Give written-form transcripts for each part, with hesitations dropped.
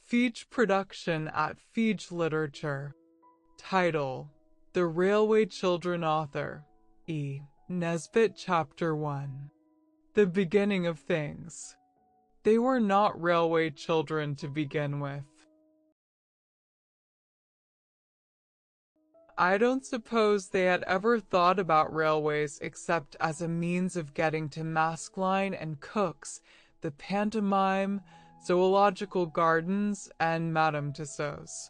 Feege production at Feege Literature. Title: The Railway Children Author. E. Nesbit Chapter 1. The Beginning of Things. They were not railway children to begin with. I don't suppose they had ever thought about railways except as a means of getting to Maskelyne and Cook's, the pantomime, zoological gardens, and Madame Tussauds.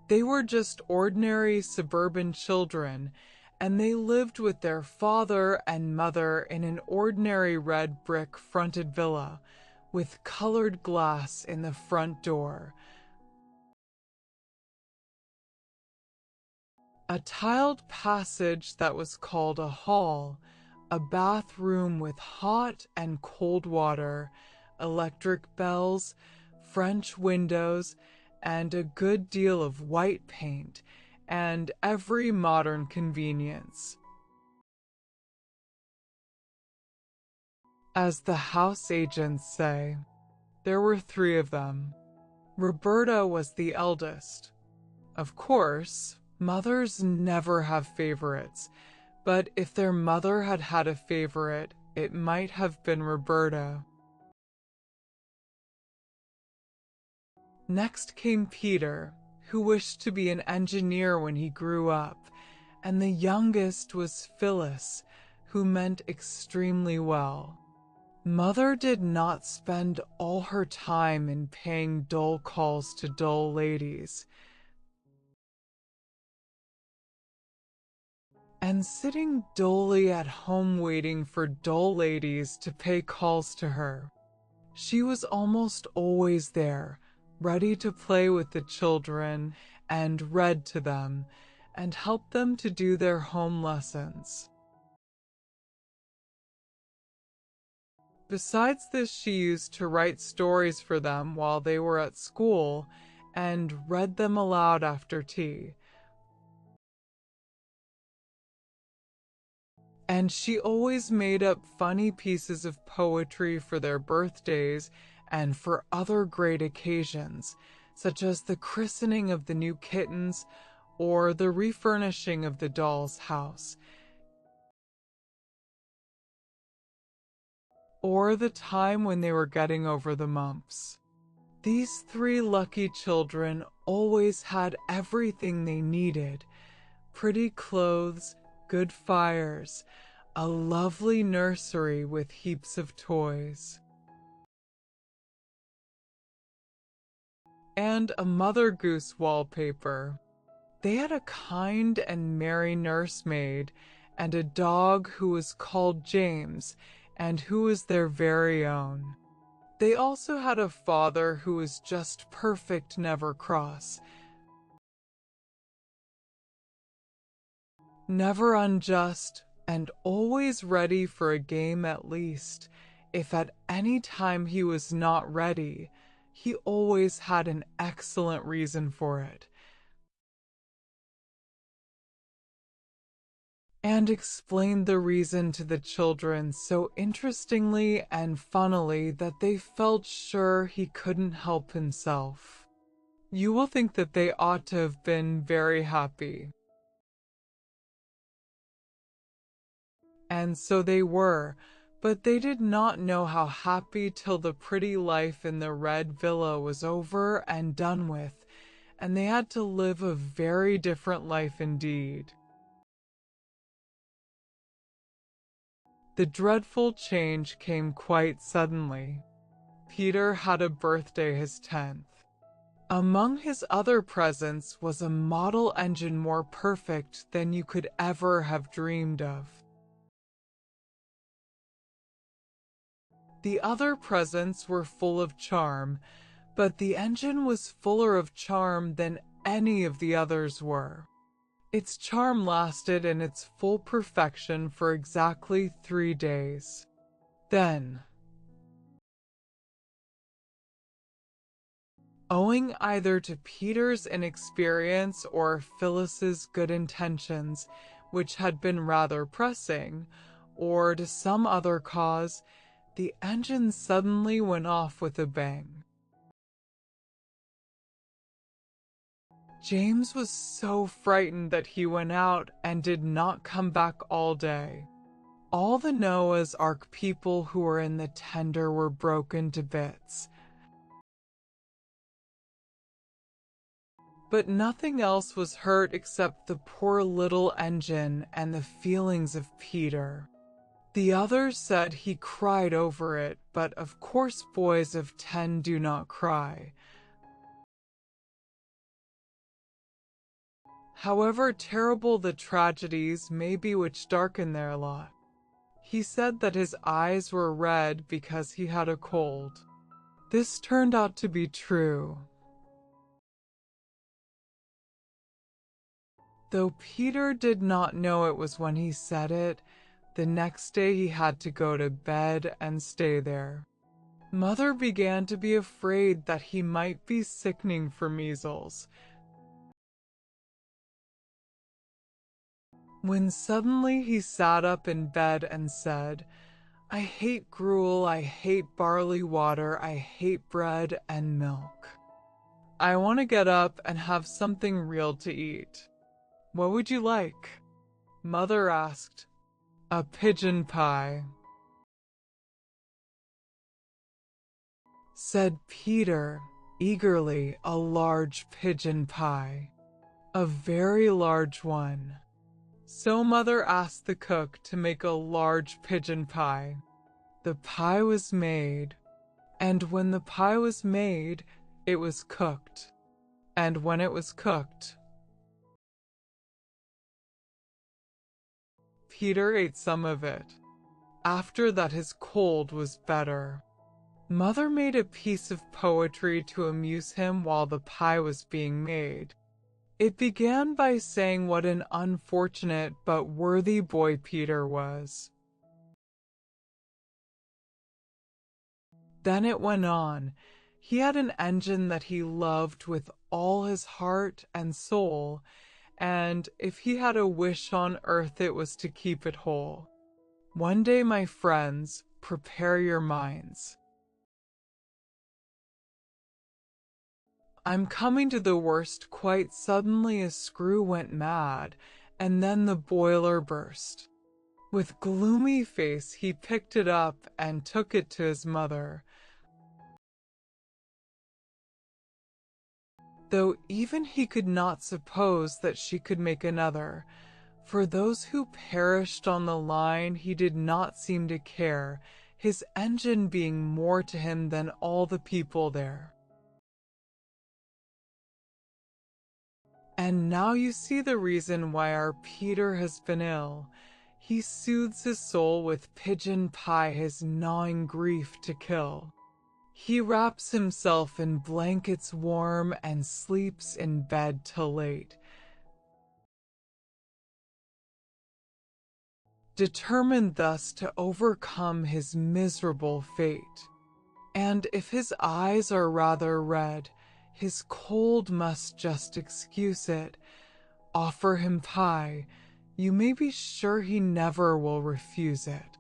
They were just ordinary suburban children, and they lived with their father and mother in an ordinary red brick-fronted villa, with colored glass in the front door. A tiled passage that was called a hall, a bathroom with hot and cold water, electric bells, French windows, and a good deal of white paint, and every modern convenience. As the house agents say, there were 3 of them. Roberta was the eldest. Of course, mothers never have favorites, but if their mother had had a favorite, it might have been Roberta. Next came Peter, who wished to be an engineer when he grew up, and the youngest was Phyllis, who meant extremely well. Mother did not spend all her time in paying dull calls to dull ladies, and sitting dully at home waiting for dull ladies to pay calls to her. She was almost always there, ready to play with the children, and read to them, and help them to do their home lessons. Besides this, she used to write stories for them while they were at school, and read them aloud after tea. And she always made up funny pieces of poetry for their birthdays and for other great occasions, such as the christening of the new kittens or the refurnishing of the doll's house, or the time when they were getting over the mumps. These 3 lucky children always had everything they needed: pretty clothes, good fires, a lovely nursery with heaps of toys, and a Mother Goose wallpaper. They had a kind and merry nursemaid, and a dog who was called James, and who was their very own. They also had a father who was just perfect, never cross, never unjust, and always ready for a game at least. If at any time he was not ready, he always had an excellent reason for it, and explained the reason to the children so interestingly and funnily that they felt sure he couldn't help himself. You will think that they ought to have been very happy. And so they were, but they did not know how happy till the pretty life in the red villa was over and done with, and they had to live a very different life indeed. The dreadful change came quite suddenly. Peter had a birthday, his 10th. Among his other presents was a model engine more perfect than you could ever have dreamed of. The other presents were full of charm, but the engine was fuller of charm than any of the others were. Its charm lasted in its full perfection for exactly 3 days. Then, owing either to Peter's inexperience or Phyllis's good intentions, which had been rather pressing, or to some other cause, the engine suddenly went off with a bang. James was so frightened that he went out and did not come back all day. All the Noah's Ark people who were in the tender were broken to bits. But nothing else was hurt except the poor little engine and the feelings of Peter. The others said he cried over it, but of course boys of 10 do not cry. However terrible the tragedies may be which darken their lot, he said that his eyes were red because he had a cold. This turned out to be true. Though Peter did not know it was when he said it, the next day he had to go to bed and stay there. Mother began to be afraid that he might be sickening for measles, when suddenly he sat up in bed and said, "I hate gruel, I hate barley water, I hate bread and milk. I want to get up and have something real to eat. What would you like?" Mother asked. "A pigeon pie," said Peter eagerly. "A large pigeon pie. A very large one." So Mother asked the cook to make a large pigeon pie. The pie was made, and when the pie was made, it was cooked. And when it was cooked, Peter ate some of it. After that his cold was better. Mother made a piece of poetry to amuse him while the pie was being made. It began by saying what an unfortunate but worthy boy Peter was. Then it went on. He had an engine that he loved with all his heart and soul, and if he had a wish on earth it was to keep it whole. One day, my friends, prepare your minds. I'm coming to the worst. Quite suddenly a screw went mad, and then the boiler burst. With gloomy face he picked it up and took it to his mother. Though even he could not suppose that she could make another. For those who perished on the line he did not seem to care, his engine being more to him than all the people there. And now you see the reason why our Peter has been ill. He soothes his soul with pigeon pie, his gnawing grief to kill. He wraps himself in blankets warm and sleeps in bed till late, determined thus to overcome his miserable fate. And if his eyes are rather red, his cold must just excuse it. Offer him pie, you may be sure he never will refuse it.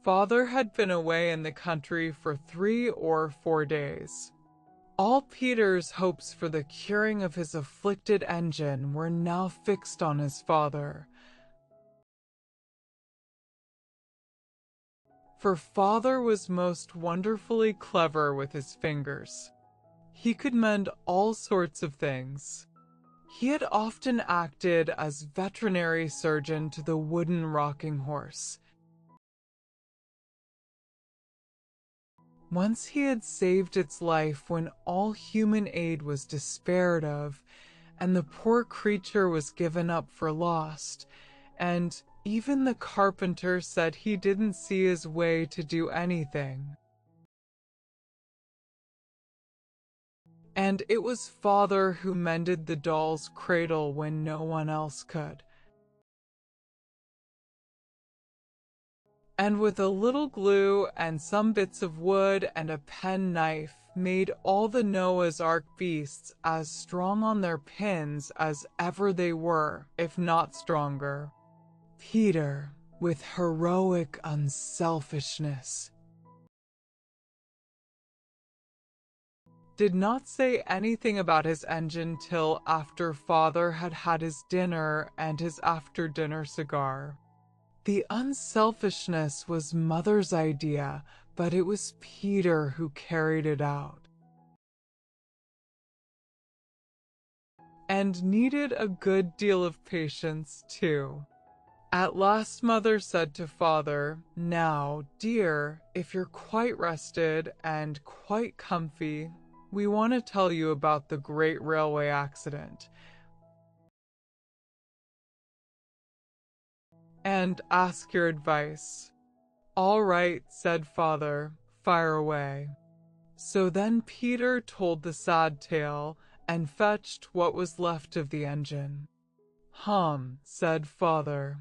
Father had been away in the country for 3 or 4 days. All Peter's hopes for the curing of his afflicted engine were now fixed on his father. For Father was most wonderfully clever with his fingers. He could mend all sorts of things. He had often acted as veterinary surgeon to the wooden rocking horse. Once he had saved its life when all human aid was despaired of, and the poor creature was given up for lost, and even the carpenter said he didn't see his way to do anything. And it was Father who mended the doll's cradle when no one else could. And with a little glue and some bits of wood and a penknife made all the Noah's Ark beasts as strong on their pins as ever they were, if not stronger. Peter, with heroic unselfishness. Did not say anything about his engine till after father had had his dinner and his after-dinner cigar. The unselfishness was mother's idea, but it was Peter who carried it out. And needed a good deal of patience, too. At last mother said to father, "Now, dear, if you're quite rested and quite comfy, we want to tell you about the great railway accident and ask your advice." "All right," said father, "fire away." So then Peter told the sad tale and fetched what was left of the engine. Said father.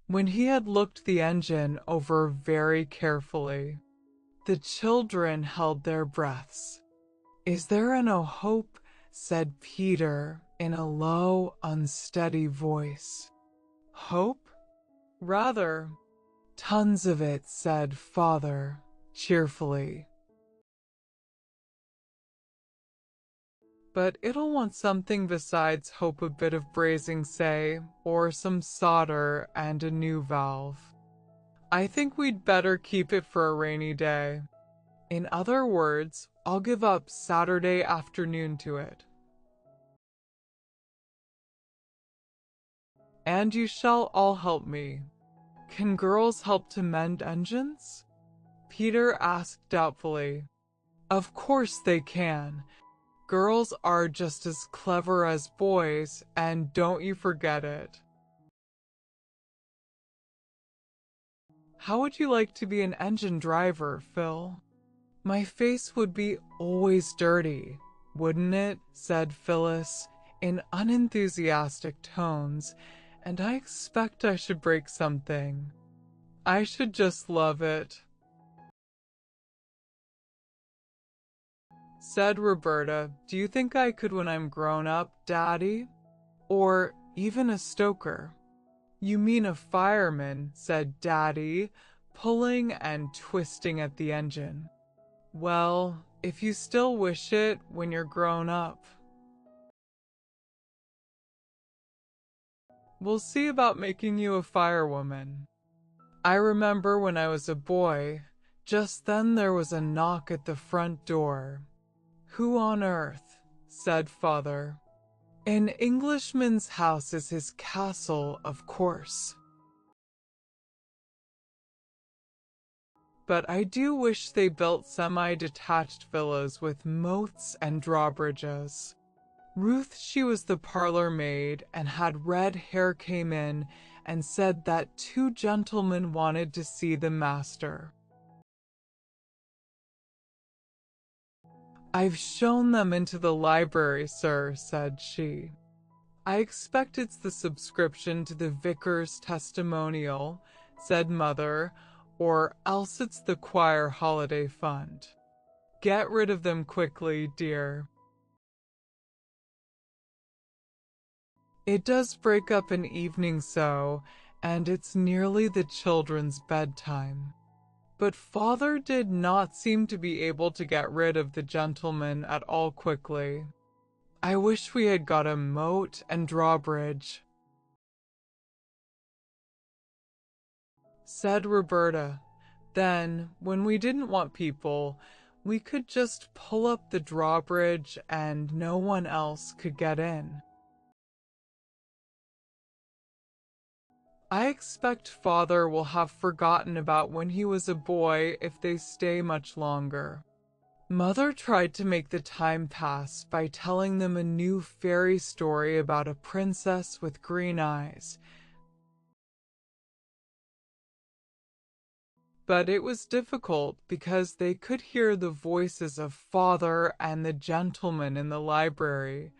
When he had looked the engine over very carefully, the children held their breaths. "Is there no hope?" said Peter in a low, unsteady voice. "Hope? Rather. Tons of it," said father cheerfully. "But it'll want something besides hope, a bit of brazing, say, or some solder and a new valve. I think we'd better keep it for a rainy day. In other words, I'll give up Saturday afternoon to it." "And you shall all help me. Can girls help to mend engines?" Peter asked doubtfully. "Of course they can. Girls are just as clever as boys, and don't you forget it." "How would you like to be an engine driver, Phil?" "My face would be always dirty, wouldn't it?" said Phyllis in unenthusiastic tones, "and I expect I should break something. I should just love it." Said Roberta, "Do you think I could when I'm grown up, Daddy? Or even a stoker?" "You mean a fireman," said Daddy, pulling and twisting at the engine. "Well, if you still wish it when you're grown up. We'll see about making you a firewoman. I remember when I was a boy, just then there was a knock at the front door. 'Who on earth?' said father. 'An Englishman's house is his castle, of course. But I do wish they built semi-detached villas with moats and drawbridges.' Ruth, she was the parlor maid and had red hair, came in and said that 2 gentlemen wanted to see the master. 'I've shown them into the library, sir,' said she. 'I expect it's the subscription to the vicar's testimonial,' said mother, 'or else it's the choir holiday fund. Get rid of them quickly, dear. It does break up an evening so, and it's nearly the children's bedtime.' But father did not seem to be able to get rid of the gentleman at all quickly. 'I wish we had got a moat and drawbridge,' said Roberta. 'Then, when we didn't want people, we could just pull up the drawbridge and no one else could get in.' I expect father will have forgotten about when he was a boy if they stay much longer." Mother tried to make the time pass by telling them a new fairy story about a princess with green eyes. But it was difficult because they could hear the voices of father and the gentleman in the library.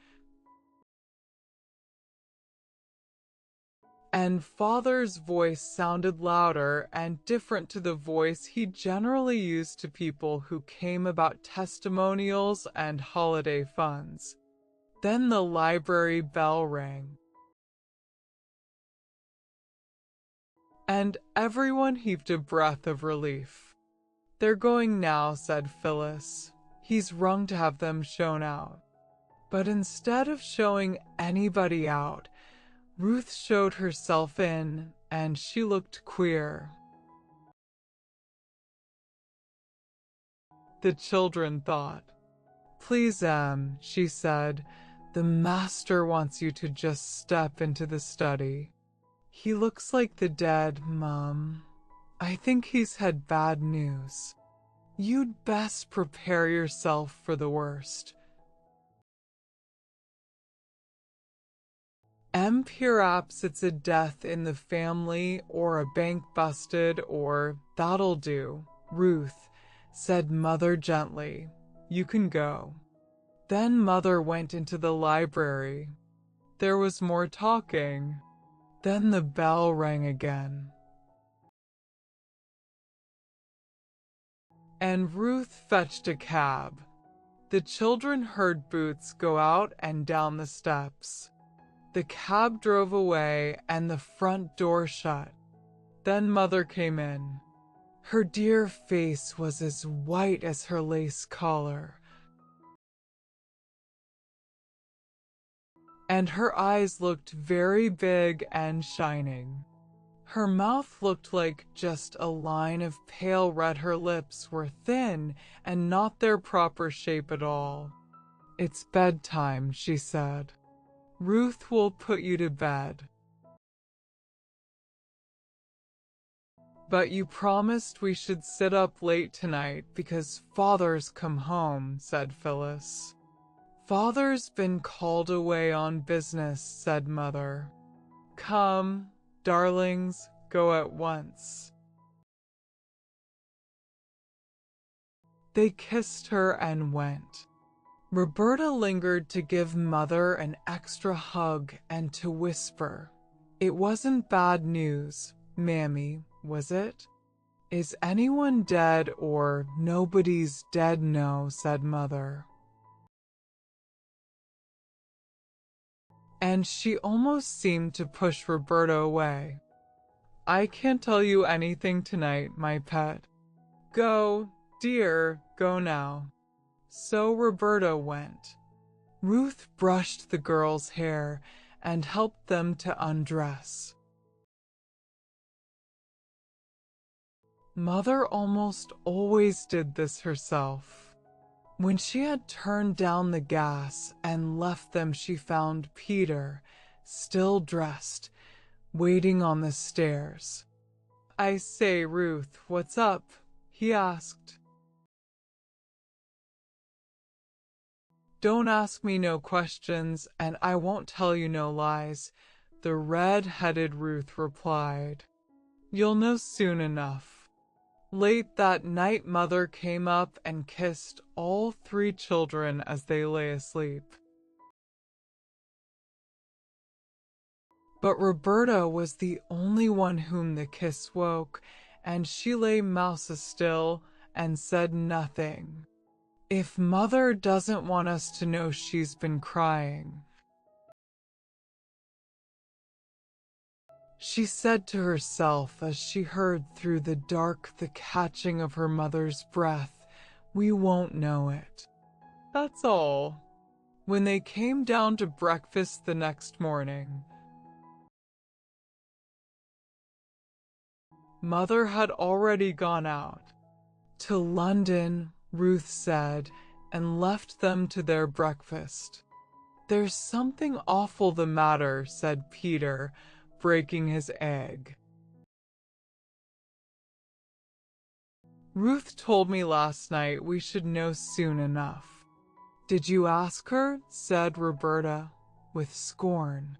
And father's voice sounded louder and different to the voice he generally used to people who came about testimonials and holiday funds. Then the library bell rang. And everyone heaved a breath of relief. "They're going now," said Phyllis. "He's rung to have them shown out." But instead of showing anybody out, Ruth showed herself in, and she looked queer. The children thought. "Please, she said, the master wants you to just step into the study. He looks like the dead, Mum. I think he's had bad news. You'd best prepare yourself for the worst." Perhaps it's a death in the family or a bank busted or that'll do, Ruth, said Mother gently. "You can go." Then Mother went into the library. There was more talking. Then the bell rang again. And Ruth fetched a cab. The children heard Boots go out and down the steps. The cab drove away and the front door shut. Then Mother came in. Her dear face was as white as her lace collar, and her eyes looked very big and shining. Her mouth looked like just a line of pale red. Her lips were thin and not their proper shape at all. "It's bedtime," she said. "Ruth will put you to bed." "But you promised we should sit up late tonight because Father's come home," said Phyllis. "Father's been called away on business," said Mother. "Come, darlings, go at once." They kissed her and went. Roberta lingered to give Mother an extra hug and to whisper, "It wasn't bad news, Mammy, was it? Is anyone dead or nobody's dead, no," said Mother. And she almost seemed to push Roberta away. "I can't tell you anything tonight, my pet. Go, dear, go now." So Roberta went. Ruth brushed the girls' hair and helped them to undress. Mother almost always did this herself. When she had turned down the gas and left them, she found Peter, still dressed, waiting on the stairs. "I say, Ruth, what's up?" he asked. "Don't ask me no questions, and I won't tell you no lies," the red-headed Ruth replied. "You'll know soon enough." Late that night, Mother came up and kissed all three children as they lay asleep. But Roberta was the only one whom the kiss woke, and she lay mouse-still and said nothing. "If Mother doesn't want us to know she's been crying," she said to herself as she heard through the dark the catching of her mother's breath, "we won't know it. That's all." When they came down to breakfast the next morning, Mother had already gone out. "To London," Ruth said, and left them to their breakfast. "There's something awful the matter," said Peter, breaking his egg. "Ruth told me last night we should know soon enough." "Did you ask her?" said Roberta, with scorn.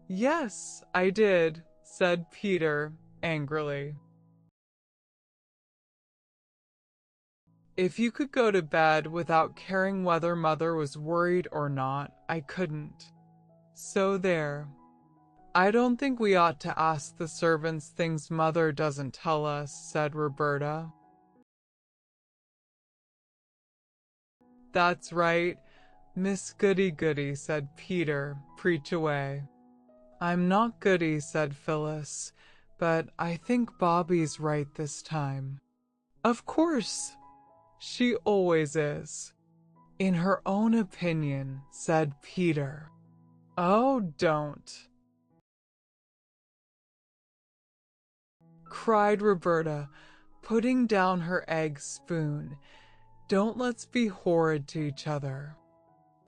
"Yes, I did," said Peter, angrily. "If you could go to bed without caring whether Mother was worried or not, I couldn't. So there. I don't think we ought to ask the servants things Mother doesn't tell us," said Roberta. "That's right, Miss Goody-Goody," said Peter. "Preach away." "I'm not Goody," said Phyllis, but I think Bobby's right this time. Of course, she always is. In her own opinion, said Peter. Oh, don't, cried Roberta, putting down her egg spoon. Don't let's be horrid to each other.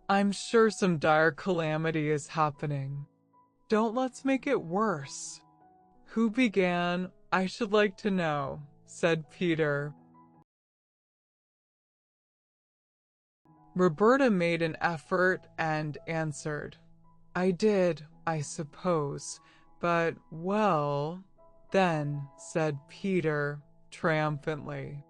I'm sure some dire calamity is happening. Don't let's make it worse. Who began? I should like to know, said Peter. Roberta made an effort and answered, I did, I suppose, but, well, then, said Peter triumphantly.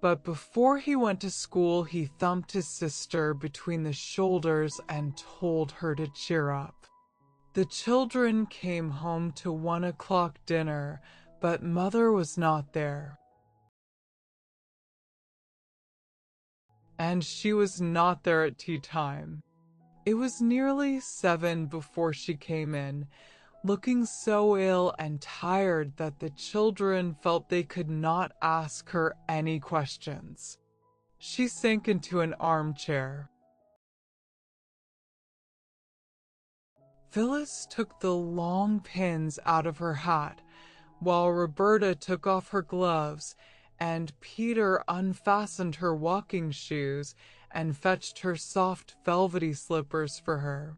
But before he went to school, he thumped his sister between the shoulders and told her to cheer up. The children came home to 1 o'clock dinner, but Mother was not there. And she was not there at tea time. It was nearly 7 before she came in, looking so ill and tired that the children felt they could not ask her any questions. She sank into an armchair. Phyllis took the long pins out of her hat, while Roberta took off her gloves, and Peter unfastened her walking shoes and fetched her soft velvety slippers for her.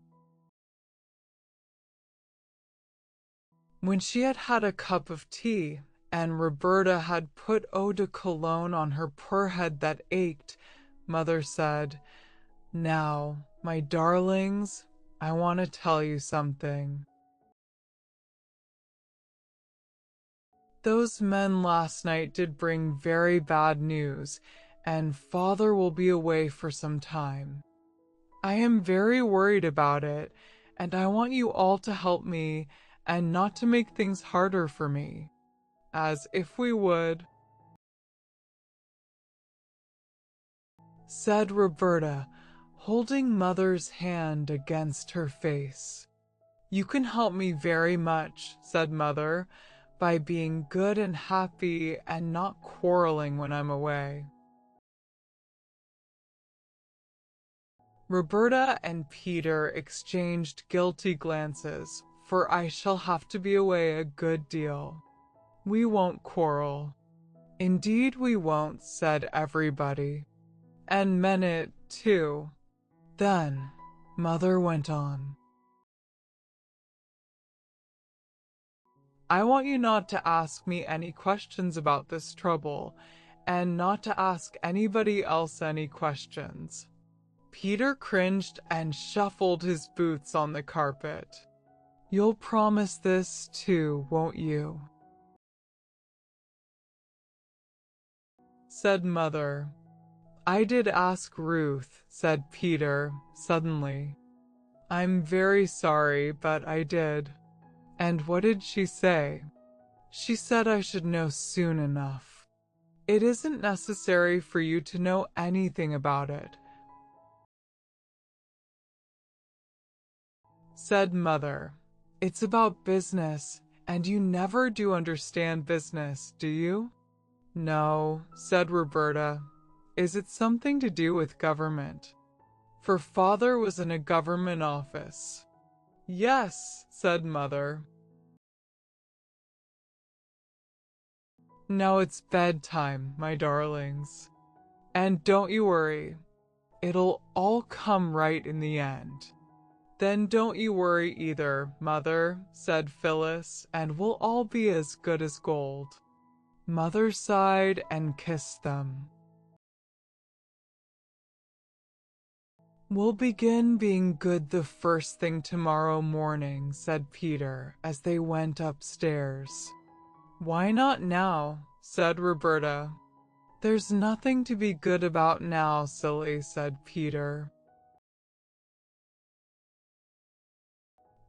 When she had had a cup of tea, and Roberta had put eau de cologne on her poor head that ached, Mother said, Now, my darlings, I want to tell you something. Those men last night did bring very bad news, and Father will be away for some time. I am very worried about it, and I want you all to help me and not to make things harder for me, as if we would, said Roberta, holding Mother's hand against her face. You can help me very much, said Mother, by being good and happy and not quarreling when I'm away. Roberta and Peter exchanged guilty glances, for I shall have to be away a good deal. We won't quarrel. Indeed we won't, said everybody, and meant it, too. Then, Mother went on. I want you not to ask me any questions about this trouble, and not to ask anybody else any questions. Peter cringed and shuffled his boots on the carpet. You'll promise this too, won't you? Said Mother. I did ask Ruth, said Peter, suddenly. I'm very sorry, but I did. And what did she say? She said I should know soon enough. It isn't necessary for you to know anything about it, said Mother. It's about business, and you never do understand business, do you? No, said Roberta. Is it something to do with government? For Father was in a government office. Yes, said Mother. Now it's bedtime, my darlings. And don't you worry. It'll all come right in the end. Then don't you worry either, Mother, said Phyllis, and we'll all be as good as gold. Mother sighed and kissed them. We'll begin being good the first thing tomorrow morning, said Peter, as they went upstairs. Why not now? Said Roberta. There's nothing to be good about now, silly, said Peter.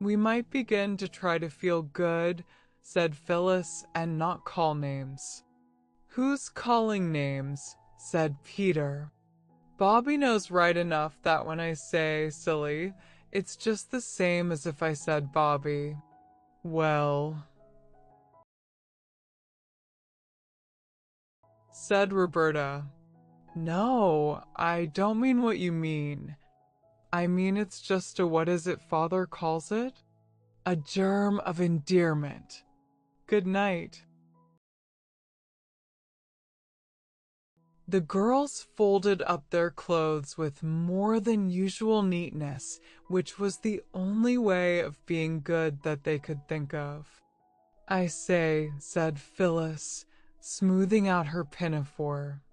We might begin to try to feel good, said Phyllis, and not call names. Who's calling names? Said Peter. Bobby knows right enough that when I say silly, It's just the same as if I said Bobby. Well, said Roberta. No, I don't mean what you mean. I mean it's just a what is it father calls it? A germ of endearment. Good night. The girls folded up their clothes with more than usual neatness, which was the only way of being good that they could think of. I say, said Phyllis, smoothing out her pinafore.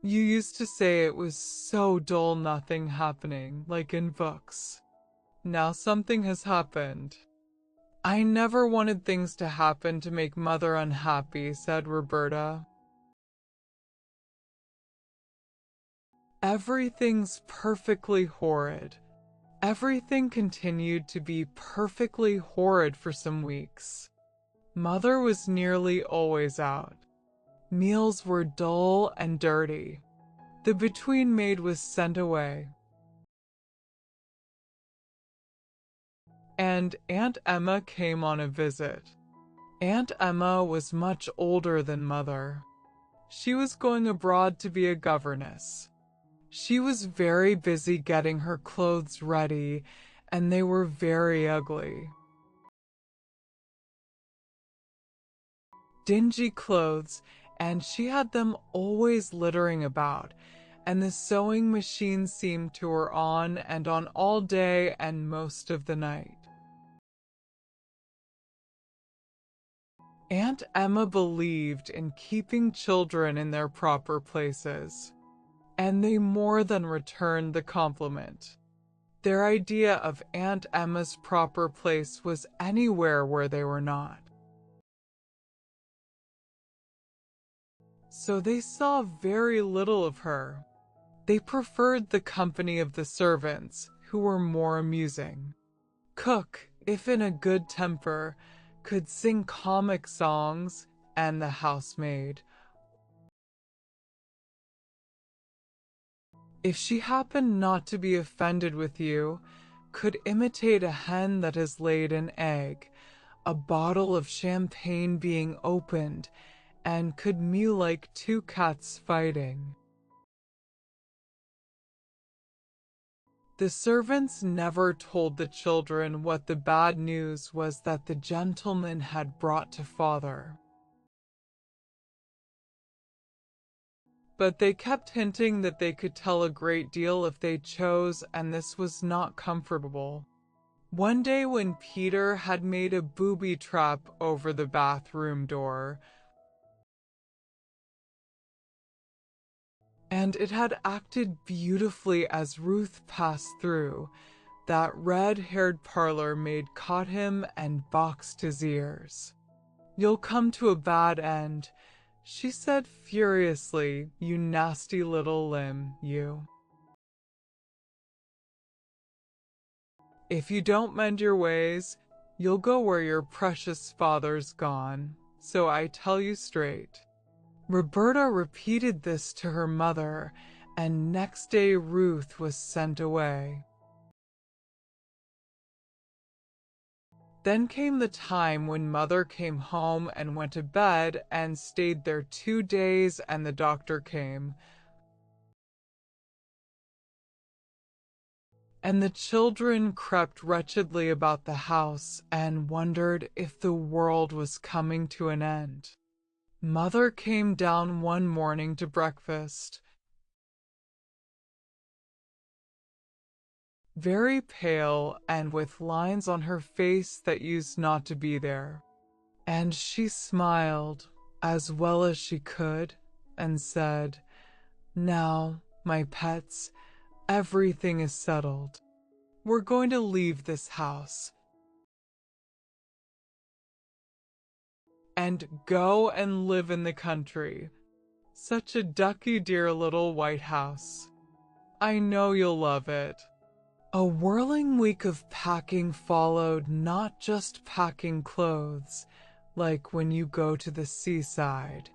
You used to say it was so dull nothing happening, like in books. Now something has happened. I never wanted things to happen to make Mother unhappy, said Roberta. Everything's perfectly horrid. Everything continued to be perfectly horrid for some weeks. Mother was nearly always out. Meals were dull and dirty. The between maid was sent away. And Aunt Emma came on a visit. Aunt Emma was much older than Mother. She was going abroad to be a governess. She was very busy getting her clothes ready, and they were very ugly. Dingy clothes, and she had them always littering about, and the sewing machine seemed to her on and on all day and most of the night. Aunt Emma believed in keeping children in their proper places, and they more than returned the compliment. Their idea of Aunt Emma's proper place was anywhere where they were not. So they saw very little of her. They preferred the company of the servants, who were more amusing. Cook, if in a good temper, could sing comic songs, and the housemaid, if she happened not to be offended with you, could imitate a hen that has laid an egg, a bottle of champagne being opened, and could mew like two cats fighting. The servants never told the children what the bad news was that the gentleman had brought to father. But they kept hinting that they could tell a great deal if they chose, and this was not comfortable. One day when Peter had made a booby trap over the bathroom door, and it had acted beautifully as Ruth passed through, that red-haired parlor maid caught him and boxed his ears. You'll come to a bad end, she said furiously, you nasty little limb, you. If you don't mend your ways, you'll go where your precious father's gone, so I tell you straight. Roberta repeated this to her mother, and next day Ruth was sent away. Then came the time when Mother came home and went to bed and stayed there 2 days, and the doctor came. And the children crept wretchedly about the house and wondered if the world was coming to an end. Mother came down one morning to breakfast, very pale and with lines on her face that used not to be there. And she smiled as well as she could and said, "Now, my pets, everything is settled. We're going to leave this house and go and live in the country. Such a ducky dear little white house. I know you'll love it." A whirling week of packing followed, not just packing clothes, like when you go to the seaside,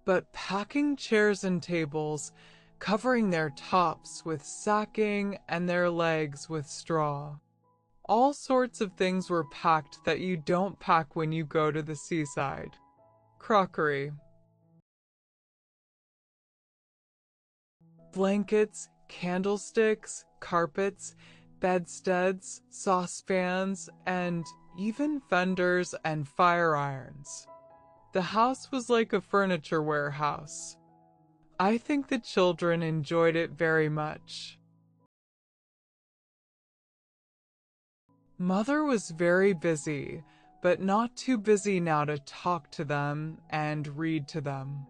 but packing chairs and tables, covering their tops with sacking and their legs with straw. All sorts of things were packed that you don't pack when you go to the seaside. Crockery. Blankets, candlesticks, carpets, bedsteads, saucepans, and even fenders and fire irons. The house was like a furniture warehouse. I think the children enjoyed it very much. Mother was very busy, but not too busy now to talk to them and read to them.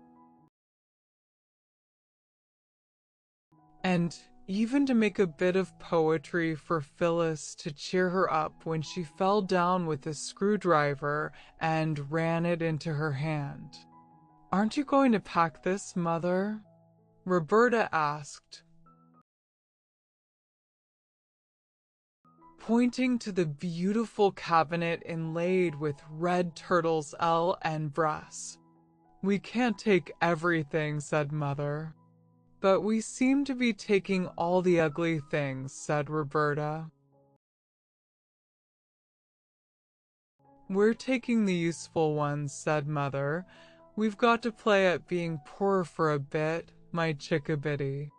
And even to make a bit of poetry for Phyllis to cheer her up when she fell down with a screwdriver and ran it into her hand. "Aren't you going to pack this, Mother?" Roberta asked, pointing to the beautiful cabinet inlaid with red turtles' L and brass. "We can't take everything," said Mother. "But we seem to be taking all the ugly things," said Roberta. "We're taking the useful ones," said Mother. "We've got to play at being poor for a bit, my chickabiddy."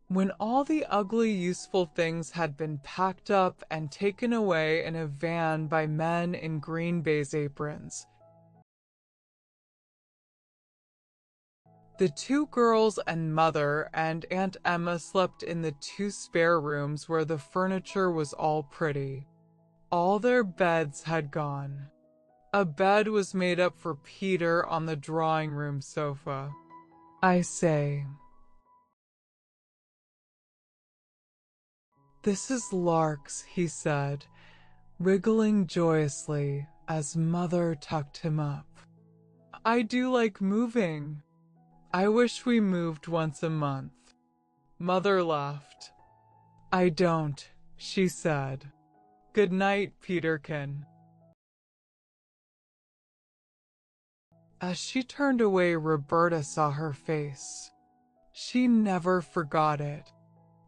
When all the ugly useful things had been packed up and taken away in a van by men in green baize aprons, the two girls and Mother and Aunt Emma slept in the two spare rooms where the furniture was all pretty. All their beds had gone. A bed was made up for Peter on the drawing room sofa. "I say, this is Larks," he said, wriggling joyously as Mother tucked him up. "I do like moving. I wish we moved once a month." Mother laughed. "I don't," she said. "Good night, Peterkin." As she turned away, Roberta saw her face. She never forgot it.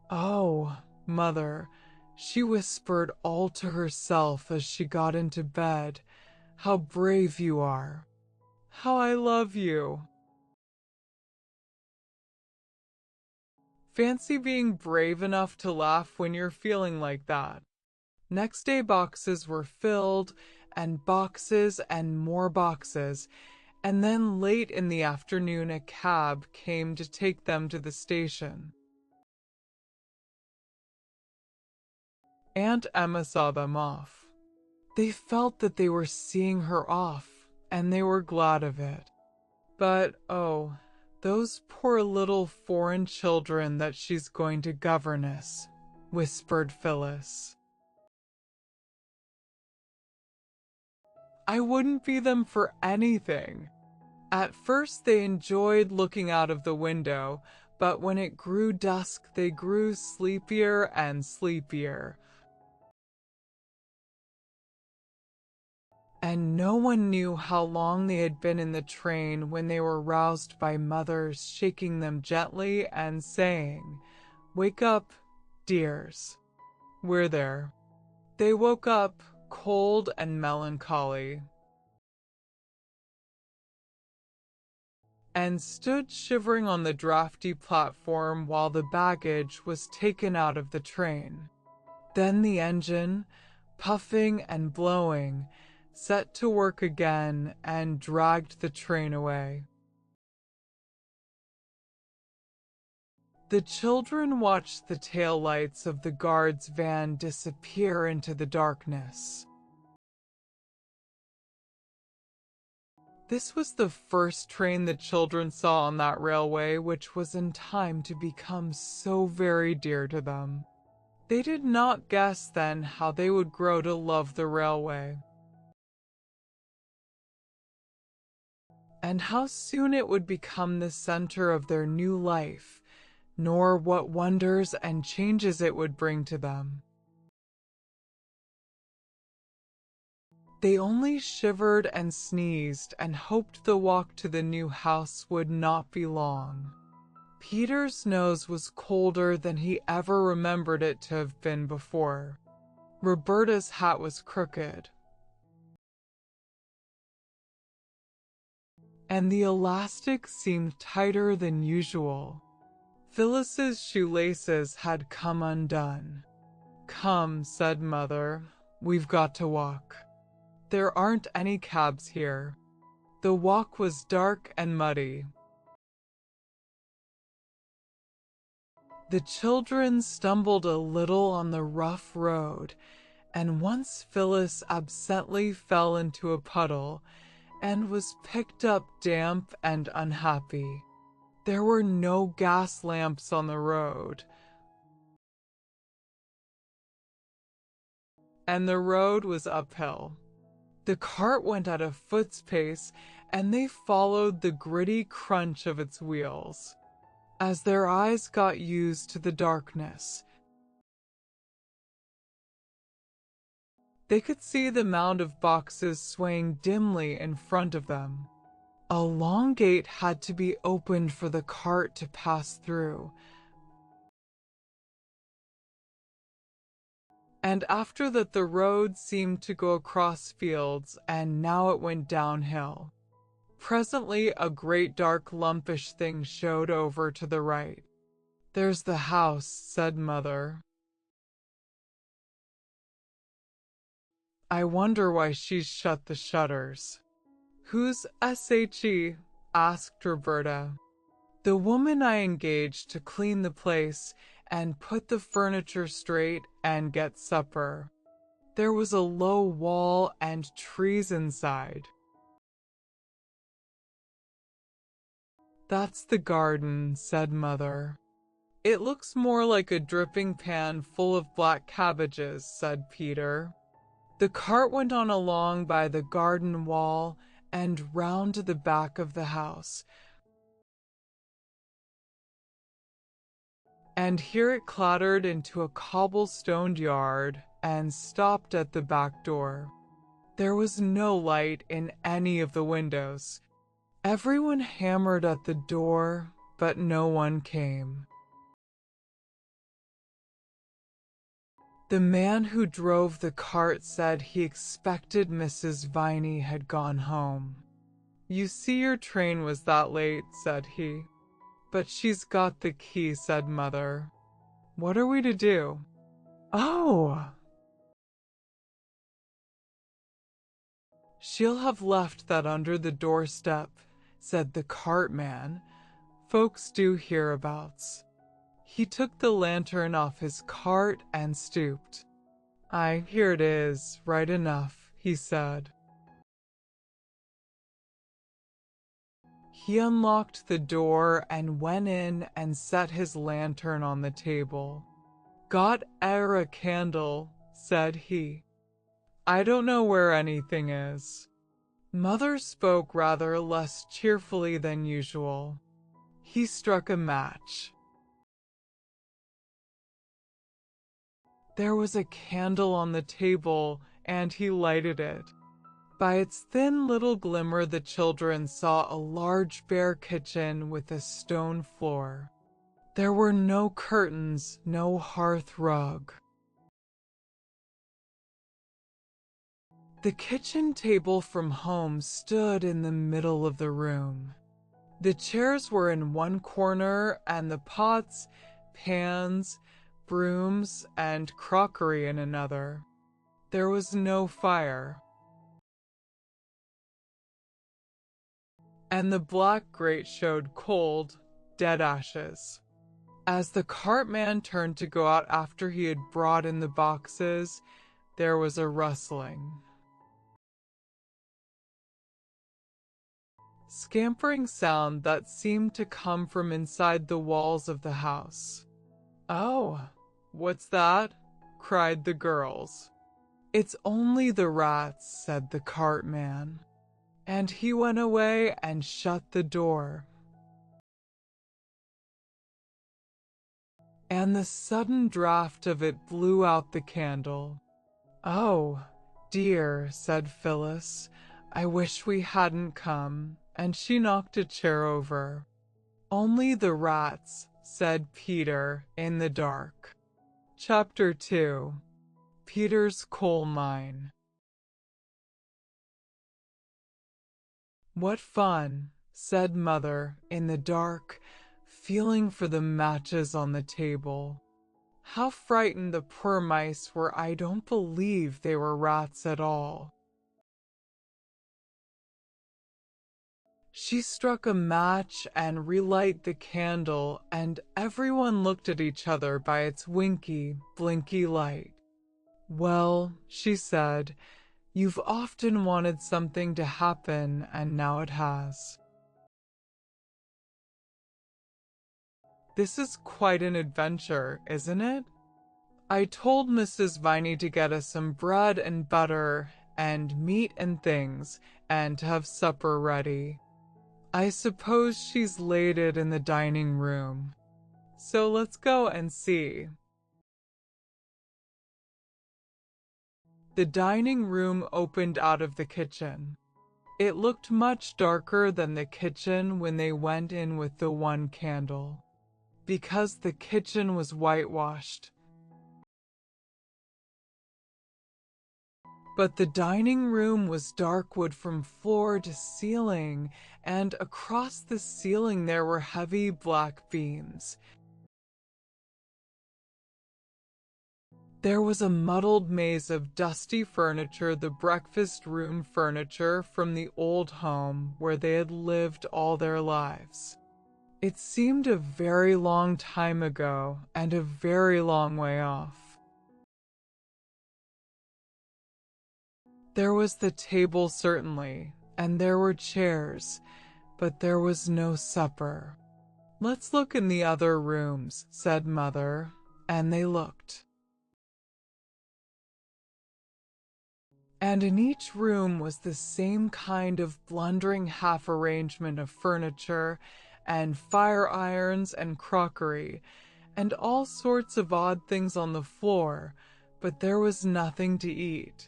"Oh, Mother," she whispered all to herself as she got into bed, "how brave you are. How I love you." Fancy being brave enough to laugh when you're feeling like that. Next day boxes were filled, and boxes and more boxes, and then late in the afternoon a cab came to take them to the station. Aunt Emma saw them off. They felt that they were seeing her off, and they were glad of it. But oh, those poor little foreign children that she's going to governess, whispered Phyllis. "I wouldn't be them for anything." At first they enjoyed looking out of the window, but when it grew dusk they grew sleepier and sleepier. And no one knew how long they had been in the train when they were roused by mothers shaking them gently and saying, "Wake up, dears. We're there." They woke up, cold and melancholy, and stood shivering on the drafty platform while the baggage was taken out of the train. Then the engine, puffing and blowing, set to work again and dragged the train away. The children watched the taillights of the guard's van disappear into the darkness. This was the first train the children saw on that railway, which was in time to become so very dear to them. They did not guess then how they would grow to love the railway, and how soon it would become the center of their new life, nor what wonders and changes it would bring to them. They only shivered and sneezed and hoped the walk to the new house would not be long. Peter's nose was colder than he ever remembered it to have been before. Roberta's hat was crooked, and the elastic seemed tighter than usual. Phyllis's shoelaces had come undone. "Come," said Mother, "we've got to walk. There aren't any cabs here." The walk was dark and muddy. The children stumbled a little on the rough road, and once Phyllis absently fell into a puddle and was picked up damp and unhappy. There were no gas lamps on the road, and the road was uphill. The cart went at a foot's pace, and they followed the gritty crunch of its wheels. As their eyes got used to the darkness, they could see the mound of boxes swaying dimly in front of them. A long gate had to be opened for the cart to pass through. And after that, the road seemed to go across fields, and now it went downhill. Presently, a great dark lumpish thing showed over to the right. "There's the house," said Mother. "I wonder why she's shut the shutters." "Who's SHE?" asked Roberta. "The woman I engaged to clean the place and put the furniture straight and get supper. There was a low wall and trees inside." "That's the garden," said Mother. "It looks more like a dripping pan full of black cabbages," said Peter. The cart went on along by the garden wall and round to the back of the house. And here it clattered into a cobblestoned yard and stopped at the back door. There was no light in any of the windows. Everyone hammered at the door, but no one came. The man who drove the cart said he expected Mrs. Viney had gone home. "You see, your train was that late," said he. "But she's got the key," said Mother. "What are we to do?" "Oh! She'll have left that under the doorstep," said the cartman. "Folks do hereabouts." He took the lantern off his cart and stooped. "Aye, here it is, right enough," he said. He unlocked the door and went in and set his lantern on the table. "Got e'er a candle," said he. "I don't know where anything is." Mother spoke rather less cheerfully than usual. He struck a match. There was a candle on the table, and he lighted it. By its thin little glimmer, the children saw a large bare kitchen with a stone floor. There were no curtains, no hearth rug. The kitchen table from home stood in the middle of the room. The chairs were in one corner, and the pots, pans, brooms, and crockery in another. There was no fire, and the black grate showed cold, dead ashes. As the cartman turned to go out after he had brought in the boxes, there was a rustling. Scampering sound that seemed to come from inside the walls of the house. "Oh, what's that?" cried the girls. "It's only the rats," said the cartman. And he went away and shut the door. And the sudden draught of it blew out the candle. "Oh, Dear, said Phyllis, I wish we hadn't come, and she knocked a chair over. Only the rats, said Peter in the dark. Chapter 2. Peter's Coal Mine. What fun, said Mother in the dark, feeling for the matches on the table. How frightened the poor mice were. I don't believe they were rats at all. She struck a match and relight the candle, and everyone looked at each other by its winky, blinky light. Well, she said, you've often wanted something to happen, and now it has. This is quite an adventure, isn't it? I told Mrs. Viney to get us some bread and butter and meat and things, and to have supper ready. I suppose she's laid it in the dining room. So let's go and see. The dining room opened out of the kitchen. It looked much darker than the kitchen when they went in with the one candle, because the kitchen was whitewashed. But the dining room was dark wood from floor to ceiling, and across the ceiling there were heavy black beams. There was a muddled maze of dusty furniture, the breakfast room furniture from the old home where they had lived all their lives. It seemed a very long time ago and a very long way off. There was the table certainly, and there were chairs, but there was no supper. Let's look in the other rooms, said Mother, and they looked. And in each room was the same kind of blundering half-arrangement of furniture, and fire irons and crockery, and all sorts of odd things on the floor, but there was nothing to eat.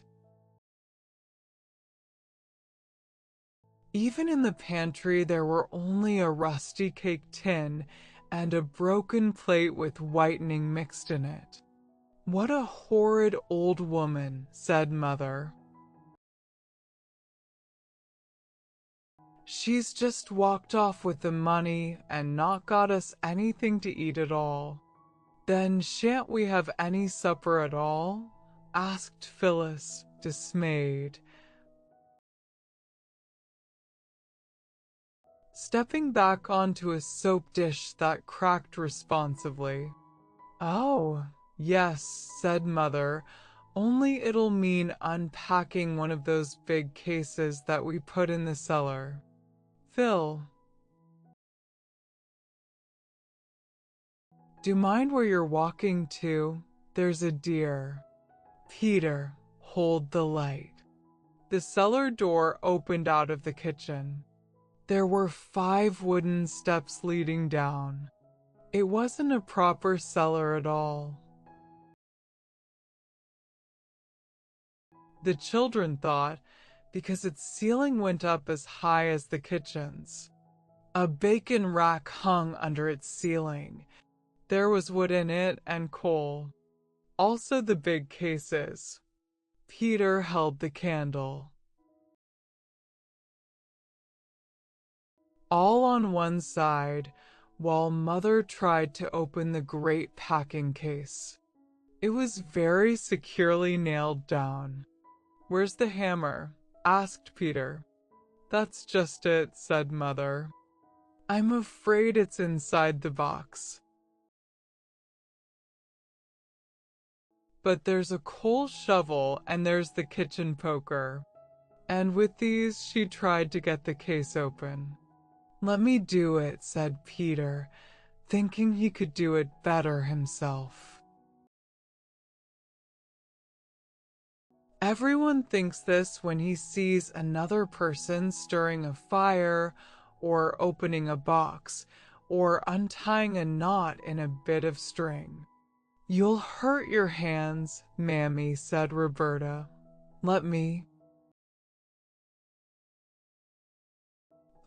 Even in the pantry there were only a rusty cake tin and a broken plate with whitening mixed in it. What a horrid old woman, said Mother. She's just walked off with the money and not got us anything to eat at all. Then shan't we have any supper at all? Asked Phyllis, dismayed. Stepping back onto a soap dish that cracked responsively. Oh, yes, said Mother, only it'll mean unpacking one of those big cases that we put in the cellar. Phil, do you mind where you're walking to? There's a deer. Peter, hold the light. The cellar door opened out of the kitchen. There were 5 wooden steps leading down. It wasn't a proper cellar at all. The children thought, because its ceiling went up as high as the kitchen's. A bacon rack hung under its ceiling. There was wood in it and coal. Also the big cases. Peter held the candle. All on one side, while Mother tried to open the great packing case. It was very securely nailed down. Where's the hammer? Asked Peter. That's just it, said Mother. I'm afraid it's inside the box. But there's a coal shovel and there's the kitchen poker. And with these she tried to get the case open. Let me do it, said Peter, thinking he could do it better himself. Everyone thinks this when he sees another person stirring a fire, or opening a box, or untying a knot in a bit of string. You'll hurt your hands, Mammy, said Roberta. Let me.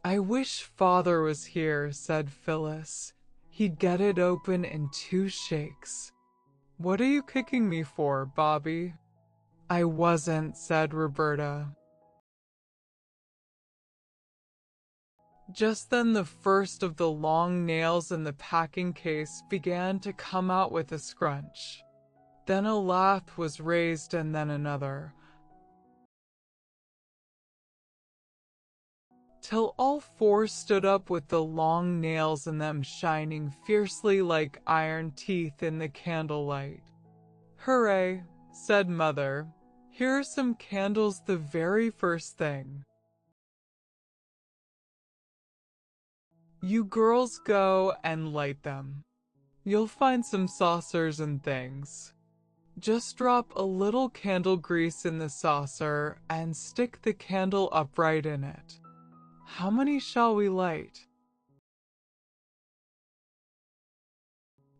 I wish Father was here, said Phyllis. He'd get it open in 2 shakes. What are you kicking me for, Bobby? I wasn't, said Roberta. Just then the first of the long nails in the packing case began to come out with a scrunch. Then a laugh was raised and then another, till all 4 stood up with the long nails in them shining fiercely like iron teeth in the candlelight. Hooray, said Mother. Here are some candles, the very first thing. You girls go and light them. You'll find some saucers and things. Just drop a little candle grease in the saucer and stick the candle upright in it. How many shall we light?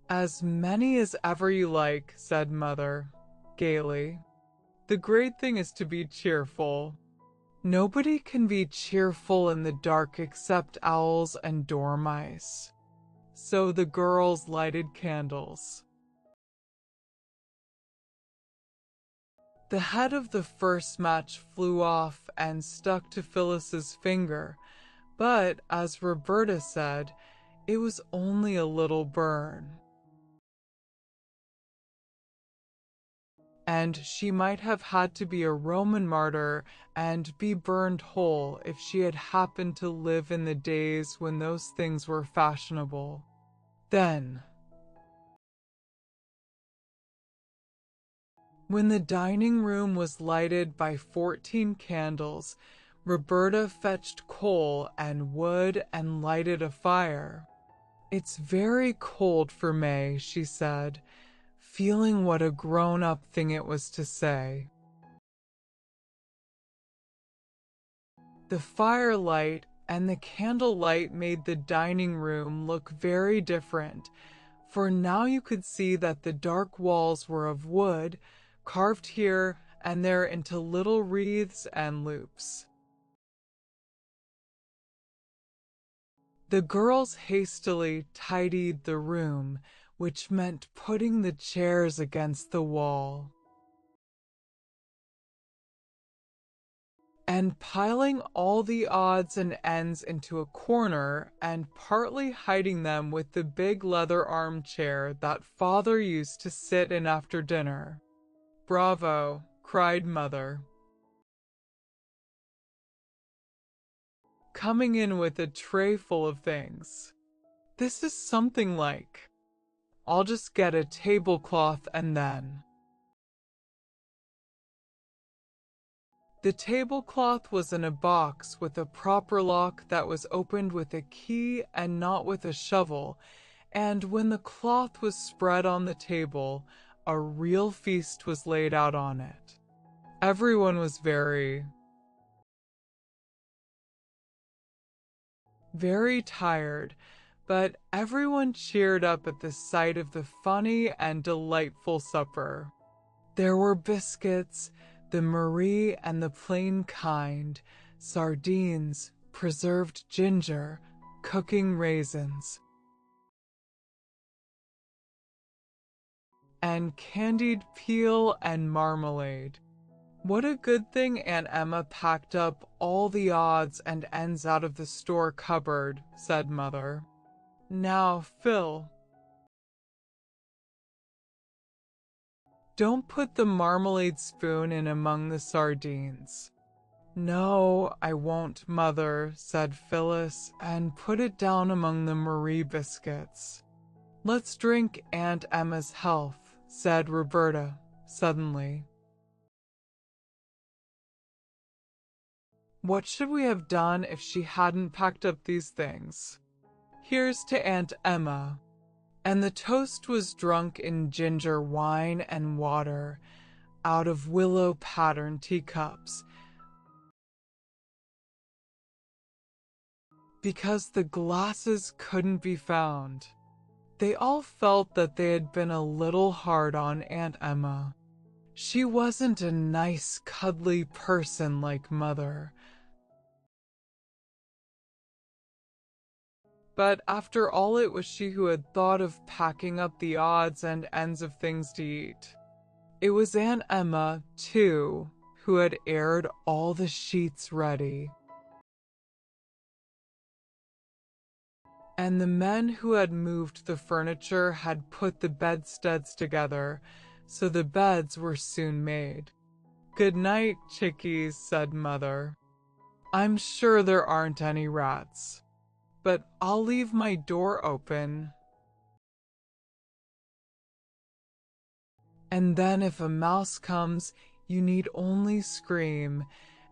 As many as ever you like, said Mother, gaily. The great thing is to be cheerful. Nobody can be cheerful in the dark except owls and dormice. So the girls lighted candles. The head of the first match flew off and stuck to Phyllis's finger, but, as Roberta said, it was only a little burn. And she might have had to be a Roman martyr and be burned whole if she had happened to live in the days when those things were fashionable. Then, when the dining room was lighted by 14 candles, Roberta fetched coal and wood and lighted a fire. It's very cold for May, she said, feeling what a grown-up thing it was to say. The firelight and the candlelight made the dining room look very different, for now you could see that the dark walls were of wood, carved here and there into little wreaths and loops. The girls hastily tidied the room, which meant putting the chairs against the wall, and piling all the odds and ends into a corner and partly hiding them with the big leather armchair that Father used to sit in after dinner. Bravo, cried Mother, coming in with a tray full of things. This is something like. I'll just get a tablecloth and then. The tablecloth was in a box with a proper lock that was opened with a key and not with a shovel, and when the cloth was spread on the table, a real feast was laid out on it. Everyone was very tired, but everyone cheered up at the sight of the funny and delightful supper. There were biscuits, the Marie and the plain kind, sardines, preserved ginger, cooking raisins, and candied peel and marmalade. What a good thing Aunt Emma packed up all the odds and ends out of the store cupboard, said Mother. Now, Phil, don't put the marmalade spoon in among the sardines. No, I won't, Mother, said Phyllis, and put it down among the Marie biscuits. Let's drink Aunt Emma's health, said Roberta, suddenly. What should we have done if she hadn't packed up these things? Here's to Aunt Emma. And the toast was drunk in ginger wine and water, out of willow-patterned teacups, because the glasses couldn't be found. They all felt that they had been a little hard on Aunt Emma. She wasn't a nice, cuddly person like Mother. But after all, it was she who had thought of packing up the odds and ends of things to eat. It was Aunt Emma, too, who had aired all the sheets ready. And the men who had moved the furniture had put the bedsteads together, so the beds were soon made. "Good night, chickies," said Mother. "I'm sure there aren't any rats, but I'll leave my door open. And then if a mouse comes, you need only scream,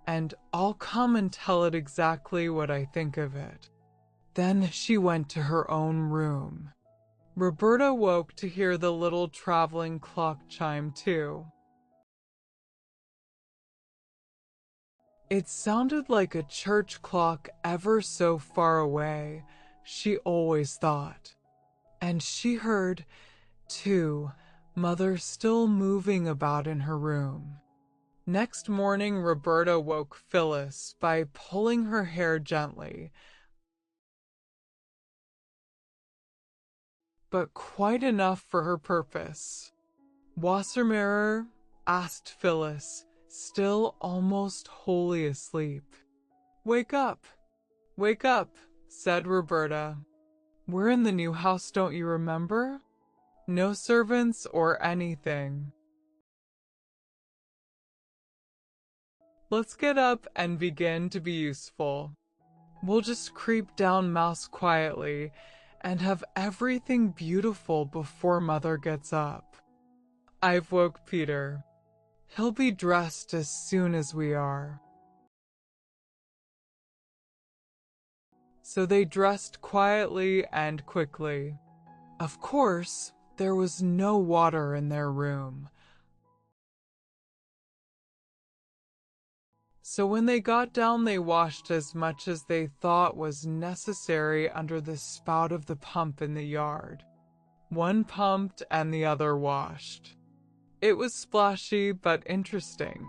and I'll come and tell it exactly what I think of it." Then she went to her own room. Roberta woke to hear the little traveling clock chime too. It sounded like a church clock ever so far away, she always thought. And she heard, too, Mother still moving about in her room. Next morning, Roberta woke Phyllis by pulling her hair gently, but quite enough for her purpose. "Wassermeister?" asked Phyllis, still almost wholly asleep. Wake up, said Roberta. "We're in the new house, don't you remember? No servants or anything. Let's get up and begin to be useful. We'll just creep down Mouse quietly and have everything beautiful before Mother gets up. I've woke Peter. He'll be dressed as soon as we are." So they dressed quietly and quickly. Of course, there was no water in their room. So when they got down, they washed as much as they thought was necessary under the spout of the pump in the yard. One pumped and the other washed. It was splashy but interesting.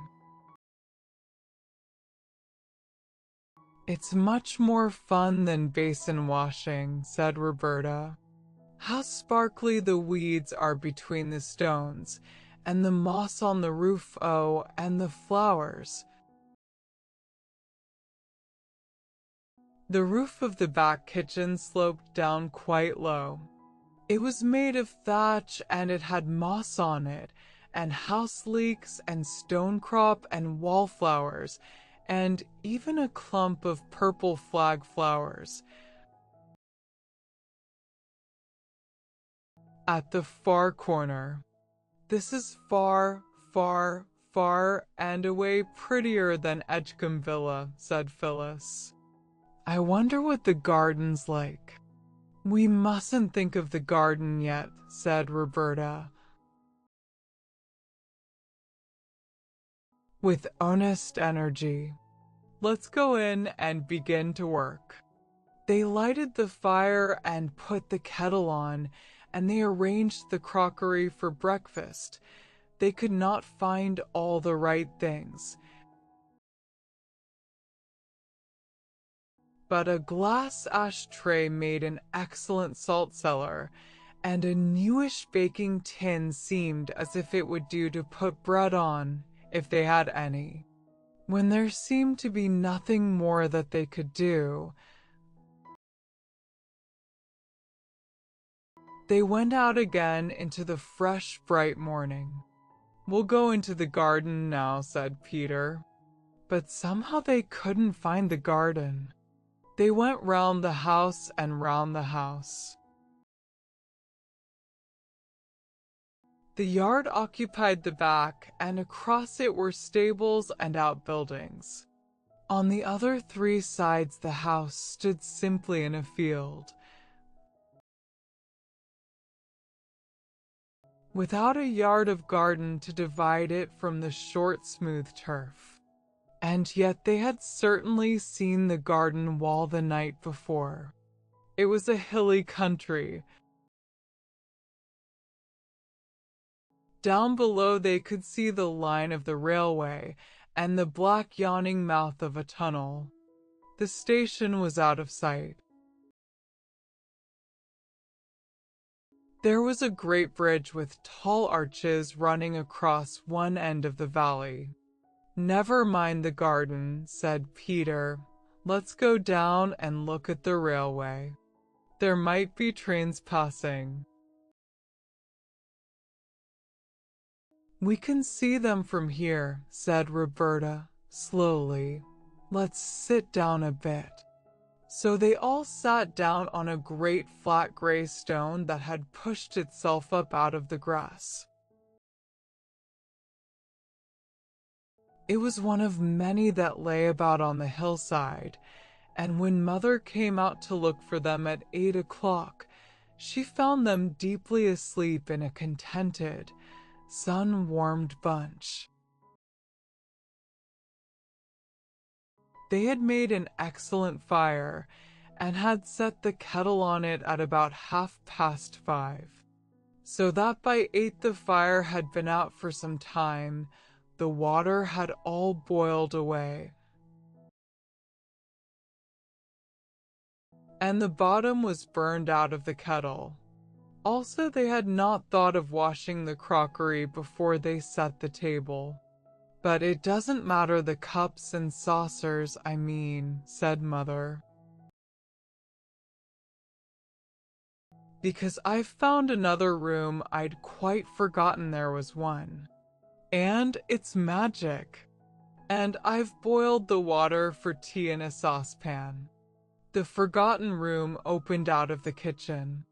"It's much more fun than basin washing," said Roberta. "How sparkly the weeds are between the stones, and the moss on the roof, oh, and the flowers." The roof of the back kitchen sloped down quite low. It was made of thatch and it had moss on it, and house leeks and stonecrop and wallflowers, and even a clump of purple flag flowers. At the far corner. This is far, far, far and away prettier than Edgecombe Villa, said Phyllis. I wonder what the garden's like. We mustn't think of the garden yet, said Roberta. With earnest energy. Let's go in and begin to work. They lighted the fire and put the kettle on, and they arranged the crockery for breakfast. They could not find all the right things, but a glass ashtray made an excellent salt cellar, and a newish baking tin seemed as if it would do to put bread on, if they had any. When there seemed to be nothing more that they could do, they went out again into the fresh, bright morning. We'll go into the garden now, said Peter. But somehow they couldn't find the garden. They went round the house and round the house. The yard occupied the back, and across it were stables and outbuildings. On the other three sides the house stood simply in a field, without a yard of garden to divide it from the short, smooth turf. And yet they had certainly seen the garden wall the night before. It was a hilly country, Down below they could see the line of the railway and the black yawning mouth of a tunnel. The station was out of sight. There was a great bridge with tall arches running across one end of the valley. "Never mind the garden," said Peter. "Let's go down and look at the railway. There might be trains passing." "We can see them from here," said Roberta, slowly. "Let's sit down a bit." So they all sat down on a great flat gray stone that had pushed itself up out of the grass. It was one of many that lay about on the hillside, and when Mother came out to look for them at 8 o'clock, she found them deeply asleep in a contented, sun-warmed bunch. They had made an excellent fire and had set the kettle on it at about 5:30, so that by 8 the fire had been out for some time. The water had all boiled away, and the bottom was burned out of the kettle. Also, they had not thought of washing the crockery before they set the table. "But it doesn't matter, the cups and saucers, I mean," said Mother. "Because I've found another room. I'd quite forgotten there was one. And it's magic. And I've boiled the water for tea in a saucepan." The forgotten room opened out of the kitchen.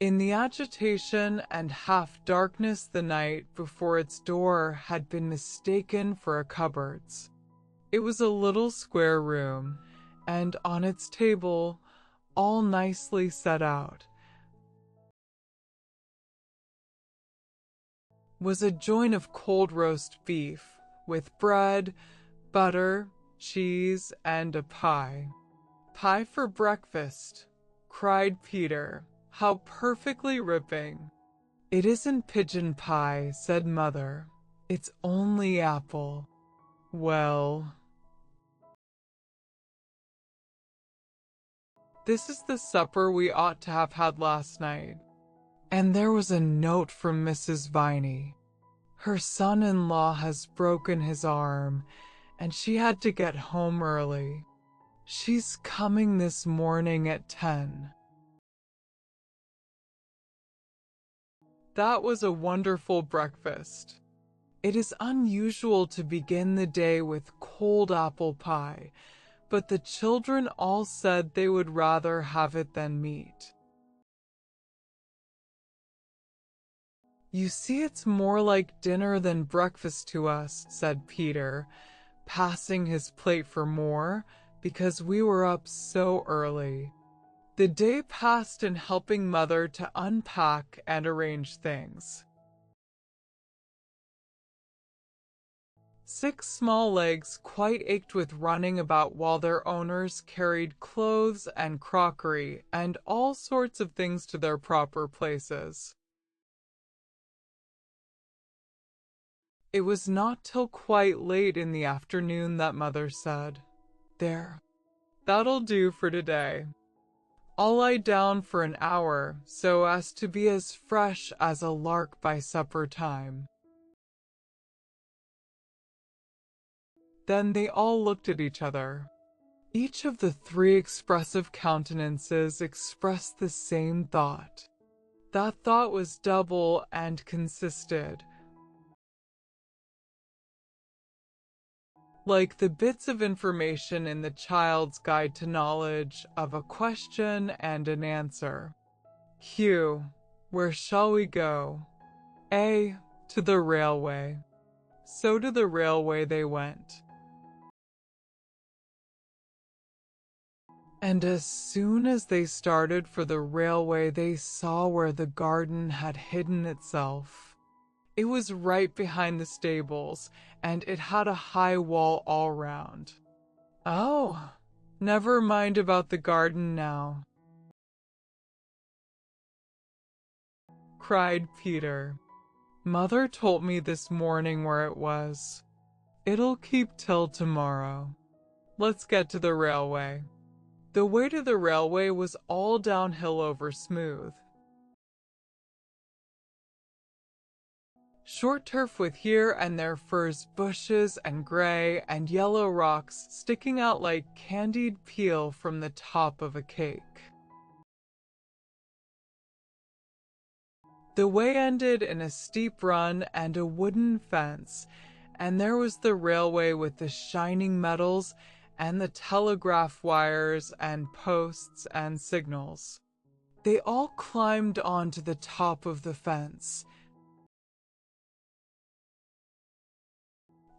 In the agitation and half-darkness, the night before its door had been mistaken for a cupboard's. It was a little square room, and on its table, all nicely set out, was a joint of cold roast beef, with bread, butter, cheese, and a pie. "Pie for breakfast," cried Peter. "How perfectly ripping." "It isn't pigeon pie," said Mother. "It's only apple." "Well, this is the supper we ought to have had last night." And there was a note from Mrs. Viney. Her son-in-law has broken his arm, and she had to get home early. She's coming this morning at 10. That was a wonderful breakfast. It is unusual to begin the day with cold apple pie, but the children all said they would rather have it than meat. "You see, it's more like dinner than breakfast to us," said Peter, passing his plate for more, "because we were up so early." The day passed in helping Mother to unpack and arrange things. 6 small legs quite ached with running about while their owners carried clothes and crockery and all sorts of things to their proper places. It was not till quite late in the afternoon that Mother said, "There, that'll do for today. I'll lie down for an hour so as to be as fresh as a lark by supper time." Then they all looked at each other. Each of the 3 expressive countenances expressed the same thought. That thought was double and consisted, like the bits of information in the child's guide to knowledge, of a question and an answer. "Hugh, where shall we go?" "A, to the railway." So to the railway they went. And as soon as they started for the railway, they saw where the garden had hidden itself. It was right behind the stables, and it had a high wall all round. "Oh, never mind about the garden now," cried Peter. "Mother told me this morning where it was. It'll keep till tomorrow. Let's get to the railway." The way to the railway was all downhill over smooth. Short turf with here and there furze bushes and gray and yellow rocks sticking out like candied peel from the top of a cake. The way ended in a steep run and a wooden fence, and there was the railway with the shining metals and the telegraph wires and posts and signals. They all climbed onto the top of the fence.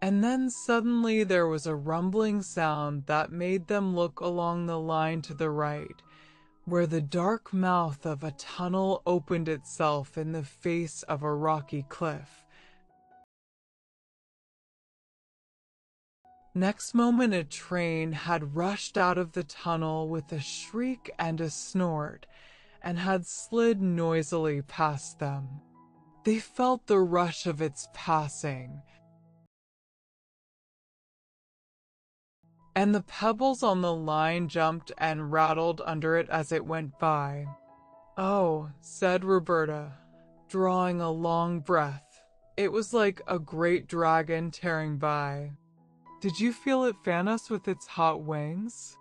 And then suddenly there was a rumbling sound that made them look along the line to the right, where the dark mouth of a tunnel opened itself in the face of a rocky cliff. Next moment a train had rushed out of the tunnel with a shriek and a snort, and had slid noisily past them. They felt the rush of its passing, and the pebbles on the line jumped and rattled under it as it went by. "Oh," said Roberta, drawing a long breath. "It was like a great dragon tearing by. Did you feel it fan us with its hot wings?"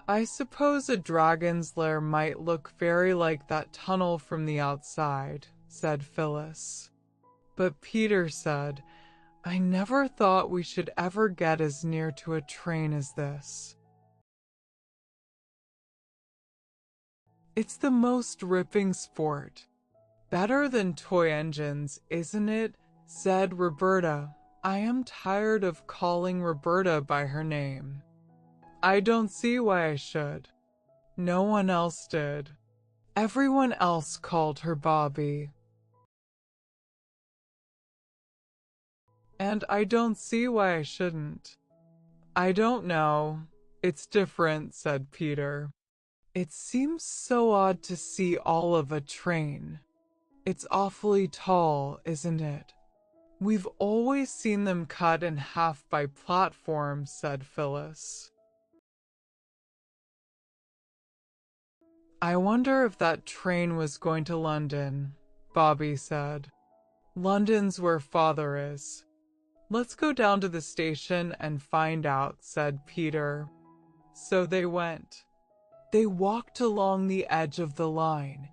"I suppose a dragon's lair might look very like that tunnel from the outside," said Phyllis. But Peter said, "I never thought we should ever get as near to a train as this. It's the most ripping sport. Better than toy engines, isn't it?" said Roberta. I am tired of calling Roberta by her name. "I don't see why I should. No one else did. Everyone else called her Bobby. And I don't see why I shouldn't." "I don't know. It's different," said Peter. "It seems so odd to see all of a train. It's awfully tall, isn't it?" "We've always seen them cut in half by platforms," said Phyllis. "I wonder if that train was going to London," Bobby said. "London's where Father is." "Let's go down to the station and find out," said Peter. So they went. They walked along the edge of the line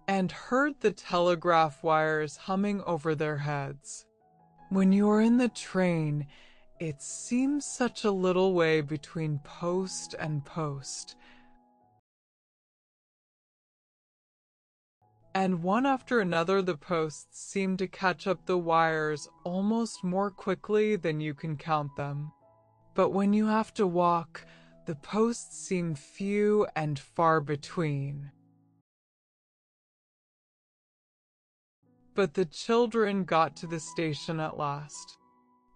and heard the telegraph wires humming over their heads. When you're in the train, it seems such a little way between post and post. And one after another the posts seem to catch up the wires almost more quickly than you can count them. But when you have to walk, the posts seem few and far between. But the children got to the station at last.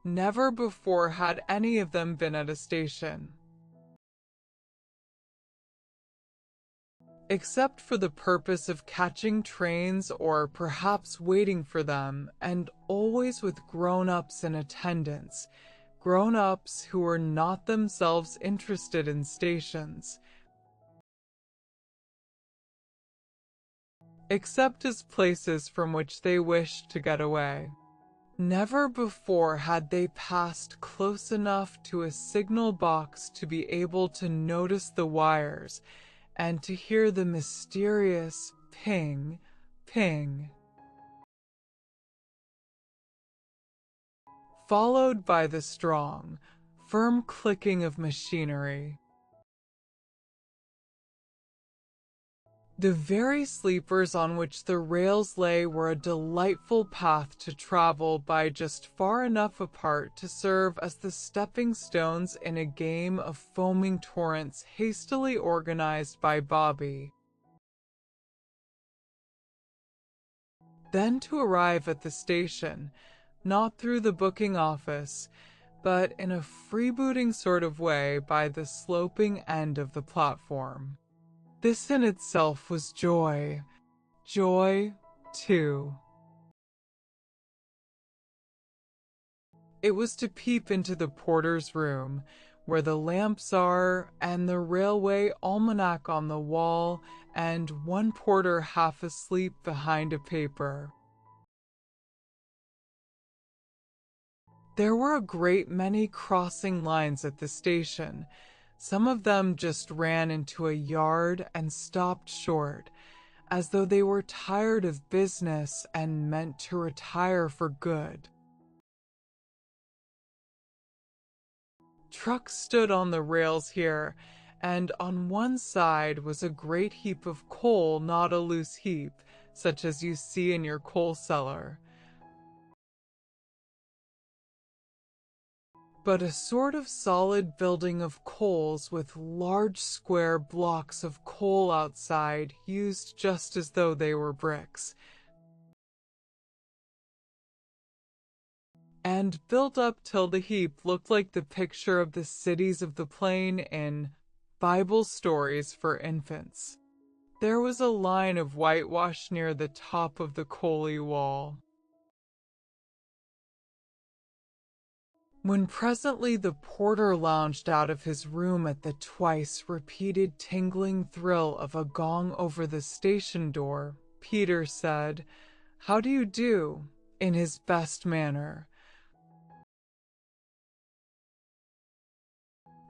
Never before had any of them been at a station, except for the purpose of catching trains or perhaps waiting for them, and always with grown-ups in attendance, grown-ups who were not themselves interested in stations, except as places from which they wished to get away. Never before had they passed close enough to a signal box to be able to notice the wires and to hear the mysterious ping, ping, followed by the strong, firm clicking of machinery. The very sleepers on which the rails lay were a delightful path to travel by, just far enough apart to serve as the stepping stones in a game of foaming torrents hastily organized by Bobby. Then to arrive at the station, not through the booking office, but in a freebooting sort of way by the sloping end of the platform. This in itself was joy. Joy, too. It was to peep into the porter's room, where the lamps are, and the railway almanac on the wall, and one porter half asleep behind a paper. There were a great many crossing lines at the station. Some of them just ran into a yard and stopped short, as though they were tired of business and meant to retire for good. Trucks stood on the rails here, and on one side was a great heap of coal, not a loose heap, such as you see in your coal cellar, but a sort of solid building of coals with large square blocks of coal outside, used just as though they were bricks, and built up till the heap looked like the picture of the cities of the plain in Bible stories for infants. There was a line of whitewash near the top of the coaly wall. When presently the porter lounged out of his room at the twice-repeated tingling thrill of a gong over the station door, Peter said, "How do you do?" in his best manner,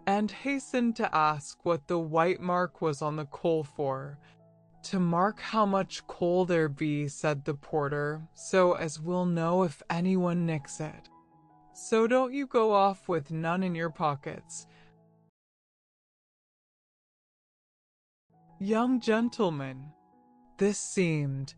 and hastened to ask what the white mark was on the coal for. "To mark how much coal there be," said the porter, "so as we'll know if anyone nicks it. So don't you go off with none in your pockets." Young gentlemen. This seemed,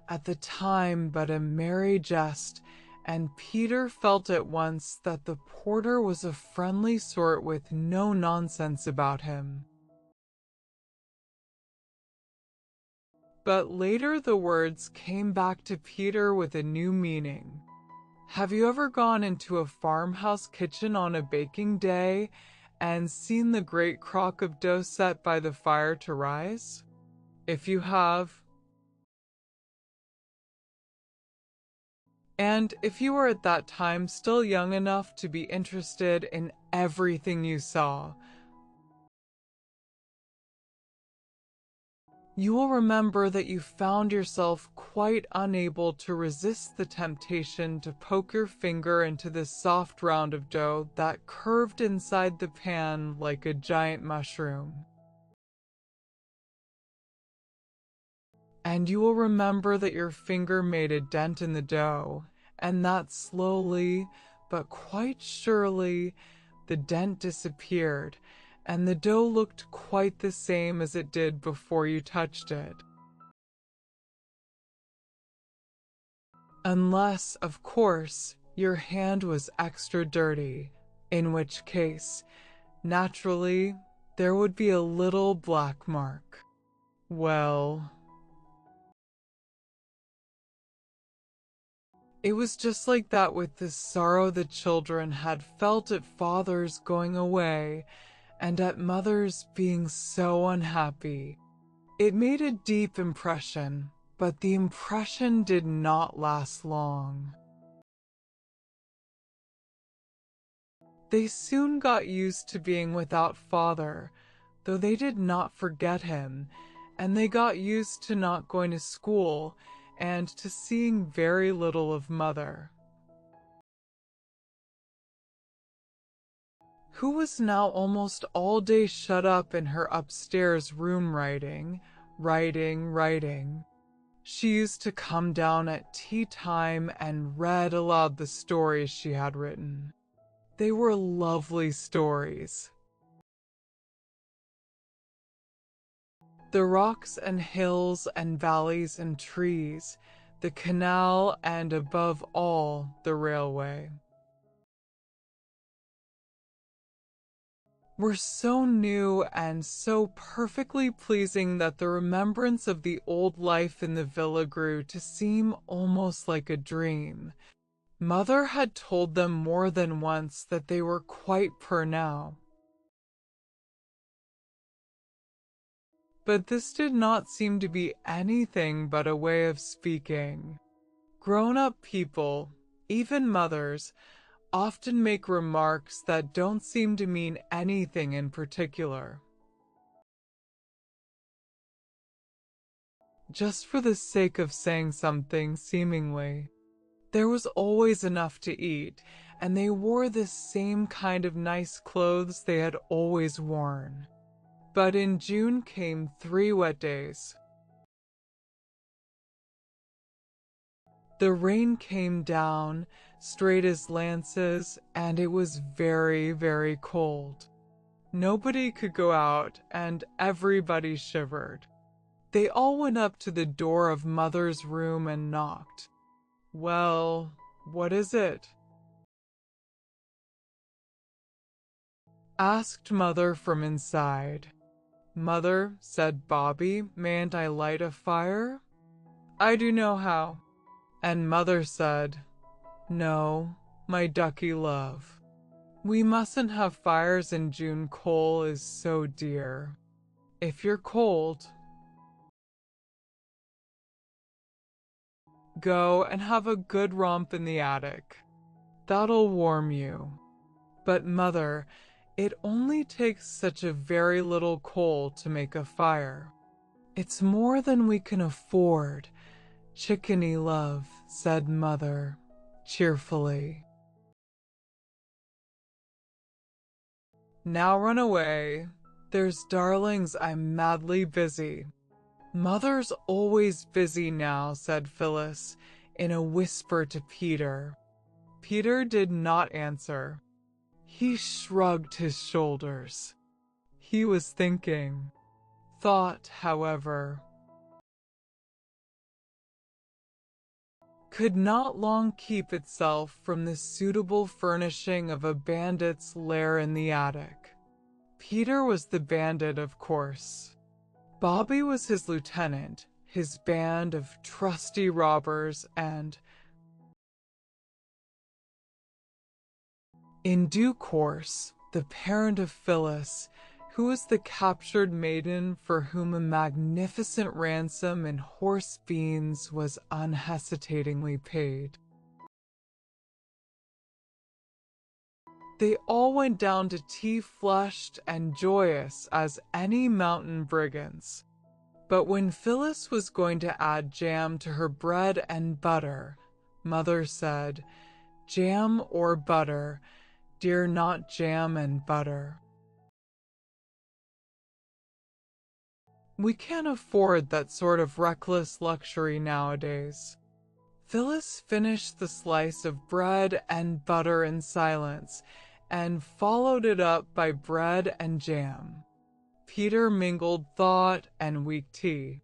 at the time, but a merry jest, and Peter felt at once that the porter was a friendly sort with no nonsense about him. But later the words came back to Peter with a new meaning. Have you ever gone into a farmhouse kitchen on a baking day and seen the great crock of dough set by the fire to rise? If you have, and if you were at that time still young enough to be interested in everything you saw, you will remember that you found yourself quite unable to resist the temptation to poke your finger into the soft round of dough that curved inside the pan like a giant mushroom. And you will remember that your finger made a dent in the dough, and that slowly, but quite surely, the dent disappeared, and the dough looked quite the same as it did before you touched it. Unless, of course, your hand was extra dirty, in which case, naturally, there would be a little black mark. Well, it was just like that with the sorrow the children had felt at father's going away, and at mother's being so unhappy. It made a deep impression, but the impression did not last long. They soon got used to being without father, though they did not forget him, and they got used to not going to school and to seeing very little of mother, who was now almost all day shut up in her upstairs room writing. She used to come down at tea time and read aloud the stories she had written. They were lovely stories. The rocks and hills and valleys and trees, the canal, and above all, the railway, were so new and so perfectly pleasing that the remembrance of the old life in the villa grew to seem almost like a dream. Mother had told them more than once that they were quite poor now. But this did not seem to be anything but a way of speaking. Grown-up people, even mothers, often make remarks that don't seem to mean anything in particular. Just for the sake of saying something, seemingly. There was always enough to eat, and they wore the same kind of nice clothes they had always worn. But in June came 3 wet days. The rain came down, straight as lances, and it was very, very cold. Nobody could go out, and everybody shivered. They all went up to the door of Mother's room and knocked. "Well, what is it?" asked Mother from inside. "Mother," said Bobby, "mayn't I light a fire?" "I do know how." And Mother said, "No, my ducky love. We mustn't have fires in June. Coal is so dear. If you're cold, go and have a good romp in the attic. That'll warm you." "But Mother, it only takes such a very little coal to make a fire. It's more than we can afford, chickeny love," said Mother, cheerfully. "Now run away. There's darlings, I'm madly busy." "Mother's always busy now," said Phyllis, in a whisper to Peter. Peter did not answer. He shrugged his shoulders. He was thinking. Thought, however, could not long keep itself from the suitable furnishing of a bandit's lair in the attic. Peter was the bandit, of course. Bobby was his lieutenant, his band of trusty robbers, and in due course, the parent of Phyllis, who was the captured maiden for whom a magnificent ransom in horse beans was unhesitatingly paid. They all went down to tea flushed and joyous as any mountain brigands. But when Phyllis was going to add jam to her bread and butter, Mother said, "Jam or butter, dear, not jam and butter. We can't afford that sort of reckless luxury nowadays." Phyllis finished the slice of bread and butter in silence, and followed it up by bread and jam. Peter mingled thought and weak tea.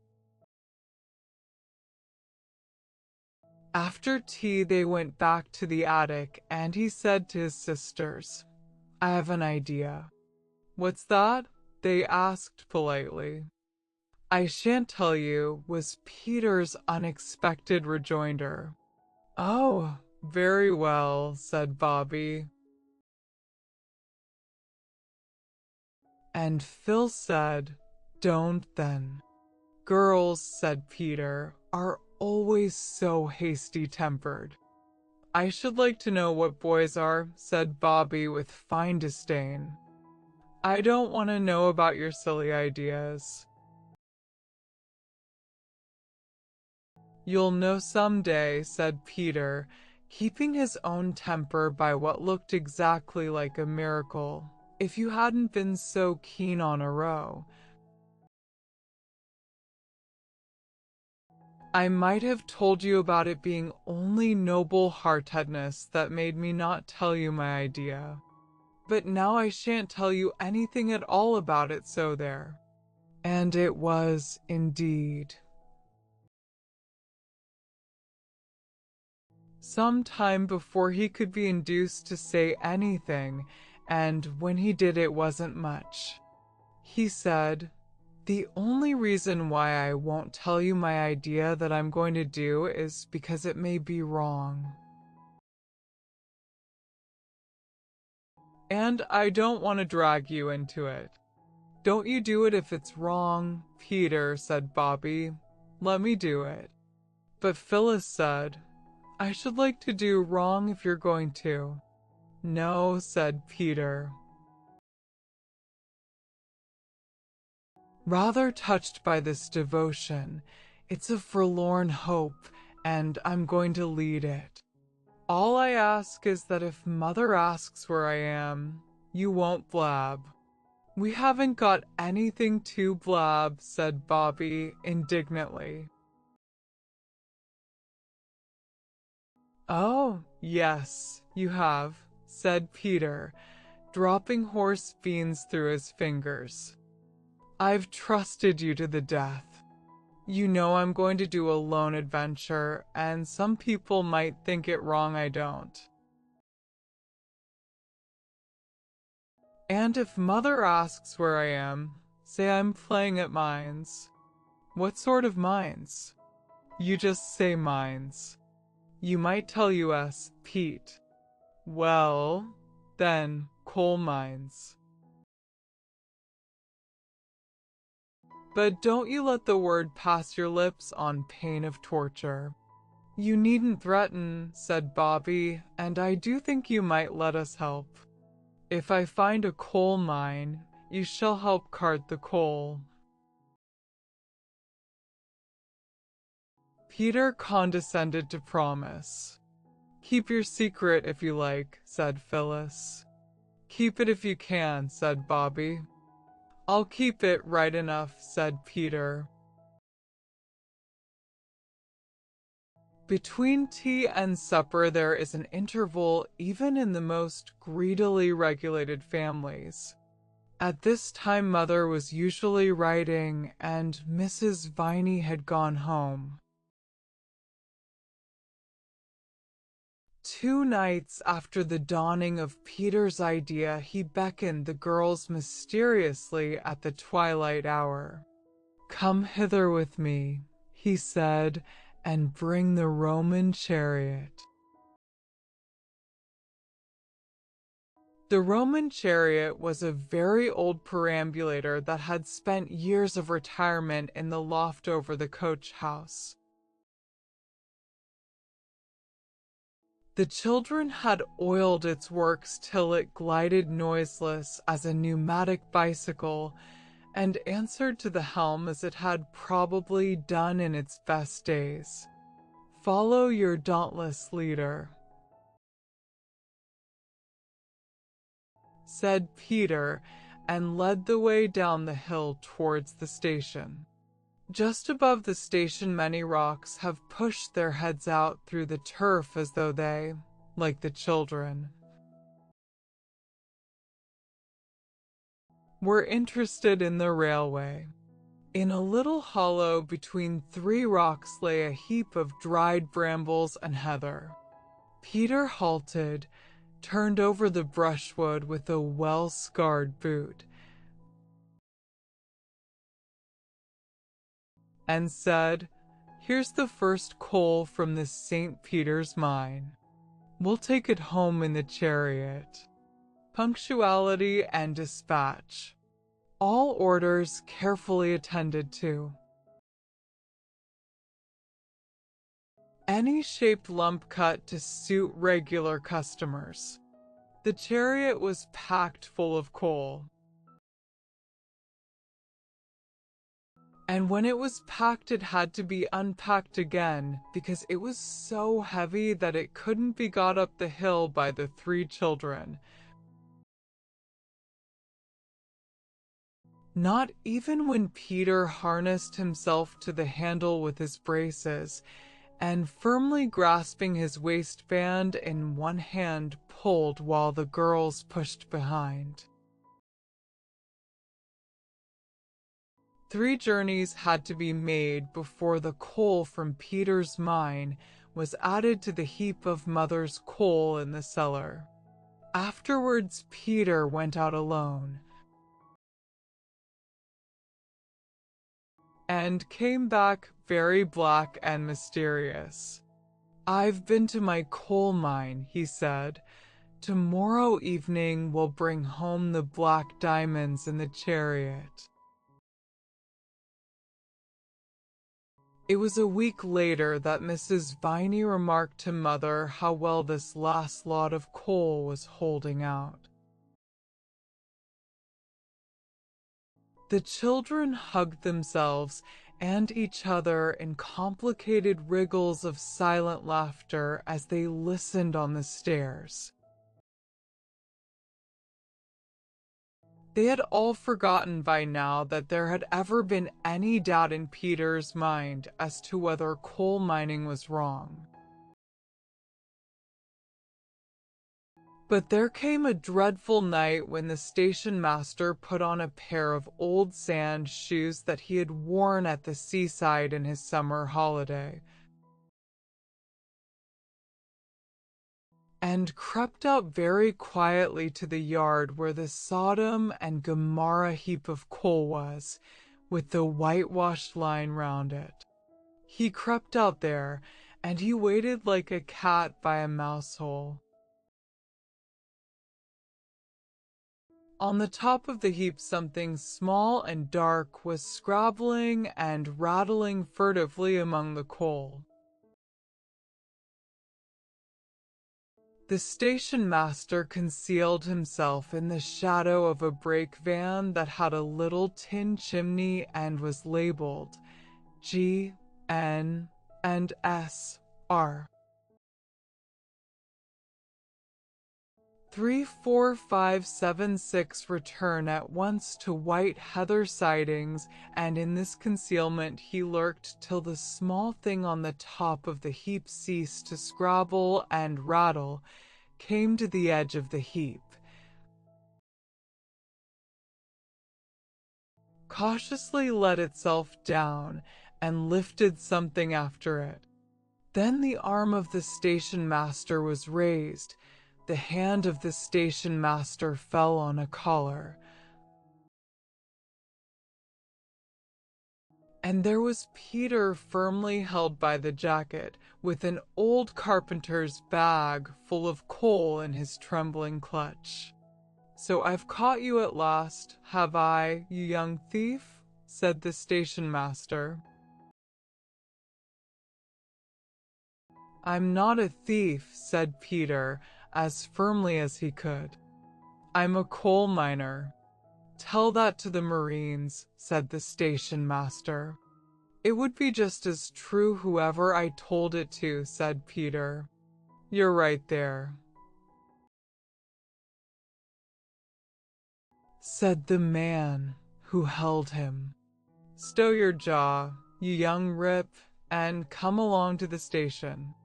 After tea they went back to the attic, and he said to his sisters, "I have an idea." "What's that?" they asked politely. "I shan't tell you," was Peter's unexpected rejoinder. "Oh, very well," said Bobby. And Phil said, "Don't then." "Girls," said Peter, "are always so hasty-tempered." "I should like to know what boys are," said Bobby with fine disdain. "I don't want to know about your silly ideas." "You'll know someday," said Peter, keeping his own temper by what looked exactly like a miracle, "if you hadn't been so keen on a row. I might have told you about it being only noble-heartedness that made me not tell you my idea. But now I shan't tell you anything at all about it, so there." And it was, indeed. Some time before he could be induced to say anything, and when he did it wasn't much. He said, "The only reason why I won't tell you my idea that I'm going to do is because it may be wrong." and I don't want to drag you into it. Don't you do it if it's wrong, Peter, said Bobby. Let me do it. But Phyllis said, I should like to do wrong if you're going to. No, said Peter. Rather touched by this devotion, it's a forlorn hope, and I'm going to lead it. All I ask is that if Mother asks where I am, you won't blab. We haven't got anything to blab, said Bobby indignantly. Oh, yes, you have, said Peter, dropping horse beans through his fingers. I've trusted you to the death. You know I'm going to do a lone adventure, and some people might think it wrong I don't. And if Mother asks where I am, say I'm playing at mines. What sort of mines? You just say mines. You might tell US, Pete. Well, then, coal mines. But don't you let the word pass your lips on pain of torture. You needn't threaten, said Bobby, and I do think you might let us help. If I find a coal mine, you shall help cart the coal. Peter condescended to promise. Keep your secret if you like, said Phyllis. Keep it if you can, said Bobby. I'll keep it right enough, said Peter. Between tea and supper there is an interval even in the most greedily regulated families. At this time Mother was usually writing and Mrs. Viney had gone home. 2 nights after the dawning of Peter's idea, he beckoned the girls mysteriously at the twilight hour. Come hither with me, he said, and bring the Roman chariot. The Roman chariot was a very old perambulator that had spent years of retirement in the loft over the coach house. The children had oiled its works till it glided noiseless as a pneumatic bicycle and answered to the helm as it had probably done in its best days. Follow your dauntless leader, said Peter, and led the way down the hill towards the station. Just above the station, many rocks have pushed their heads out through the turf as though they, like the children, were interested in the railway. In a little hollow between 3 rocks lay a heap of dried brambles and heather. Peter halted, turned over the brushwood with a well-scarred boot, and said, Here's the first coal from this St. Peter's mine. We'll take it home in the chariot. Punctuality and dispatch. All orders carefully attended to. Any shaped lump cut to suit regular customers. The chariot was packed full of coal. And when it was packed, it had to be unpacked again because it was so heavy that it couldn't be got up the hill by the 3 children. Not even when Peter harnessed himself to the handle with his braces and firmly grasping his waistband in one hand pulled while the girls pushed behind. 3 journeys had to be made before the coal from Peter's mine was added to the heap of Mother's coal in the cellar. Afterwards, Peter went out alone and came back very black and mysterious. I've been to my coal mine, he said. Tomorrow evening will bring home the black diamonds in the chariot. It was a week later that Mrs. Viney remarked to Mother how well this last lot of coal was holding out. The children hugged themselves and each other in complicated wriggles of silent laughter as they listened on the stairs. They had all forgotten by now that there had ever been any doubt in Peter's mind as to whether coal mining was wrong. But there came a dreadful night when the station master put on a pair of old sand shoes that he had worn at the seaside in his summer holiday, and crept out very quietly to the yard where the Sodom and Gomorrah heap of coal was, with the whitewashed line round it. He crept out there, and he waited like a cat by a mouse hole. On the top of the heap something small and dark was scrabbling and rattling furtively among the coal. The station master concealed himself in the shadow of a brake van that had a little tin chimney and was labeled G, N, and S, R. 3, 4, 5, 7, 6 return at once to white heather sidings, and in this concealment he lurked till the small thing on the top of the heap ceased to scrabble and rattle, came to the edge of the heap, cautiously let itself down, and lifted something after it. Then the arm of the station master was raised. The hand of the station master fell on a collar, and there was Peter firmly held by the jacket, with an old carpenter's bag full of coal in his trembling clutch. "So I've caught you at last, have I, you young thief?" said the station master. "I'm not a thief," said Peter, as firmly as he could. "I'm a coal miner." "Tell that to the Marines," said the station master. "It would be just as true whoever I told it to," said Peter. "You're right there," said the man who held him. "Stow your jaw, you young rip, and come along to the station."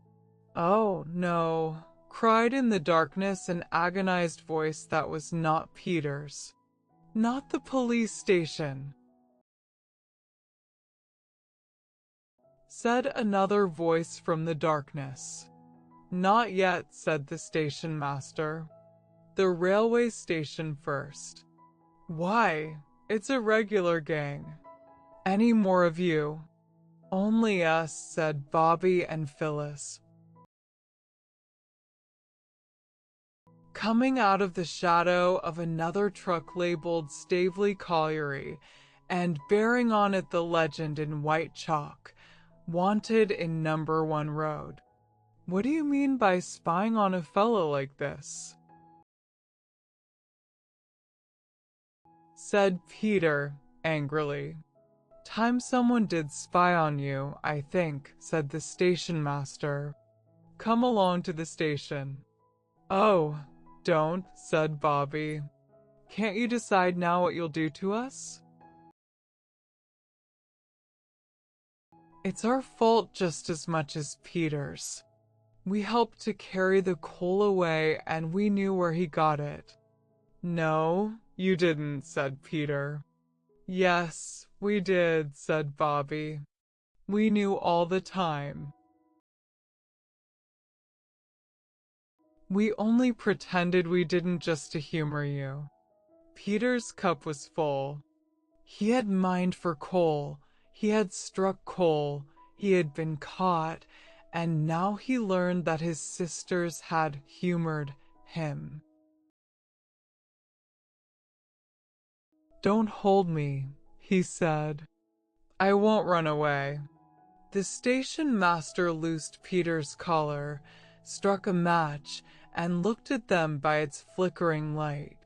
"Oh, no," cried in the darkness an agonized voice that was not Peter's. "Not the police station," said another voice from the darkness. "Not yet," said the station master. "The railway station first." "Why, it's a regular gang." "Any more of you?" "Only us," said Bobby and Phyllis. Coming out of the shadow of another truck labeled Staveley Colliery, and bearing on it the legend in white chalk, "Wanted in number 1 road." "What do you mean by spying on a fellow like this?" said Peter angrily. "Time someone did spy on you, I think," said the station master. "Come along to the station." "Oh, don't," said Bobby. "Can't you decide now what you'll do to us?" "It's our fault just as much as Peter's. We helped to carry the coal away and we knew where he got it." "No, you didn't," said Peter. "Yes, we did," said Bobby. "We knew all the time. We only pretended we didn't just to humor you." Peter's cup was full. He had mined for coal, he had struck coal, he had been caught, and now he learned that his sisters had humored him. "Don't hold me," he said. "I won't run away." The station master loosed Peter's collar, struck a match, and looked at them by its flickering light.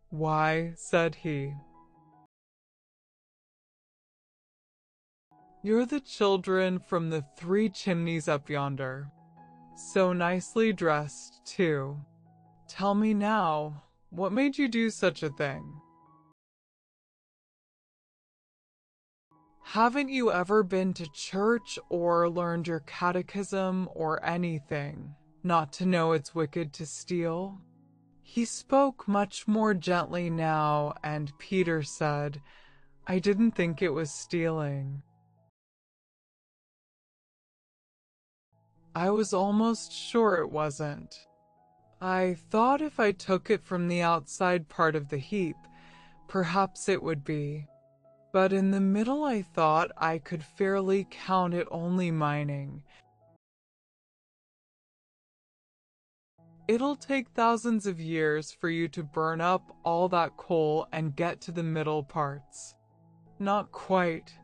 "Why," said he, "you're the children from the 3 chimneys up yonder. So nicely dressed, too. Tell me now, what made you do such a thing? Haven't you ever been to church or learned your catechism or anything, not to know it's wicked to steal?" He spoke much more gently now, and Peter said, "I didn't think it was stealing. I was almost sure it wasn't. I thought if I took it from the outside part of the heap, perhaps it would be. But in the middle I thought I could fairly count it only mining. It'll take thousands of years for you to burn up all that coal and get to the middle parts." "Not quite.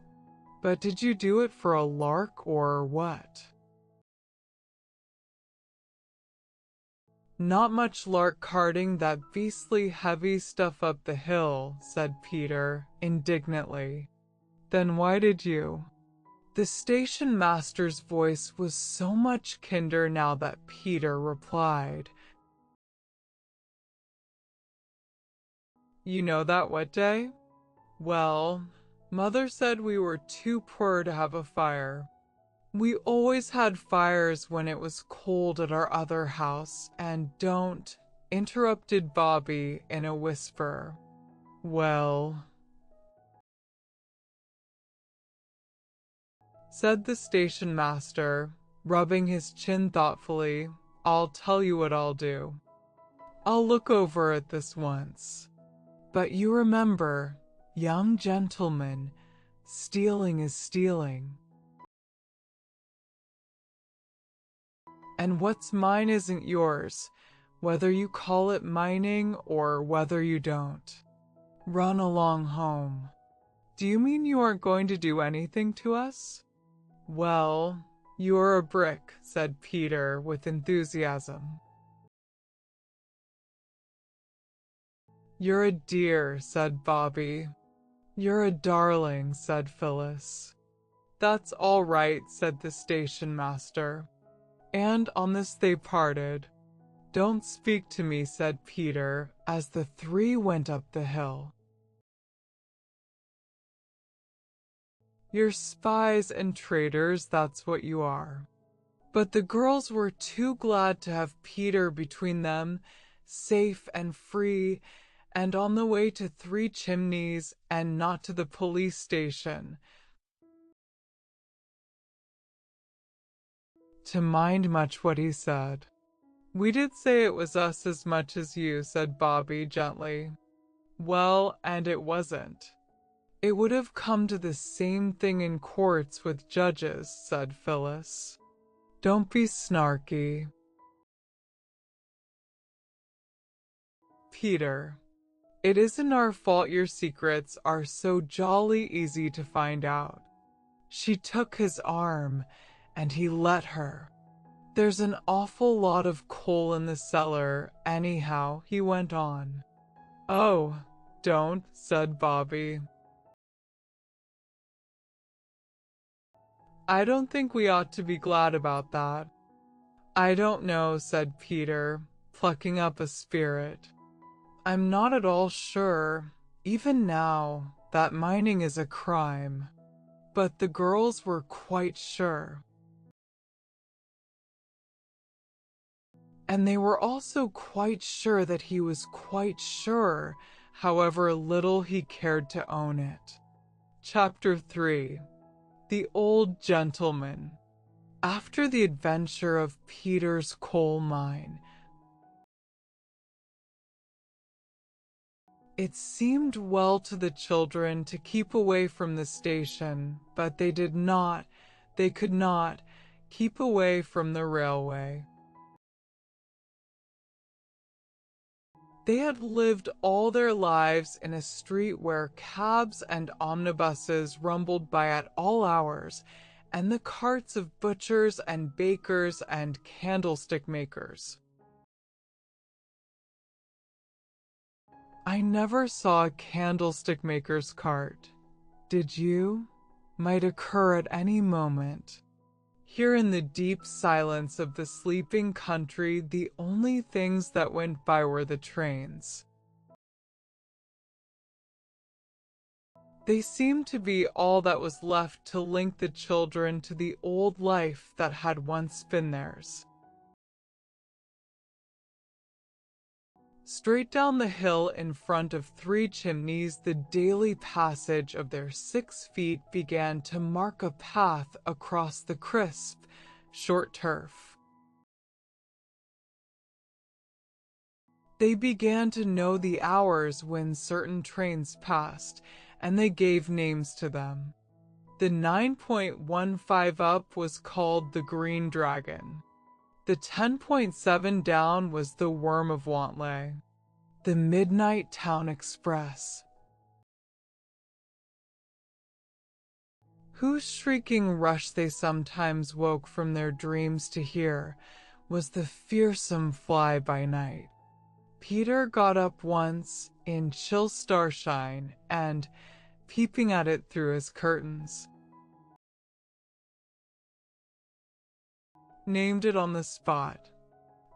But did you do it for a lark or what?" "Not much lark carting that beastly heavy stuff up the hill," said Peter, indignantly. "Then why did you?" The station master's voice was so much kinder now that Peter replied, "You know that what day? Well, Mother said we were too poor to have a fire. We always had fires when it was cold at our other house, and don't," interrupted Bobby in a whisper. "Well," said the station master, rubbing his chin thoughtfully, "I'll tell you what I'll do. I'll look over it this once. But you remember, young gentlemen, stealing is stealing. And what's mine isn't yours, whether you call it mining or whether you don't. Run along home." "Do you mean you aren't going to do anything to us?" "Well, you're a brick," said Peter with enthusiasm. "You're a dear," said Bobby. "You're a darling," said Phyllis. "That's all right," said the station master. And on this they parted. "Don't speak to me," said Peter, as the 3 went up the hill. "You're spies and traitors, that's what you are." But the girls were too glad to have Peter between them, safe and free, and on the way to 3 chimneys and not to the police station, to mind much what he said. "We did say it was us as much as you," said Bobby gently. "Well, and it wasn't. It would have come to the same thing in courts with judges," said Phyllis. "Don't be snarky." "Peter, it isn't our fault your secrets are so jolly easy to find out." She took his arm, and he let her. "There's an awful lot of coal in the cellar, anyhow," he went on. "Oh, don't," said Bobby. "I don't think we ought to be glad about that." "I don't know," said Peter, plucking up a spirit. "I'm not at all sure, even now, that mining is a crime." But the girls were quite sure. And they were also quite sure that he was quite sure, however little he cared to own it. Chapter 3. The Old Gentleman. After the adventure of Peter's coal mine, it seemed well to the children to keep away from the station, but they could not, keep away from the railway. They had lived all their lives in a street where cabs and omnibuses rumbled by at all hours, and the carts of butchers and bakers and candlestick makers. I never saw a candlestick maker's cart. Did you? Might occur at any moment. Here in the deep silence of the sleeping country, the only things that went by were the trains. They seemed to be all that was left to link the children to the old life that had once been theirs. Straight down the hill in front of Three Chimneys, the daily passage of their 6 feet began to mark a path across the crisp, short turf. They began to know the hours when certain trains passed, and they gave names to them. The 9.15 up was called the Green Dragon. The 10.7 down was the Worm of Wantley. The Midnight Town Express. Whose shrieking rush they sometimes woke from their dreams to hear was the fearsome fly-by-night. Peter got up once in chill starshine and, peeping at it through his curtains, named it on the spot.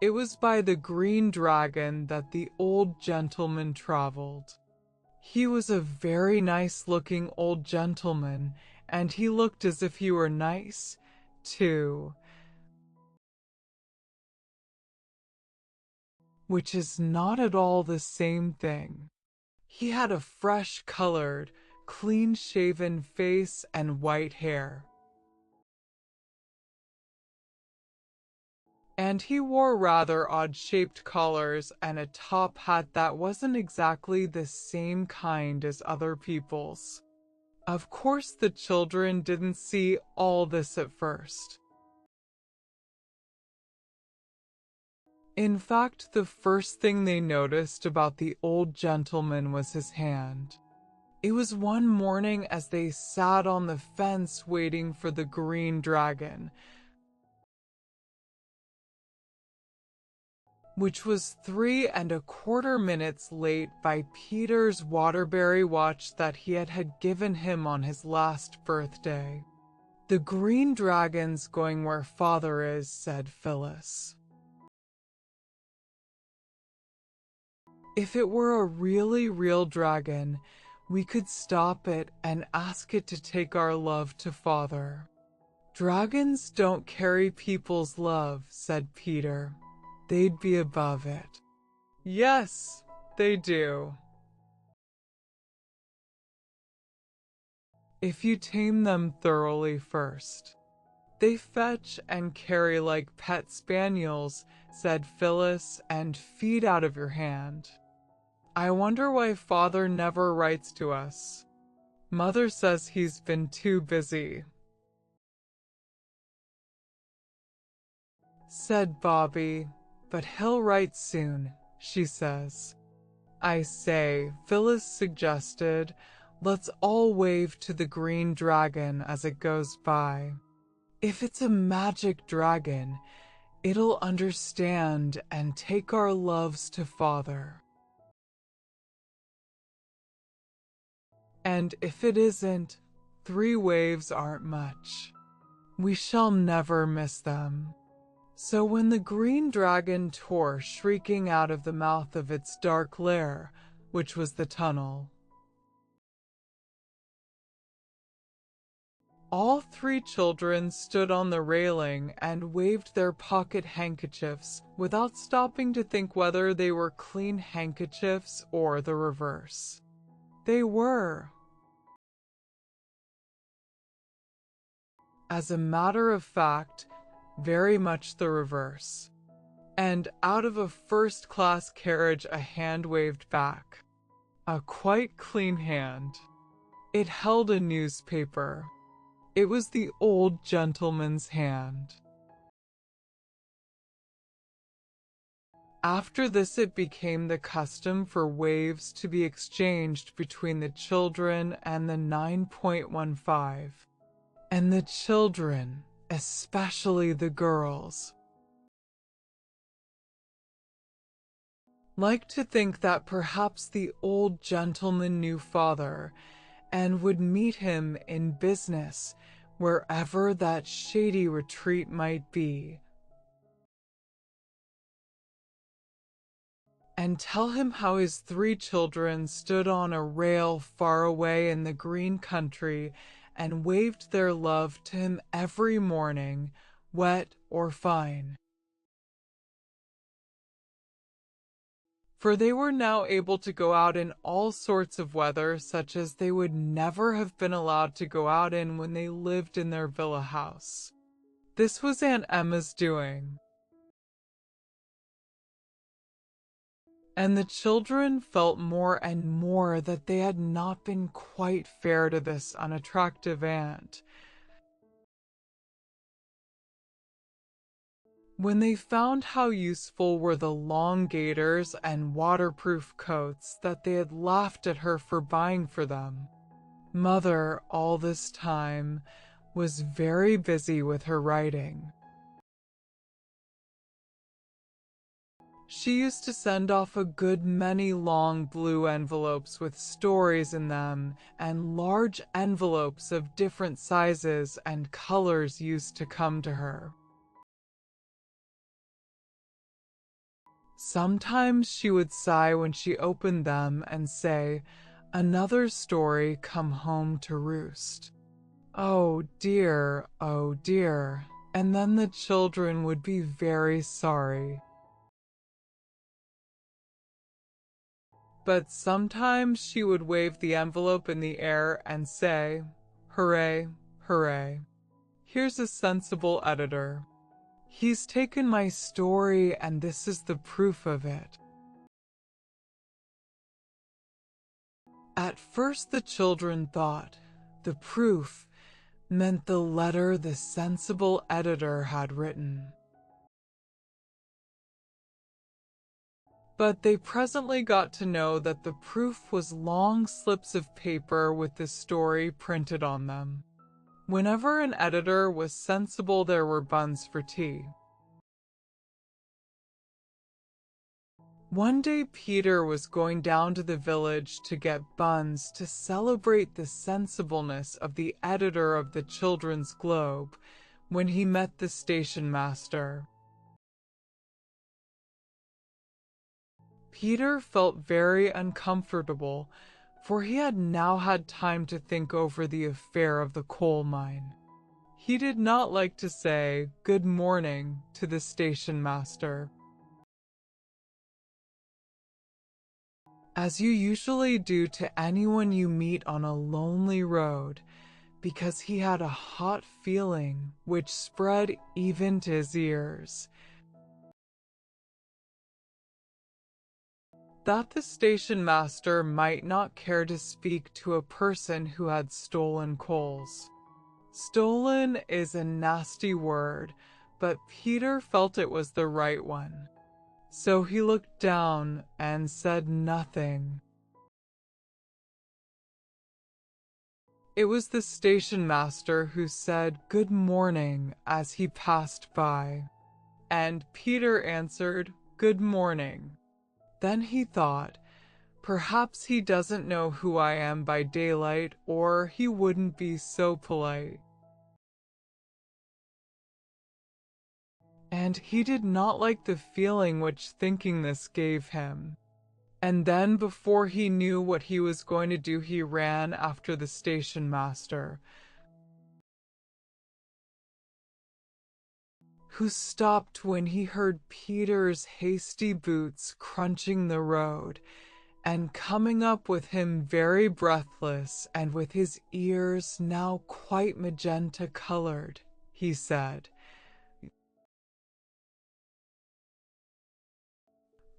It was by the Green Dragon that the old gentleman traveled. He was a very nice-looking old gentleman, and he looked as if he were nice, too. Which is not at all the same thing. He had a fresh-colored, clean-shaven face and white hair. And he wore rather odd-shaped collars and a top hat that wasn't exactly the same kind as other people's. Of course, the children didn't see all this at first. In fact, the first thing they noticed about the old gentleman was his hand. It was one morning as they sat on the fence waiting for the Green Dragon, which was 3¼ minutes late by Peter's Waterbury watch that he had given him on his last birthday. "The Green Dragon's going where Father is," said Phyllis. "If it were a really real dragon, we could stop it and ask it to take our love to Father." "Dragons don't carry people's love," said Peter. "They'd be above it." "Yes, they do. If you tame them thoroughly first. They fetch and carry like pet spaniels," said Phyllis, "and feed out of your hand. I wonder why Father never writes to us. Mother says he's been too busy," said Bobby. "But he'll write soon, she says." "I say," Phyllis suggested, "let's all wave to the Green Dragon as it goes by. If it's a magic dragon, it'll understand and take our loves to Father. And if it isn't, 3 waves aren't much. We shall never miss them." So when the Green Dragon tore shrieking out of the mouth of its dark lair, which was the tunnel, all 3 children stood on the railing and waved their pocket handkerchiefs without stopping to think whether they were clean handkerchiefs or the reverse. They were. As a matter of fact, very much the reverse. And out of a first-class carriage a hand waved back. A quite clean hand. It held a newspaper. It was the old gentleman's hand. After this, it became the custom for waves to be exchanged between the children and the 9.15. And the children, especially the girls, liked to think that perhaps the old gentleman knew father and would meet him in business wherever that shady retreat might be, and tell him how his 3 children stood on a rail far away in the green country and waved their love to him every morning, wet or fine. For they were now able to go out in all sorts of weather, such as they would never have been allowed to go out in when they lived in their villa house. This was Aunt Emma's doing. And the children felt more and more that they had not been quite fair to this unattractive aunt. When they found how useful were the long gaiters and waterproof coats that they had laughed at her for buying for them, Mother, all this time, was very busy with her writing. She used to send off a good many long blue envelopes with stories in them, and large envelopes of different sizes and colors used to come to her. Sometimes she would sigh when she opened them and say, "Another story come home to roost. Oh dear, and then the children would be very sorry. But sometimes she would wave the envelope in the air and say, "Hooray, hooray. Here's a sensible editor. He's taken my story and this is the proof of it." At first the children thought the proof meant the letter the sensible editor had written. But they presently got to know that the proof was long slips of paper with the story printed on them. Whenever an editor was sensible, there were buns for tea. One day Peter was going down to the village to get buns to celebrate the sensibleness of the editor of the Children's Globe when he met the station master. Peter felt very uncomfortable, for he had now had time to think over the affair of the coal mine. He did not like to say "good morning" to the station master, as you usually do to anyone you meet on a lonely road, because he had a hot feeling which spread even to his ears, that the station master might not care to speak to a person who had stolen coals. Stolen is a nasty word, but Peter felt it was the right one. So he looked down and said nothing. It was the station master who said "good morning" as he passed by, and Peter answered "good morning." Then he thought, perhaps he doesn't know who I am by daylight, or he wouldn't be so polite. And he did not like the feeling which thinking this gave him. And then before he knew what he was going to do, he ran after the station master, who stopped when he heard Peter's hasty boots crunching the road, and coming up with him very breathless and with his ears now quite magenta colored, he said,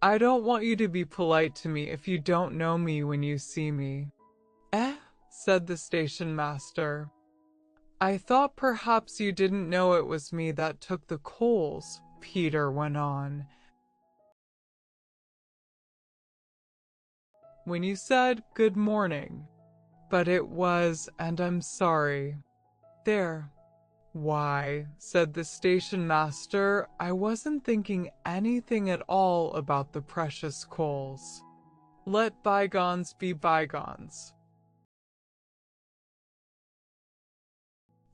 "I don't want you to be polite to me if you don't know me when you see me." "Eh?" said the station master. "I thought perhaps you didn't know it was me that took the coals," Peter went on. when you said good morning. But it was, and I'm sorry. There. Why, said the station master, I wasn't thinking anything at all about the precious coals. Let bygones be bygones.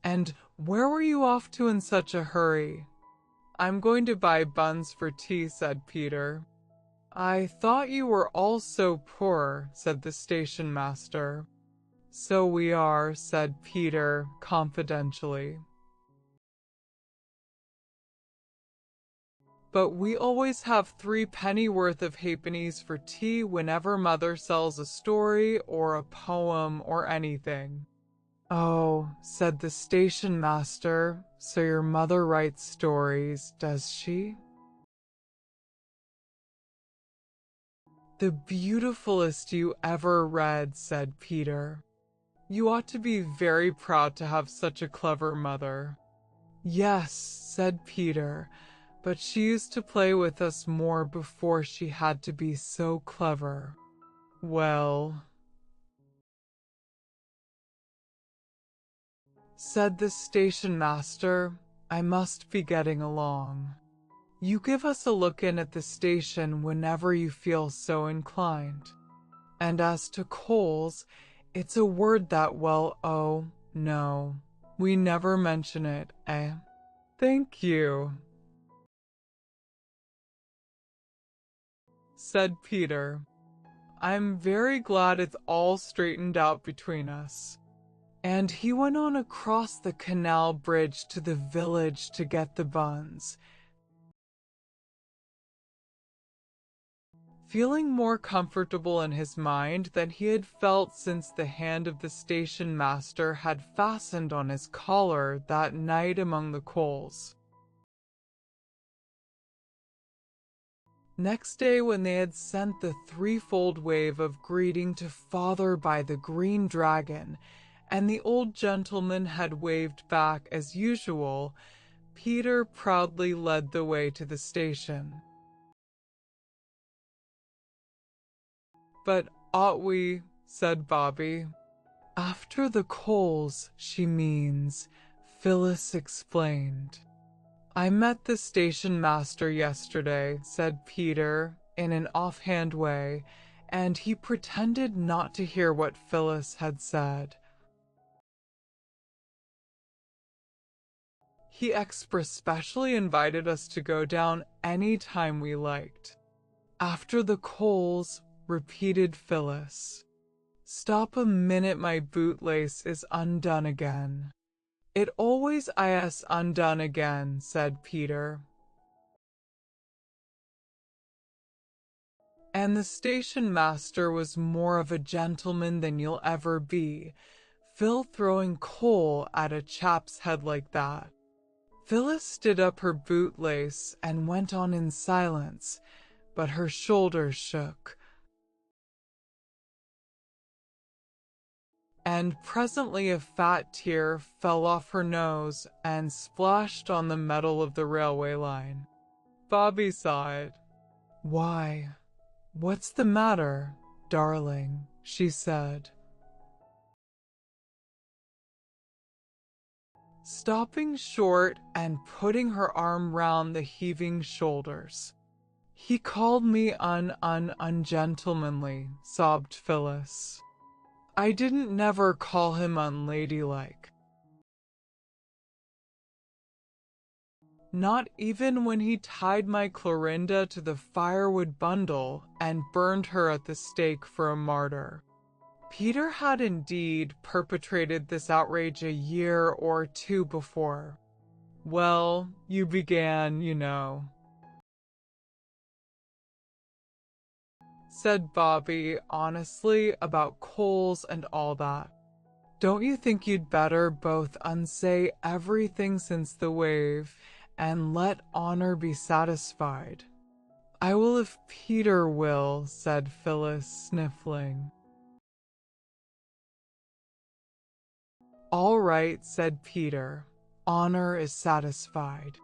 And where were you off to in such a hurry? I'm going to buy buns for tea, said Peter. I thought you were all so poor, said the station master. So we are, said Peter, confidentially. But we always have 3 pennyworth of halfpennies for tea whenever Mother sells a story or a poem or anything. Oh, said the station master, so your mother writes stories, does she? The beautifulest you ever read, said Peter. You ought to be very proud to have such a clever mother. Yes, said Peter, but she used to play with us more before she had to be so clever. Well, said the station master, I must be getting along. You give us a look in at the station whenever you feel so inclined. And as to coals, it's a word that, well, oh, no, we never mention it, eh? Thank you, said Peter. I'm very glad it's all straightened out between us. And he went on across the canal bridge to the village to get the buns, feeling more comfortable in his mind than he had felt since the hand of the station master had fastened on his collar that night among the coals. Next day, when they had sent the threefold wave of greeting to Father by the Green Dragon, and the old gentleman had waved back as usual, Peter proudly led the way to the station. But ought we, said Bobby. After the coals, she means, Phyllis explained. I met the station master yesterday, said Peter, in an offhand way, and he pretended not to hear what Phyllis had said. He expressly invited us to go down any time we liked. After the coals, repeated Phyllis. Stop a minute, my bootlace is undone again. It always is undone again, said Peter. And the station master was more of a gentleman than you'll ever be, Phil throwing coal at a chap's head like that. Phyllis did up her bootlace and went on in silence, but her shoulders shook. And presently a fat tear fell off her nose and splashed on the metal of the railway line. Bobby saw it. Why, what's the matter, darling? She said, stopping short and putting her arm round the heaving shoulders. He called me ungentlemanly, sobbed Phyllis. I didn't never call him unladylike. Not even when he tied my Clorinda to the firewood bundle and burned her at the stake for a martyr. Peter had indeed perpetrated this outrage a year or 2 before. Well, you began, you know, said Bobby honestly, about coals and all that. Don't you think you'd better both unsay everything since the wave and let honor be satisfied? I will if Peter will, said Phyllis, sniffling. All right, said Peter. Honor is satisfied.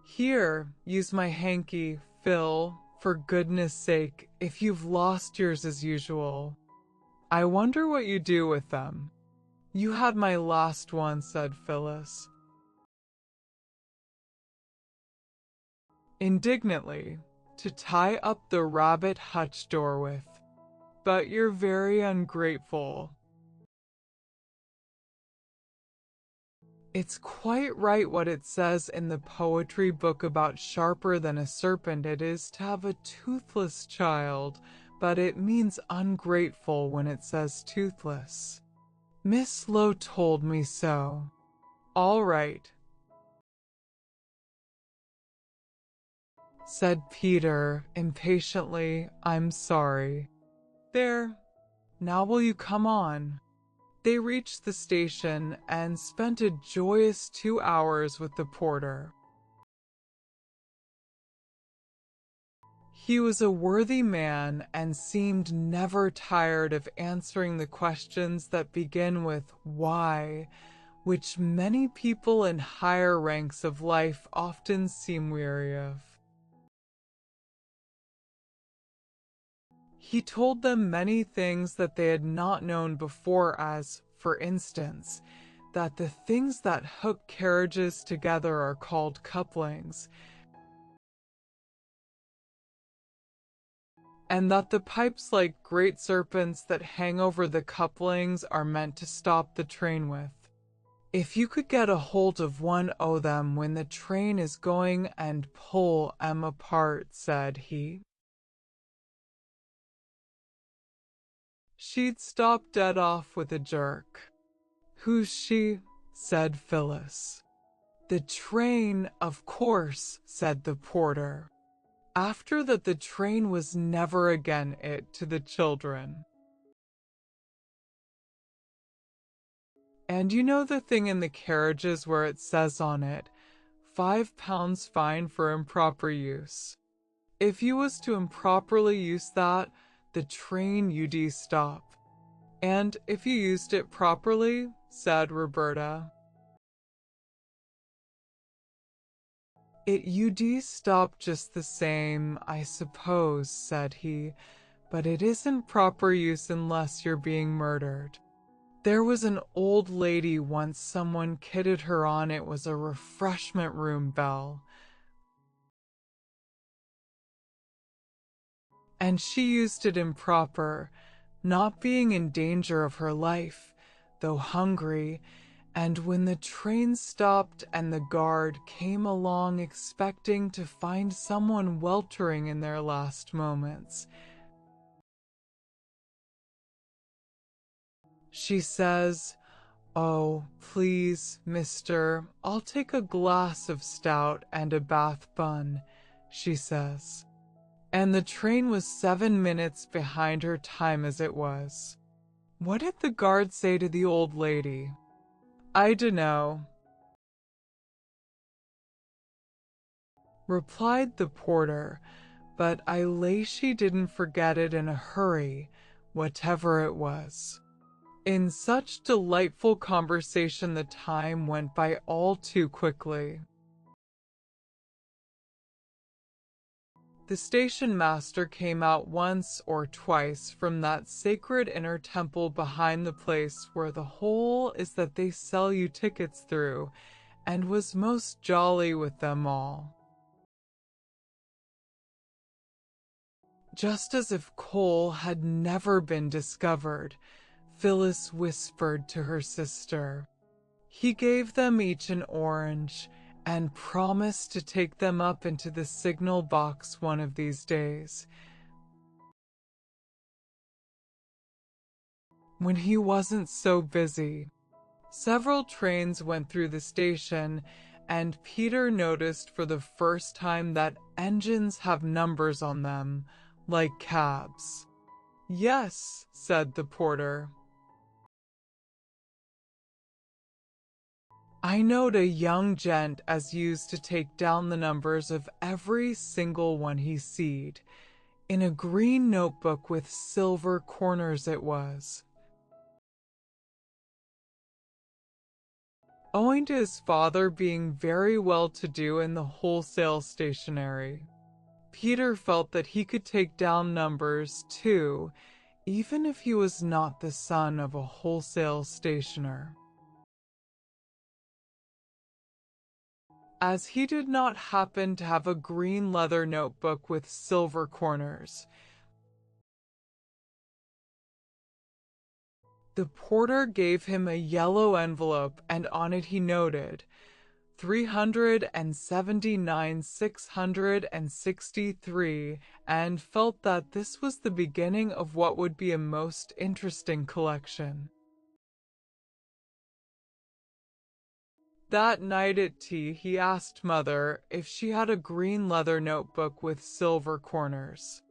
Here, use my hanky, Phil, For goodness sake, if you've lost yours as usual, I wonder what you do with them. You had my last one, said Phyllis. Indignantly, to tie up the rabbit hutch door with. But you're very ungrateful. It's quite right what it says in the poetry book about sharper than a serpent it is to have a toothless child, but it means ungrateful when it says toothless. Miss Lowe told me so. All right, said Peter impatiently. I'm sorry. There, now will you come on? They reached the station and spent a joyous 2 hours with the porter. He was a worthy man and seemed never tired of answering the questions that begin with why, which many people in higher ranks of life often seem weary of. He told them many things that they had not known before, as, for instance, that the things that hook carriages together are called couplings, and that the pipes like great serpents that hang over the couplings are meant to stop the train with. If you could get a hold of one o' them when the train is going and pull 'em apart, said he, she'd stop dead off with a jerk. Who's she? Said Phyllis. The train, of course, said the porter. After that, the train was never again it to the children. And you know the thing in the carriages where it says on it, £5 fine for improper use. If you was to improperly use that, the train you'd stop. And if you used it properly, said Roberta, it you'd stop just the same, I suppose, said he, but it isn't proper use unless you're being murdered. There was an old lady once someone kidded her on it was a refreshment room bell, and she used it improper, not being in danger of her life, though hungry, and when the train stopped and the guard came along expecting to find someone weltering in their last moments, she says, "Oh, please, mister, I'll take a glass of stout and a Bath bun," she says. And the train was 7 minutes behind her time as it was. What did the guard say to the old lady? I dunno, replied the porter, but I lay she didn't forget it in a hurry, whatever it was. In such delightful conversation the time went by all too quickly. The station master came out once or twice from that sacred inner temple behind the place where the whole is that they sell you tickets through, and was most jolly with them all. Just as if coal had never been discovered, Phyllis whispered to her sister. He gave them each an orange, and promised to take them up into the signal box one of these days, when he wasn't so busy. Several trains went through the station, and Peter noticed for the first time that engines have numbers on them, like cabs. Yes, said the porter. I knowed a young gent as used to take down the numbers of every single one he seed. In a green notebook with silver corners it was. Owing to his father being very well-to-do in the wholesale stationery, Peter felt that he could take down numbers too, even if he was not the son of a wholesale stationer. As he did not happen to have a green leather notebook with silver corners, the porter gave him a yellow envelope, and on it he noted 379,663, and felt that this was the beginning of what would be a most interesting collection. That night at tea, he asked Mother if she had a green leather notebook with silver corners.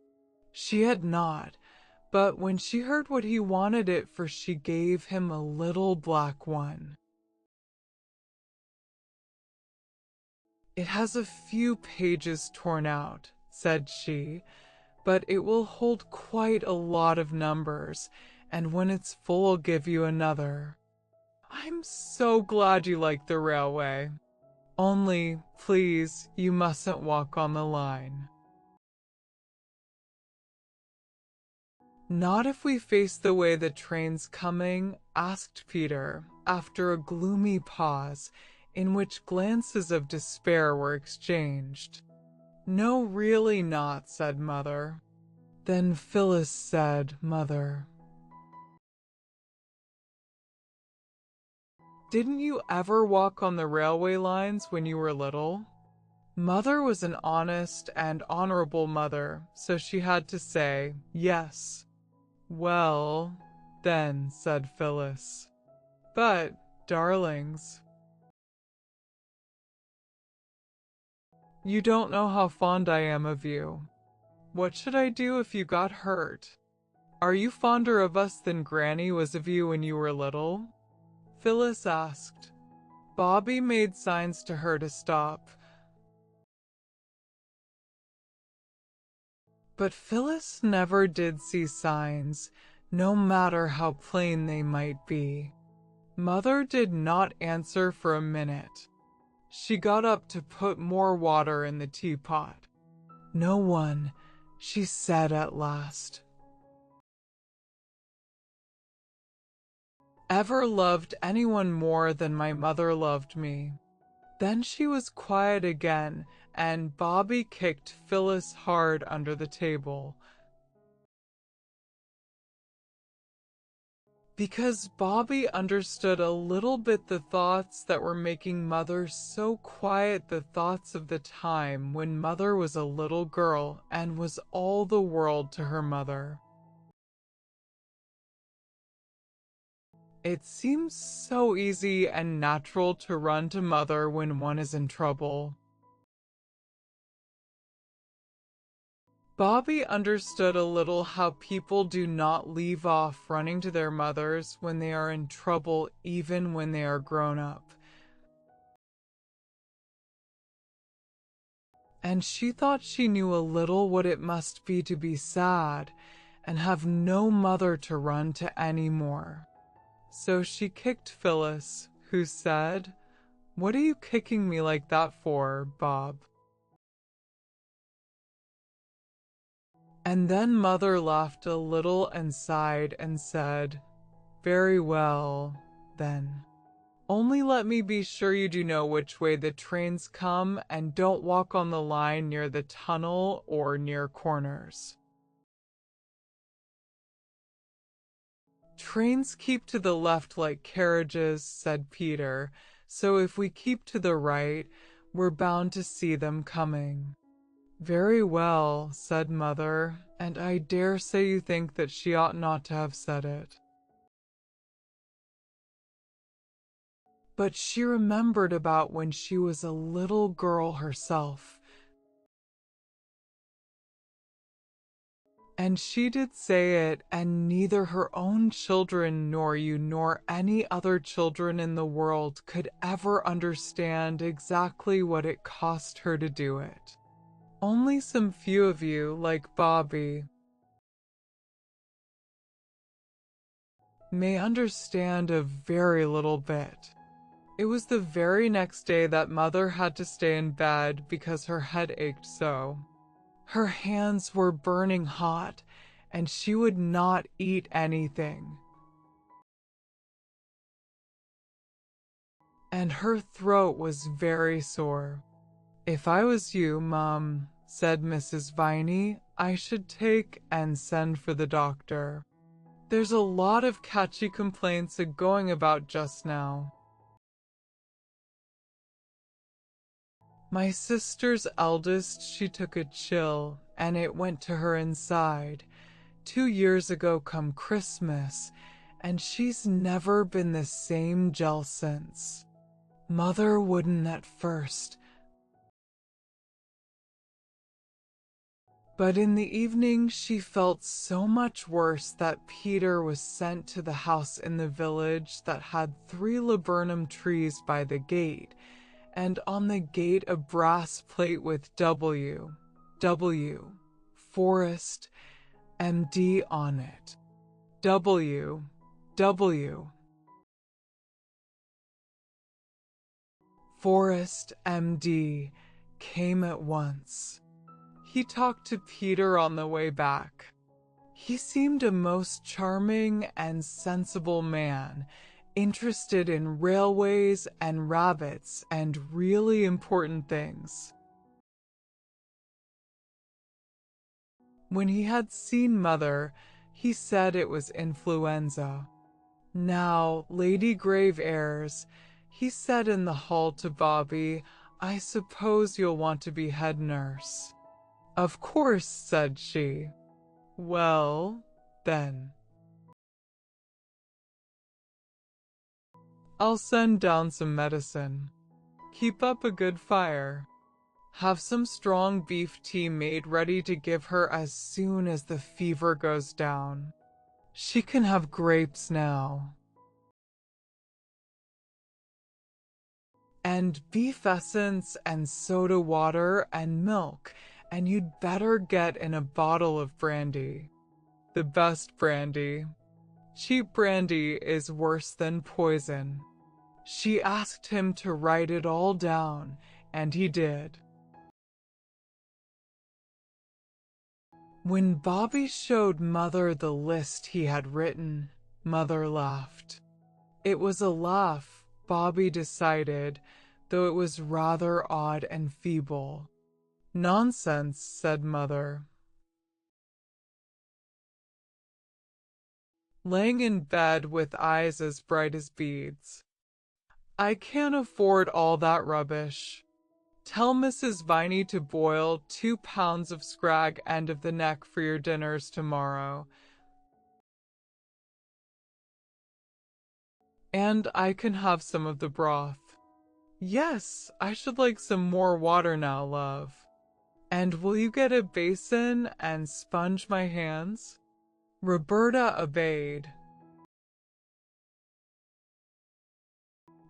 She had not, but when she heard what he wanted it for, she gave him a little black one. "It has a few pages torn out," said she, "but it will hold quite a lot of numbers, and when it's full I'll give you another. I'm so glad you like the railway. Only, please, you mustn't walk on the line." "Not if we face the way the train's coming?" asked Peter, after a gloomy pause, in which glances of despair were exchanged. "No, really not," said Mother. Then Phyllis said, "Mother, didn't you ever walk on the railway lines when you were little?" Mother was an honest and honorable mother, so she had to say, "Yes." "Well, then," said Phyllis. "But, darlings, you don't know how fond I am of you. What should I do if you got hurt? Are you fonder of us than Granny was of you when you were little?" Phyllis asked. Bobby made signs to her to stop. But Phyllis never did see signs, no matter how plain they might be. Mother did not answer for a minute. She got up to put more water in the teapot. "No one," she said at last, "ever loved anyone more than my mother loved me." Then she was quiet again, and Bobby kicked Phyllis hard under the table. Because Bobby understood a little bit the thoughts that were making Mother so quiet, the thoughts of the time when Mother was a little girl and was all the world to her mother. It seems so easy and natural to run to Mother when one is in trouble. Bobby understood a little how people do not leave off running to their mothers when they are in trouble, even when they are grown up. And she thought she knew a little what it must be to be sad and have no mother to run to anymore. So she kicked Phyllis, who said, "What are you kicking me like that for, Bob?" And then Mother laughed a little and sighed and said, "Very well, then. Only let me be sure you do know which way the trains come and don't walk on the line near the tunnel or near corners." "Trains keep to the left like carriages," said Peter, "so if we keep to the right, we're bound to see them coming." "Very well," said Mother, and I dare say you think that she ought not to have said it. But she remembered about when she was a little girl herself. And she did say it, and neither her own children nor you nor any other children in the world could ever understand exactly what it cost her to do it. Only some few of you, like Bobby, may understand a very little bit. It was the very next day that Mother had to stay in bed because her head ached so. Her hands were burning hot, and she would not eat anything. And her throat was very sore. "If I was you, Mum," said Mrs. Viney, "I should take and send for the doctor. There's a lot of catchy complaints going about just now." My sister's eldest, she took a chill, and it went to her inside. 2 years ago come Christmas, and she's never been the same gel since. Mother wouldn't at first, but in the evening she felt so much worse that Peter was sent to the house in the village that had 3 laburnum trees by the gate, and on the gate a brass plate with W, Forest, MD on it. W. Forest, MD, came at once. He talked to Peter on the way back. He seemed a most charming and sensible man, interested in railways and rabbits and really important things. When he had seen Mother, he said it was influenza. "Now, Lady Grave Airs," he said in the hall to Bobby, "I suppose you'll want to be head nurse." "Of course," said she. "Well, then, I'll send down some medicine. Keep up a good fire. Have some strong beef tea made ready to give her as soon as the fever goes down. She can have grapes now. And beef essence and soda water and milk, and you'd better get in a bottle of brandy. The best brandy. Cheap brandy is worse than poison." She asked him to write it all down, and he did. When Bobby showed Mother the list he had written, Mother laughed. It was a laugh, Bobby decided, though it was rather odd and feeble. "Nonsense," said Mother. Laying in bed with eyes as bright as beads. "I can't afford all that rubbish. Tell Mrs. Viney to boil 2 pounds of scrag end of the neck for your dinners tomorrow. And I can have some of the broth." "Yes, I should like some more water now, love. And will you get a basin and sponge my hands?" Roberta obeyed.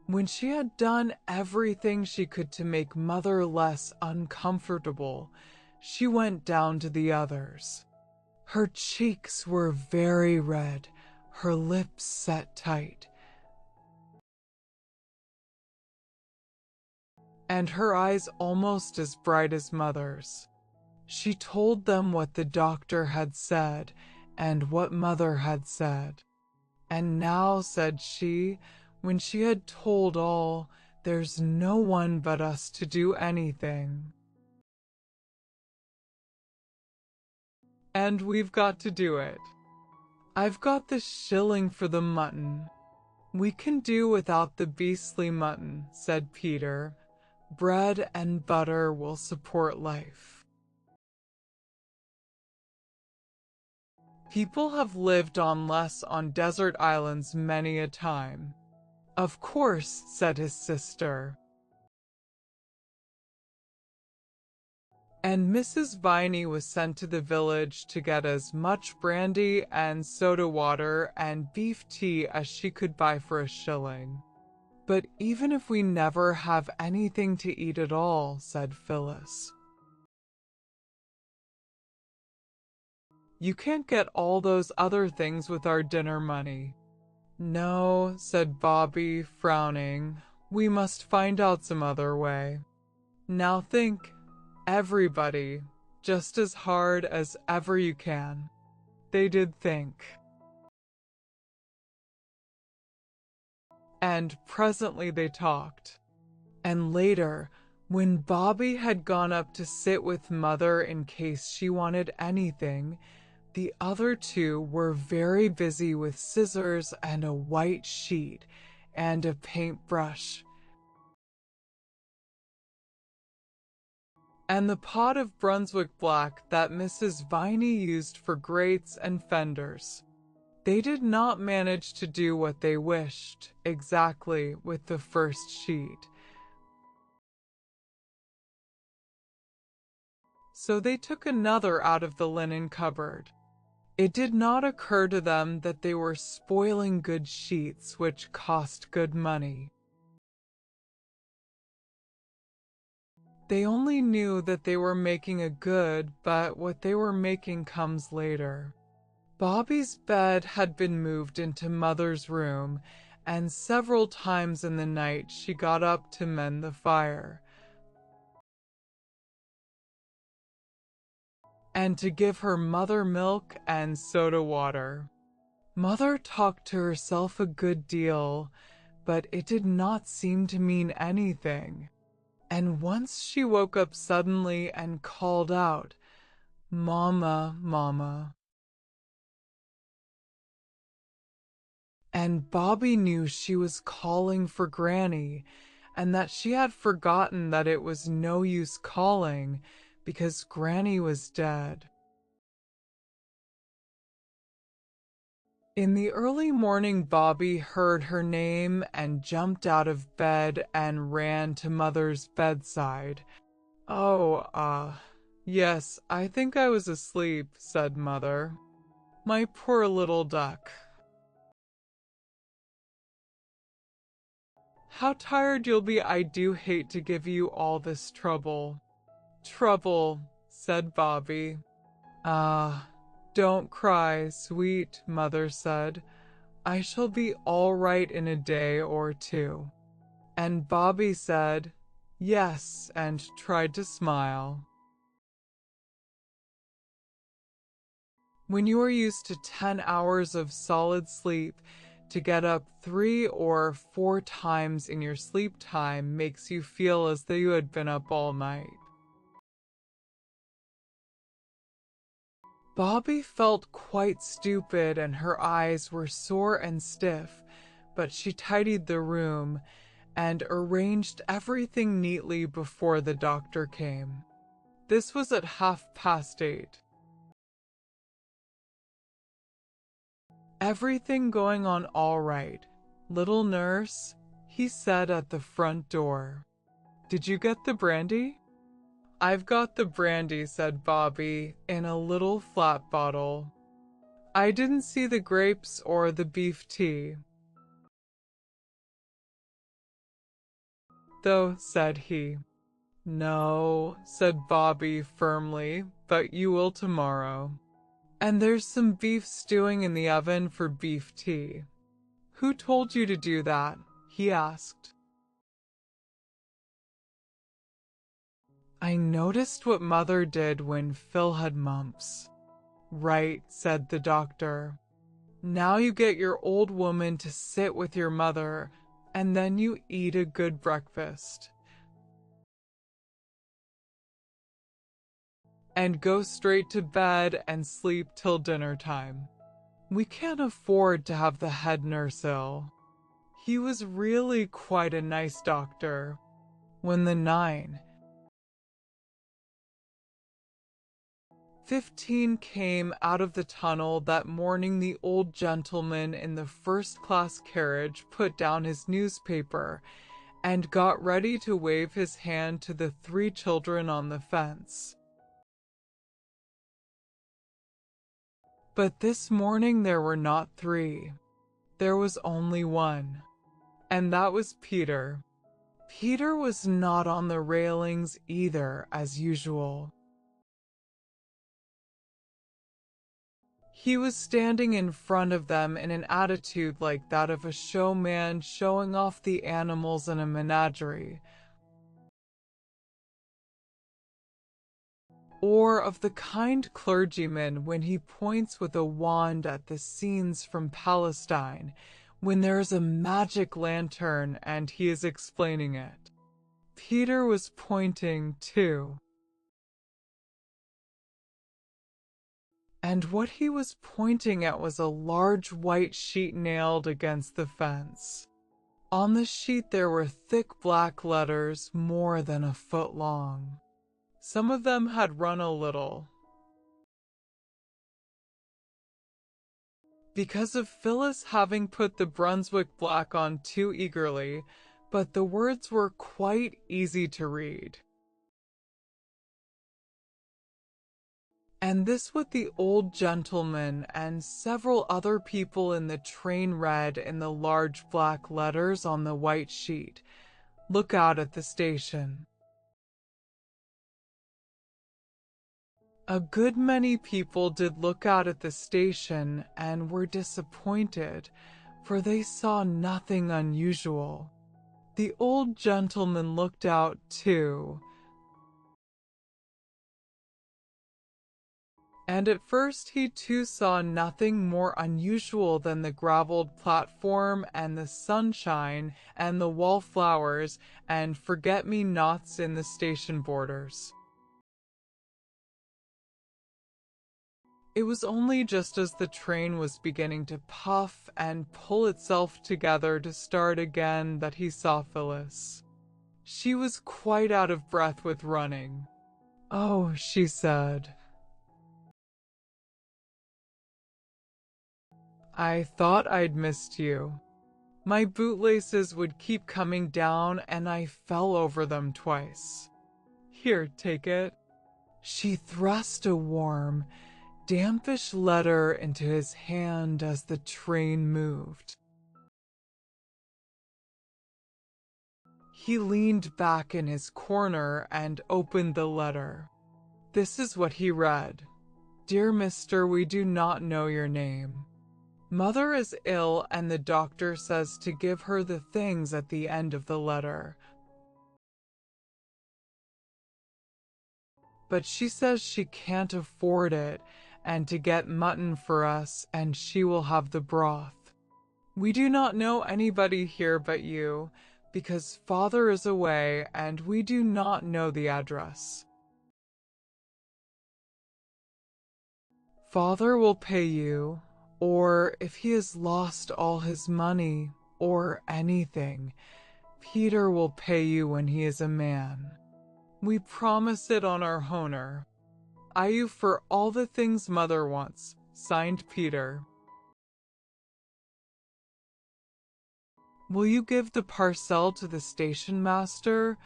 When she had done everything she could to make Mother less uncomfortable, she went down to the others. Her cheeks were very red, her lips set tight, and her eyes almost as bright as Mother's. She told them what the doctor had said and what Mother had said. "And now," said she, when she had told all, "there's no one but us to do anything. And we've got to do it. I've got the shilling for the mutton." "We can do without the beastly mutton," said Peter. "Bread and butter will support life." People have lived on less on desert islands many a time. "Of course," said his sister. And Mrs. Viney was sent to the village to get as much brandy and soda water and beef tea as she could buy for a shilling. "But even if we never have anything to eat at all," said Phyllis, "you can't get all those other things with our dinner money." "No," said Bobby, frowning. "We must find out some other way. Now think, everybody, just as hard as ever you can. They did think. And presently they talked. And later, when Bobby had gone up to sit with Mother in case she wanted anything, the other two were very busy with scissors and a white sheet and a paintbrush. And the pot of Brunswick black that Mrs. Viney used for grates and fenders. They did not manage to do what they wished exactly with the first sheet. So they took another out of the linen cupboard. It did not occur to them that they were spoiling good sheets which cost good money. They only knew that they were making a good, but what they were making comes later. Bobby's bed had been moved into Mother's room, and several times in the night she got up to mend the fire, and to give her Mother milk and soda water. Mother talked to herself a good deal, but it did not seem to mean anything. And once she woke up suddenly and called out, "Mama, Mama." And Bobby knew she was calling for Granny, and that she had forgotten that it was no use calling, because Granny was dead. In the early morning, Bobby heard her name and jumped out of bed and ran to Mother's bedside. "Oh, yes, I think I was asleep," said Mother. "My poor little duck. How tired you'll be. I do hate to give you all this trouble." "Trouble," said Bobby. Don't cry, sweet," Mother said. "I shall be all right in a day or two." And Bobby said, "Yes," and tried to smile. When you are used to 10 hours of solid sleep, to get up 3 or 4 times in your sleep time makes you feel as though you had been up all night. Bobby felt quite stupid and her eyes were sore and stiff, but she tidied the room and arranged everything neatly before the doctor came. This was at 8:30. "Everything going on all right, little nurse?" he said at the front door. "Did you get the brandy?" "I've got the brandy," said Bobby, "in a little flat bottle. I didn't see the grapes or the beef tea, though," said he. "No," said Bobby firmly, "but you will tomorrow. And there's some beef stewing in the oven for beef tea." "Who told you to do that?" he asked. "I noticed what Mother did when Phil had mumps." "Right," said the doctor. "Now you get your old woman to sit with your mother, and then you eat a good breakfast. And go straight to bed and sleep till dinner time. We can't afford to have the head nurse ill." He was really quite a nice doctor. When the 9:15 came out of the tunnel that morning, the old gentleman in the first-class carriage put down his newspaper and got ready to wave his hand to the 3 children on the fence. But this morning there were not 3. There was only 1. And that was Peter. Peter was not on the railings either, as usual. He was standing in front of them in an attitude like that of a showman showing off the animals in a menagerie. or of the kind clergyman when he points with a wand at the scenes from Palestine, when there is a magic lantern and he is explaining it. Peter was pointing too. And what he was pointing at was a large white sheet nailed against the fence. On the sheet there were thick black letters more than a foot long. Some of them had run a little, because of Phyllis having put the Brunswick black on too eagerly, but the words were quite easy to read. And this what the old gentleman and several other people in the train read in the large black letters on the white sheet. Look out at the station. A good many people did look out at the station and were disappointed, for they saw nothing unusual. The old gentleman looked out too, and at first he too saw nothing more unusual than the gravelled platform and the sunshine and the wallflowers and forget-me-nots in the station borders. It was only just as the train was beginning to puff and pull itself together to start again that he saw Phyllis. She was quite out of breath with running. "Oh," she said. "I thought I'd missed you. My bootlaces would keep coming down and I fell over them twice. Here, take it." She thrust a warm, dampish letter into his hand as the train moved. He leaned back in his corner and opened the letter. This is what he read. "Dear Mister, we do not know your name. Mother is ill and the doctor says to give her the things at the end of the letter. But she says she can't afford it and to get mutton for us and she will have the broth. We do not know anybody here but you, because Father is away and we do not know the address. Father will pay you, or if he has lost all his money, or anything, Peter will pay you when he is a man. We promise it on our honor. I you for all the things Mother wants. Signed, Peter. Will you give the parcel to the station master,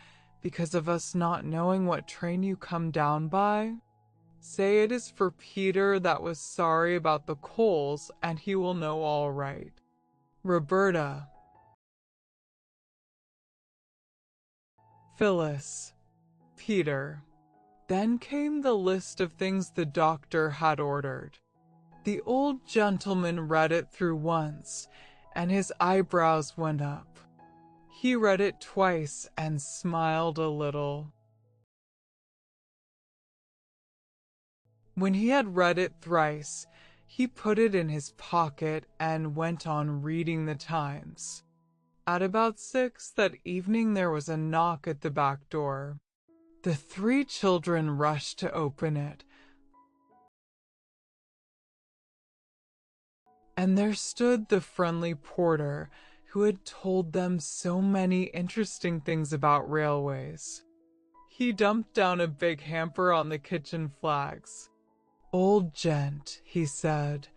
because of us not knowing what train you come down by? Say it is for Peter that was sorry about the coals, and he will know all right. Roberta. Phyllis. Peter. Then came the list of things the doctor had ordered. The old gentleman read it through once, and his eyebrows went up. He read it twice and smiled a little. When he had read it thrice, he put it in his pocket and went on reading the Times. At about 6 that evening there was a knock at the back door. The 3 children rushed to open it. And there stood the friendly porter who had told them so many interesting things about railways. He dumped down a big hamper on the kitchen flags. "Old gent," he said.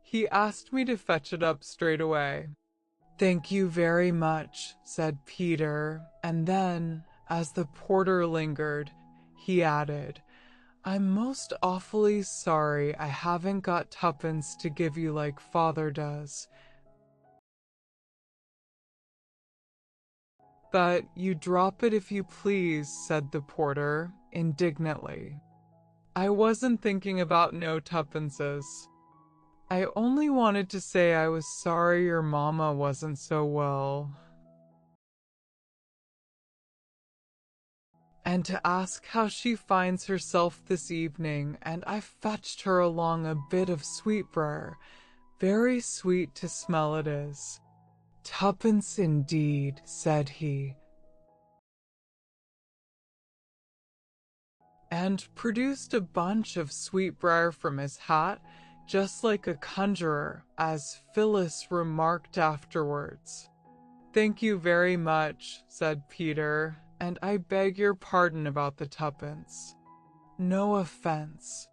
He asked me to fetch it up straight away. "Thank you very much," said Peter, and then, as the porter lingered, he added, "I'm most awfully sorry I haven't got tuppence to give you like Father does." "But you drop it if you please," said the porter, indignantly. "I wasn't thinking about no tuppences. I only wanted to say I was sorry your mamma wasn't so well." and to ask how she finds herself this evening, and I fetched her along a bit of sweetbriar. Very sweet to smell it is. Tuppence indeed, said he, and produced a bunch of sweetbriar from his hat, just like a conjurer, as Phyllis remarked afterwards. Thank you very much, said Peter, and I beg your pardon about the tuppence. No offense,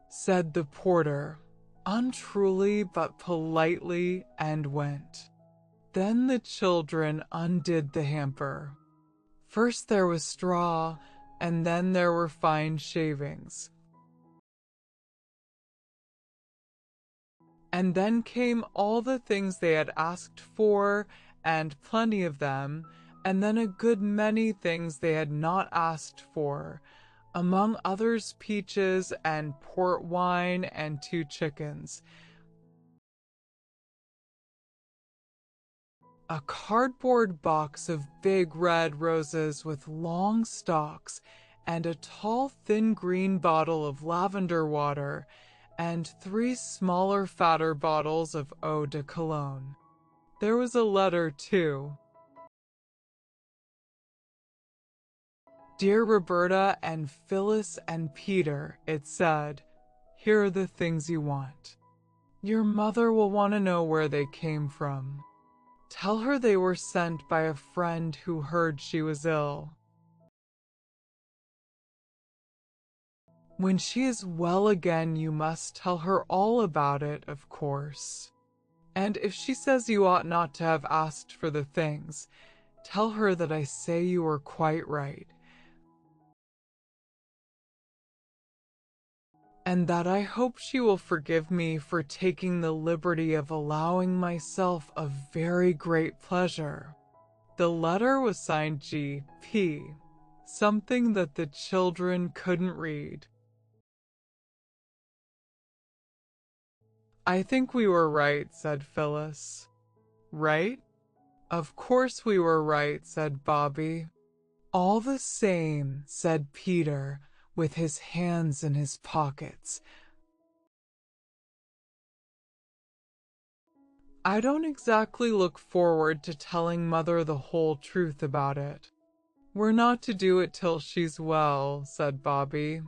said the porter, untruly but politely, and went. Then the children undid the hamper. First there was straw, and then there were fine shavings. And then came all the things they had asked for, and plenty of them, and then a good many things they had not asked for, among others peaches and port wine and 2 chickens. A cardboard box of big red roses with long stalks, and a tall thin green bottle of lavender water, and 3 smaller fatter bottles of eau de cologne. There was a letter too. Dear Roberta and Phyllis and Peter, it said, here are the things you want. Your mother will want to know where they came from. Tell her they were sent by a friend who heard she was ill. When she is well again, you must tell her all about it, of course. And if she says you ought not to have asked for the things, tell her that I say you were quite right, and that I hope she will forgive me for taking the liberty of allowing myself a very great pleasure. The letter was signed G.P., something that the children couldn't read. I think we were right, said Phyllis. Right? Of course we were right, said Bobby. All the same, said Peter, with his hands in his pockets. I don't exactly look forward to telling Mother the whole truth about it. We're not to do it till she's well, said Bobby.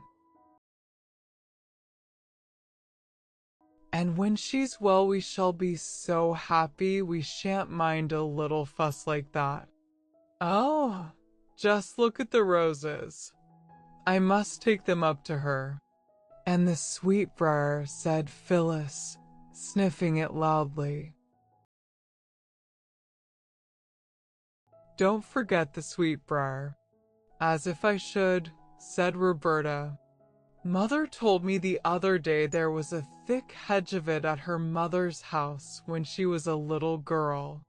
And when she's well, we shall be so happy we shan't mind a little fuss like that. Oh, just look at the roses. I must take them up to her. And the sweetbriar, said Phyllis, sniffing it loudly. Don't forget the sweetbriar. As if I should, said Roberta. Mother told me the other day there was a thick hedge of it at her mother's house when she was a little girl.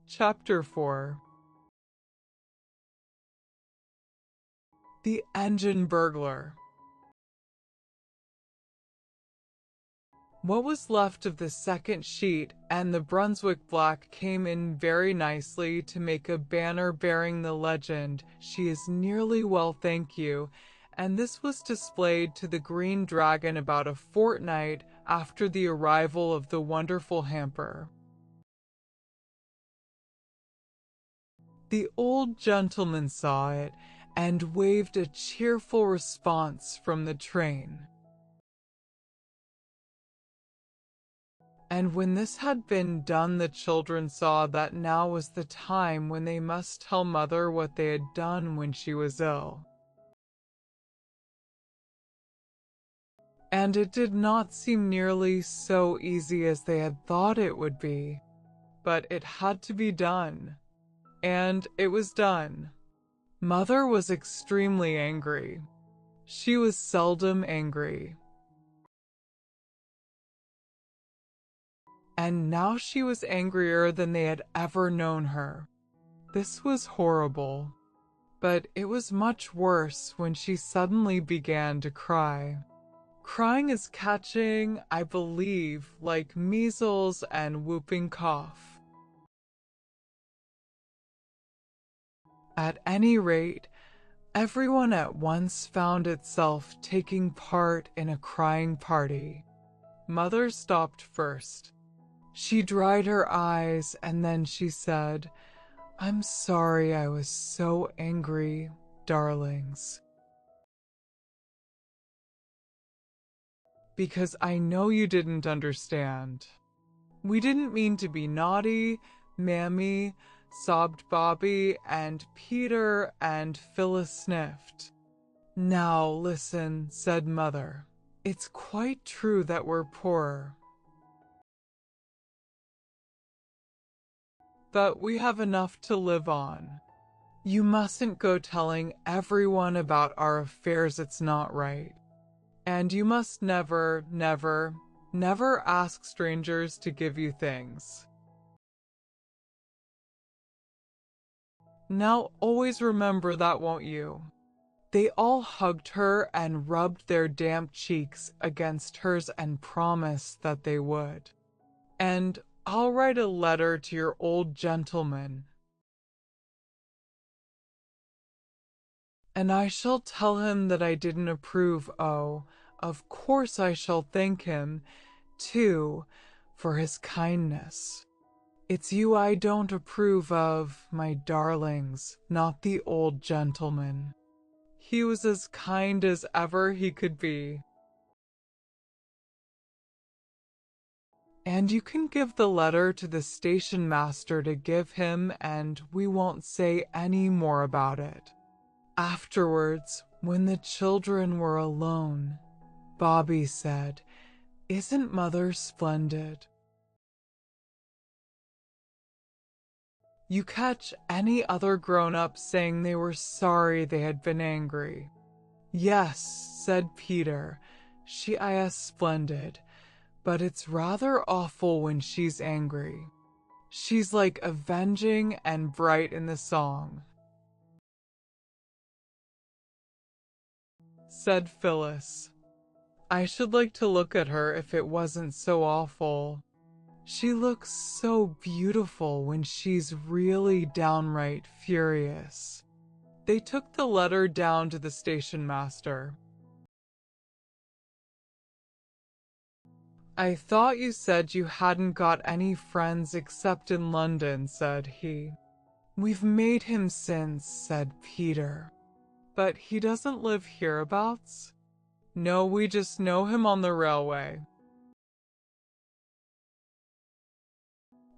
Chapter 4. The Engine Burglar. What was left of the second sheet and the Brunswick black came in very nicely to make a banner bearing the legend, "She is nearly well, thank you," and this was displayed to the Green Dragon about a fortnight after the arrival of the wonderful hamper. The old gentleman saw it and waved a cheerful response from the train. And when this had been done, the children saw that now was the time when they must tell Mother what they had done when she was ill. And it did not seem nearly so easy as they had thought it would be, but it had to be done. And it was done. Mother was extremely angry. She was seldom angry. And now she was angrier than they had ever known her. This was horrible. But it was much worse when she suddenly began to cry. Crying is catching, I believe, like measles and whooping cough. At any rate, everyone at once found itself taking part in a crying party. Mother stopped first. She dried her eyes and then she said, "I'm sorry I was so angry, darlings. Because I know you didn't understand. We didn't mean to be naughty, Mammy," sobbed Bobby, and Peter and Phyllis sniffed. "Now listen," said Mother. "It's quite true that we're poor. But we have enough to live on. You mustn't go telling everyone about our affairs, it's not right. And you must never, never, never ask strangers to give you things. Now always remember that, won't you?" They all hugged her and rubbed their damp cheeks against hers and promised that they would. "And I'll write a letter to your old gentleman. And I shall tell him that I didn't approve. Oh, of course I shall thank him, too, for his kindness. It's you I don't approve of, my darlings, not the old gentleman. He was as kind as ever he could be. And you can give the letter to the station master to give him, and we won't say any more about it." Afterwards, when the children were alone, Bobby said, "Isn't Mother splendid? You catch any other grown-up saying they were sorry they had been angry." "Yes," said Peter, "she is splendid, but it's rather awful when she's angry. She's like avenging and bright in the song," said Phyllis. "I should like to look at her if it wasn't so awful. She looks so beautiful when she's really downright furious." They took the letter down to the station master. "I thought you said you hadn't got any friends except in London," said he. "We've made him since," said Peter. "But he doesn't live hereabouts?" "No, we just know him on the railway."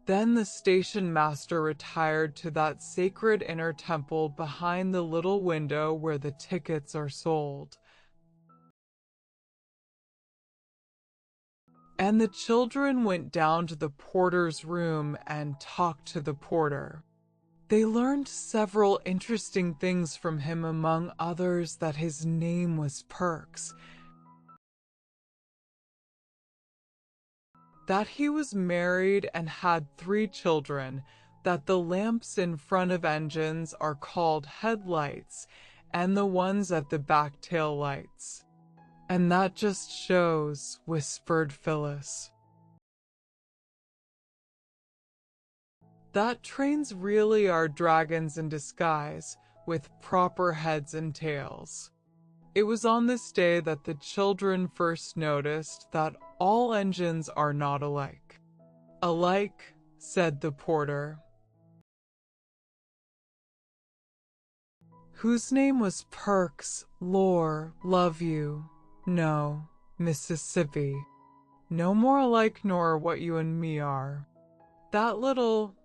Then the station master retired to that sacred inner temple behind the little window where the tickets are sold. And the children went down to the porter's room and talked to the porter. They learned several interesting things from him, among others that his name was Perks, that he was married and had 3 children, that the lamps in front of engines are called headlights, and the ones at the back tail lights. "And that just shows," whispered Phyllis, "that trains really are dragons in disguise, with proper heads and tails." It was on this day that the children first noticed that all engines are not alike. "Alike," said the porter, whose name was Perks. "Lor, love you. No, Mississippi. No more alike nor what you and me are. That little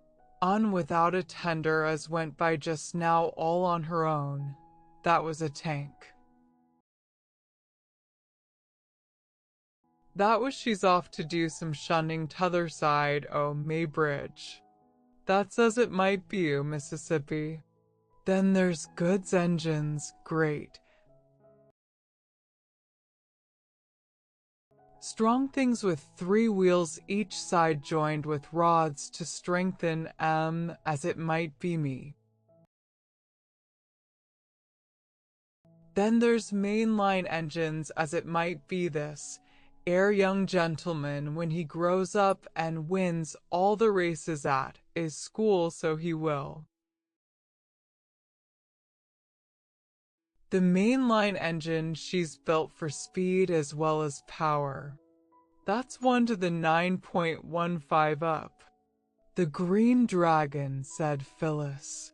un without a tender as went by just now all on her own, that was a tank. That was she's off to do some shunning t'other side o' May Bridge. That's as it might be o' Mississippi. Then there's goods engines, great. Strong things with 3 wheels each side joined with rods to strengthen as it might be me. Then there's mainline engines as it might be this, ere young gentleman, when he grows up and wins all the races at his school, so he will. The mainline engine she's built for speed as well as power. That's 1 to the 9.15 up. The Green Dragon, said Phyllis.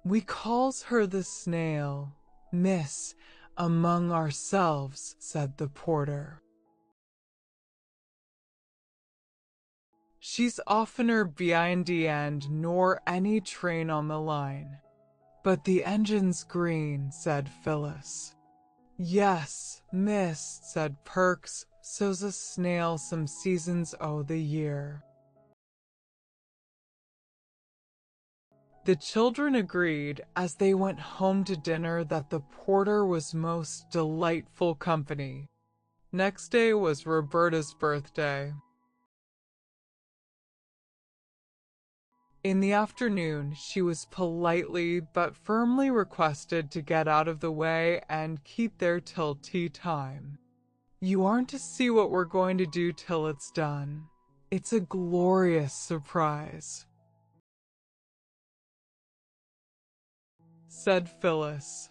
We calls her the snail, miss, among ourselves, said the porter. She's oftener behind the end nor any train on the line. But the engine's green, said Phyllis. Yes, miss, said Perks, so's a snail some seasons o' the year. The children agreed as they went home to dinner that the porter was most delightful company. Next day was Roberta's birthday. In the afternoon, she was politely but firmly requested to get out of the way and keep there till tea time. You aren't to see what we're going to do till it's done. It's a glorious surprise, said Phyllis.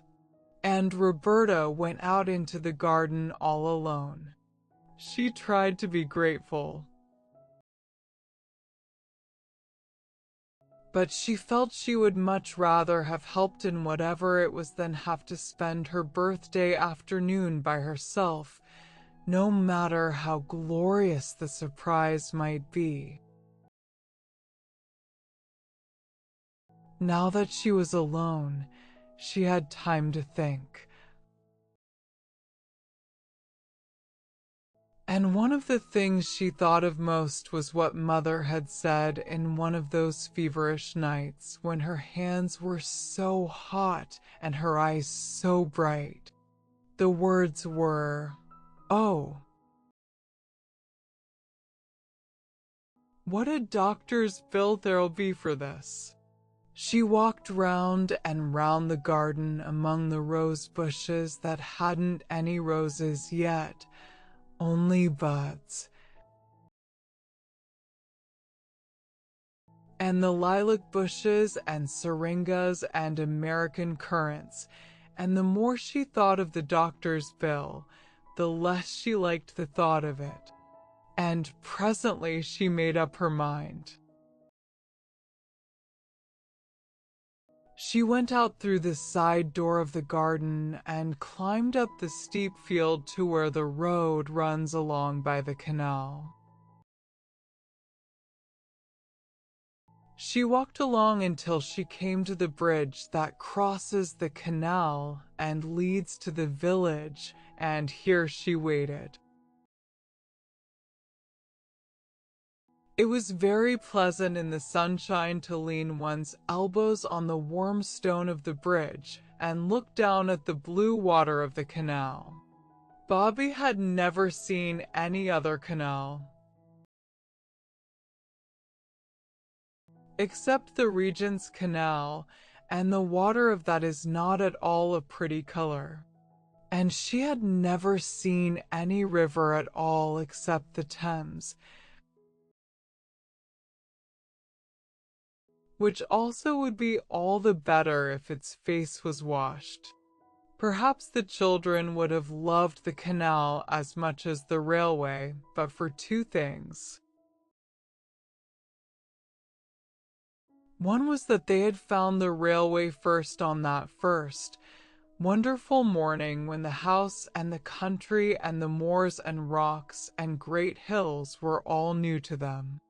And Roberta went out into the garden all alone. She tried to be grateful, but she felt she would much rather have helped in whatever it was than have to spend her birthday afternoon by herself, no matter how glorious the surprise might be. Now that she was alone, she had time to think. And one of the things she thought of most was what Mother had said in one of those feverish nights when her hands were so hot and her eyes so bright. The words were, "Oh, what a doctor's bill there'll be for this." She walked round and round the garden among the rose bushes that hadn't any roses yet, only buds, and the lilac bushes and syringas and American currants, and the more she thought of the doctor's bill, the less she liked the thought of it, and presently she made up her mind. She went out through the side door of the garden and climbed up the steep field to where the road runs along by the canal. She walked along until she came to the bridge that crosses the canal and leads to the village, and here she waited. It was very pleasant in the sunshine to lean one's elbows on the warm stone of the bridge and look down at the blue water of the canal. Bobby had never seen any other canal, except the Regent's Canal, and the water of that is not at all a pretty color. And she had never seen any river at all except the Thames, which also would be all the better if its face was washed. Perhaps the children would have loved the canal as much as the railway, but for two things. One was that they had found the railway first on that first wonderful morning when the house and the country and the moors and rocks and great hills were all new to them.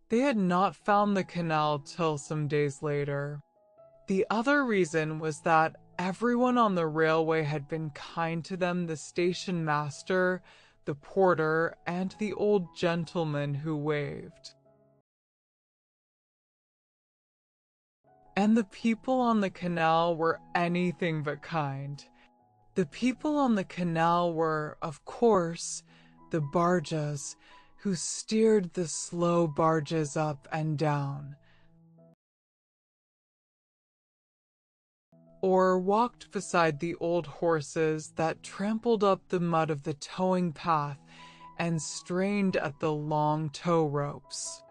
They had not found the canal till some days later. The other reason was that everyone on the railway had been kind to them, the station master, the porter, and the old gentleman who waved. And the people on the canal were anything but kind. The people on the canal were, of course, the barges, who steered the slow barges up and down, or walked beside the old horses that trampled up the mud of the towing path and strained at the long tow ropes.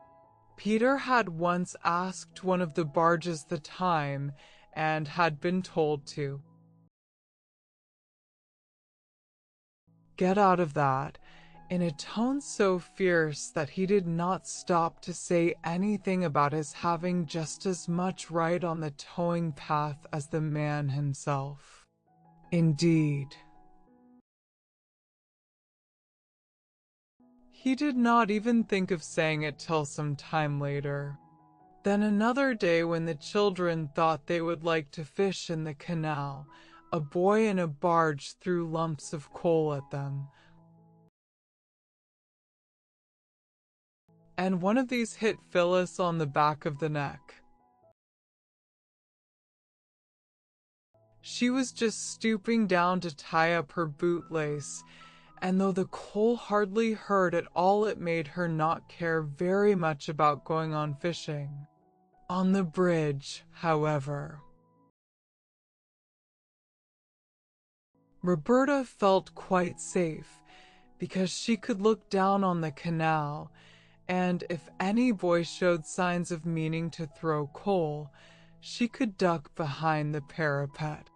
Peter had once asked one of the barges the time, and had been told to get out of that, in a tone so fierce that he did not stop to say anything about his having just as much right on the towing path as the man himself. Indeed, he did not even think of saying it till some time later. Then another day, when the children thought they would like to fish in the canal, a boy in a barge threw lumps of coal at them, and one of these hit Phyllis on the back of the neck. She was just stooping down to tie up her bootlace, and though the coal hardly hurt at all, it made her not care very much about going on fishing. On the bridge, however, Roberta felt quite safe, because she could look down on the canal, and if any boy showed signs of meaning to throw coal, she could duck behind the parapet.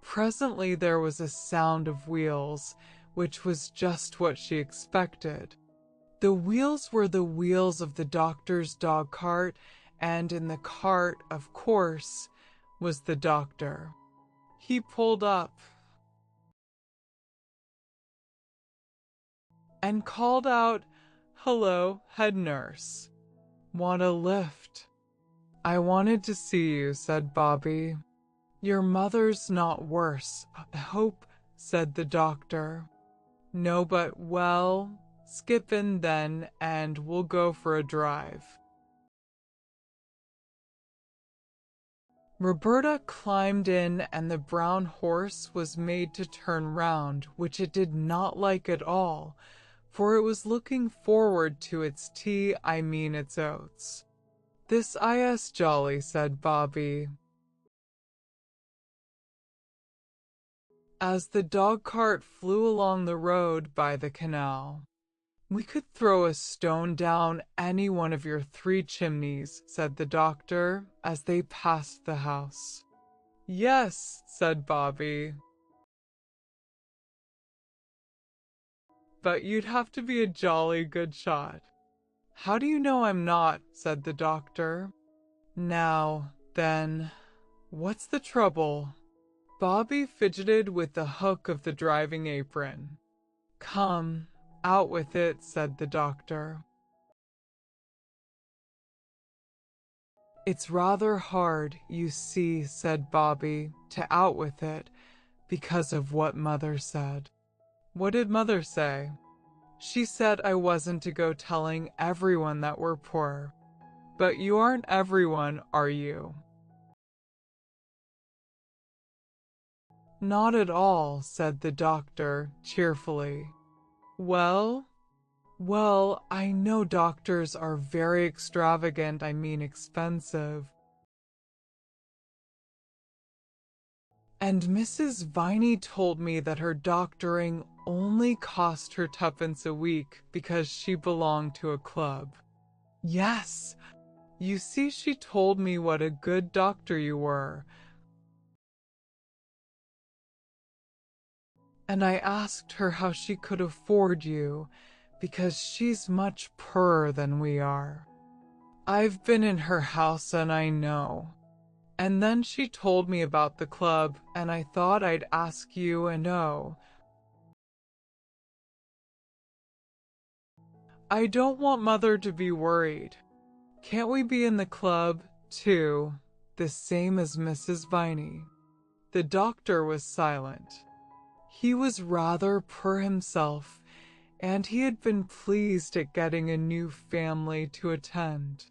Presently there was a sound of wheels, which was just what she expected. The wheels were the wheels of the doctor's dog cart, and in the cart, of course, was the doctor. He pulled up and called out, "Hello, head nurse. Want a lift?" "I wanted to see you," said Bobby. "Your mother's not worse, I hope," said the doctor. "No, but, well, skip in then, and we'll go for a drive." Roberta climbed in, and the brown horse was made to turn round, which it did not like at all, for it was looking forward to its tea, I mean its oats. "This is jolly," said Bobby, as the dog cart flew along the road by the canal. "We could throw a stone down any one of your 3 chimneys," said the doctor, as they passed the house. "Yes," said Bobby, "but you'd have to be a jolly good shot." "How do you know I'm not?" said the doctor. "Now, then, what's the trouble?" Bobby fidgeted with the hook of the driving apron. "Come, out with it," said the doctor. "It's rather hard, you see," said Bobby, "to out with it, because of what Mother said." "What did Mother say?" "She said I wasn't to go telling everyone that we're poor." "But you aren't everyone, are you?" "Not at all," said the doctor cheerfully. Well, I know doctors are very extravagant, I mean expensive. And Mrs. Viney told me that her doctoring only cost her 2pence a week because she belonged to a club. Yes, you see, she told me what a good doctor you were. And I asked her how she could afford you, because she's much poorer than we are. I've been in her house and I know. And then she told me about the club, and I thought I'd ask you, and oh, I don't want Mother to be worried. Can't we be in the club, too, the same as Mrs. Viney?" The doctor was silent. He was rather poor himself, and he had been pleased at getting a new family to attend.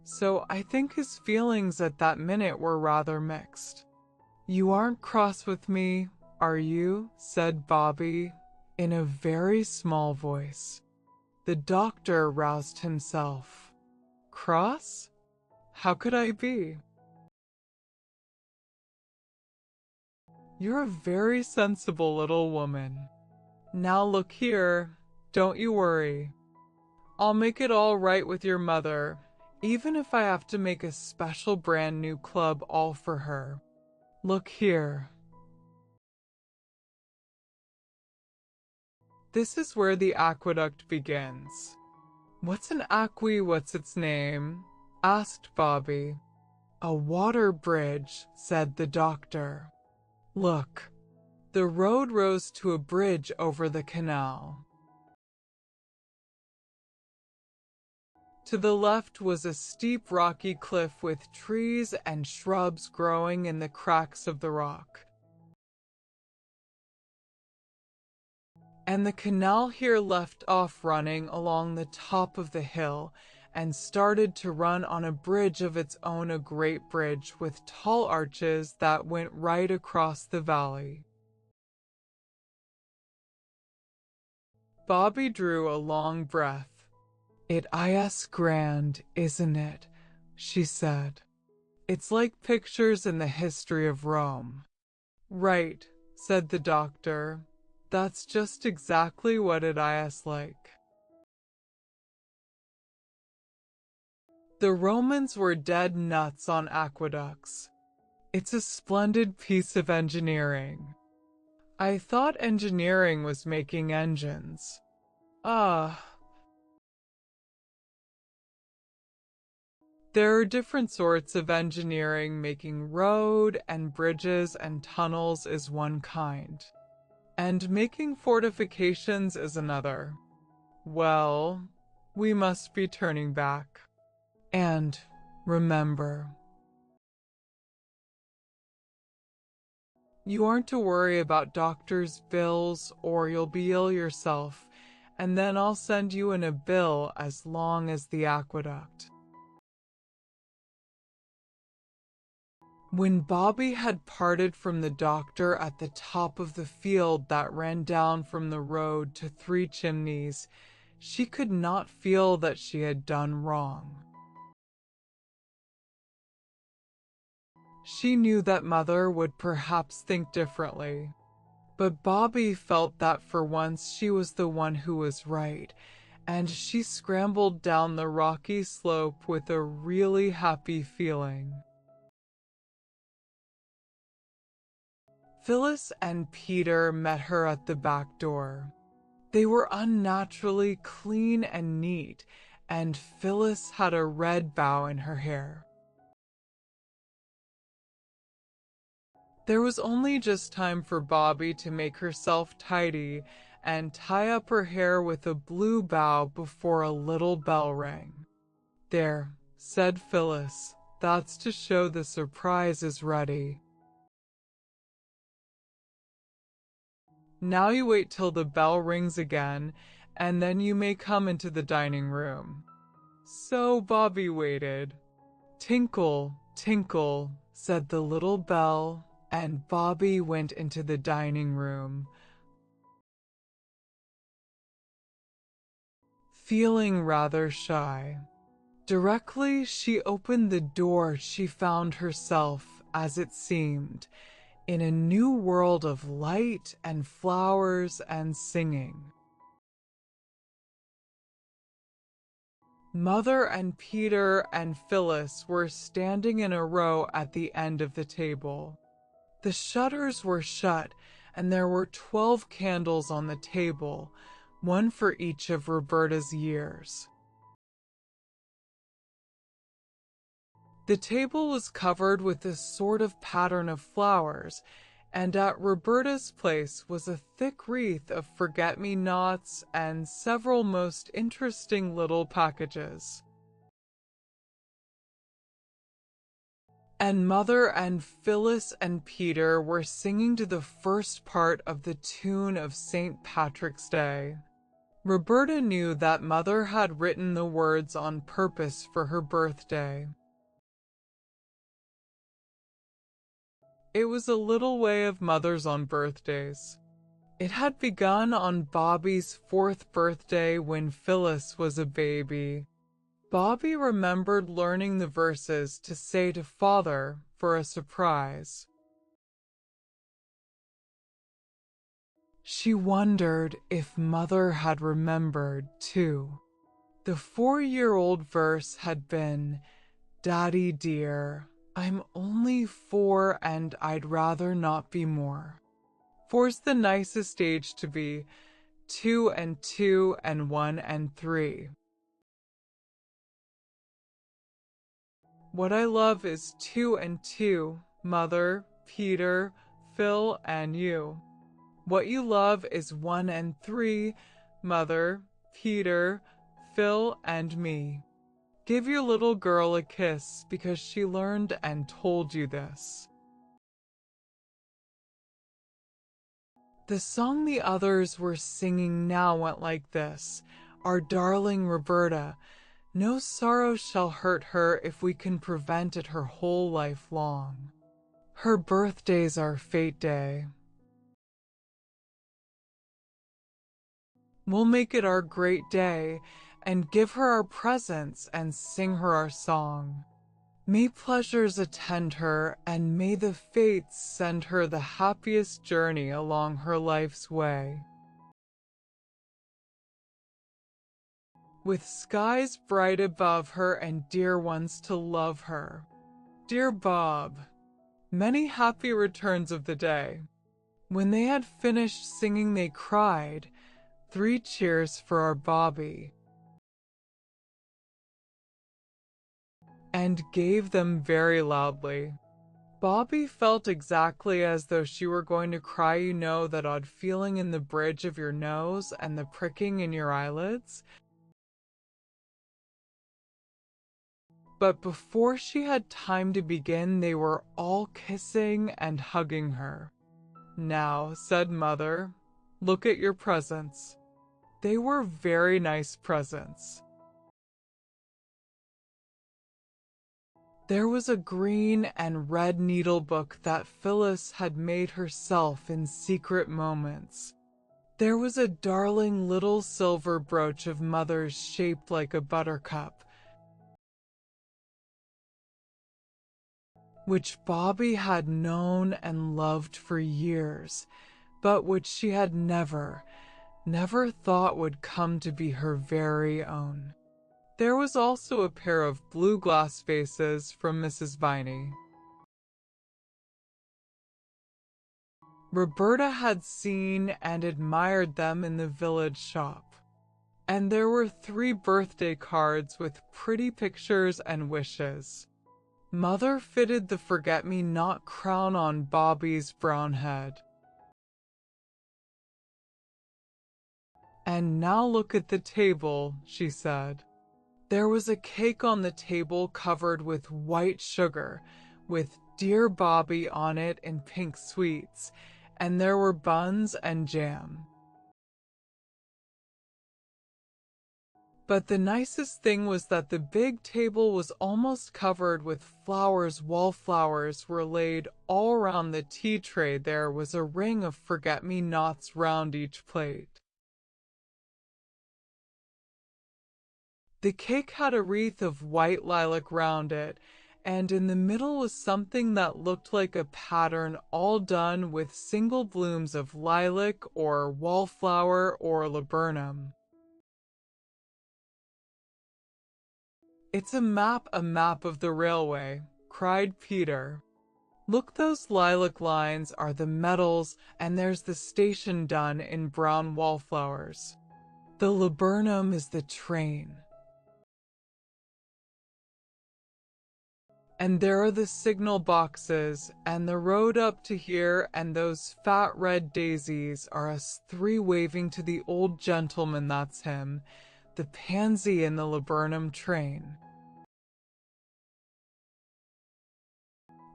So I think his feelings at that minute were rather mixed. "You aren't cross with me, are you?" said Bobby, in a very small voice. The doctor roused himself. "Cross? How could I be?" "You're a very sensible little woman. Now look here, don't you worry. I'll make it all right with your mother, even if I have to make a special brand new club all for her. Look here. This is where the aqueduct begins. What's an what's its name? Asked Bobby. A water bridge, said the doctor. Look, the road rose to a bridge over the canal. To the left was a steep rocky cliff with trees and shrubs growing in the cracks of the rock. And the canal here left off running along the top of the hill and started to run on a bridge of its own, a great bridge with tall arches that went right across the valley. Bobby drew a long breath. It is grand, isn't it? She said. It's like pictures in the history of Rome. Right, said the doctor. That's just exactly what it is like. The Romans were dead nuts on aqueducts. It's a splendid piece of engineering. I thought engineering was making engines. There are different sorts of engineering. Making road and bridges and tunnels is one kind. And making fortifications is another. Well, we must be turning back. And remember, you aren't to worry about doctor's bills or you'll be ill yourself, and then I'll send you in a bill as long as the aqueduct. When Bobby had parted from the doctor at the top of the field that ran down from the road to Three Chimneys, she could not feel that she had done wrong. She knew that Mother would perhaps think differently, but Bobby felt that for once she was the one who was right, and she scrambled down the rocky slope with a really happy feeling. Phyllis and Peter met her at the back door. They were unnaturally clean and neat, and Phyllis had a red bow in her hair. There was only just time for Bobby to make herself tidy and tie up her hair with a blue bow before a little bell rang. There, said Phyllis, that's to show the surprise is ready. Now you wait till the bell rings again, and then you may come into the dining room. So Bobby waited. Tinkle, tinkle, said the little bell, and Bobby went into the dining room. Feeling rather shy. Directly she opened the door, she found herself, as it seemed, in a new world of light and flowers and singing. Mother and Peter and Phyllis were standing in a row at the end of the table. The shutters were shut, and there were 12 candles on the table, one for each of Roberta's years. The table was covered with a sort of pattern of flowers, and at Roberta's place was a thick wreath of forget-me-nots and several most interesting little packages. And Mother and Phyllis and Peter were singing to the first part of the tune of St. Patrick's Day. Roberta knew that Mother had written the words on purpose for her birthday. It was a little way of Mother's on birthdays. It had begun on Bobby's 4th birthday when Phyllis was a baby. Bobby remembered learning the verses to say to Father for a surprise. She wondered if Mother had remembered, too. The 4-year-old verse had been, "Daddy dear, I'm only 4 and I'd rather not be more." 4's the nicest age to be, 2 and 2 and 1 and 3. What I love is 2 and 2, Mother, Peter, Phil, and you. What you love is 1 and 3, Mother, Peter, Phil, and me. Give your little girl a kiss because she learned and told you this. The song the others were singing now went like this. Our darling Roberta, no sorrow shall hurt her if we can prevent it her whole life long. Her birthday's our fete day. We'll make it our great day and give her our presents and sing her our song. May pleasures attend her, and may the fates send her the happiest journey along her life's way. With skies bright above her and dear ones to love her. Dear Bob, many happy returns of the day. When they had finished singing, they cried, 3 cheers for our Bobby, and gave them very loudly. Bobby felt exactly as though she were going to cry. You know that odd feeling in the bridge of your nose and the pricking in your eyelids? But before she had time to begin, they were all kissing and hugging her. "Now," said Mother, "look at your presents." They were very nice presents. There was a green and red needlebook that Phyllis had made herself in secret moments. There was a darling little silver brooch of Mother's shaped like a buttercup, which Bobby had known and loved for years, but which she had never thought would come to be her very own. There was also a pair of blue glass vases from Mrs. Viney. Roberta had seen and admired them in the village shop. And there were 3 birthday cards with pretty pictures and wishes. Mother fitted the forget-me-not crown on Bobby's brown head. "And now look at the table," she said. There was a cake on the table covered with white sugar, with Dear Bobby on it in pink sweets, and there were buns and jam. But the nicest thing was that the big table was almost covered with flowers. Wallflowers were laid all round the tea tray. There was a ring of forget-me-nots round each plate. The cake had a wreath of white lilac round it, and in the middle was something that looked like a pattern all done with single blooms of lilac or wallflower or laburnum. "It's a map of the railway," cried Peter. "Look, those lilac lines are the metals, and there's the station done in brown wallflowers. The laburnum is the train. And there are the signal boxes, and the road up to here, and those fat red daisies are us 3 waving to the old gentleman. That's him, the pansy in the laburnum train.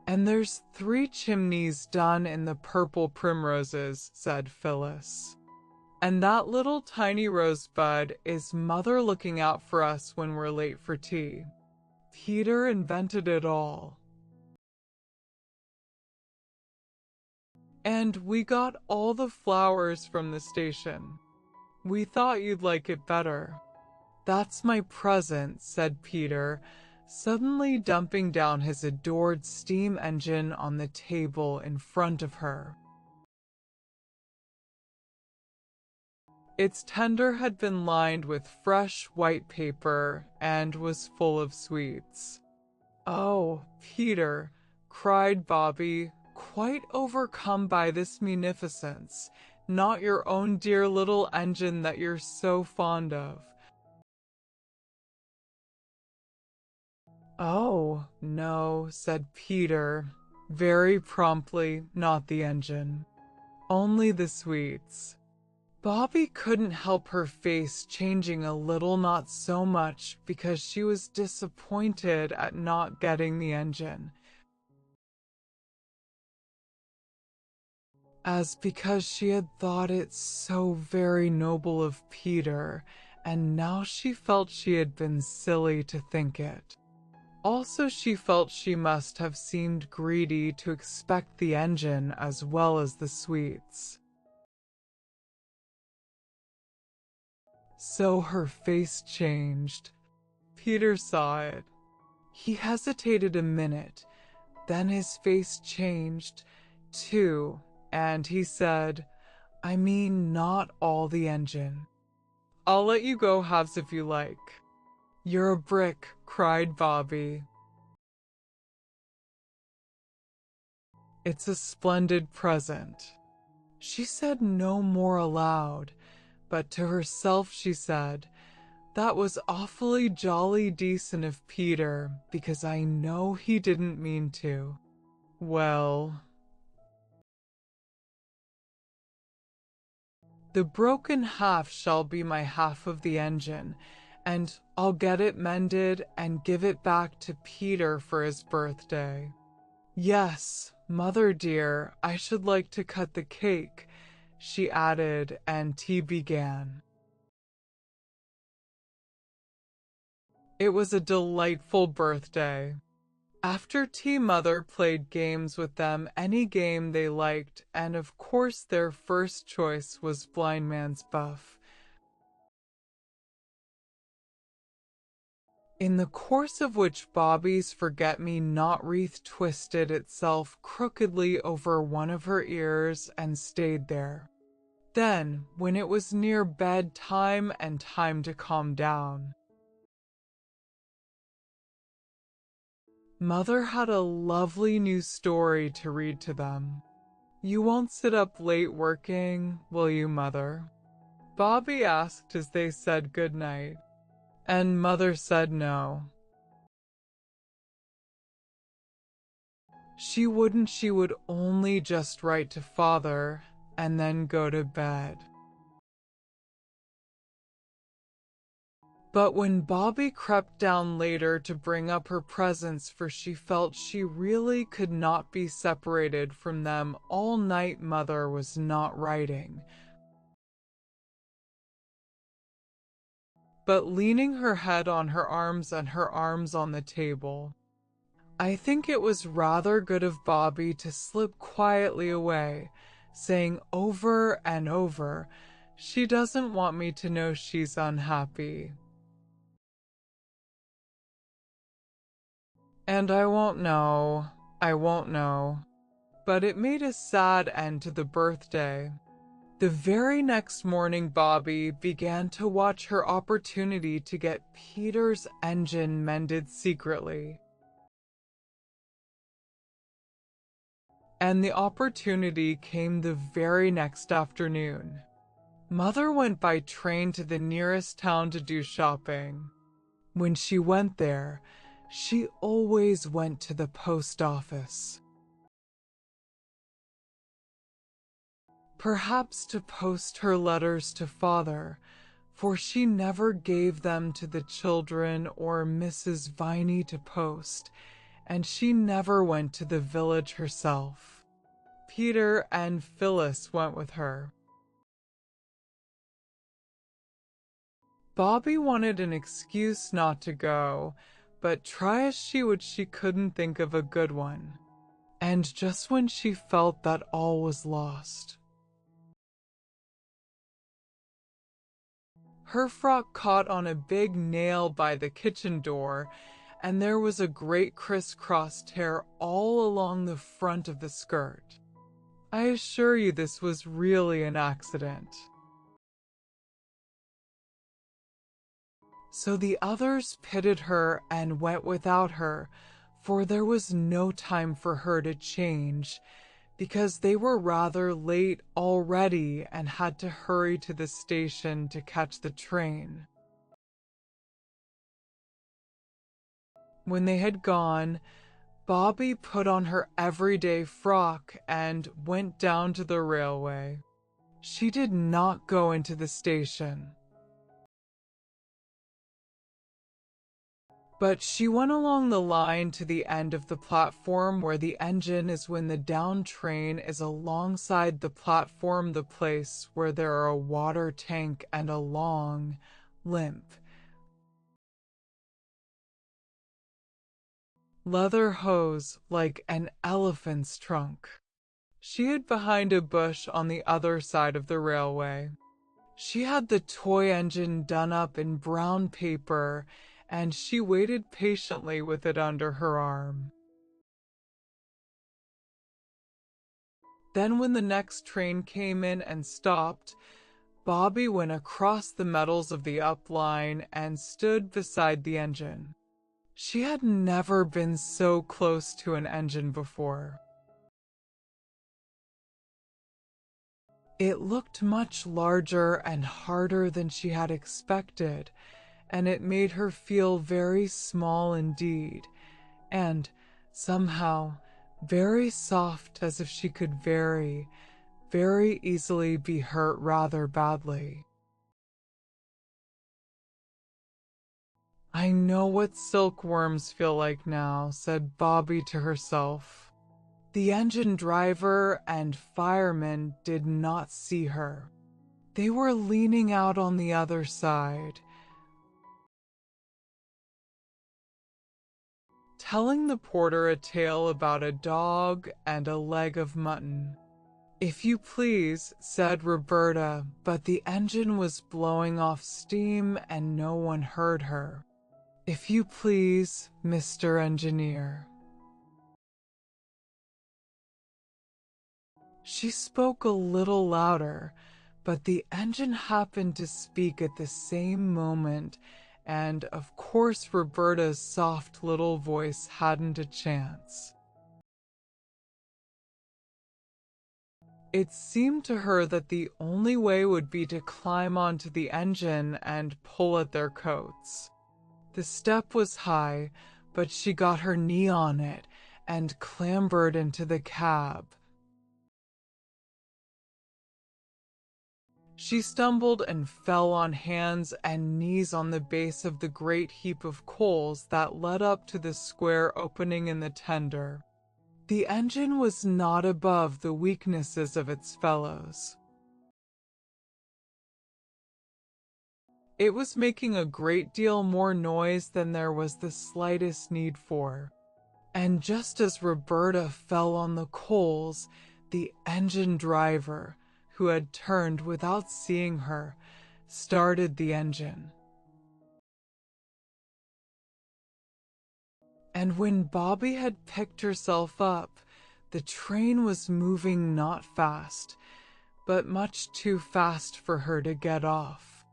And there's 3 chimneys done in the purple primroses," said Phyllis. "And that little tiny rosebud is Mother looking out for us when we're late for tea. Peter invented it all. And we got all the flowers from the station. We thought you'd like it better." "That's my present," said Peter, suddenly dumping down his adored steam engine on the table in front of her. Its tender had been lined with fresh white paper and was full of sweets. "Oh, Peter," cried Bobby, quite overcome by this munificence, "not your own dear little engine that you're so fond of." "Oh, no," said Peter, very promptly, "not the engine. Only the sweets." Bobby couldn't help her face changing a little, not so much because she was disappointed at not getting the engine, as because she had thought it so very noble of Peter, and now she felt she had been silly to think it. Also, she felt she must have seemed greedy to expect the engine as well as the sweets. So her face changed. Peter saw it. He hesitated a minute, then his face changed, too, and he said, "I mean, not all the engine. I'll let you go halves if you like." "You're a brick," cried Bobby. "It's a splendid present." She said no more aloud, but to herself she said, "That was awfully jolly decent of Peter, because I know he didn't mean to." Well, the broken half shall be my half of the engine, and I'll get it mended and give it back to Peter for his birthday. "Yes, mother dear, I should like to cut the cake," she added, and tea began. It was a delightful birthday. After tea, Mother played games with them, any game they liked, and of course their first choice was Blind Man's Buff. In the course of which Bobby's forget-me-not wreath twisted itself crookedly over one of her ears and stayed there. Then, when it was near bedtime and time to calm down, Mother had a lovely new story to read to them. "You won't sit up late working, will you, Mother?" Bobby asked as they said goodnight, and Mother said no. She wouldn't, she would only just write to Father and then go to bed. But when Bobby crept down later to bring up her presents, for she felt she really could not be separated from them all night, Mother was not writing, but leaning her head on her arms and her arms on the table. I think it was rather good of Bobby to slip quietly away, saying over and over, "She doesn't want me to know she's unhappy." And I won't know. But it made a sad end to the birthday. The very next morning, Bobby began to watch her opportunity to get Peter's engine mended secretly. And the opportunity came the very next afternoon. Mother went by train to the nearest town to do shopping. When she went there, she always went to the post office. Perhaps to post her letters to Father, for she never gave them to the children or Mrs. Viney to post, and she never went to the village herself. Peter and Phyllis went with her. Bobby wanted an excuse not to go, but try as she would, she couldn't think of a good one. And just when she felt that all was lost, her frock caught on a big nail by the kitchen door, and there was a great crisscross tear all along the front of the skirt. I assure you this was really an accident. So the others pitied her and went without her, for there was no time for her to change, because they were rather late already and had to hurry to the station to catch the train. When they had gone, Bobby put on her everyday frock and went down to the railway. She did not go into the station, but she went along the line to the end of the platform where the engine is when the down train is alongside the platform, the place where there are a water tank and a long, limp, leather hose like an elephant's trunk. She hid behind a bush on the other side of the railway. She had the toy engine done up in brown paper, and she waited patiently with it under her arm. Then when the next train came in and stopped, Bobby went across the metals of the up line and stood beside the engine. She had never been so close to an engine before. It looked much larger and harder than she had expected, and it made her feel very small indeed, and somehow very soft, as if she could very, very easily be hurt rather badly. "I know what silkworms feel like now," said Bobby to herself. The engine driver and fireman did not see her. They were leaning out on the other side, telling the porter a tale about a dog and a leg of mutton. "If you please," said Roberta, but the engine was blowing off steam and no one heard her. "If you please, Mr. Engineer." She spoke a little louder, but the engine happened to speak at the same moment, and of course Roberta's soft little voice hadn't a chance. It seemed to her that the only way would be to climb onto the engine and pull at their coats. The step was high, but she got her knee on it and clambered into the cab. She stumbled and fell on hands and knees on the base of the great heap of coals that led up to the square opening in the tender. The engine was not above the weaknesses of its fellows. It was making a great deal more noise than there was the slightest need for. And just as Roberta fell on the coals, the engine driver, who had turned without seeing her, started the engine. And when Bobby had picked herself up, the train was moving not fast, but much too fast for her to get off.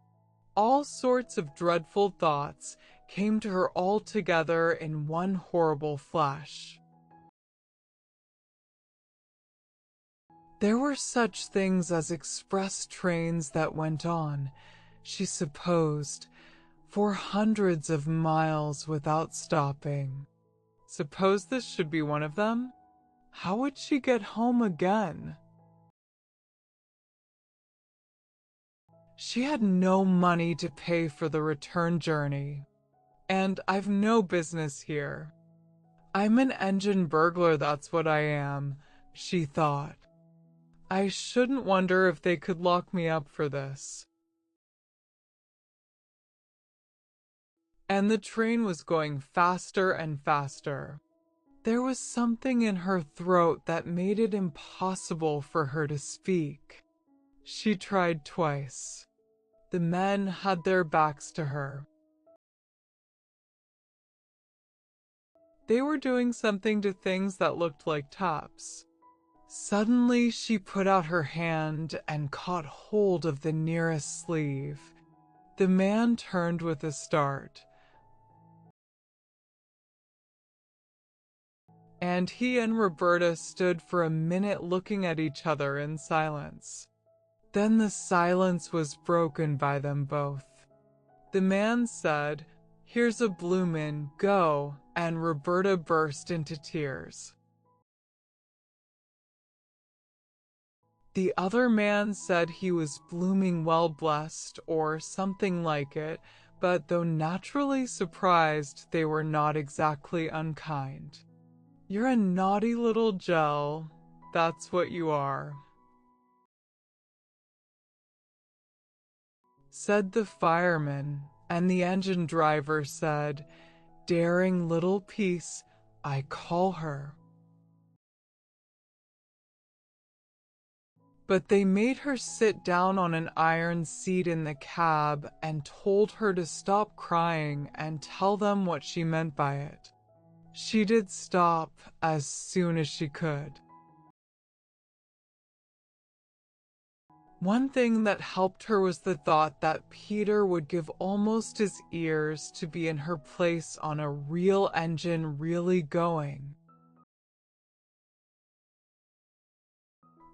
All sorts of dreadful thoughts came to her all together in one horrible flash. There were such things as express trains that went on, she supposed, for hundreds of miles without stopping. Suppose this should be one of them? How would she get home again? She had no money to pay for the return journey. And I've no business here. I'm an engine burglar, that's what I am, she thought. I shouldn't wonder if they could lock me up for this. And the train was going faster and faster. There was something in her throat that made it impossible for her to speak. She tried twice. The men had their backs to her. They were doing something to things that looked like taps. Suddenly she put out her hand and caught hold of the nearest sleeve. The man turned with a start, and he and Roberta stood for a minute looking at each other in silence. Then the silence was broken by them both. The man said, "Here's a bloomin', go," and Roberta burst into tears. The other man said he was blooming well blessed or something like it, but though naturally surprised, they were not exactly unkind. "You're a naughty little gel, that's what you are," said the fireman, and the engine driver said, "Daring little piece, I call her." But they made her sit down on an iron seat in the cab and told her to stop crying and tell them what she meant by it. She did stop as soon as she could. One thing that helped her was the thought that Peter would give almost his ears to be in her place on a real engine really going.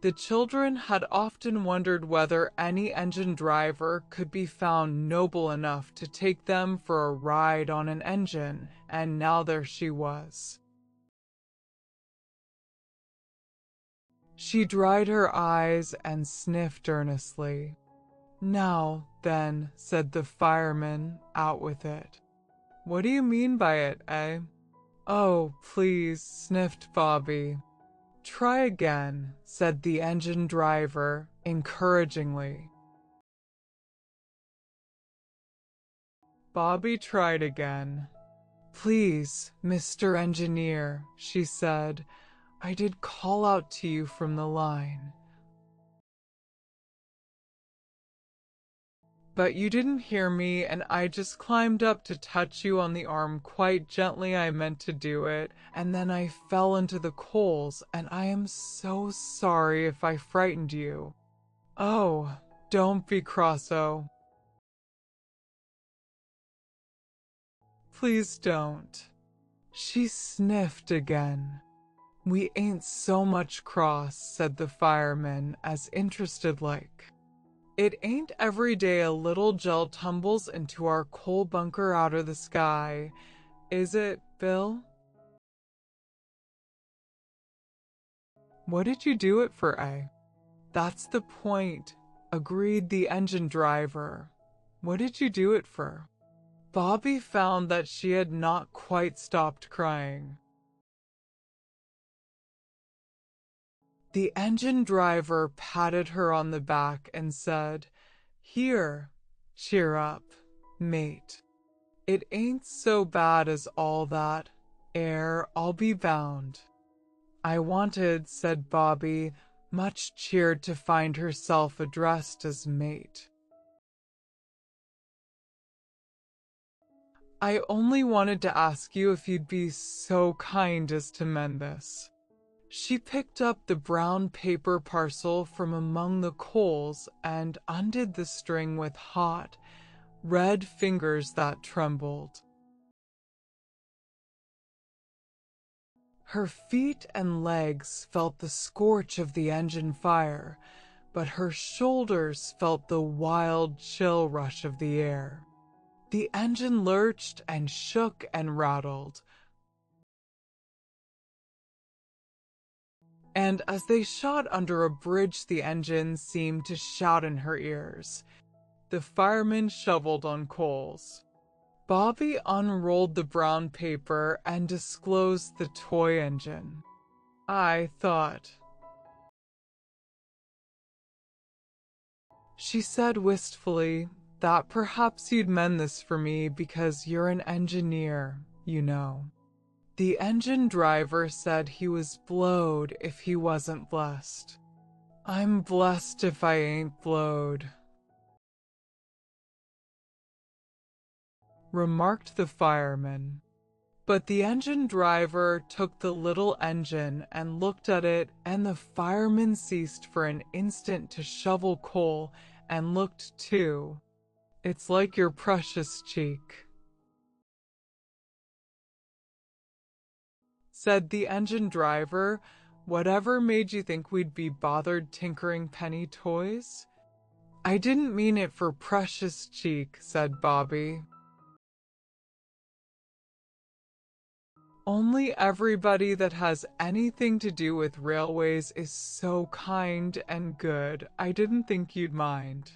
The children had often wondered whether any engine driver could be found noble enough to take them for a ride on an engine, and now there she was. She dried her eyes and sniffed earnestly. "Now, then," said the fireman, "out with it." "What do you mean by it, eh?" "Oh, please," sniffed Bobby. "Try again," said the engine driver, encouragingly. Bobby tried again. "Please, Mr. Engineer," she said, "I did call out to you from the line." "But you didn't hear me, and I just climbed up to touch you on the arm quite gently. I meant to do it, and then I fell into the coals, and I am so sorry if I frightened you." "Oh, don't be cross-o. Please don't." She sniffed again. "We ain't so much cross," said the fireman, as interested-like. "It ain't every day a little gel tumbles into our coal bunker out of the sky, is it, Bill?" "What did you do it for, eh?" "That's the point," agreed the engine driver. "What did you do it for?" Bobby found that she had not quite stopped crying. The engine driver patted her on the back and said, "Here, cheer up, mate. It ain't so bad as all that, I'll be bound." "I wanted," said Bobby, much cheered to find herself addressed as mate. "I only wanted to ask you if you'd be so kind as to mend this." She picked up the brown paper parcel from among the coals and undid the string with hot, red fingers that trembled. Her feet and legs felt the scorch of the engine fire, but her shoulders felt the wild chill rush of the air. The engine lurched and shook and rattled. And as they shot under a bridge, the engine seemed to shout in her ears. The fireman shoveled on coals. Bobby unrolled the brown paper and disclosed the toy engine. "I thought," she said wistfully, "that perhaps you'd mend this for me because you're an engineer, you know." The engine driver said he was blowed if he wasn't blessed. "I'm blessed if I ain't blowed," remarked the fireman. But the engine driver took the little engine and looked at it, and the fireman ceased for an instant to shovel coal and looked too. It's like your precious cheek," said the engine driver. "Whatever made you think we'd be bothered tinkering penny toys?" "I didn't mean it for precious cheek," said Bobby. "Only everybody that has anything to do with railways is so kind and good. I didn't think you'd mind."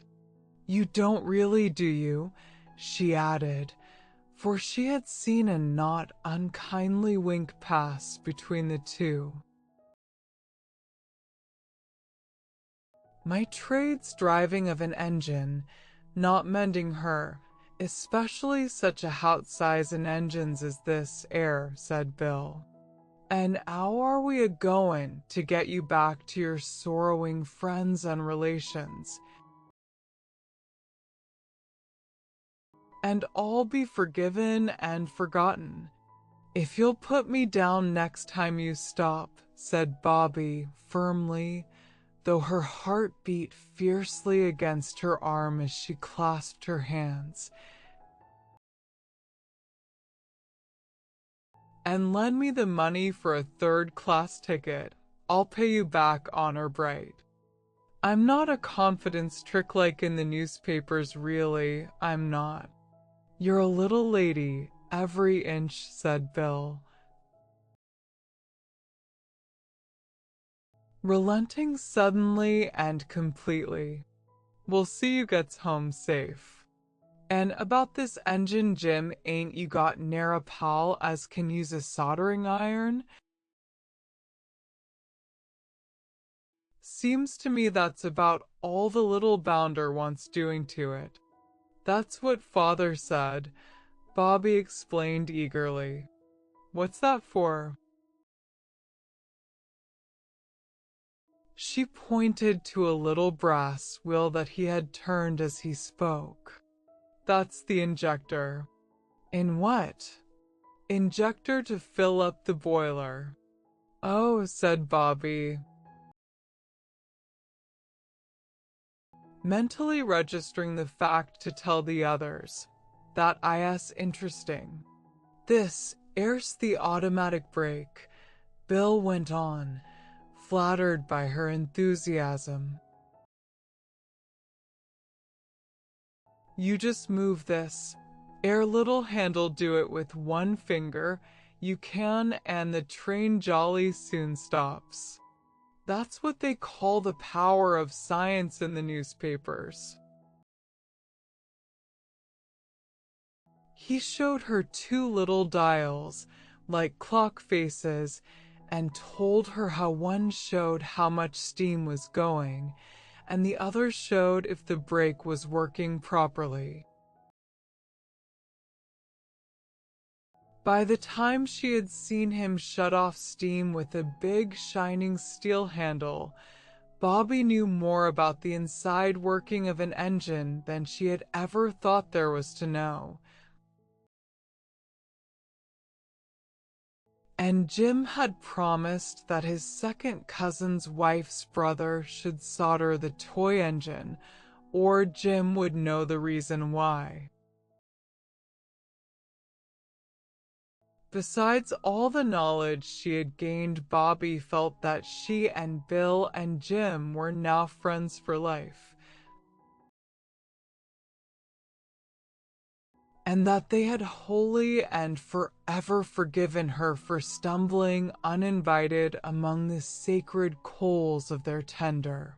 "You don't really, do you?" she added, for she had seen a not unkindly wink pass between the two. "My trade's driving of an engine, not mending her, especially such a hout-size in engines as this 'ere," said Bill. "And 'ow are we a-goin' to get you back to your sorrowing friends and relations, and all be forgiven and forgotten, if you'll put me down next time you stop," said Bobby firmly, though her heart beat fiercely against her arm as she clasped her hands. "And lend me the money for a third-class ticket. I'll pay you back honor bright. I'm not a confidence trick like in the newspapers, really, I'm not." "You're a little lady, every inch," said Bill, relenting suddenly and completely. "We'll see you gets home safe. And about this engine, Jim, ain't you got ne'er a pal as can use a soldering iron? Seems to me that's about all the little bounder wants doing to it." "That's what father said," Bobby explained eagerly. "What's that for?" She pointed to a little brass wheel that he had turned as he spoke. "That's the injector." "In what?" "Injector to fill up the boiler." "Oh," said Bobby, mentally registering the fact to tell the others. "That is interesting." "This 'ere's the automatic brake," Bill went on, flattered by her enthusiasm. "You just move this 'ere little handle, do it with one finger, you can, and the train jolly soon stops. That's what they call the power of science in the newspapers." He showed her two little dials, like clock faces, and told her how one showed how much steam was going, and the other showed if the brake was working properly. By the time she had seen him shut off steam with a big shining steel handle, Bobby knew more about the inside working of an engine than she had ever thought there was to know. And Jim had promised that his second cousin's wife's brother should solder the toy engine, or Jim would know the reason why. Besides all the knowledge she had gained, Bobby felt that she and Bill and Jim were now friends for life, and that they had wholly and forever forgiven her for stumbling uninvited among the sacred coals of their tender.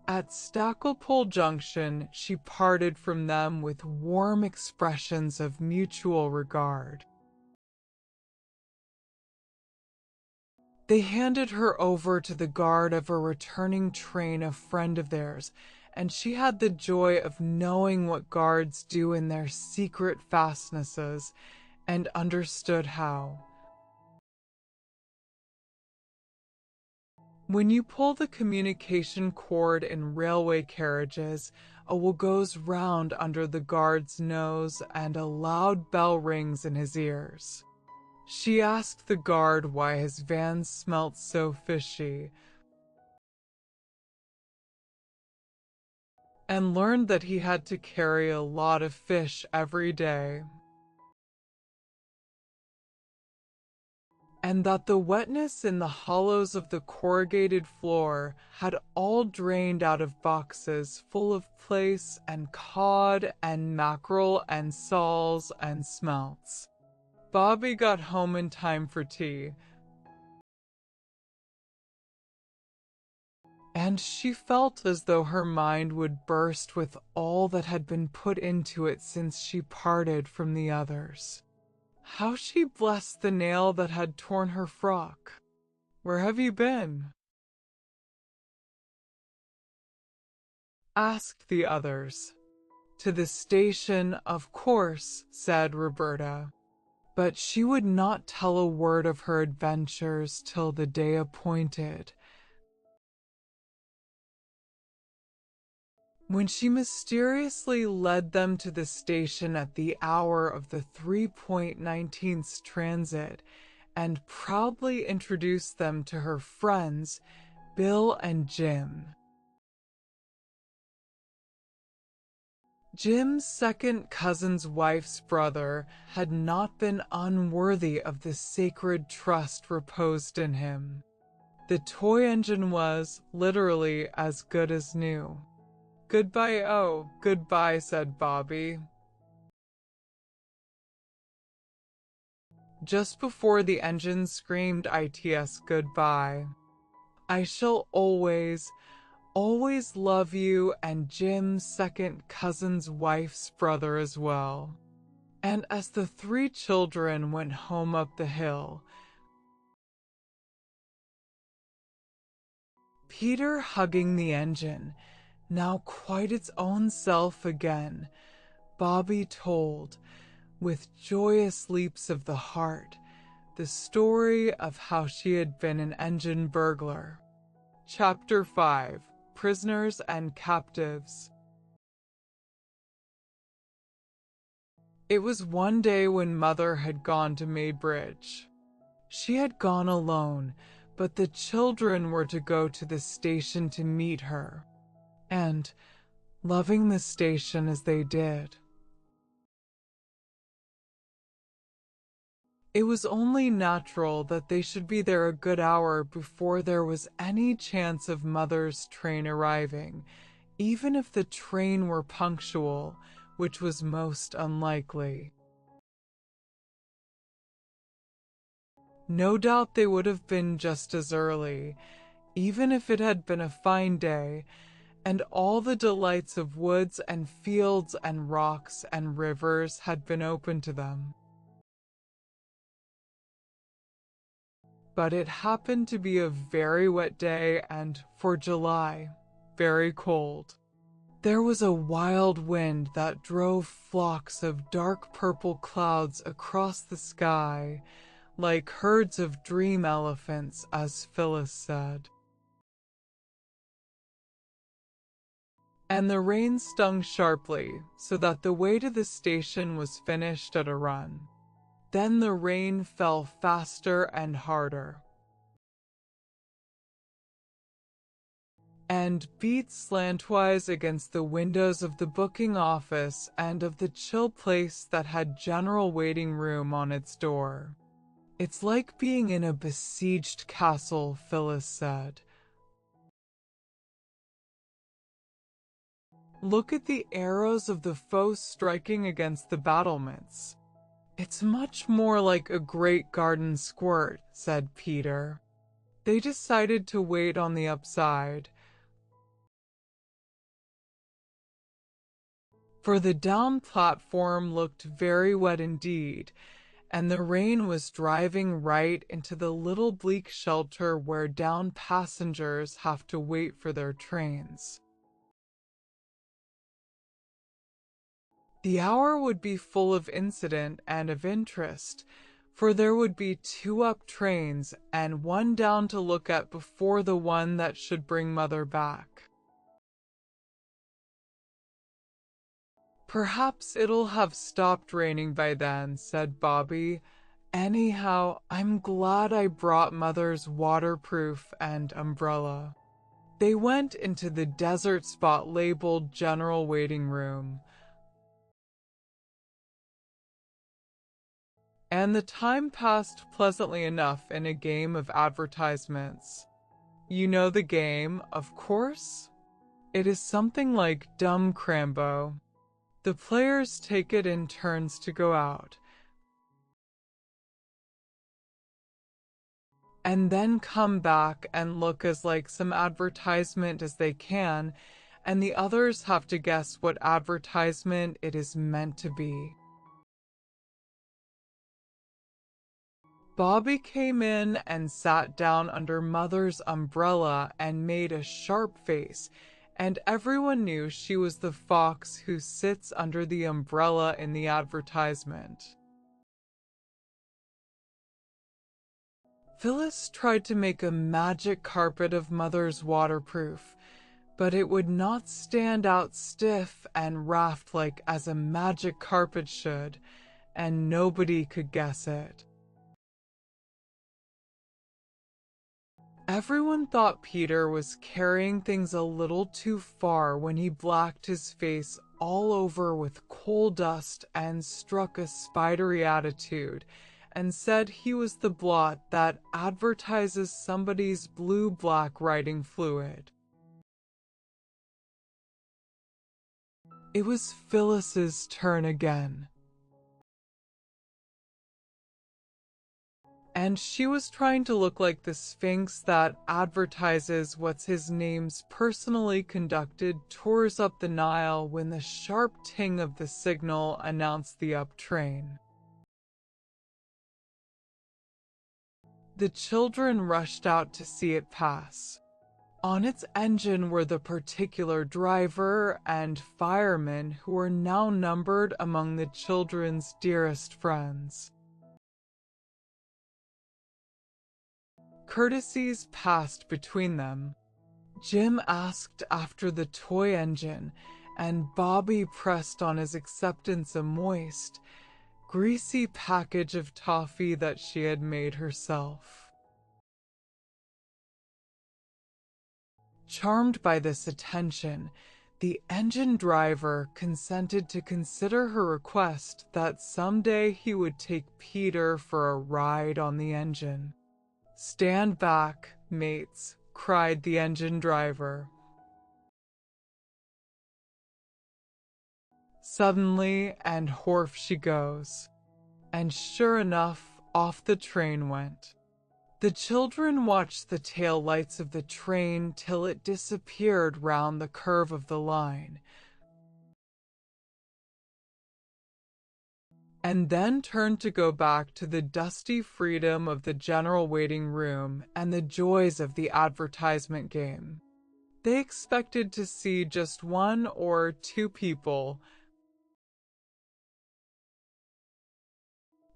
At Stacklepole Junction, she parted from them with warm expressions of mutual regard. They handed her over to the guard of a returning train, a friend of theirs, and she had the joy of knowing what guards do in their secret fastnesses, and understood how. When you pull the communication cord in railway carriages, a wool goes round under the guard's nose and a loud bell rings in his ears. She asked the guard why his van smelt so fishy. and learned that he had to carry a lot of fish every day, and that the wetness in the hollows of the corrugated floor had all drained out of boxes full of plaice and cod and mackerel and soles and smelts. Bobby got home in time for tea, and she felt as though her mind would burst with all that had been put into it since she parted from the others. How she blessed the nail that had torn her frock. "Where have you been?" asked the others. "To the station, of course," said Roberta. But she would not tell a word of her adventures till the day appointed, when she mysteriously led them to the station at the hour of the 3:19 transit and proudly introduced them to her friends, Bill and Jim. Jim's second cousin's wife's brother had not been unworthy of the sacred trust reposed in him. The toy engine was, literally, as good as new. "Goodbye, oh, goodbye," said Bobby. Just before the engine screamed ITS goodbye. "I shall always love you and Jim's second cousin's wife's brother as well." And as the three children went home up the hill, Peter hugging the engine, now quite its own self again, Bobby told, with joyous leaps of the heart, the story of how she had been an engine burglar. Chapter 5: Prisoners and Captives. It was one day when Mother had gone to Maybridge. She had gone alone, but the children were to go to the station to meet her, and loving the station as they did, it was only natural that they should be there a good hour before there was any chance of Mother's train arriving, even if the train were punctual, which was most unlikely. No doubt they would have been just as early, even if it had been a fine day, and all the delights of woods and fields and rocks and rivers had been open to them. But it happened to be a very wet day and, for July, very cold. There was a wild wind that drove flocks of dark purple clouds across the sky, like herds of dream elephants, as Phyllis said. And the rain stung sharply, so that the way to the station was finished at a run. Then the rain fell faster and harder, and beat slantwise against the windows of the booking office and of the chill place that had general waiting room on its door. "It's like being in a besieged castle," Phyllis said. "Look at the arrows of the foe striking against the battlements." "It's much more like a great garden squirt," said Peter. They decided to wait on the upside, for the down platform looked very wet indeed, and the rain was driving right into the little bleak shelter where down passengers have to wait for their trains. The hour would be full of incident and of interest, for there would be 2 up trains and 1 down to look at before the one that should bring Mother back. "Perhaps it'll have stopped raining by then," said Bobby. "Anyhow, I'm glad I brought Mother's waterproof and umbrella." They went into the desert spot labeled General Waiting Room. And the time passed pleasantly enough in a game of advertisements. You know the game, of course? It is something like Dumb Crambo. The players take it in turns to go out, and then come back and look as like some advertisement as they can, and the others have to guess what advertisement it is meant to be. Bobby came in and sat down under Mother's umbrella and made a sharp face, and everyone knew she was the fox who sits under the umbrella in the advertisement. Phyllis tried to make a magic carpet of Mother's waterproof, but it would not stand out stiff and raft-like as a magic carpet should, and nobody could guess it. Everyone thought Peter was carrying things a little too far when he blacked his face all over with coal dust and struck a spidery attitude and said he was the blot that advertises somebody's blue-black writing fluid. It was Phyllis's turn again. And she was trying to look like the Sphinx that advertises what's his name's personally conducted tours up the Nile when the sharp ting of the signal announced the up train. The children rushed out to see it pass. On its engine were the particular driver and fireman who were now numbered among the children's dearest friends. Courtesies passed between them. Jim asked after the toy engine, and Bobby pressed on his acceptance a moist, greasy package of toffee that she had made herself. Charmed by this attention, the engine driver consented to consider her request that someday he would take Peter for a ride on the engine. "Stand back, mates," cried the engine driver. Suddenly, and horf she goes. And sure enough, off the train went. The children watched the tail lights of the train till it disappeared round the curve of the line, and then turned to go back to the dusty freedom of the general waiting room and the joys of the advertisement game. They expected to see just one or two people.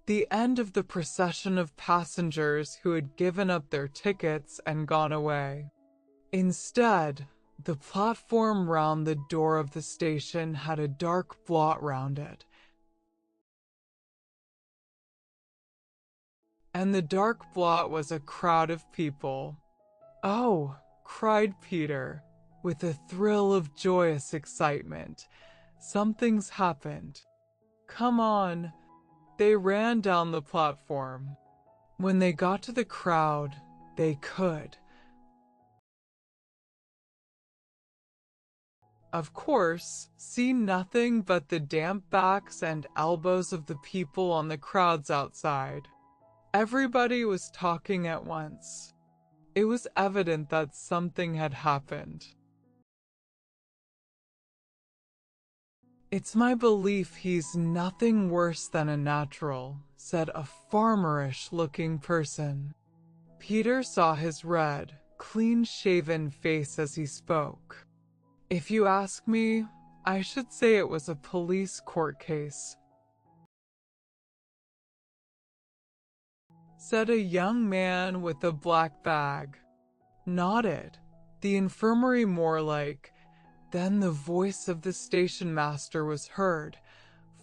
The end of the procession of passengers who had given up their tickets and gone away. Instead, the platform round the door of the station had a dark blot round it, and the dark blot was a crowd of people. "Oh!" cried Peter, with a thrill of joyous excitement. "Something's happened. Come on." They ran down the platform. When they got to the crowd, they could, of course, see nothing but the damp backs and elbows of the people on the crowds outside. Everybody was talking at once. It was evident that something had happened. "It's my belief he's nothing worse than a natural," said a farmerish-looking person. Peter saw his red, clean-shaven face as he spoke. "If you ask me, I should say it was a police court case," said a young man with a black bag. Nodded. The infirmary more like. Then the voice of the station master was heard,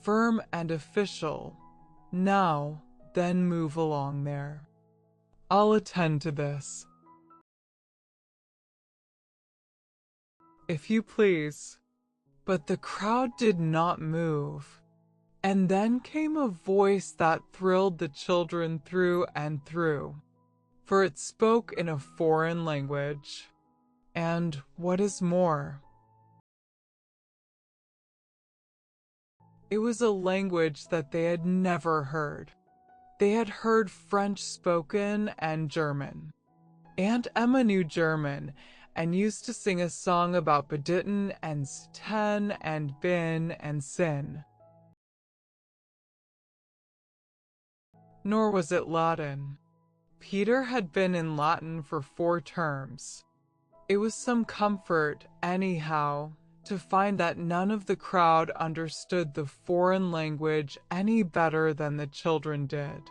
firm and official. "Now, then move along there. I'll attend to this." if you please." But the crowd did not move. And then came a voice that thrilled the children through and through, for it spoke in a foreign language. And what is more, it was a language that they had never heard. They had heard French spoken and German. Aunt Emma knew German and used to sing a song about beditten and ten and bin and sin. Nor was it Latin. Peter had been in Latin for 4 terms. It was some comfort, anyhow, to find that none of the crowd understood the foreign language any better than the children did.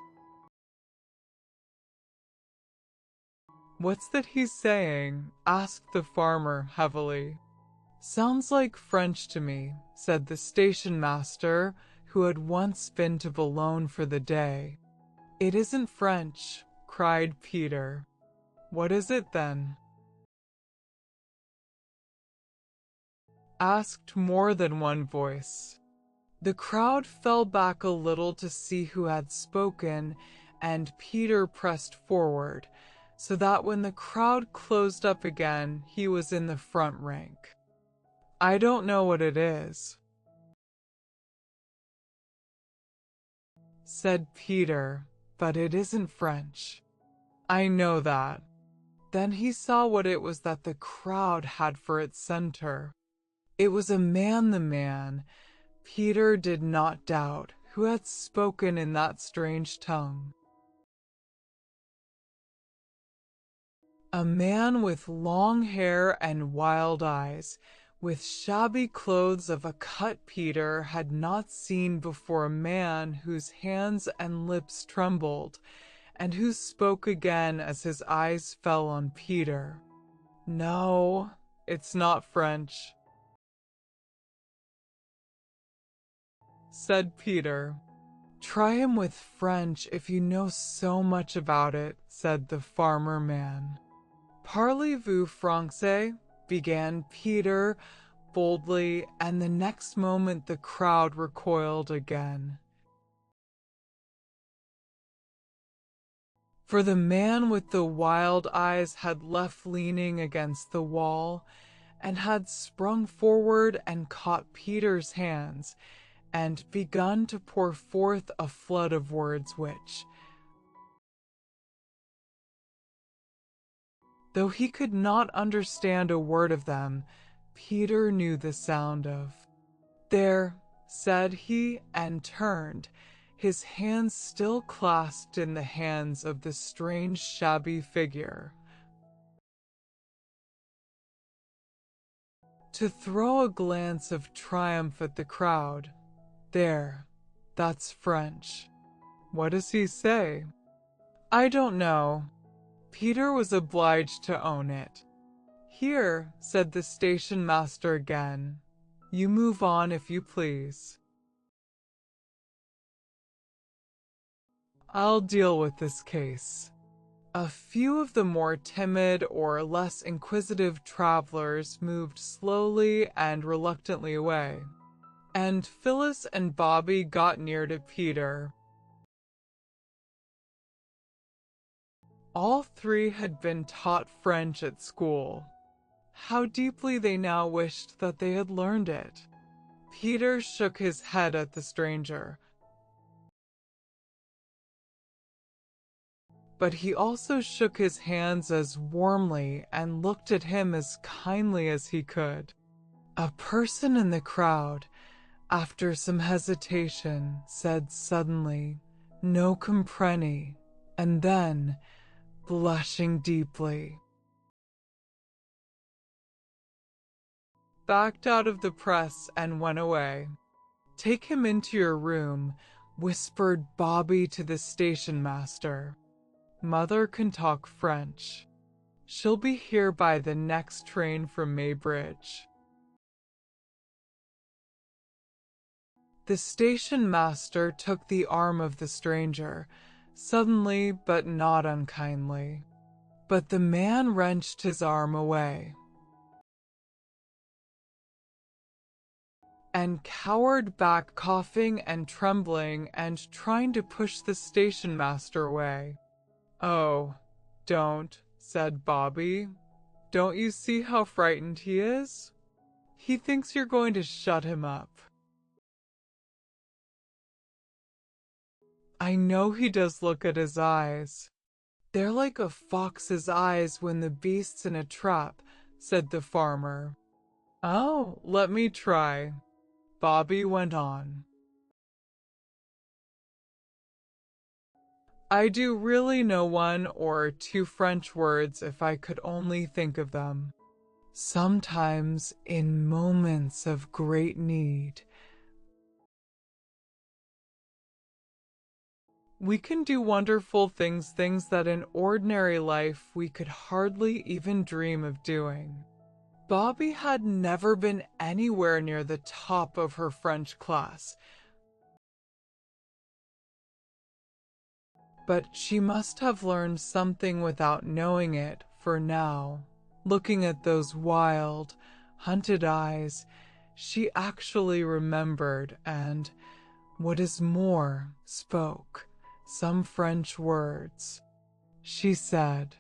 "What's that he's saying?" asked the farmer heavily. "Sounds like French to me," said the station master, who had once been to Boulogne for the day. "It isn't French," cried Peter. "What is it then?" asked more than one voice. The crowd fell back a little to see who had spoken, and Peter pressed forward, so that when the crowd closed up again, he was in the front rank. "I don't know what it is," said Peter, "but it isn't French." "I know that." Then he saw what it was that the crowd had for its center. It was a man, the man, Peter did not doubt, who had spoken in that strange tongue. A man with long hair and wild eyes, with shabby clothes of a cut Peter had not seen before, a man whose hands and lips trembled, and who spoke again as his eyes fell on Peter. "No, it's not French," said Peter. "Try him with French if you know so much about it," said the farmer man. "Parlez-vous français?" began Peter boldly, and the next moment the crowd recoiled again. For the man with the wild eyes had left leaning against the wall, and had sprung forward and caught Peter's hands, and begun to pour forth a flood of words which, though he could not understand a word of them, Peter knew the sound of. "There," said he, and turned, his hands still clasped in the hands of the strange shabby figure, to throw a glance of triumph at the crowd. "There, that's French." "What does he say?" "I don't know." Peter was obliged to own it. "Here," said the station master again. "You move on if you please. I'll deal with this case." A few of the more timid or less inquisitive travelers moved slowly and reluctantly away, and Phyllis and Bobby got near to Peter. All 3 had been taught French at school. How deeply they now wished that they had learned it. Peter shook his head at the stranger, but he also shook his hands as warmly and looked at him as kindly as he could. A person in the crowd, after some hesitation, said suddenly, "No compreni," and then, blushing deeply, backed out of the press and went away. "Take him into your room," whispered Bobby to the station master. "Mother can talk French. She'll be here by the next train from Maybridge." The station master took the arm of the stranger, suddenly but not unkindly. But the man wrenched his arm away. and cowered back, coughing and trembling and trying to push the station master away. "Oh, don't," said Bobby. "Don't you see how frightened he is? He thinks you're going to shut him up." "I know he does. Look at his eyes. They're like a fox's eyes when the beast's in a trap," said the farmer. "Oh, let me try," Bobby went on. "I do really know one or two French words if I could only think of them. Sometimes in moments of great need, we can do wonderful things that in ordinary life we could hardly even dream of doing." Bobby had never been anywhere near the top of her French class, but she must have learned something without knowing it, for now, looking at those wild, hunted eyes, she actually remembered and, what is more, spoke some French words. She said,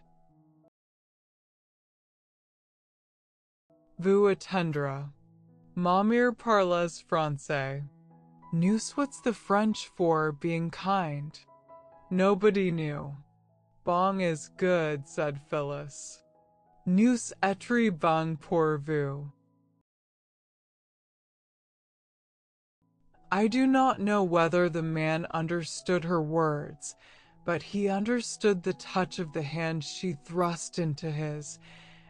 "Vous attendre. Mamir parles français." Nous, what's the French for being kind? Nobody knew. "Bong is good," said Phyllis. "Nous etres bons pour vous." I do not know whether the man understood her words, but he understood the touch of the hand she thrust into his,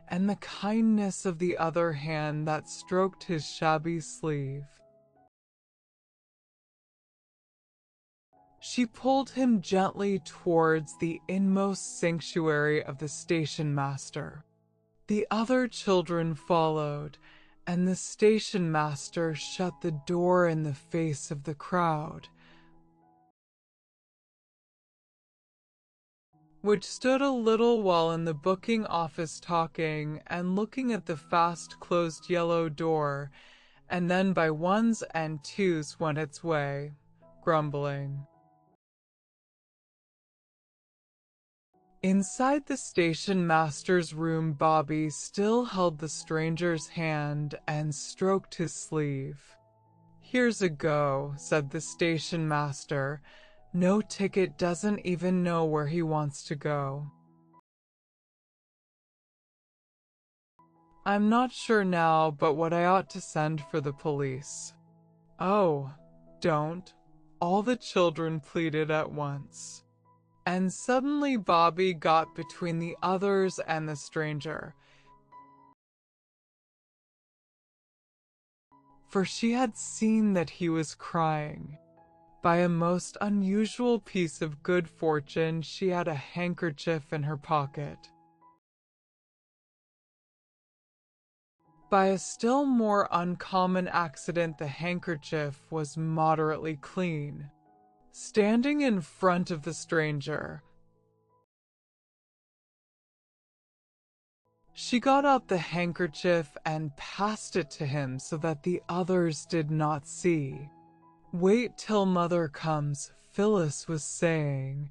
and the kindness of the other hand that stroked his shabby sleeve. She pulled him gently towards the inmost sanctuary of the station master. The other children followed, and the station master shut the door in the face of the crowd, which stood a little while in the booking office talking and looking at the fast-closed yellow door, and then by ones and twos went its way, grumbling. Inside the station master's room, Bobby still held the stranger's hand and stroked his sleeve. "Here's a go," said the station master. "No ticket, doesn't even know where he wants to go." "I'm not sure now but what I ought to send for the police." "Oh, don't," all the children pleaded at once. And suddenly Bobby got between the others and the stranger, for she had seen that he was crying. By a most unusual piece of good fortune, she had a handkerchief in her pocket. By a still more uncommon accident, the handkerchief was moderately clean. Standing in front of the stranger, she got out the handkerchief and passed it to him so that the others did not see. "Wait till Mother comes," Phyllis was saying.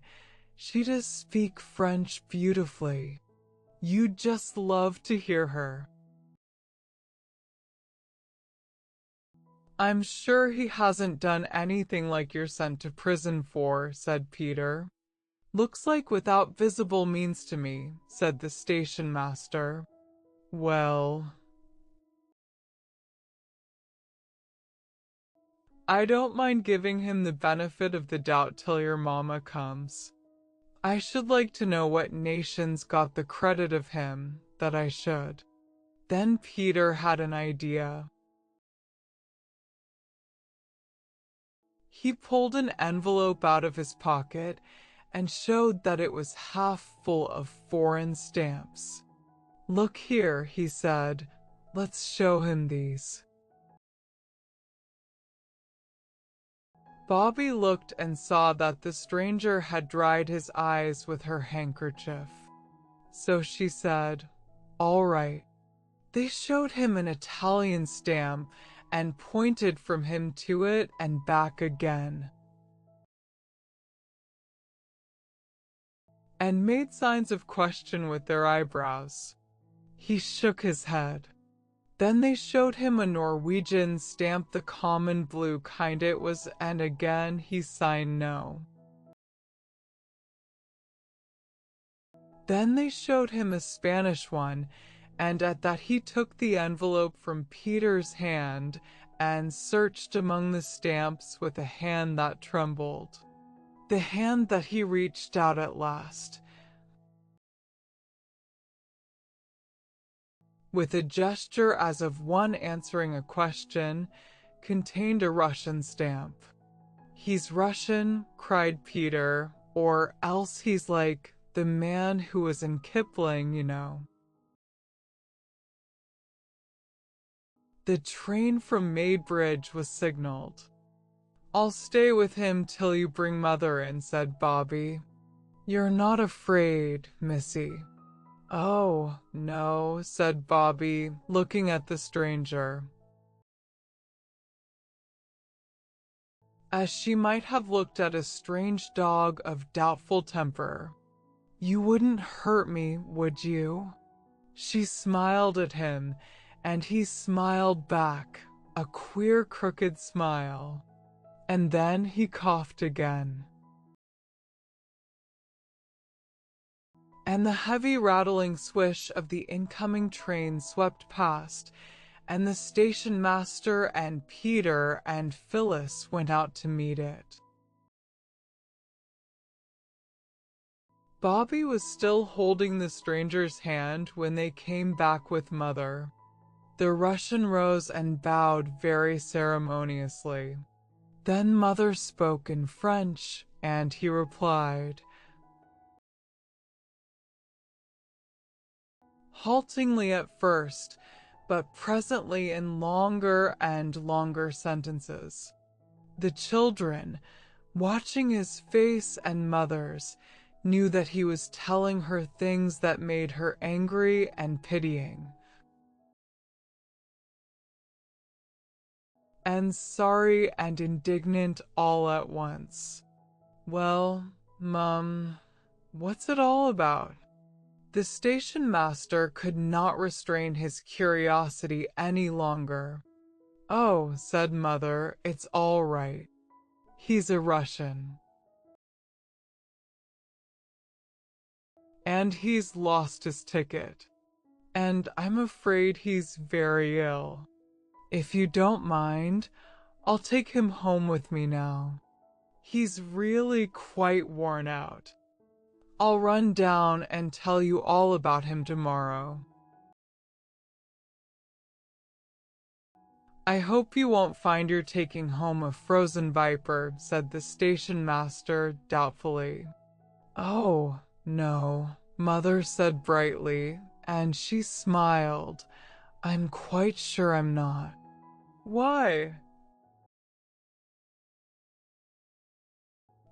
"She does speak French beautifully. You'd just love to hear her." "I'm sure he hasn't done anything like you're sent to prison for," said Peter. "Looks like without visible means to me," said the station master. "Well, I don't mind giving him the benefit of the doubt till your mama comes. I should like to know what nation's got the credit of him, that I should." Then Peter had an idea. He pulled an envelope out of his pocket and showed that it was half full of foreign stamps. "Look here," he said. "Let's show him these." Bobby looked and saw that the stranger had dried his eyes with her handkerchief. So she said, "All right." They showed him an Italian stamp, and pointed from him to it and back again, and made signs of question with their eyebrows. He shook his head. Then they showed him a Norwegian stamp, the common blue kind it was, and again he signed no. Then they showed him a Spanish one, and at that he took the envelope from Peter's hand and searched among the stamps with a hand that trembled, the hand that he reached out at last. With a gesture as of one answering a question, contained a Russian stamp. "He's Russian," cried Peter, "or else he's like the man who was in Kipling, you know." The train from Maidbridge was signaled. "I'll stay with him till you bring Mother in," said Bobby. "You're not afraid, Missy?" "Oh, no," said Bobby, looking at the stranger, as she might have looked at a strange dog of doubtful temper. "You wouldn't hurt me, would you?" She smiled at him, and he smiled back, a queer crooked smile. And then he coughed again. And the heavy rattling swish of the incoming train swept past, and the station master and Peter and Phyllis went out to meet it. Bobby was still holding the stranger's hand when they came back with Mother. The Russian rose and bowed very ceremoniously. Then Mother spoke in French, and he replied, haltingly at first, but presently in longer and longer sentences. The children, watching his face and Mother's, knew that he was telling her things that made her angry and pitying, and sorry and indignant all at once. "Well, Mum, what's it all about?" The station master could not restrain his curiosity any longer. "Oh," said Mother, "it's all right. He's a Russian. And he's lost his ticket. And I'm afraid he's very ill. If you don't mind, I'll take him home with me now. He's really quite worn out. I'll run down and tell you all about him tomorrow." "I hope you won't find you're taking home a frozen viper," said the station master doubtfully. "Oh, no," Mother said brightly, and she smiled. "I'm quite sure I'm not." "Why?"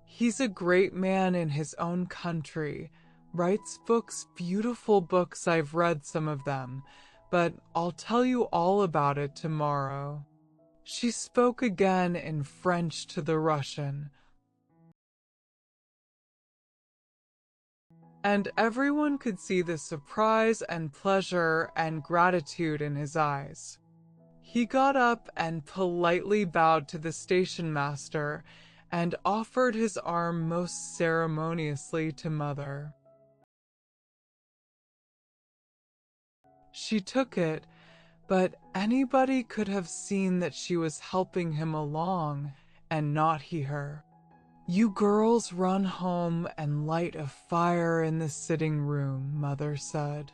"He's a great man in his own country, writes books, beautiful books, I've read some of them, but I'll tell you all about it tomorrow." She spoke again in French to the Russian, and everyone could see the surprise and pleasure and gratitude in his eyes. He got up and politely bowed to the station master and offered his arm most ceremoniously to Mother. She took it, but anybody could have seen that she was helping him along, and not he her. "You girls run home and light a fire in the sitting room," Mother said.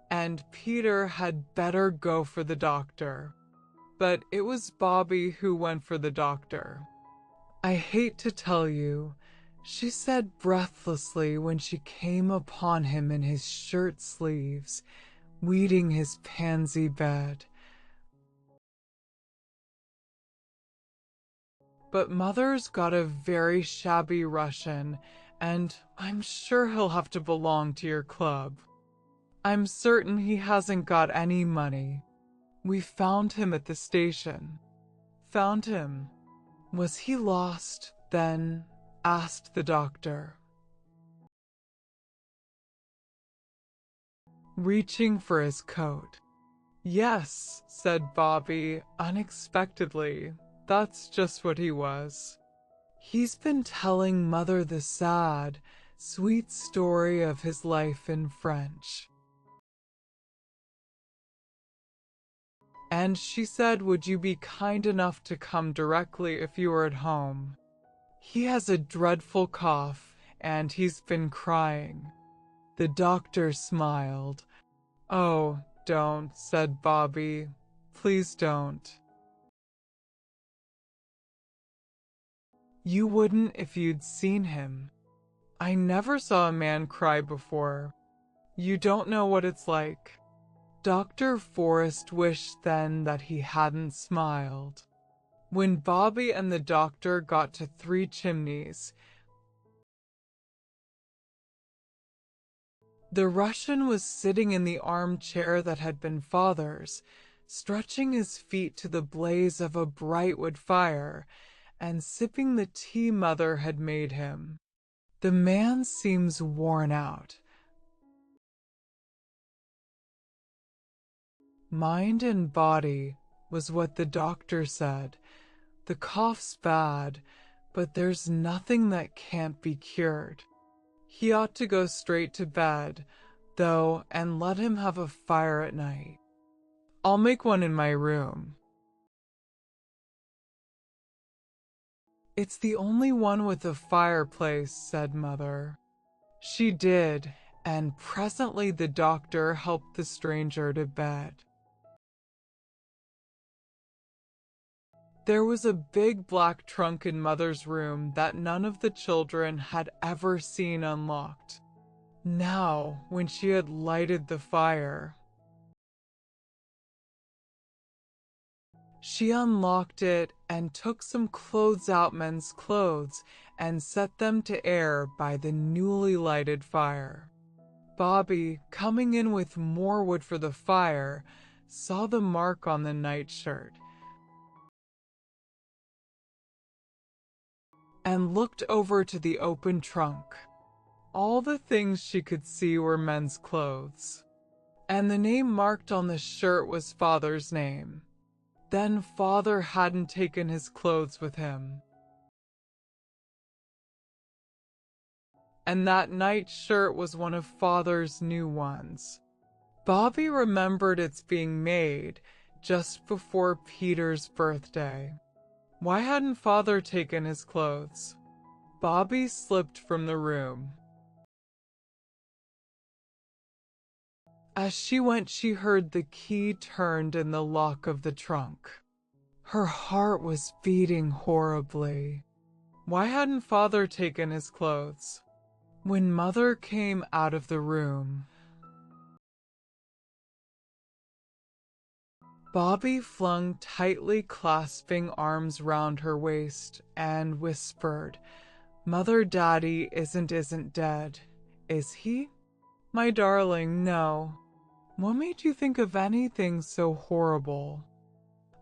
And Peter had better go for the doctor. But it was Bobby who went for the doctor. "I hate to tell you," she said breathlessly when she came upon him in his shirt sleeves, weeding his pansy bed. "But Mother's got a very shabby Russian, and I'm sure he'll have to belong to your club." I'm certain he hasn't got any money. We found him at the station. Found him. Was he lost, then? Asked the doctor. Reaching for his coat. Yes, said Bobby, unexpectedly. That's just what he was. He's been telling Mother the sad, sweet story of his life in French. And she said, would you be kind enough to come directly if you were at home? He has a dreadful cough, and he's been crying. The doctor smiled. Oh, don't, said Bobby. Please don't. You wouldn't if you'd seen him. I never saw a man cry before. You don't know what it's like. Dr. Forrest wished then that he hadn't smiled. When Bobby and the doctor got to Three Chimneys, the Russian was sitting in the armchair that had been Father's, stretching his feet to the blaze of a bright wood fire, and sipping the tea Mother had made him. The man seems worn out. Mind and body, was what the doctor said. The cough's bad, but there's nothing that can't be cured. He ought to go straight to bed, though, and let him have a fire at night. I'll make one in my room. It's the only one with a fireplace, said Mother. She did, and presently the doctor helped the stranger to bed. There was a big black trunk in Mother's room that none of the children had ever seen unlocked. Now, when she had lighted the fire, she unlocked it and took some clothes out, men's clothes, and set them to air by the newly lighted fire. Bobby, coming in with more wood for the fire, saw the mark on the nightshirt and looked over to the open trunk. All the things she could see were men's clothes, and the name marked on the shirt was Father's name. Then Father hadn't taken his clothes with him. And that nightshirt was one of Father's new ones. Bobby remembered its being made just before Peter's birthday. Why hadn't Father taken his clothes? Bobby slipped from the room. As she went, she heard the key turned in the lock of the trunk. Her heart was beating horribly. Why hadn't Father taken his clothes? When Mother came out of the room, Bobby flung tightly clasping arms round her waist and whispered, Mother, Daddy isn't dead, is he? My darling, no. What made you think of anything so horrible?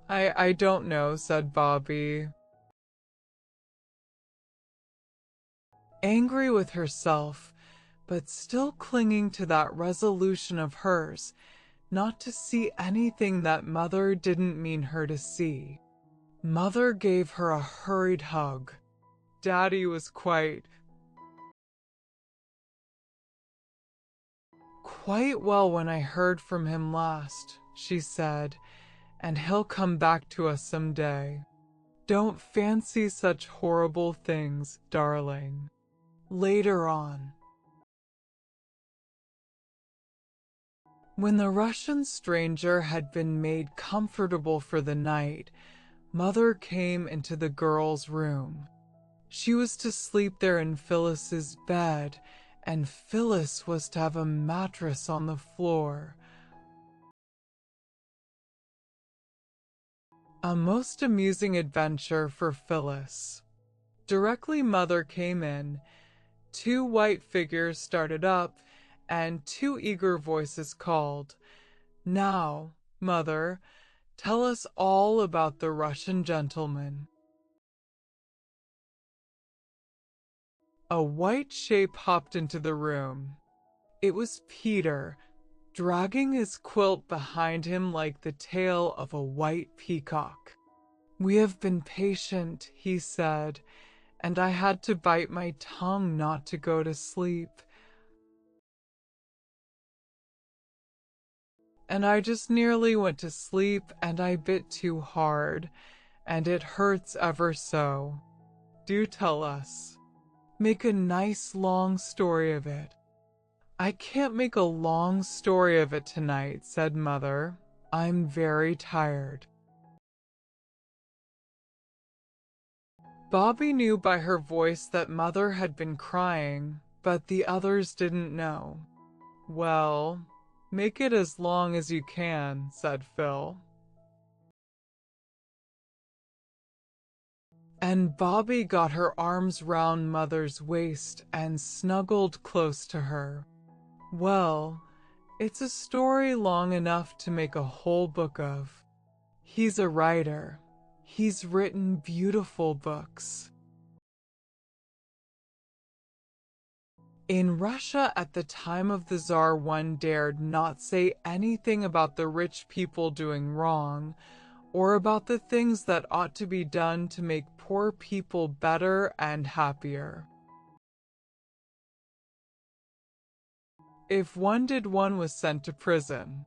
I don't know, said Bobby. Angry with herself, but still clinging to that resolution of hers, not to see anything that Mother didn't mean her to see. Mother gave her a hurried hug. Daddy was quite well when I heard from him last, she said, and he'll come back to us someday. Don't fancy such horrible things, darling. Later on, when the Russian stranger had been made comfortable for the night, Mother came into the girl's room. She was to sleep there in Phyllis's bed, and Phyllis was to have a mattress on the floor. A most amusing adventure for Phyllis. Directly Mother came in, two white figures started up and two eager voices called, "Now, Mother, tell us all about the Russian gentleman." A white shape hopped into the room. It was Peter, dragging his quilt behind him like the tail of a white peacock. "We have been patient," he said, "and I had to bite my tongue not to go to sleep. And I just nearly went to sleep and I bit too hard, and it hurts ever so. Do tell us. Make a nice long story of it." "I can't make a long story of it tonight," said Mother. "I'm very tired." Bobby knew by her voice that Mother had been crying, but the others didn't know. "Well, make it as long as you can," said Phil. And Bobby got her arms round Mother's waist and snuggled close to her. "Well, it's a story long enough to make a whole book of. He's a writer. He's written beautiful books." In Russia at the time of the Tsar, one dared not say anything about the rich people doing wrong, or about the things that ought to be done to make poor people better and happier. If one did, one was sent to prison.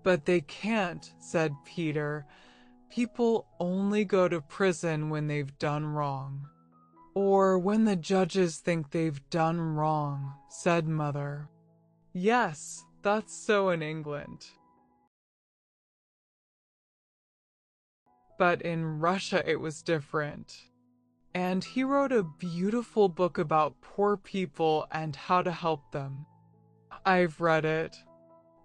"But they can't," said Peter. "People only go to prison when they've done wrong." "Or when the judges think they've done wrong," said Mother. "Yes, that's so in England. But in Russia it was different. And he wrote a beautiful book about poor people and how to help them. I've read it.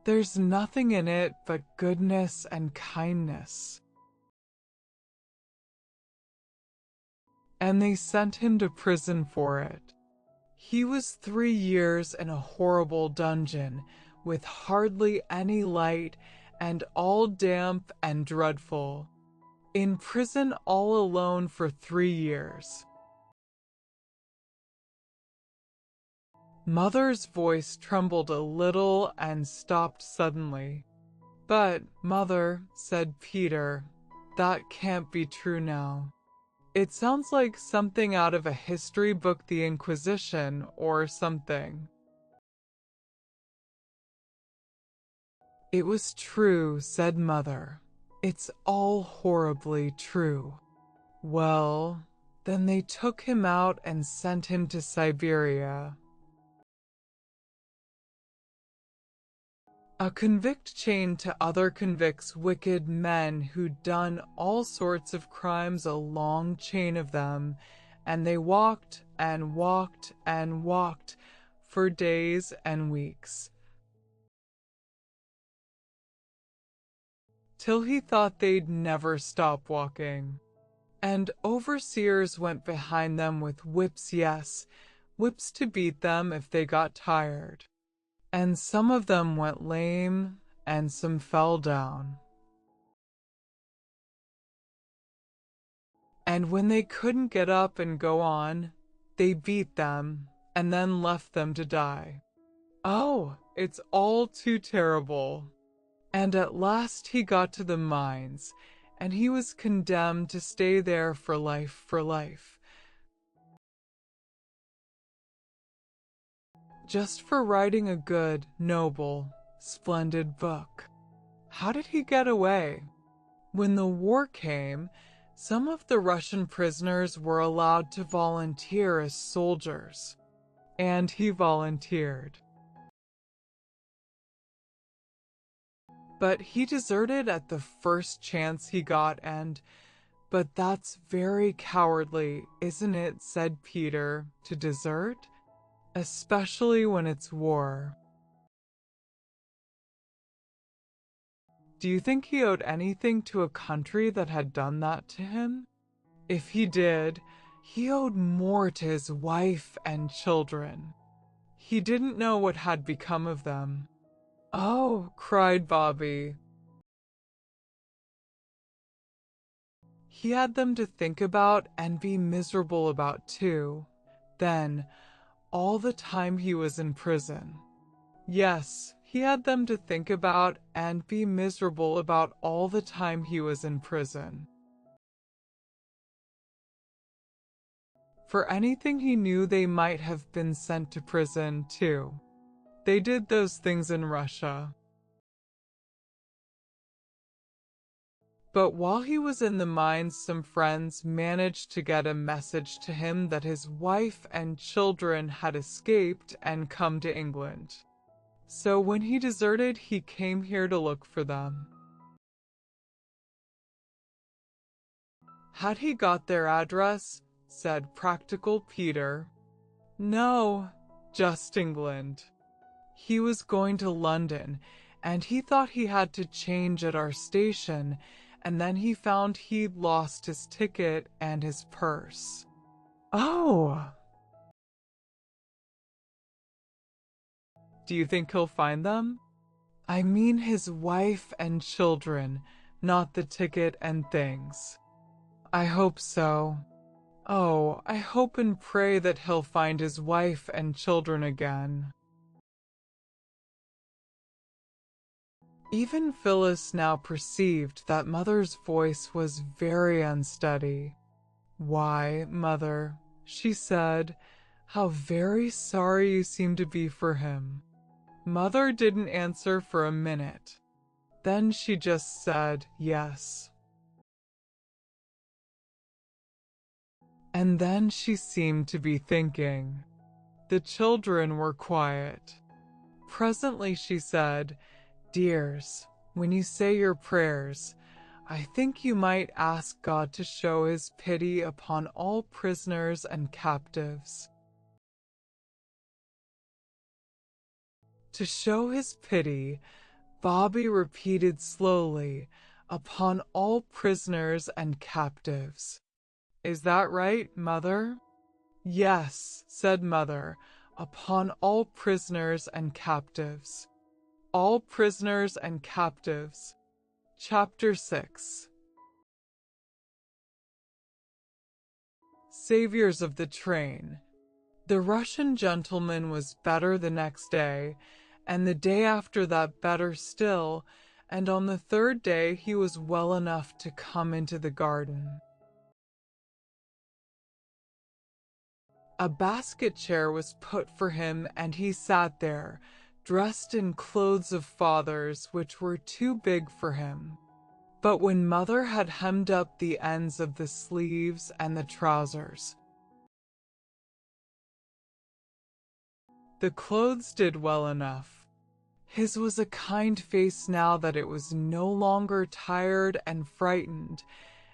There's nothing in it but goodness and kindness." And they sent him to prison for it. He was 3 years in a horrible dungeon, with hardly any light and all damp and dreadful. In prison all alone for 3 years. Mother's voice trembled a little and stopped suddenly. "But, Mother," said Peter, "that can't be true now. It sounds like something out of a history book, the Inquisition, or something." "It was true," said Mother. "It's all horribly true." "Well, then they took him out and sent him to Siberia. A convict chained to other convicts, wicked men who'd done all sorts of crimes, a long chain of them, and they walked and walked and walked for days and weeks, till he thought they'd never stop walking. And overseers went behind them with whips, yes, whips to beat them if they got tired. And some of them went lame, and some fell down. And when they couldn't get up and go on, they beat them, and then left them to die. Oh, it's all too terrible. And at last he got to the mines, and he was condemned to stay there for life, just for writing a good, noble, splendid book. How did he get away? When the war came, some of the Russian prisoners were allowed to volunteer as soldiers, and he volunteered. But he deserted at the first chance he got, but that's very cowardly, isn't it, said Peter, to desert? Especially when it's war. Do you think he owed anything to a country that had done that to him? If he did, he owed more to his wife and children. He didn't know what had become of them. "Oh," cried Bobby. He had them to think about and be miserable about too. Then, all the time he was in prison. Yes, he had them to think about and be miserable about all the time he was in prison. For anything he knew, they might have been sent to prison too. They did those things in Russia. But while he was in the mines, some friends managed to get a message to him that his wife and children had escaped and come to England. So when he deserted, he came here to look for them. Had he got their address? Said practical Peter. No, just England. He was going to London, and he thought he had to change at our station, and then he found he'd lost his ticket and his purse. Oh! Do you think he'll find them? I mean his wife and children, not the ticket and things. I hope so. Oh, I hope and pray that he'll find his wife and children again. Even Phyllis now perceived that Mother's voice was very unsteady. Why, Mother, she said, how very sorry you seem to be for him. Mother didn't answer for a minute. Then she just said yes. And then she seemed to be thinking. The children were quiet. Presently she said, Dears, when you say your prayers, I think you might ask God to show his pity upon all prisoners and captives. To show his pity, Bobby repeated slowly, upon all prisoners and captives. Is that right, Mother? Yes, said Mother, upon all prisoners and captives. All prisoners and captives. Chapter 6. Saviors of the train. The Russian gentleman was better the next day, and the day after that better still, and on the third day he was well enough to come into the garden. A basket chair was put for him, and he sat there, dressed in clothes of Father's which were too big for him. But when Mother had hemmed up the ends of the sleeves and the trousers, the clothes did well enough. His was a kind face now that it was no longer tired and frightened,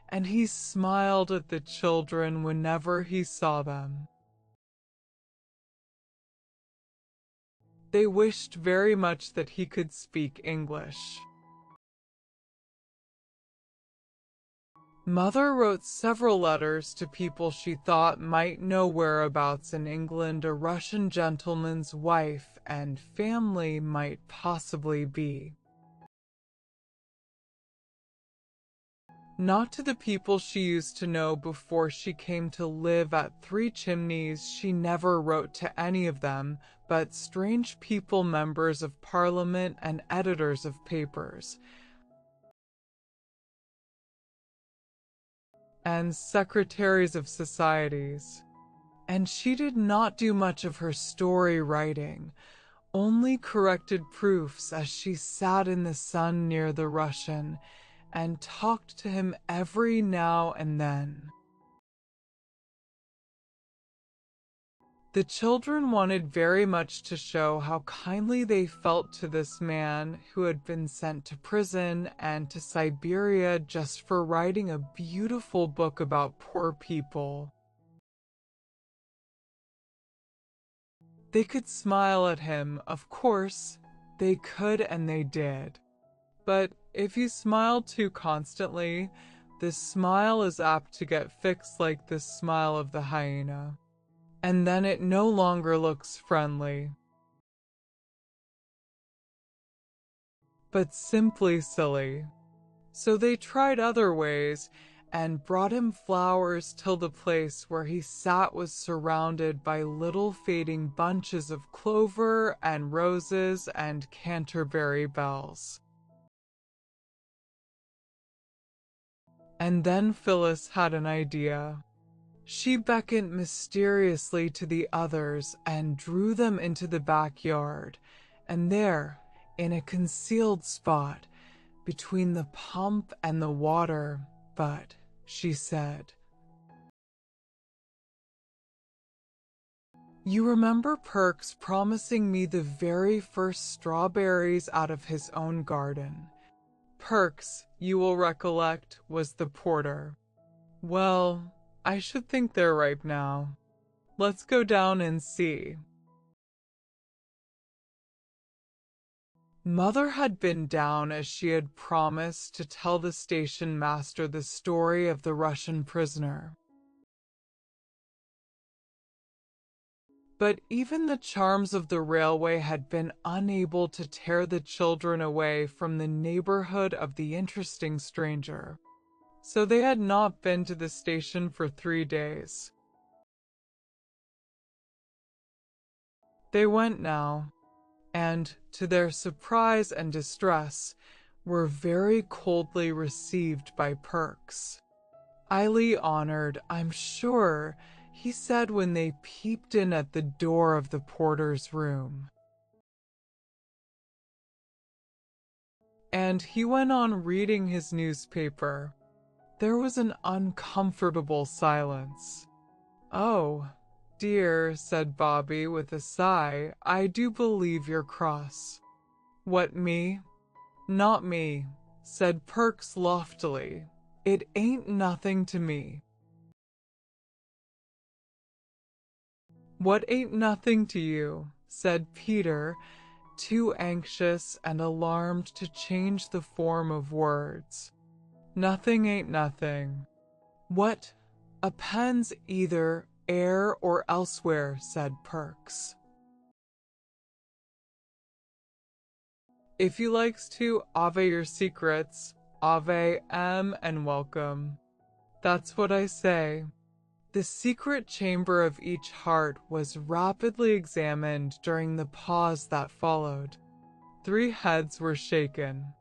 and he smiled at the children whenever he saw them. They wished very much that he could speak English. Mother wrote several letters to people she thought might know whereabouts in England a Russian gentleman's wife and family might possibly be. Not to the people she used to know before she came to live at Three Chimneys, she never wrote to any of them, but strange people, members of Parliament and editors of papers, and secretaries of societies. And she did not do much of her story writing, only corrected proofs as she sat in the sun near the Russian and talked to him every now and then. The children wanted very much to show how kindly they felt to this man who had been sent to prison and to Siberia just for writing a beautiful book about poor people. They could smile at him, of course, they could and they did. But if you smile too constantly, the smile is apt to get fixed like the smile of the hyena. And then it no longer looks friendly. but simply silly. So they tried other ways and brought him flowers till the place where he sat was surrounded by little fading bunches of clover and roses and Canterbury bells. And then Phyllis had an idea. She beckoned mysteriously to the others and drew them into the backyard, and there, in a concealed spot, between the pump and the water, but, she said, "You remember Perks promising me the very first strawberries out of his own garden. Perks, you will recollect, was the porter. Well, I should think they're ripe now. Let's go down and see." Mother had been down as she had promised to tell the station master the story of the Russian prisoner. But even the charms of the railway had been unable to tear the children away from the neighborhood of the interesting stranger. So they had not been to the station for 3 days. They went now, and, to their surprise and distress, were very coldly received by Perks. "Highly honored, I'm sure," he said when they peeped in at the door of the porter's room. And he went on reading his newspaper. There was an uncomfortable silence. "Oh, dear," said Bobby with a sigh, "I do believe you're cross." "What, me?" "Not me," said Perks loftily. "It ain't nothing to me." "What ain't nothing to you?" said Peter, too anxious and alarmed to change the form of words. "Nothing ain't nothing." "What? A pen's either air or elsewhere," said Perks. "If you likes to ave your secrets, ave and welcome. That's what I say." The secret chamber of each heart was rapidly examined during the pause that followed. 3 heads were shaken.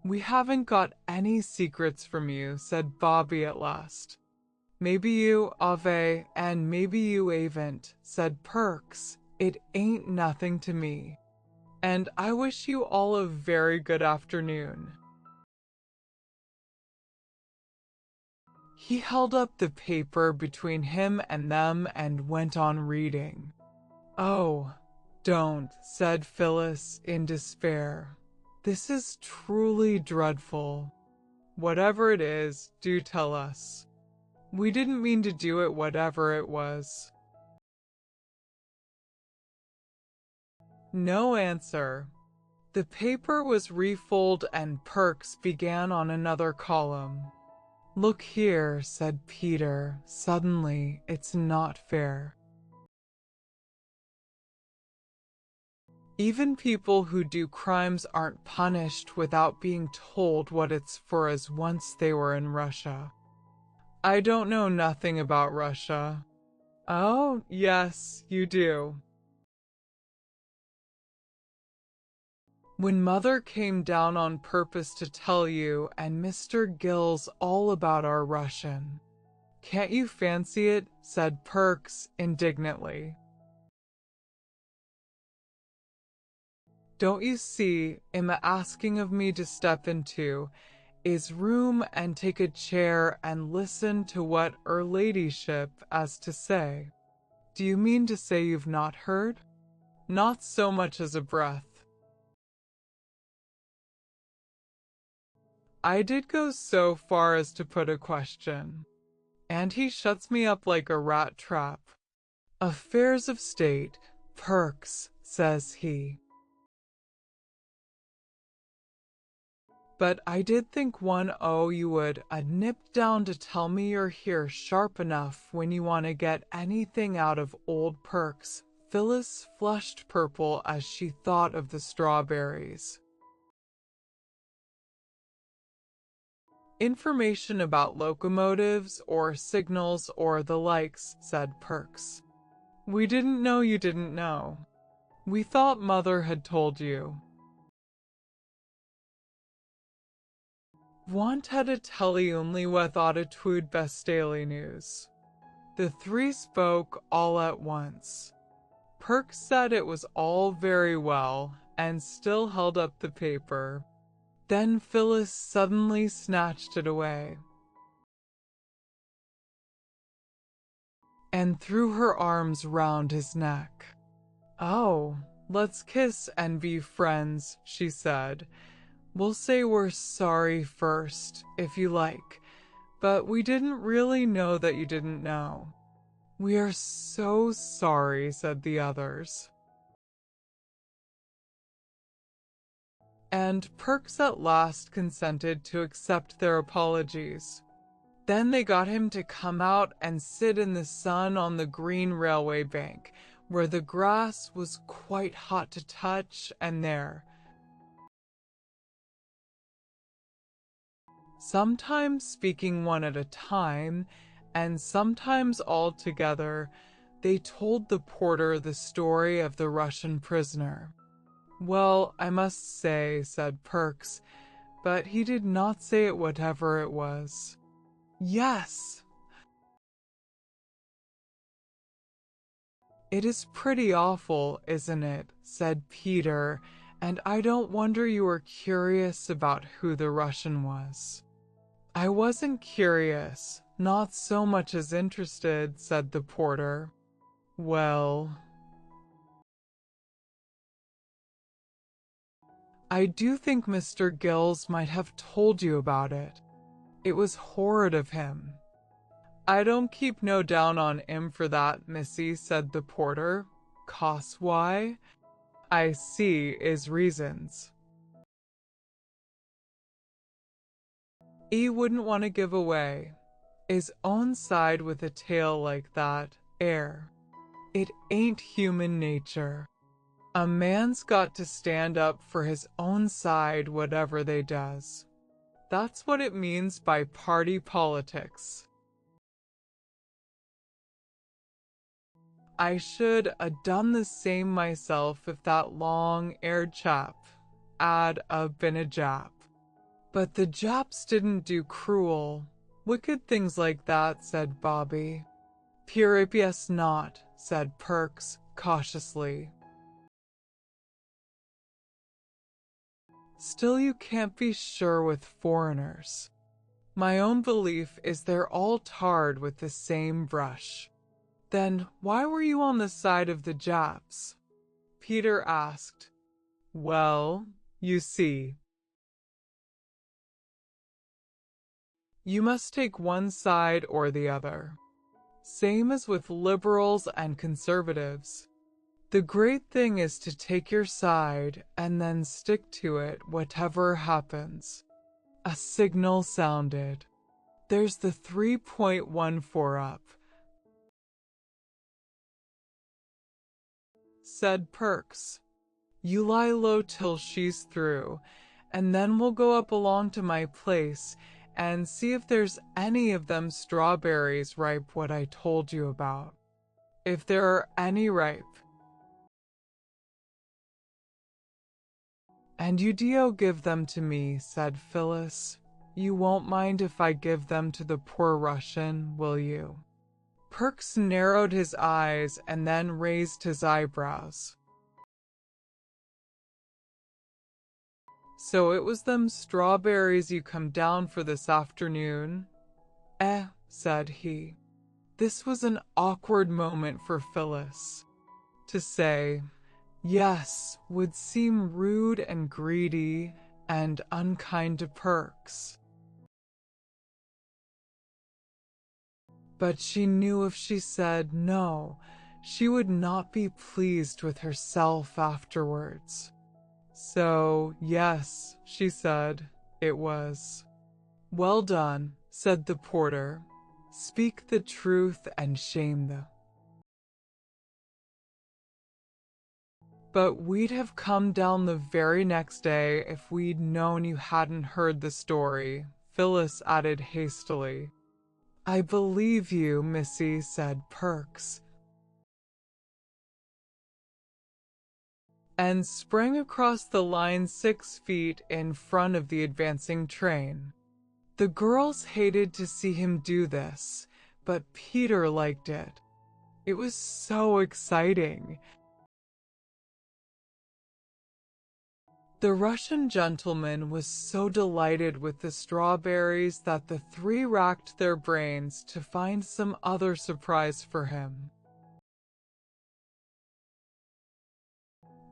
"We haven't got any secrets from you," said Bobby at last. "Maybe you ave and maybe you aven't," said Perks. "It ain't nothing to me. And I wish you all a very good afternoon." He held up the paper between him and them and went on reading. "Oh, don't," said Phyllis in despair. "This is truly dreadful. Whatever it is, do tell us. We didn't mean to do it, whatever it was." No answer. The paper was refolded and Perks began on another column. "Look here," said Peter, suddenly, "it's not fair. Even people who do crimes aren't punished without being told what it's for, as once they were in Russia." "I don't know nothing about Russia." "Oh, yes, you do. When Mother came down on purpose to tell you and Mr. Gills all about our Russian. Can't you fancy it?" said Perks indignantly. "Don't you see, I'm asking of me to step into his room and take a chair and listen to what 'er ladyship has to say? Do you mean to say you've not heard?" "Not so much as a breath." I did go so far as to put a question. And he shuts me up like a rat trap. "Affairs of state, Perks," says he. "But I did think you would nip down to tell me you're here sharp enough when you want to get anything out of old Perks, Phyllis flushed purple as she thought of the strawberries. Information about locomotives or signals or the likes, said Perks. We didn't know you didn't know. We thought Mother had told you. Wanted a telly only thought it would best daily news. The three spoke all at once. Perks said it was all very well and still held up the paper. Then Phyllis suddenly snatched it away and threw her arms round his neck. Oh, let's kiss and be friends, she said. We'll say we're sorry first, if you like, but we didn't really know that you didn't know. We are so sorry, said the others. And Perks at last consented to accept their apologies. Then they got him to come out and sit in the sun on the green railway bank, where the grass was quite hot to touch, and there, sometimes speaking one at a time, and sometimes all together, they told the porter the story of the Russian prisoner. Well, I must say, said Perks, but he did not say it whatever it was. Yes. It is pretty awful, isn't it? Said Peter, and I don't wonder you were curious about who the Russian was. I wasn't curious, not so much as interested, said the porter. Well, I do think Mr. Gills might have told you about it. It was horrid of him. I don't keep no down on him for that, missy, said the porter. 'Cause why? I see is reasons. He wouldn't want to give away his own side with a tale like that, It ain't human nature. A man's got to stand up for his own side whatever they does. That's what it means by party politics. I should a done the same myself if that long-haired chap 'ad a been a Jap. But the Japs didn't do cruel, wicked things like that, said Bobby. Puripius not, said Perks, cautiously. Still you can't be sure with foreigners. My own belief is they're all tarred with the same brush. Then why were you on the side of the Japs? Peter asked. Well, you see. You must take one side or the other. Same as with liberals and conservatives. The great thing is to take your side and then stick to it whatever happens. A signal sounded. There's the 3.14 up, said Perks. You lie low till she's through, and then we'll go up along to my place and see if there's any of them strawberries ripe what I told you about. If there are any ripe. And you do give them to me, said Phyllis. You won't mind if I give them to the poor Russian, will you? Perks narrowed his eyes and then raised his eyebrows. So it was them strawberries you come down for this afternoon? Said he. This was an awkward moment for Phyllis. To say, yes, would seem rude and greedy and unkind to Perks. But she knew if she said no, she would not be pleased with herself afterwards. So, yes, she said, it was. Well done, said the porter. Speak the truth and shame the But we'd have come down the very next day if we'd known you hadn't heard the story, Phyllis added hastily. I believe you, Missy, said Perks, and sprang across the line 6 feet in front of the advancing train. The girls hated to see him do this, but Peter liked it. It was so exciting. The Russian gentleman was so delighted with the strawberries that the three racked their brains to find some other surprise for him.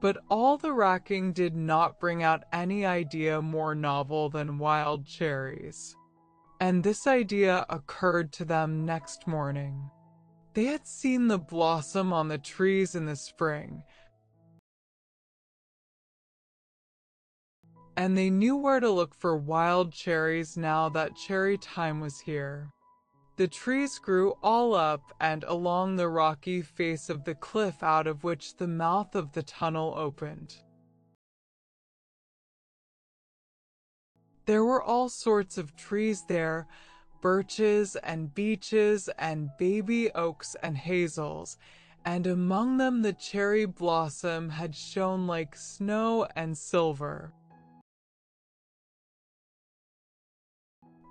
But all the racking did not bring out any idea more novel than wild cherries. And this idea occurred to them next morning. They had seen the blossom on the trees in the spring, and they knew where to look for wild cherries now that cherry time was here. The trees grew all up and along the rocky face of the cliff out of which the mouth of the tunnel opened. There were all sorts of trees there, birches and beeches and baby oaks and hazels, and among them the cherry blossom had shone like snow and silver.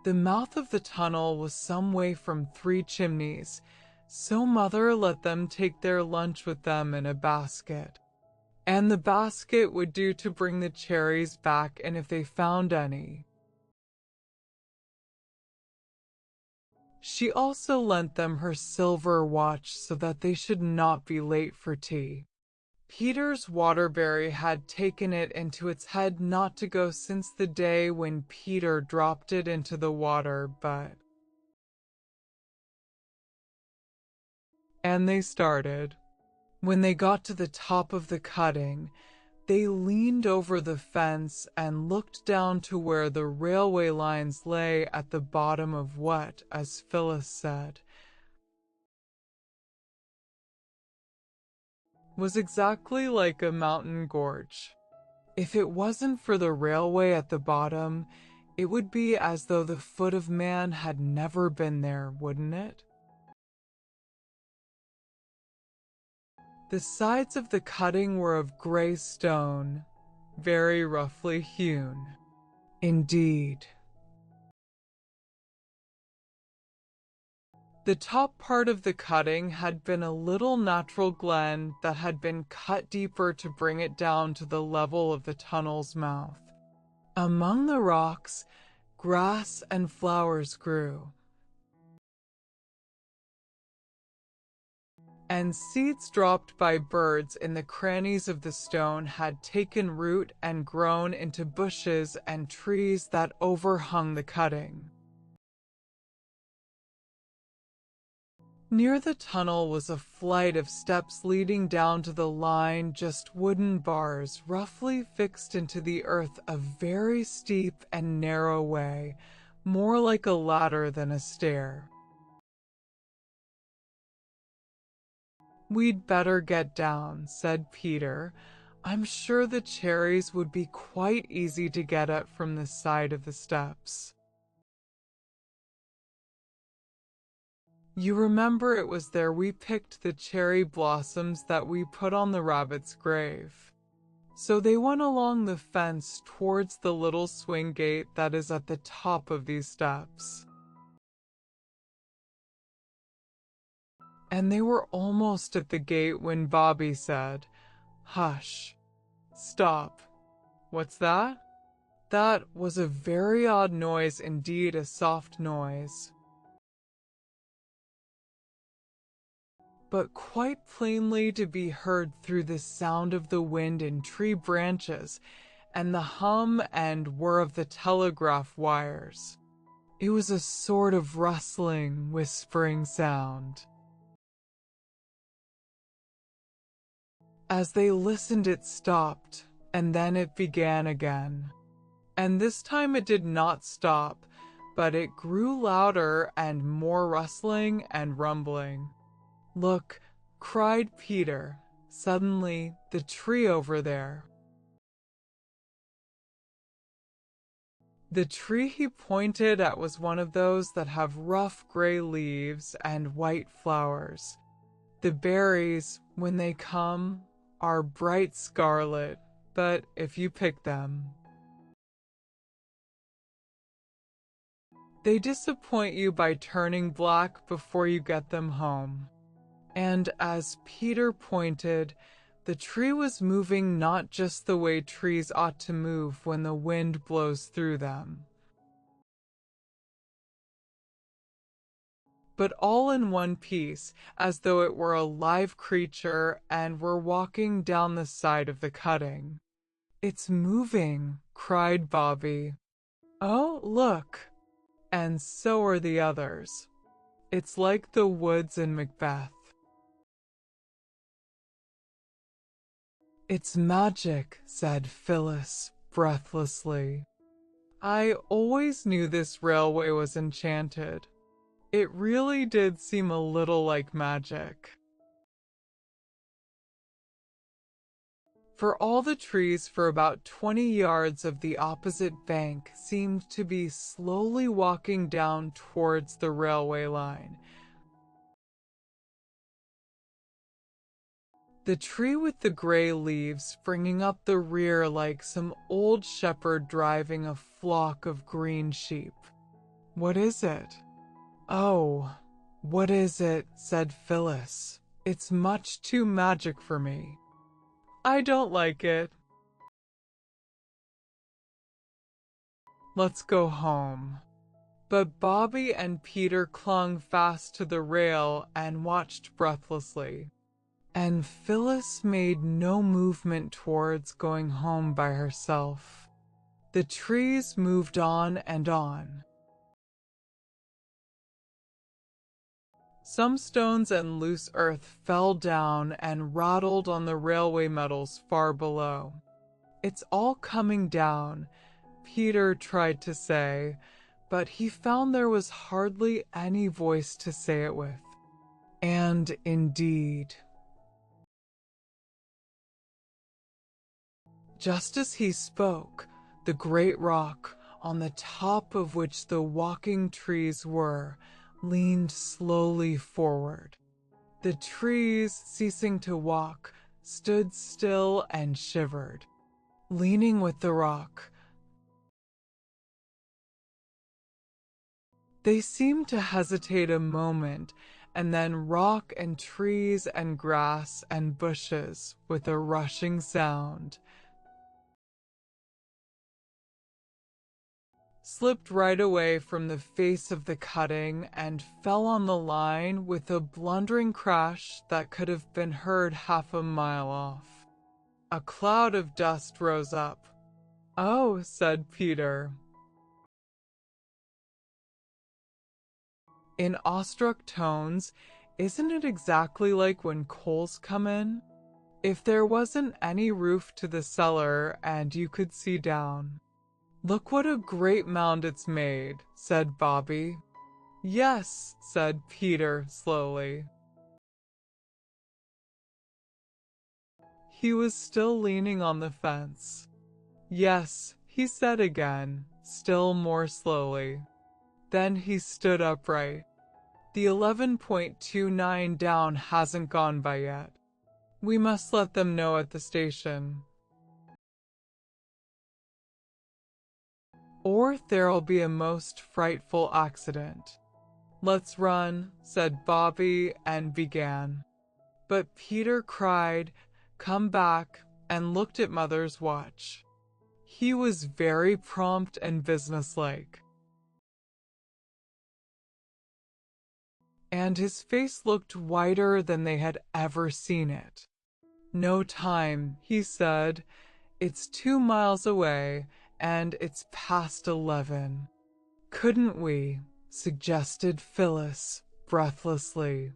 The mouth of the tunnel was some way from 3 chimneys, so Mother let them take their lunch with them in a basket. And the basket would do to bring the cherries back and if they found any. She also lent them her silver watch so that they should not be late for tea. Peter's Waterbury had taken it into its head not to go since the day when Peter dropped it into the water, and they started. When they got to the top of the cutting, they leaned over the fence and looked down to where the railway lines lay at the bottom of what, as Phyllis said, was exactly like a mountain gorge. If it wasn't for the railway at the bottom, it would be as though the foot of man had never been there, wouldn't it? The sides of the cutting were of gray stone, very roughly hewn. Indeed. The top part of the cutting had been a little natural glen that had been cut deeper to bring it down to the level of the tunnel's mouth. Among the rocks, grass and flowers grew, and seeds dropped by birds in the crannies of the stone had taken root and grown into bushes and trees that overhung the cutting. Near the tunnel was a flight of steps leading down to the line, just wooden bars roughly fixed into the earth, a very steep and narrow way, more like a ladder than a stair. We'd better get down, said Peter. I'm sure the cherries would be quite easy to get at from the side of the steps. You remember it was there we picked the cherry blossoms that we put on the rabbit's grave. So they went along the fence towards the little swing gate that is at the top of these steps. And they were almost at the gate when Bobby said, "Hush, stop. What's that?" That was a very odd noise indeed, a soft noise, but quite plainly to be heard through the sound of the wind in tree branches and the hum and whir of the telegraph wires. It was a sort of rustling, whispering sound. As they listened, it stopped, and then it began again. And this time it did not stop, but it grew louder and more rustling and rumbling. "Look," cried Peter, Suddenly, the tree over there. The tree he pointed at was one of those that have rough gray leaves and white flowers. The berries, when they come, are bright scarlet, but if you pick them, they disappoint you by turning black before you get them home. And as Peter pointed, the tree was moving not just the way trees ought to move when the wind blows through them, but all in one piece, as though it were a live creature and were walking down the side of the cutting. "It's moving," cried Bobby. "Oh, look!" And so are the others. It's like the woods in Macbeth. "It's magic," said Phyllis breathlessly. "I always knew this railway was enchanted. It really did seem a little like magic." For all the trees for about 20 yards of the opposite bank seemed to be slowly walking down towards the railway line. The tree with the gray leaves springing up the rear like some old shepherd driving a flock of green sheep. "What is it?" "Oh, what is it?" said Phyllis. "It's much too magic for me. I don't like it. Let's go home." But Bobby and Peter clung fast to the rail and watched breathlessly. And Phyllis made no movement towards going home by herself. The trees moved on and on. Some stones and loose earth fell down and rattled on the railway metals far below. "It's all coming down," Peter tried to say, but he found there was hardly any voice to say it with. And indeed, just as he spoke, the great rock, on the top of which the walking trees were, leaned slowly forward. The trees, ceasing to walk, stood still and shivered, leaning with the rock. They seemed to hesitate a moment, and then rock and trees and grass and bushes, with a rushing sound, slipped right away from the face of the cutting and fell on the line with a blundering crash that could have been heard half a mile off. A cloud of dust rose up. "Oh," said Peter, in awestruck tones, "isn't it exactly like when coals come in? If there wasn't any roof to the cellar and you could see down." "Look what a great mound it's made," said Bobby. "Yes," said Peter slowly. He was still leaning on the fence. "Yes," he said again, still more slowly. Then he stood upright. "The 11.29 down hasn't gone by yet. We must let them know at the station, or there'll be a most frightful accident." "Let's run," said Bobby and began. But Peter cried, "Come back," and looked at Mother's watch. He was very prompt and businesslike, and his face looked whiter than they had ever seen it. "No time," he said. "It's 2 miles away, and it's past 11. "Couldn't we?" suggested Phyllis breathlessly.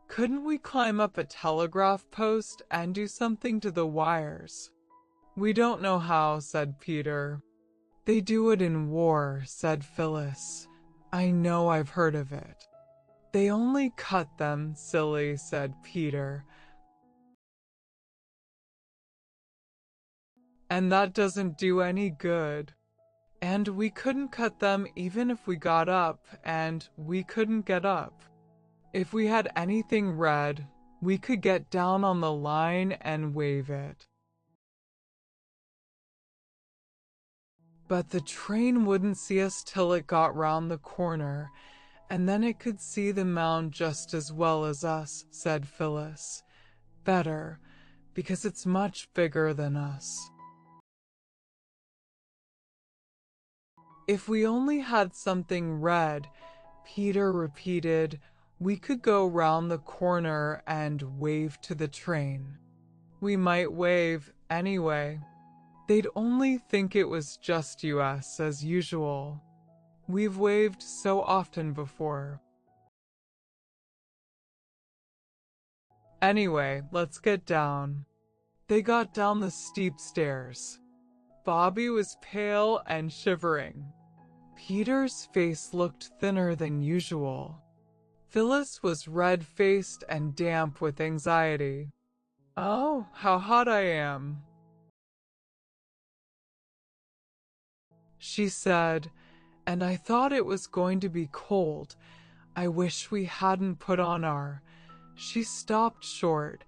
"Couldn't we climb up a telegraph post and do something to the wires?" "We don't know how," said Peter. "They do it in war," said Phyllis. "I know, I've heard of it. They only cut them, silly, said Peter. And that doesn't do any good. And we couldn't cut them even if we got up, and we couldn't get up. If we had anything red, we could get down on the line and wave it. But the train wouldn't see us till it got round the corner, and then it could see the mound just as well as us, said Phyllis. Better, because it's much bigger than us. If we only had something red, Peter repeated, we could go round the corner and wave to the train. We might wave anyway. They'd only think it was just us as usual. We've waved so often before. Anyway, let's get down. They got down the steep stairs. Bobby was pale and shivering. Peter's face looked thinner than usual. Phyllis was red-faced and damp with anxiety. Oh, how hot I am, she said, and I thought it was going to be cold. I wish we hadn't put on our... She stopped short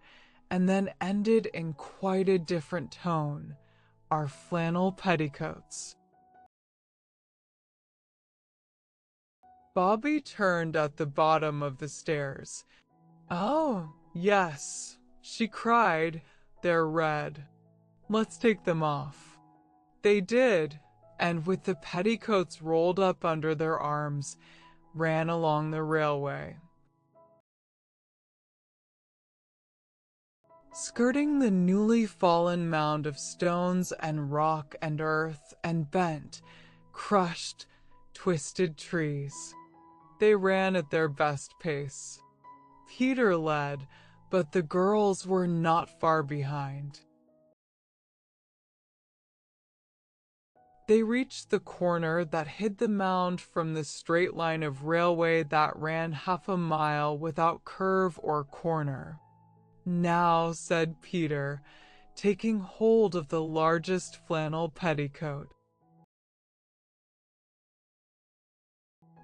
and then ended in quite a different tone. Our flannel petticoats. Bobby turned at the bottom of the stairs. Oh, yes, she cried. They're red. Let's take them off. They did, and with the petticoats rolled up under their arms, ran along the railway. Skirting the newly fallen mound of stones and rock and earth and bent, crushed, twisted trees. They ran at their best pace. Peter led, but the girls were not far behind. They reached the corner that hid the mound from the straight line of railway that ran half a mile without curve or corner. Now, said Peter, taking hold of the largest flannel petticoat.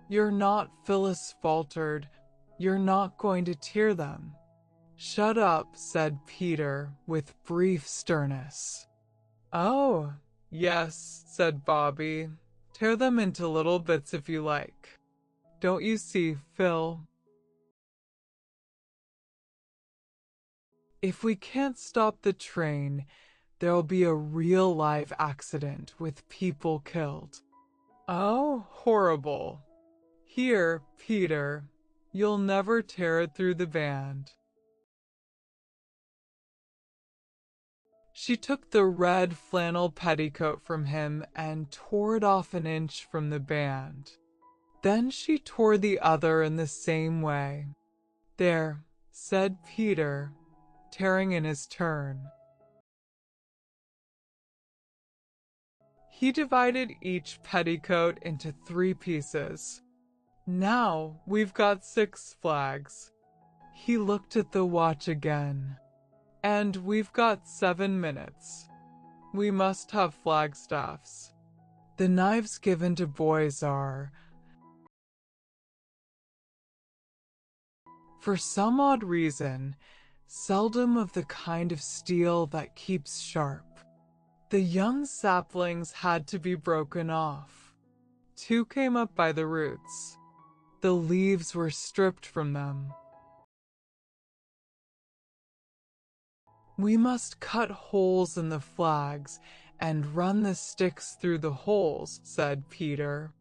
You're not, Phyllis faltered. You're not going to tear them. Shut up, said Peter with brief sternness. Oh, yes, said Bobby. Tear them into little bits if you like. Don't you see, Phil? If we can't stop the train, there'll be a real live accident with people killed. Oh, horrible. Here, Peter, you'll never tear it through the band. She took the red flannel petticoat from him and tore it off an inch from the band. Then she tore the other in the same way. There, said Peter, tearing in his turn. He divided each petticoat into 3 pieces. Now we've got 6 flags. He looked at the watch again. And we've got 7 minutes. We must have flagstaffs. The knives given to boys are, for some odd reason, seldom of the kind of steel that keeps sharp. The young saplings had to be broken off. 2 came up by the roots. The leaves were stripped from them. We must cut holes in the flags and run the sticks through the holes, said Peter.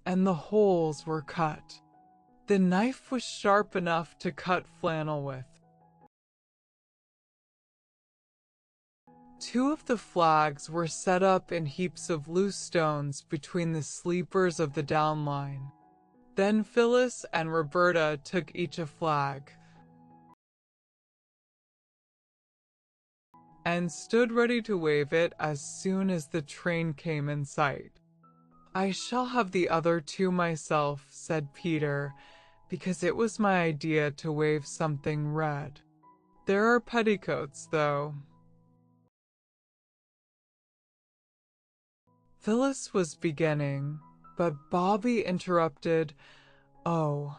And the holes were cut. The knife was sharp enough to cut flannel with. 2 of the flags were set up in heaps of loose stones between the sleepers of the down line. Then Phyllis and Roberta took each a flag and stood ready to wave it as soon as the train came in sight. I shall have the other 2 myself, said Peter, because it was my idea to wave something red. There are petticoats, though. Phyllis was beginning, but Bobby interrupted. Oh,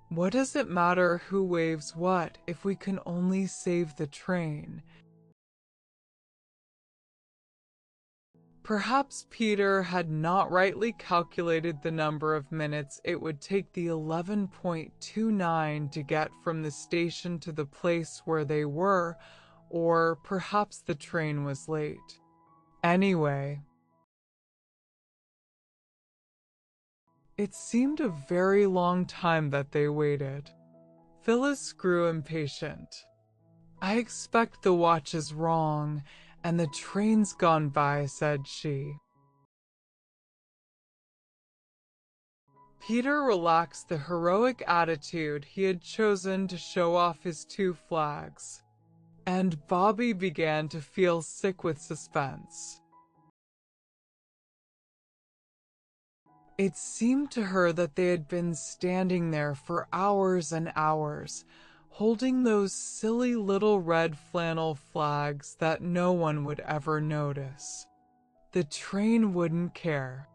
what does it matter who waves what if we can only save the train? Perhaps Peter had not rightly calculated the number of minutes it would take the 11.29 to get from the station to the place where they were, or perhaps the train was late. Anyway, it seemed a very long time that they waited. Phyllis grew impatient. I expect the watch is wrong, and the train's gone by, said she. Peter relaxed the heroic attitude he had chosen to show off his 2 flags, and Bobby began to feel sick with suspense. It seemed to her that they had been standing there for hours and hours, holding those silly little red flannel flags that no one would ever notice. The train wouldn't care.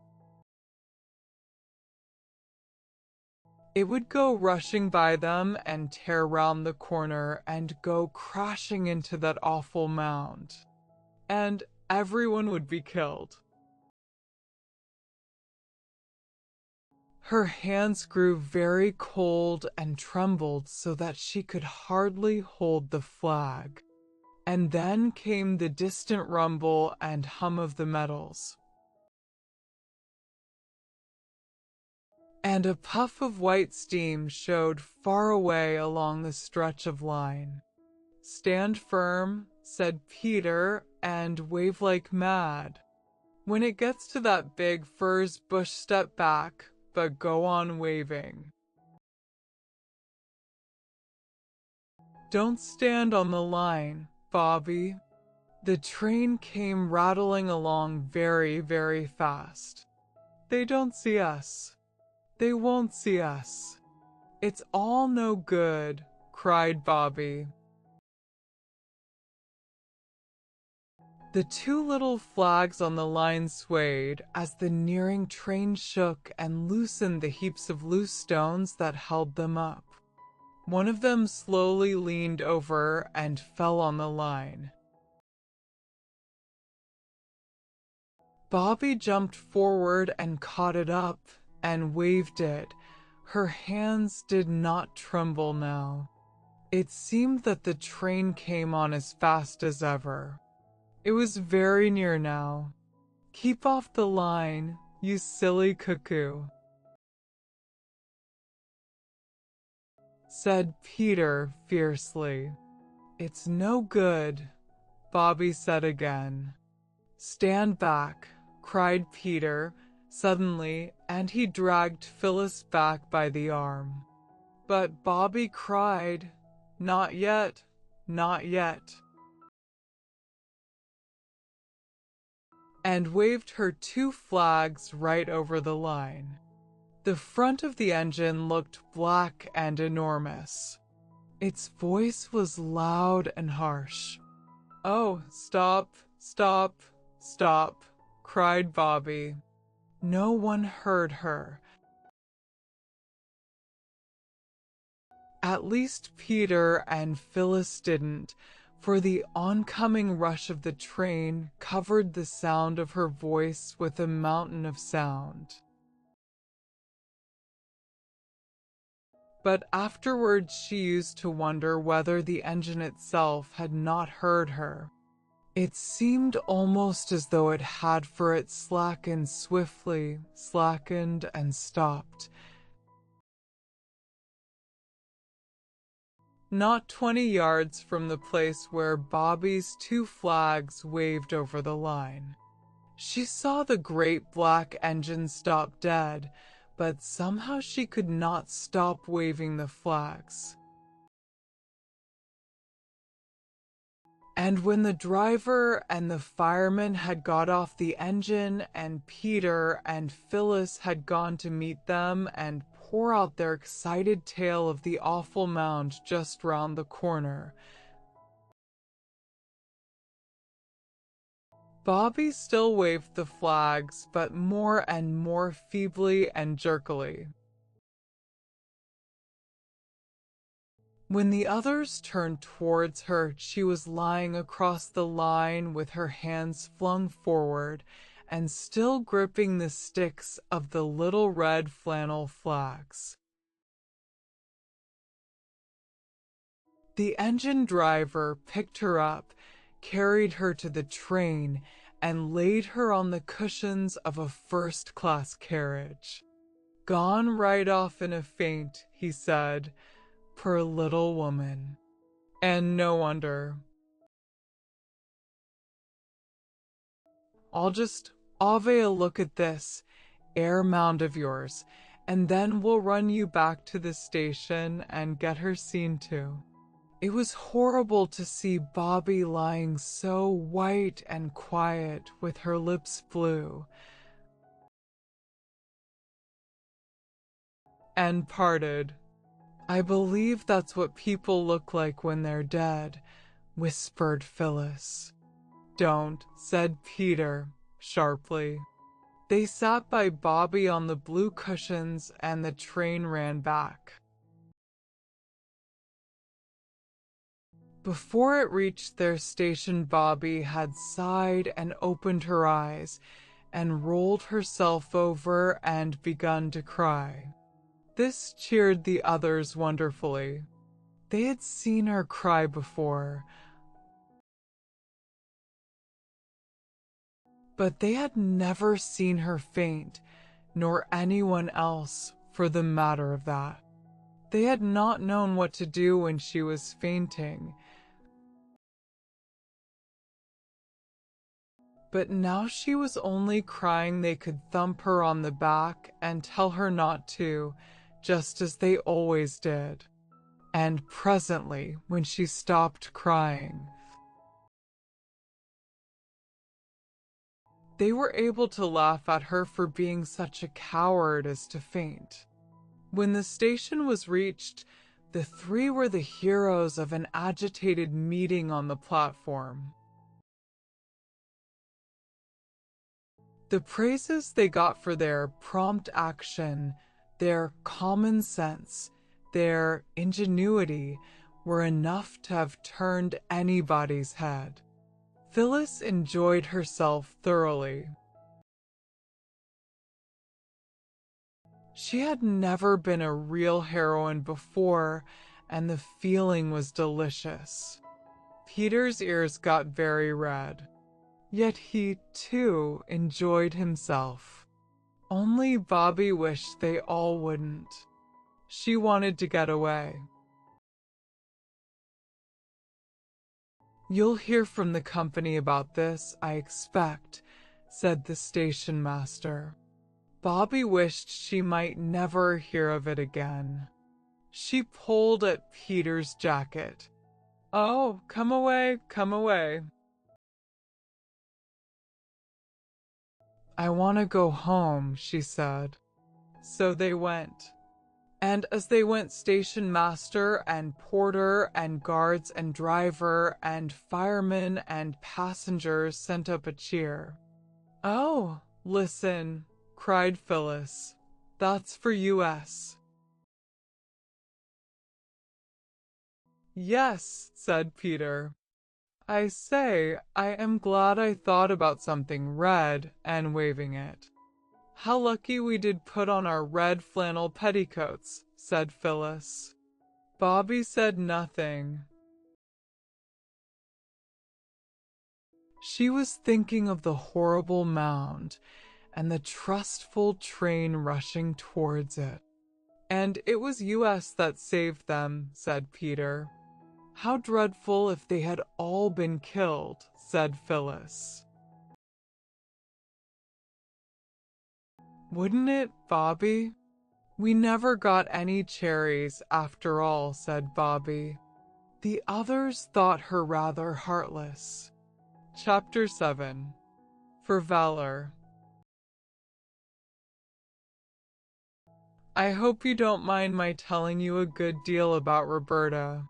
It would go rushing by them and tear round the corner and go crashing into that awful mound. And everyone would be killed. Her hands grew very cold and trembled so that she could hardly hold the flag. And then came the distant rumble and hum of the metals. And a puff of white steam showed far away along the stretch of line. Stand firm, said Peter, and wave like mad. When it gets to that big furze bush, step back, but go on waving. Don't stand on the line, Bobby. The train came rattling along very, very fast. They don't see us. They won't see us. It's all no good, cried Bobby. The 2 little flags on the line swayed as the nearing train shook and loosened the heaps of loose stones that held them up. One of them slowly leaned over and fell on the line. Bobby jumped forward and caught it up and waved it. Her hands did not tremble now. It seemed that the train came on as fast as ever. It was very near now. Keep off the line, you silly cuckoo, said Peter fiercely. It's no good, Bobby said again. Stand back, cried Peter suddenly, and he dragged Phyllis back by the arm. But Bobby cried, not yet, not yet, and waved her 2 flags right over the line. The front of the engine looked black and enormous. Its voice was loud and harsh. Oh, stop, stop, stop, cried Bobby. No one heard her. At least Peter and Phyllis didn't, for the oncoming rush of the train covered the sound of her voice with a mountain of sound. But afterwards she used to wonder whether the engine itself had not heard her. It seemed almost as though it had, for it slackened swiftly, slackened and stopped. Not 20 yards from the place where Bobby's 2 flags waved over the line. She saw the great black engine stop dead, but somehow she could not stop waving the flags. And when the driver and the fireman had got off the engine and Peter and Phyllis had gone to meet them and pour out their excited tale of the awful mound just round the corner. Bobby still waved the flags, but more and more feebly and jerkily. When the others turned towards her, she was lying across the line with her hands flung forward and still gripping the sticks of the little red flannel flags. The engine driver picked her up, carried her to the train, and laid her on the cushions of a first-class carriage. "Gone right off in a faint," he said. "Poor little woman." And no wonder. I'll just have a look at this air mound of yours, and then we'll run you back to the station and get her seen to. It was horrible to see Bobby lying so white and quiet with her lips blue and parted. "I believe that's what people look like when they're dead," whispered Phyllis. "Don't," said Peter, sharply. They sat by Bobby on the blue cushions and the train ran back. Before it reached their station, Bobby had sighed and opened her eyes and rolled herself over and begun to cry. This cheered the others wonderfully. They had seen her cry before, but they had never seen her faint, nor anyone else, for the matter of that. They had not known what to do when she was fainting. But now she was only crying, they could thump her on the back and tell her not to, just as they always did. And presently, when she stopped crying, they were able to laugh at her for being such a coward as to faint. When the station was reached, the three were the heroes of an agitated meeting on the platform. The praises they got for their prompt action, their common sense, their ingenuity were enough to have turned anybody's head. Phyllis enjoyed herself thoroughly. She had never been a real heroine before, and the feeling was delicious. Peter's ears got very red. Yet he, too, enjoyed himself. Only Bobby wished they all wouldn't. She wanted to get away. "You'll hear from the company about this, I expect," said the station master. Bobby wished she might never hear of it again. She pulled at Peter's jacket. "Oh, come away, come away. I want to go home," she said. So they went. And as they went, station master and porter and guards and driver and firemen and passengers sent up a cheer. "Oh, listen," cried Phyllis. "That's for US." "Yes," said Peter. "I say, I am glad I thought about something red," and waving it. "How lucky we did put on our red flannel petticoats," said Phyllis. Bobby said nothing. She was thinking of the horrible mound and the trustful train rushing towards it. "And it was US that saved them," said Peter. "How dreadful if they had all been killed," said Phyllis. "Wouldn't it, Bobby?" "We never got any cherries after all," said Bobby. The others thought her rather heartless. Chapter 7. For Valor. I hope you don't mind my telling you a good deal about Roberta.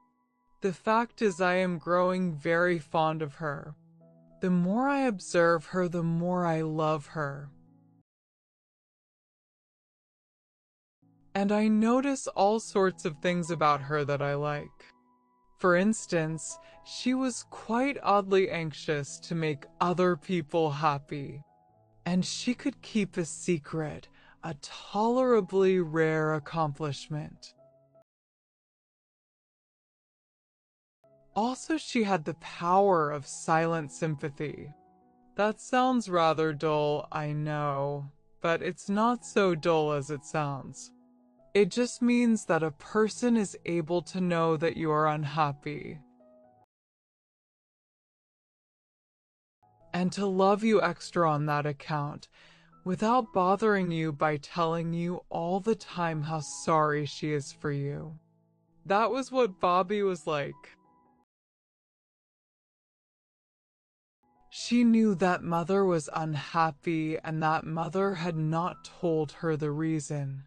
The fact is I am growing very fond of her. The more I observe her, the more I love her. And I notice all sorts of things about her that I like. For instance, she was quite oddly anxious to make other people happy. And she could keep a secret, a tolerably rare accomplishment. Also, she had the power of silent sympathy. That sounds rather dull, I know, but it's not so dull as it sounds. It just means that a person is able to know that you are unhappy and to love you extra on that account, without bothering you by telling you all the time how sorry she is for you. That was what Bobby was like. She knew that Mother was unhappy and that Mother had not told her the reason.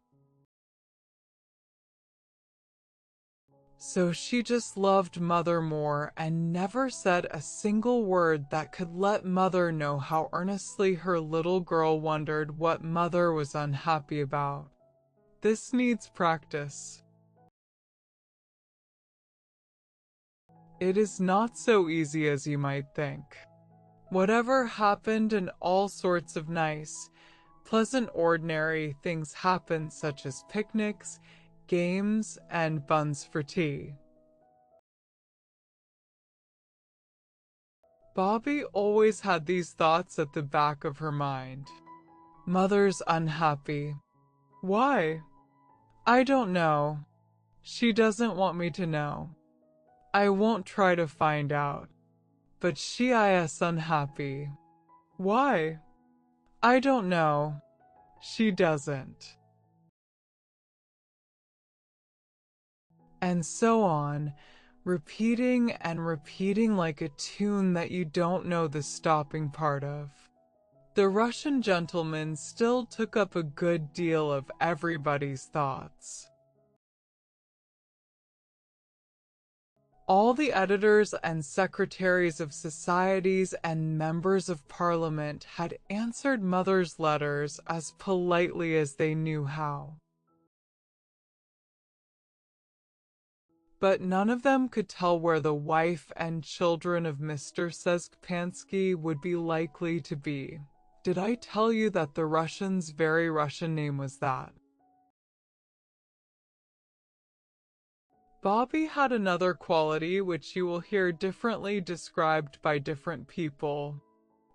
So she just loved Mother more and never said a single word that could let Mother know how earnestly her little girl wondered what Mother was unhappy about. This needs practice. It is not so easy as you might think. Whatever happened and all sorts of nice, pleasant ordinary things happened, such as picnics, games, and buns for tea. Bobby always had these thoughts at the back of her mind. Mother's unhappy. Why? I don't know. She doesn't want me to know. I won't try to find out. But she is unhappy. Why? I don't know. She doesn't. And so on, repeating and repeating like a tune that you don't know the stopping part of. The Russian gentleman still took up a good deal of everybody's thoughts. All the editors and secretaries of societies and members of parliament had answered Mother's letters as politely as they knew how. But none of them could tell where the wife and children of Mr. Sezpansky would be likely to be. Did I tell you that the Russian's very Russian name was that? Bobby had another quality which you will hear differently described by different people.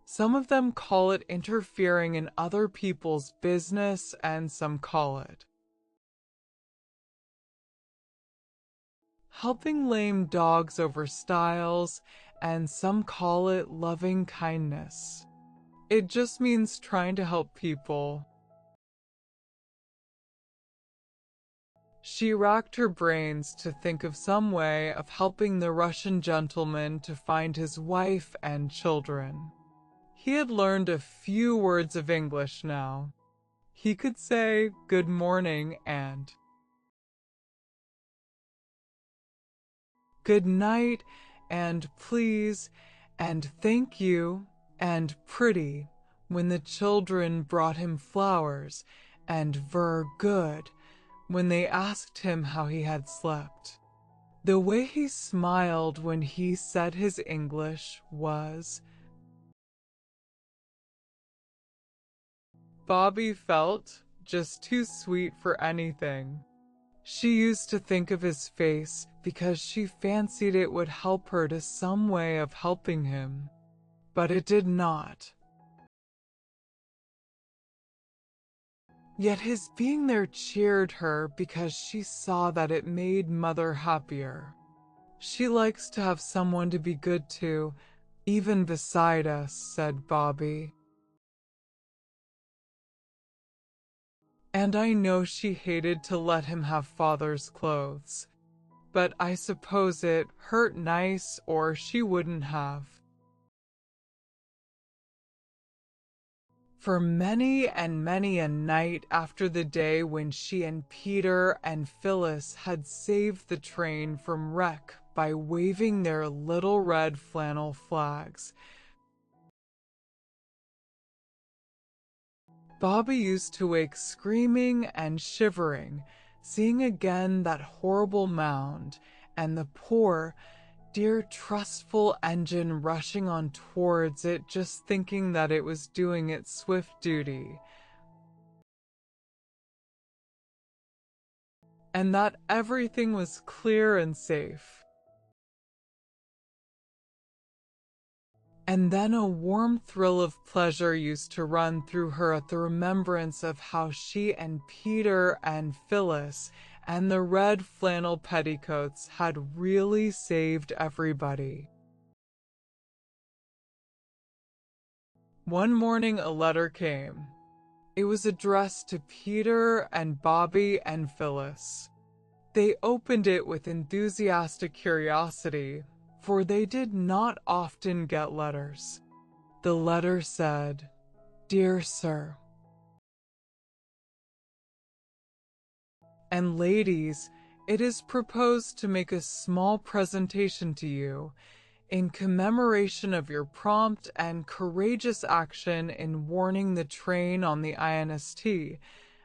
Some of them call it interfering in other people's business, and some call it helping lame dogs over stiles, and some call it loving kindness. It just means trying to help people. She racked her brains to think of some way of helping the Russian gentleman to find his wife and children. He had learned a few words of English now. He could say good morning and good night and please and thank you and pretty when the children brought him flowers, and ver good when they asked him how he had slept. The way he smiled when he said his English was... Bobby felt just too sweet for anything. She used to think of his face because she fancied it would help her to some way of helping him. But it did not. Yet his being there cheered her because she saw that it made Mother happier. She likes to have someone to be good to, even beside us, said Bobby. And I know she hated to let him have Father's clothes, but I suppose it hurt nice or she wouldn't have. For many and many a night after the day when she and Peter and Phyllis had saved the train from wreck by waving their little red flannel flags, Bobby used to wake screaming and shivering, seeing again that horrible mound and the poor, dear trustful engine rushing on towards it, just thinking that it was doing its swift duty, and that everything was clear and safe. And then a warm thrill of pleasure used to run through her at the remembrance of how she and Peter and Phyllis and the red flannel petticoats had really saved everybody. One morning a letter came. It was addressed to Peter and Bobby and Phyllis. They opened it with enthusiastic curiosity, for they did not often get letters. The letter said, "Dear Sir and ladies, it is proposed to make a small presentation to you in commemoration of your prompt and courageous action in warning the train on the INST,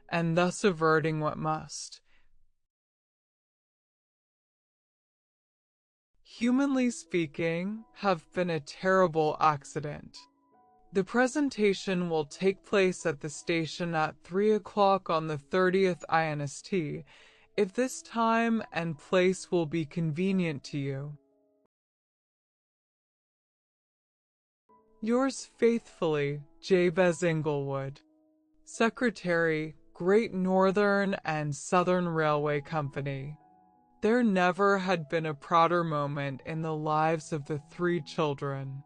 and thus averting what must, humanly speaking, have been a terrible accident. The presentation will take place at the station at 3 o'clock on the 30th INST, if this time and place will be convenient to you. Yours faithfully, Jabez Inglewood, Secretary, Great Northern and Southern Railway Company." There never had been a prouder moment in the lives of the three children.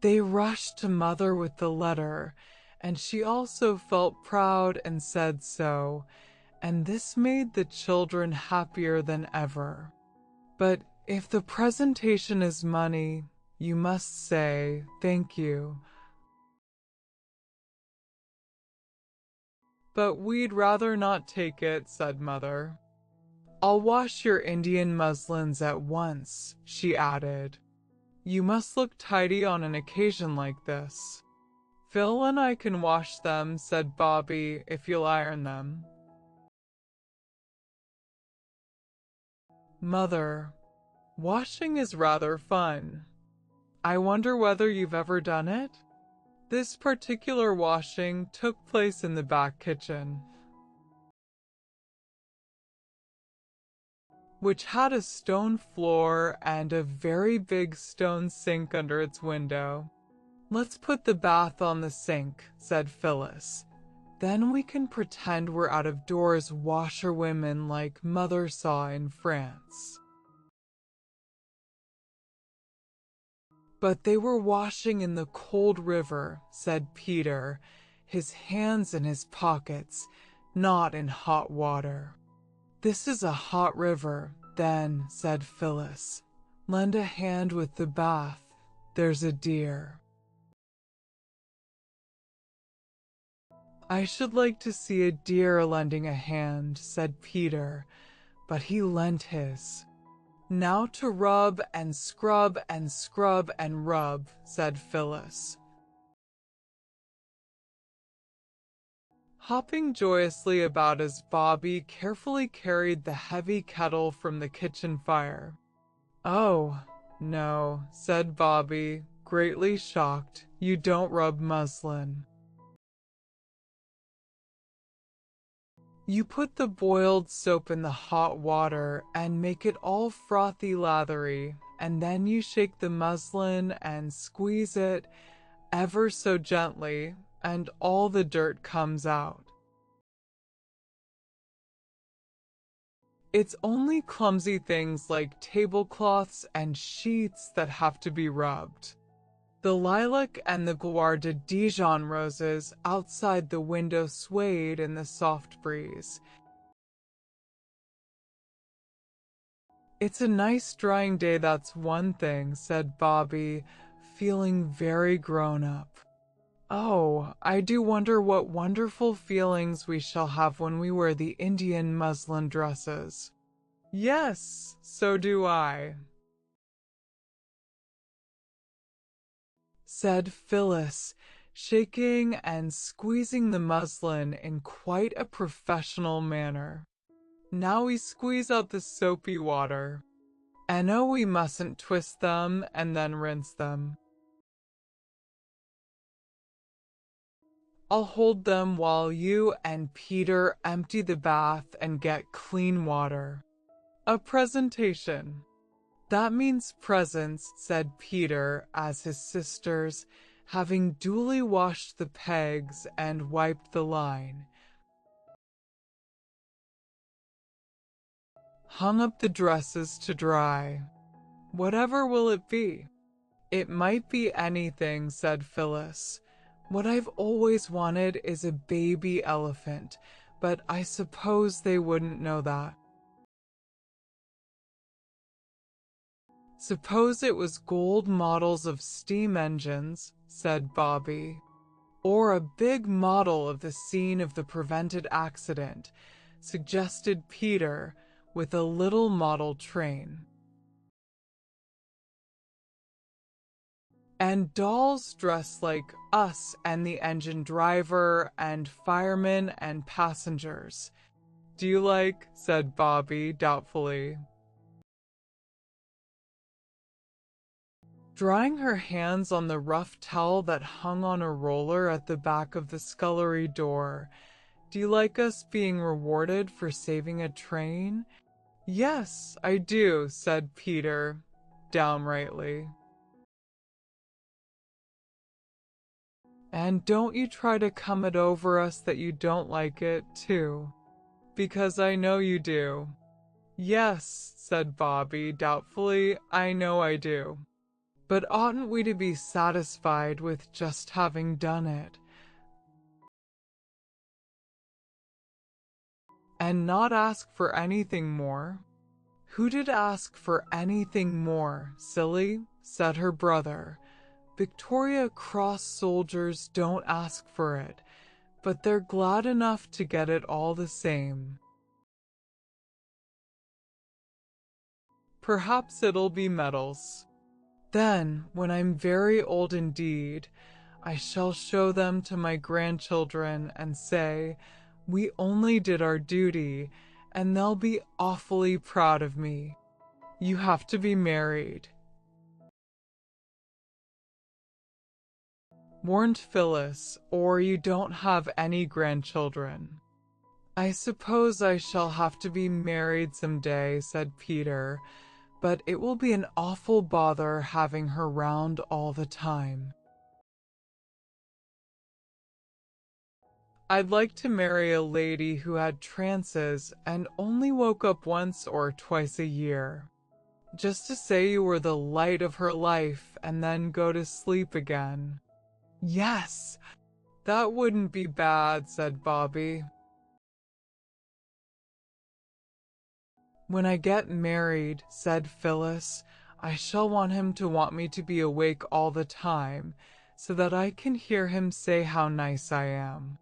They rushed to Mother with the letter, and she also felt proud and said so, and this made the children happier than ever. But if the presentation is money, you must say thank you. "But we'd rather not take it," said Mother. "I'll wash your Indian muslins at once," she added. "You must look tidy on an occasion like this." "Phil and I can wash them," said Bobby, "if you'll iron them." "Mother, washing is rather fun. I wonder whether you've ever done it?" This particular washing took place in the back kitchen, which had a stone floor and a very big stone sink under its window. "Let's put the bath on the sink," said Phyllis. "Then we can pretend we're out-of-doors washerwomen like Mother saw in France." "But they were washing in the cold river," said Peter, his hands in his pockets, "not in hot water." "This is a hot river, then," said Phyllis. "Lend a hand with the bath, there's a dear." "I should like to see a deer lending a hand," said Peter, but he lent his. "Now to rub and scrub and scrub and rub," said Phyllis. Hopping joyously about as Bobby carefully carried the heavy kettle from the kitchen fire. "Oh, no," said Bobby, greatly shocked, "you don't rub muslin. You put the boiled soap in the hot water and make it all frothy lathery, and then you shake the muslin and squeeze it ever so gently, and all the dirt comes out. It's only clumsy things like tablecloths and sheets that have to be rubbed." The lilac and the Gloire de Dijon roses outside the window swayed in the soft breeze. "It's a nice drying day, that's one thing," said Bobby, feeling very grown up. Oh, I do wonder what wonderful feelings we shall have when we wear the Indian muslin dresses. Yes, so do I, said Phyllis, shaking and squeezing the muslin in quite a professional manner. Now we squeeze out the soapy water. And no, we mustn't twist them and then rinse them. I'll hold them while you and Peter empty the bath and get clean water. A presentation. That means presents, said Peter, as his sisters, having duly washed the pegs and wiped the line, hung up the dresses to dry. Whatever will it be? It might be anything, said Phyllis. What I've always wanted is a baby elephant, but I suppose they wouldn't know that. Suppose it was gold models of steam engines, said Bobby. Or a big model of the scene of the prevented accident, suggested Peter, with a little model train. And dolls dressed like us and the engine driver and firemen and passengers. Do you like? Said Bobby doubtfully. Drying her hands on the rough towel that hung on a roller at the back of the scullery door. Do you like us being rewarded for saving a train? Yes, I do, said Peter, downrightly. And don't you try to come it over us that you don't like it, too. Because I know you do. Yes, said Bobby doubtfully, I know I do. But oughtn't we to be satisfied with just having done it? And not ask for anything more? Who did ask for anything more, silly? Said her brother. Victoria Cross soldiers don't ask for it, but they're glad enough to get it all the same. Perhaps it'll be medals. Then, when I'm very old indeed, I shall show them to my grandchildren and say, we only did our duty, and they'll be awfully proud of me. You have to be married, warned Phyllis, or you don't have any grandchildren. I suppose I shall have to be married someday, said Peter, but it will be an awful bother having her round all the time. I'd like to marry a lady who had trances and only woke up once or twice a year. Just to say you were the light of her life and then go to sleep again. Yes, that wouldn't be bad, said Bobby. When I get married, said Phyllis, I shall want him to want me to be awake all the time, so that I can hear him say how nice I am.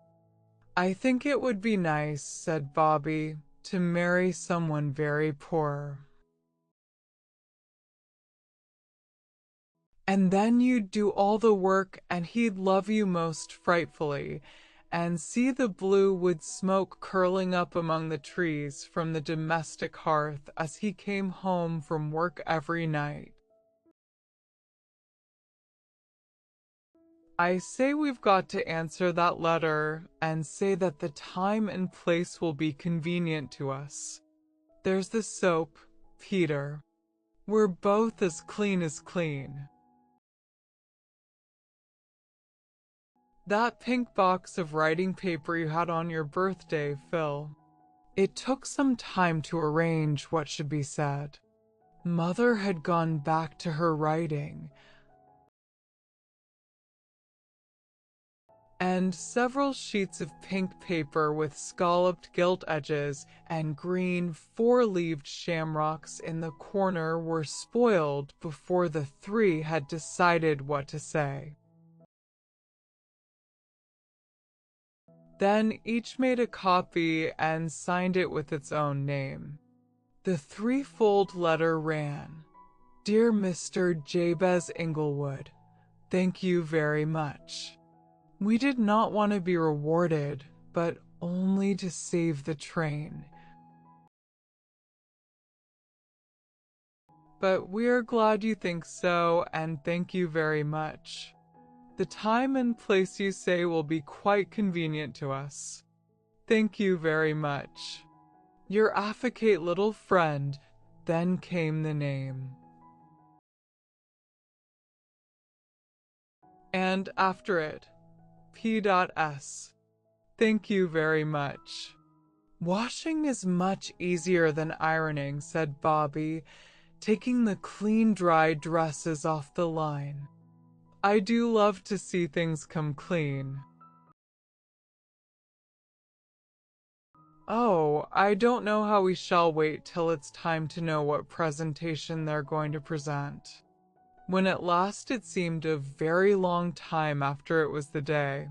I think it would be nice, said Bobby, to marry someone very poor. And then you'd do all the work and he'd love you most frightfully, and see the blue wood smoke curling up among the trees from the domestic hearth as he came home from work every night. I say we've got to answer that letter and say that the time and place will be convenient to us. There's the soap, Peter. We're both as clean as clean. That pink box of writing paper you had on your birthday, Phil. It took some time to arrange what should be said. Mother had gone back to her writing. and several sheets of pink paper with scalloped gilt edges and green four-leaved shamrocks in the corner were spoiled before the three had decided what to say. Then each made a copy and signed it with its own name. The threefold letter ran, "Dear Mr. Jabez Inglewood, thank you very much. We did not want to be rewarded, but only to save the train. But we are glad you think so, and thank you very much. The time and place you say will be quite convenient to us. Thank you very much. Your affecate little friend." Then came the name. And after it, P.S. "Thank you very much." "Washing is much easier than ironing," said Bobby, taking the clean, dry dresses off the line. "I do love to see things come clean." "Oh, I don't know how we shall wait till it's time to know what presentation they're going to present." When at last it seemed a very long time after it was the day.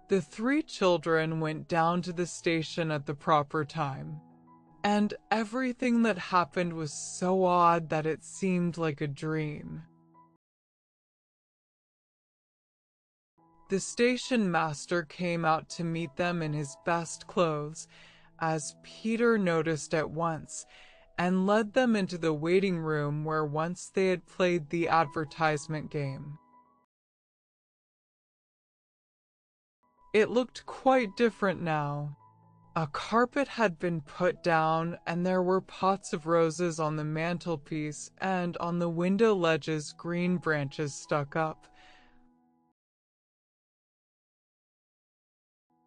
The three children went down to the station at the proper time, and everything that happened was so odd that it seemed like a dream. The station master came out to meet them in his best clothes, as Peter noticed at once, and led them into the waiting room where once they had played the advertisement game. It looked quite different now. A carpet had been put down, and there were pots of roses on the mantelpiece, and on the window ledges green branches stuck up.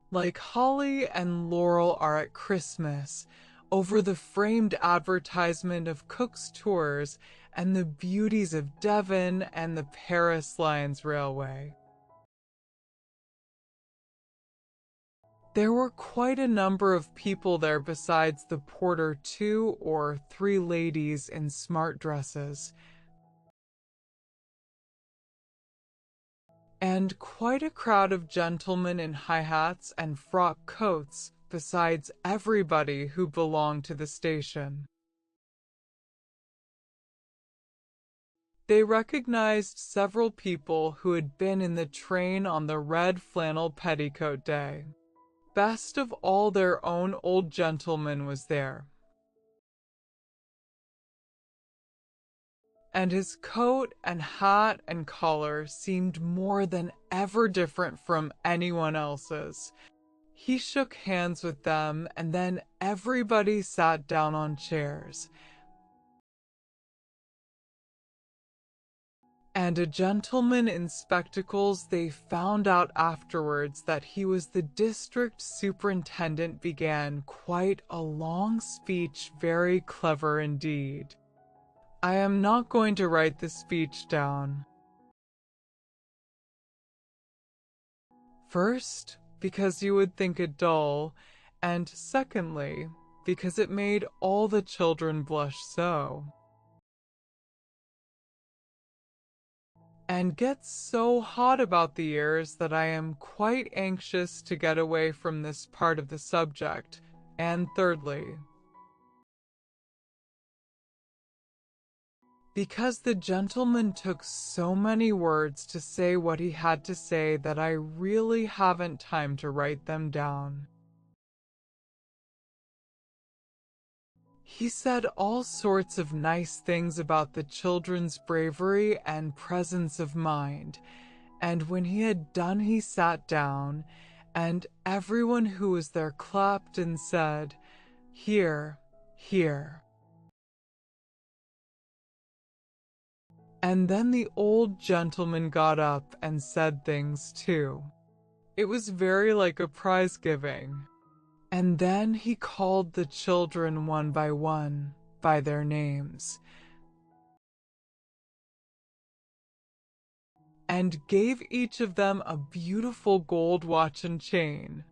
Like holly and laurel are at Christmas, over the framed advertisement of Cook's Tours and the beauties of Devon and the Paris Lines Railway. There were quite a number of people there besides the porter, 2 or 3 ladies in smart dresses, and quite a crowd of gentlemen in high hats and frock coats, besides everybody who belonged to the station. They recognized several people who had been in the train on the red flannel petticoat day. Best of all, their own old gentleman was there, and his coat and hat and collar seemed more than ever different from anyone else's. He shook hands with them, and then everybody sat down on chairs. And a gentleman in spectacles, they found out afterwards that he was the district superintendent, began quite a long speech, very clever indeed. I am not going to write the speech down. First, because you would think it dull, and secondly, because it made all the children blush so, and gets so hot about the ears that I am quite anxious to get away from this part of the subject, and thirdly, because the gentleman took so many words to say what he had to say that I really haven't time to write them down. He said all sorts of nice things about the children's bravery and presence of mind, and when he had done he sat down, and everyone who was there clapped and said, "Hear, hear." And then the old gentleman got up and said things too. It was very like a prize giving. And then he called the children one by their names. and gave each of them a beautiful gold watch and chain.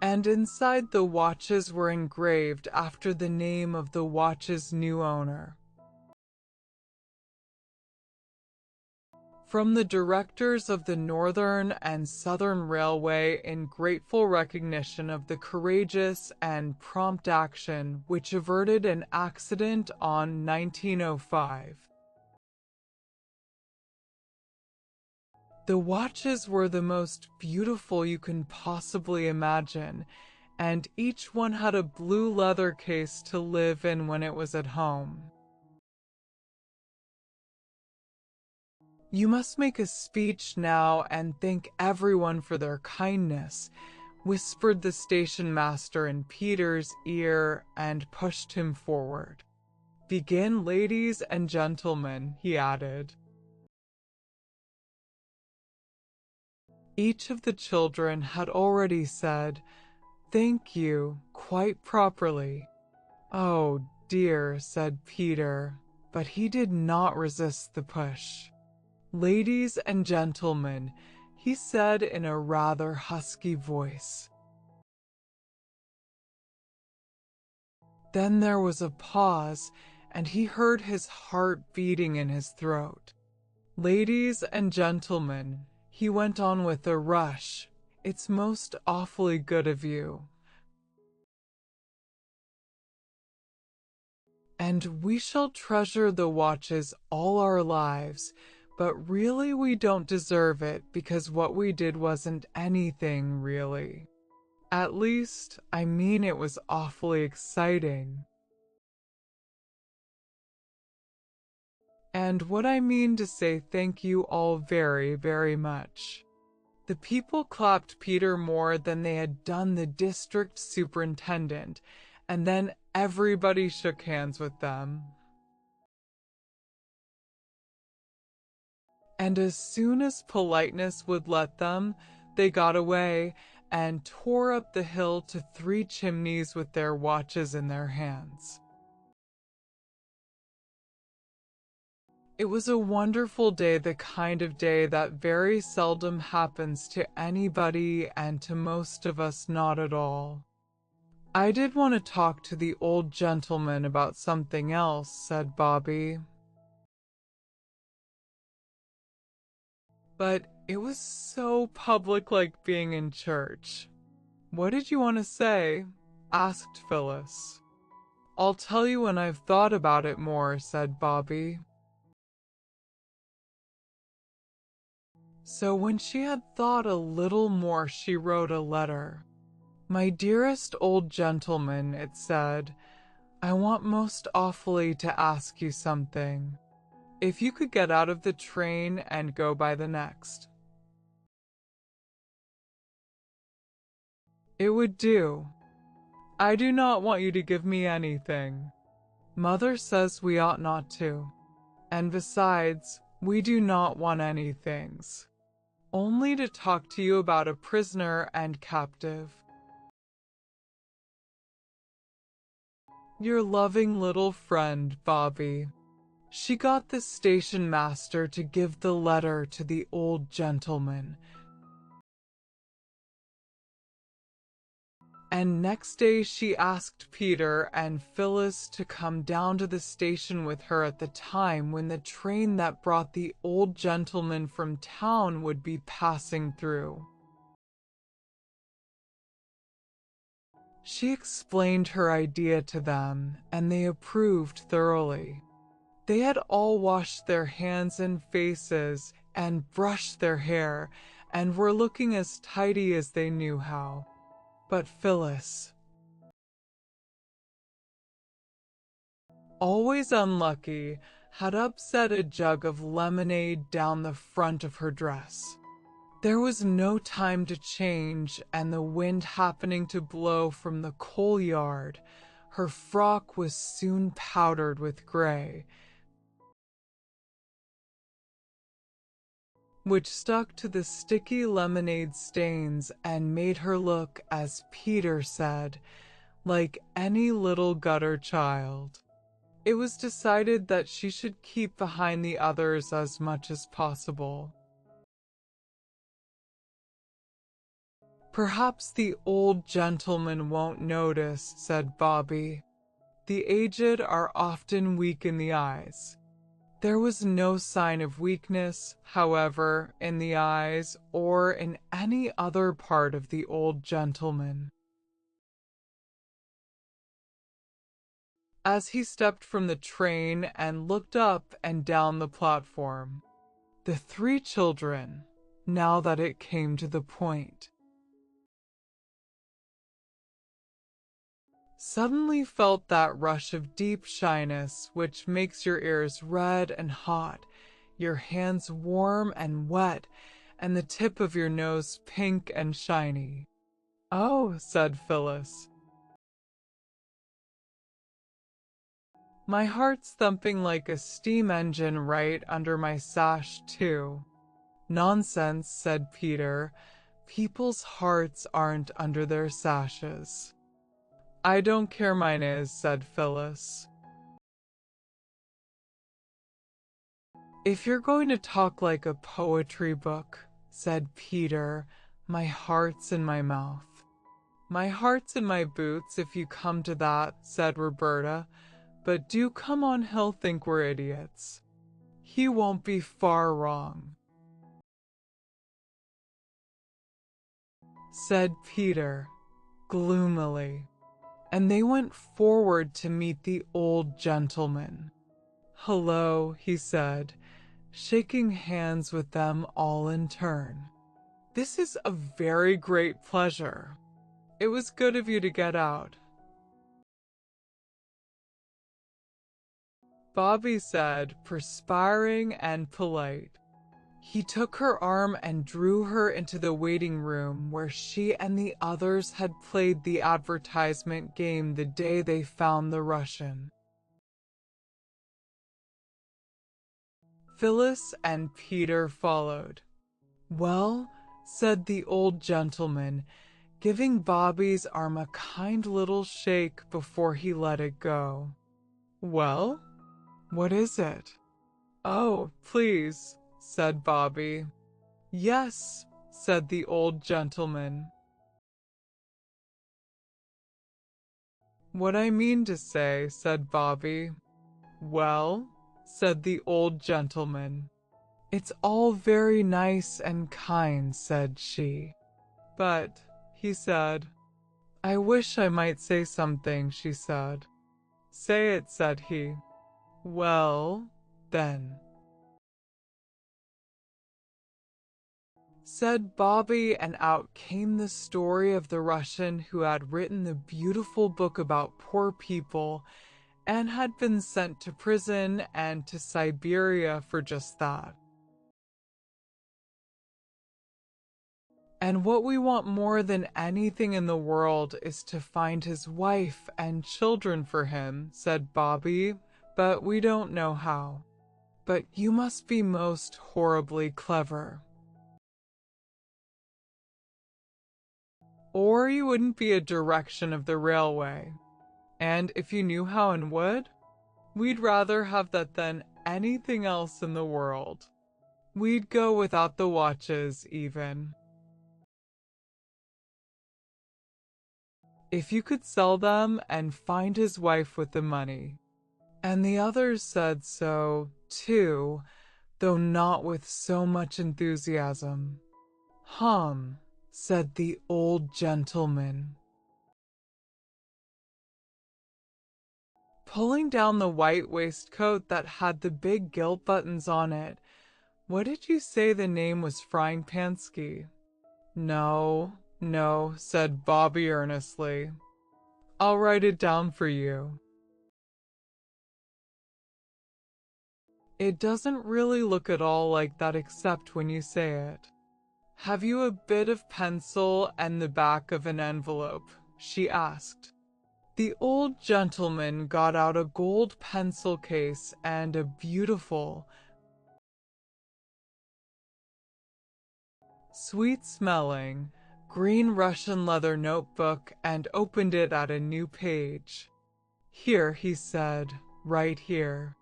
And inside the watches were engraved after the name of the watch's new owner. From the directors of the Northern and Southern Railway, in grateful recognition of the courageous and prompt action which averted an accident on 1905. The watches were the most beautiful you can possibly imagine, and each one had a blue leather case to live in when it was at home. You must make a speech now and thank everyone for their kindness, whispered the station master in Peter's ear and pushed him forward. Begin, ladies and gentlemen, he added. Each of the children had already said, "Thank you," quite properly. "Oh, dear," said Peter, but he did not resist the push. "Ladies and gentlemen," he said in a rather husky voice. Then there was a pause, and he heard his heart beating in his throat. "Ladies and gentlemen," he went on with a rush, "it's most awfully good of you. And we shall treasure the watches all our lives, but really we don't deserve it because what we did wasn't anything, really. At least, I mean, it was awfully exciting. And what I mean to say, thank you all very, very much." The people clapped Peter more than they had done the district superintendent, and then everybody shook hands with them. And as soon as politeness would let them, they got away and tore up the hill to Three Chimneys with their watches in their hands. It was a wonderful day, the kind of day that very seldom happens to anybody, and to most of us not at all. "I did want to talk to the old gentleman about something else," said Bobby. "But it was so public, like being in church." "What did you want to say?" asked Phyllis. "I'll tell you when I've thought about it more," said Bobby. So when she had thought a little more, she wrote a letter. "My dearest old gentleman," it said, "I want most awfully to ask you something. If you could get out of the train and go by the next. It would do. I do not want you to give me anything. Mother says we ought not to. And besides, we do not want any things. Only to talk to you about a prisoner and captive. Your loving little friend, Bobby." She got the station master to give the letter to the old gentleman. And next day she asked Peter and Phyllis to come down to the station with her at the time when the train that brought the old gentleman from town would be passing through. She explained her idea to them, and they approved thoroughly. They had all washed their hands and faces and brushed their hair and were looking as tidy as they knew how. But Phyllis, always unlucky, had upset a jug of lemonade down the front of her dress. There was no time to change, and the wind happening to blow from the coal yard, her frock was soon powdered with gray, which stuck to the sticky lemonade stains and made her look, as Peter said, like any little gutter child. It was decided that she should keep behind the others as much as possible. Perhaps the old gentleman won't notice, said Bobby. The aged are often weak in the eyes. There was no sign of weakness, however, in the eyes or in any other part of the old gentleman. As he stepped from the train and looked up and down the platform, the three children, now that it came to the point, suddenly felt that rush of deep shyness which makes your ears red and hot, your hands warm and wet, and the tip of your nose pink and shiny. "Oh," said Phyllis. "My heart's thumping like a steam engine right under my sash, too." "Nonsense," said Peter. "People's hearts aren't under their sashes." "I don't care mine is," said Phyllis. "If you're going to talk like a poetry book," said Peter, "my heart's in my mouth." "My heart's in my boots, if you come to that," said Roberta, "but do come on, he'll think we're idiots. He won't be far wrong," said Peter, gloomily, and they went forward to meet the old gentleman. "Hello," he said, shaking hands with them all in turn. "This is a very great pleasure. It was good of you to get out." Bobby said, perspiring and polite. He took her arm and drew her into the waiting room where she and the others had played the advertisement game the day they found the Russian. Phyllis and Peter followed. "Well," said the old gentleman, giving Bobby's arm a kind little shake before he let it go. "Well? What is it?" "Oh, please," said Bobby. "Yes," said the old gentleman. "What I mean to say," said Bobby. "Well," said the old gentleman. "It's all very nice and kind," said she. "But," he said. "I wish I might say something," she said. "Say it," said he. "Well, then," said Bobby, and out came the story of the Russian who had written the beautiful book about poor people and had been sent to prison and to Siberia for just that. "And what we want more than anything in the world is to find his wife and children for him," said Bobby, "but we don't know how. But you must be most horribly clever. Or you wouldn't be a direction of the railway. And if you knew how and would, we'd rather have that than anything else in the world. We'd go without the watches, even. If you could sell them and find his wife with the money." And the others said so, too, though not with so much enthusiasm. "Hum," said the old gentleman, pulling down the white waistcoat that had the big gilt buttons on it. "What did you say the name was? Frying Pansky?" "No, no," said Bobby earnestly. "I'll write it down for you. It doesn't really look at all like that except when you say it. Have you a bit of pencil and the back of an envelope?" she asked. The old gentleman got out a gold pencil case and a beautiful, sweet-smelling, green Russian leather notebook and opened it at a new page. "Here," he said, "right here."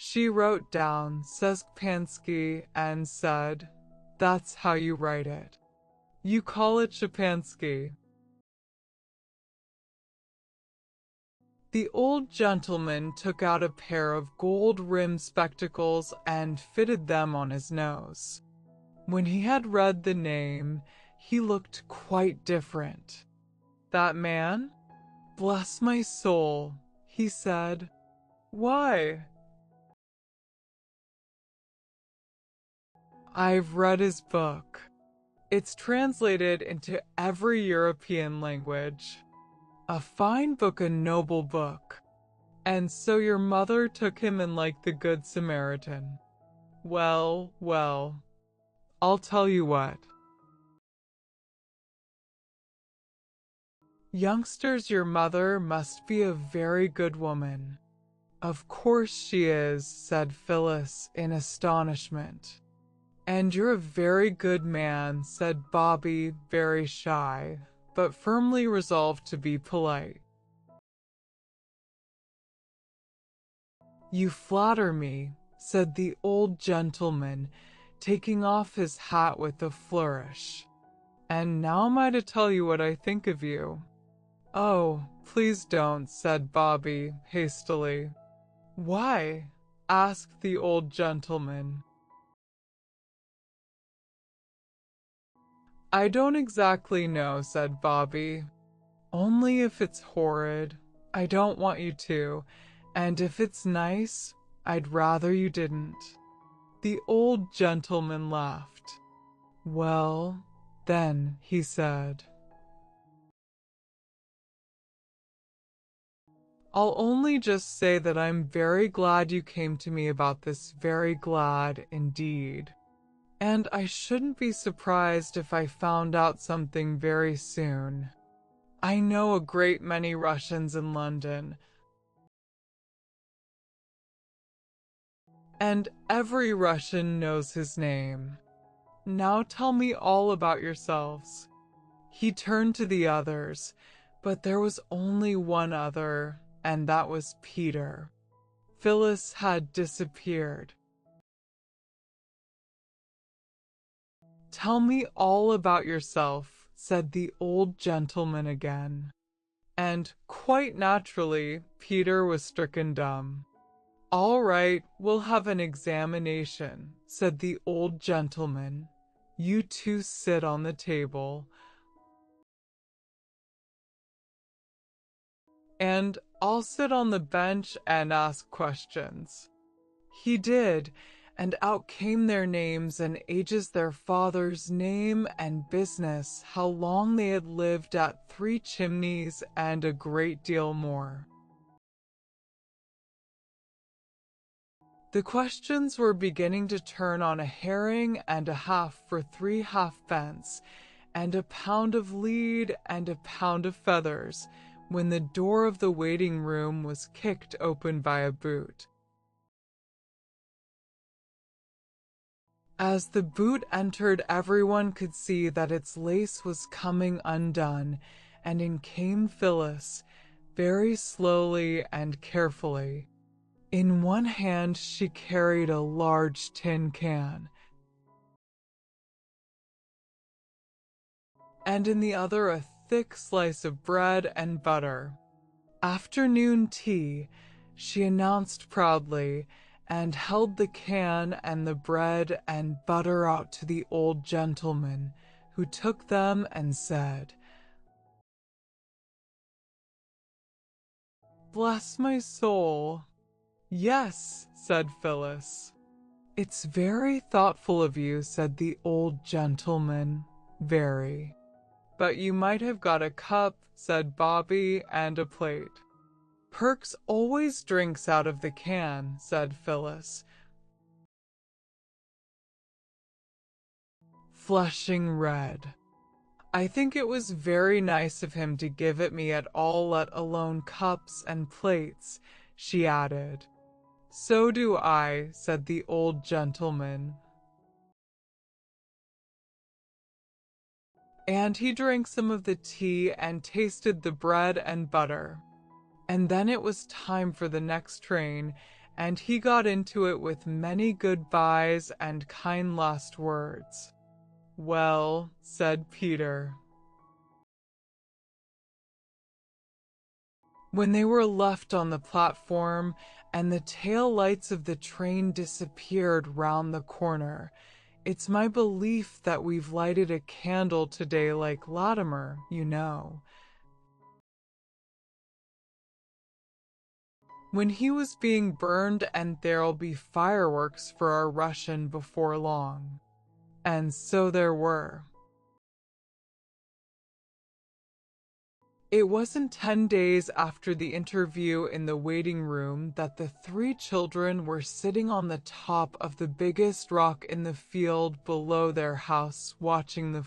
She wrote down Sezpansky and said, "That's how you write it." You call it Shapansky. The old gentleman took out a pair of gold-rimmed spectacles and fitted them on his nose. When he had read the name, he looked quite different. That man? Bless my soul, he said. Why? I've read his book. It's translated into every European language. A fine book, a noble book. And so your mother took him in like the Good Samaritan. Well, well, I'll tell you what. Youngsters, your mother must be a very good woman. Of course she is, said Phyllis in astonishment. And you're a very good man, said Bobby, very shy, but firmly resolved to be polite. You flatter me, said the old gentleman, taking off his hat with a flourish. And now am I to tell you what I think of you? Oh, please don't, said Bobby hastily. Why? Asked the old gentleman. I don't exactly know, said Bobby. Only if it's horrid, I don't want you to, and if it's nice, I'd rather you didn't. The old gentleman laughed. Well, then, he said, I'll only just say that I'm very glad you came to me about this, very glad indeed. And I shouldn't be surprised if I found out something very soon. I know a great many Russians in London, and every Russian knows his name. Now tell me all about yourselves. He turned to the others, but there was only one other, and that was Peter. Phyllis had disappeared. Tell me all about yourself, said the old gentleman again. And, quite naturally, Peter was stricken dumb. All right, we'll have an examination, said the old gentleman. You two sit on the table. And I'll sit on the bench and ask questions. He did, and out came their names and ages, their father's name and business, how long they had lived at Three Chimneys, and a great deal more. The questions were beginning to turn on a herring and a half for 3 halfpence, and a pound of lead and a pound of feathers, when the door of the waiting room was kicked open by a boot. As the boot entered, everyone could see that its lace was coming undone, and in came Phyllis, very slowly and carefully. In one hand she carried a large tin can, and in the other a thick slice of bread and butter. Afternoon tea, she announced proudly, and held the can and the bread and butter out to the old gentleman, who took them and said, Bless my soul. Yes, said Phyllis. It's very thoughtful of you, said the old gentleman, very. But you might have got a cup, said Bobby, and a plate. Perks always drinks out of the can, said Phyllis, flushing red. I think it was very nice of him to give it me at all, let alone cups and plates, she added. So do I, said the old gentleman. And he drank some of the tea and tasted the bread and butter. And then it was time for the next train, and he got into it with many goodbyes and kind last words. "Well," said Peter. When they were left on the platform and the tail lights of the train disappeared round the corner, "It's my belief that we've lighted a candle today like Latimer, you know. When he was being burned, and there'll be fireworks for our Russian before long." And so there were. It wasn't 10 days after the interview in the waiting room that the three children were sitting on the top of the biggest rock in the field below their house watching the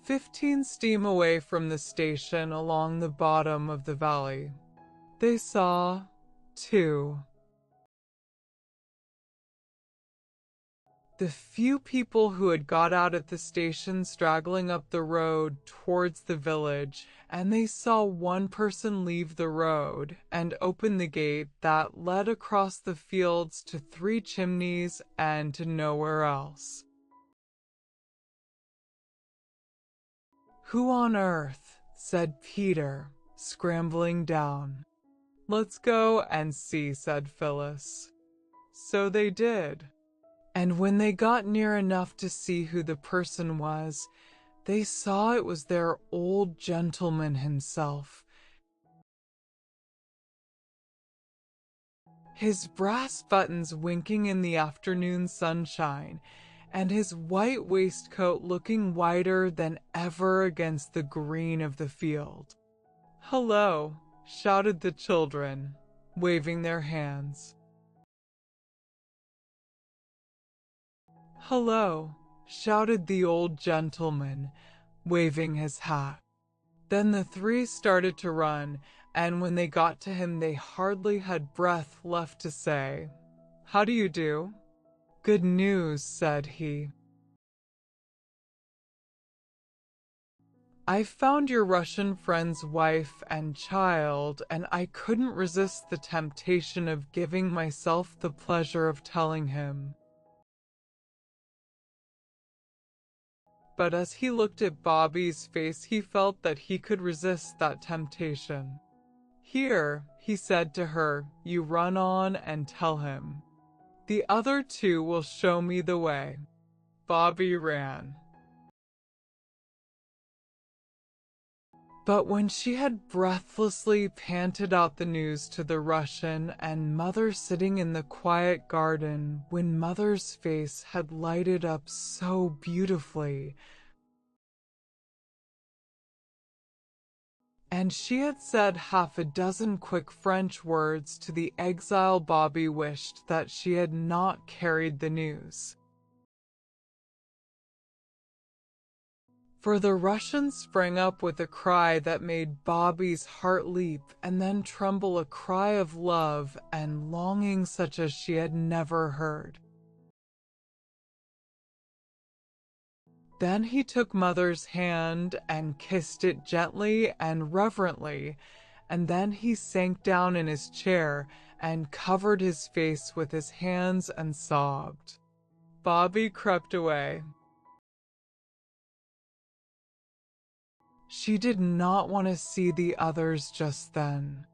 15 steam away from the station along the bottom of the valley. They saw, too, the few people who had got out at the station straggling up the road towards the village, and they saw one person leave the road and open the gate that led across the fields to Three Chimneys and to nowhere else. "Who on earth?" said Peter, scrambling down. "Let's go and see," said Phyllis. So they did. And when they got near enough to see who the person was, they saw it was their old gentleman himself. His brass buttons winking in the afternoon sunshine, and his white waistcoat looking whiter than ever against the green of the field. "Hello," shouted the children, waving their hands. "Hello," shouted the old gentleman, waving his hat. Then the three started to run, and when they got to him they hardly had breath left to say, "How do you do?" "Good news," said he. "I found your Russian friend's wife and child, and I couldn't resist the temptation of giving myself the pleasure of telling him." But as he looked at Bobby's face, he felt that he could resist that temptation. "Here," he said to her, "you run on and tell him. The other two will show me the way." Bobby ran. But when she had breathlessly panted out the news to the Russian and Mother sitting in the quiet garden, when Mother's face had lighted up so beautifully, and she had said half a dozen quick French words to the exile, Bobby wished that she had not carried the news. For the Russian sprang up with a cry that made Bobby's heart leap and then tremble, a cry of love and longing such as she had never heard. Then he took Mother's hand and kissed it gently and reverently, and then he sank down in his chair and covered his face with his hands and sobbed. Bobby crept away. She did not want to see the others just then,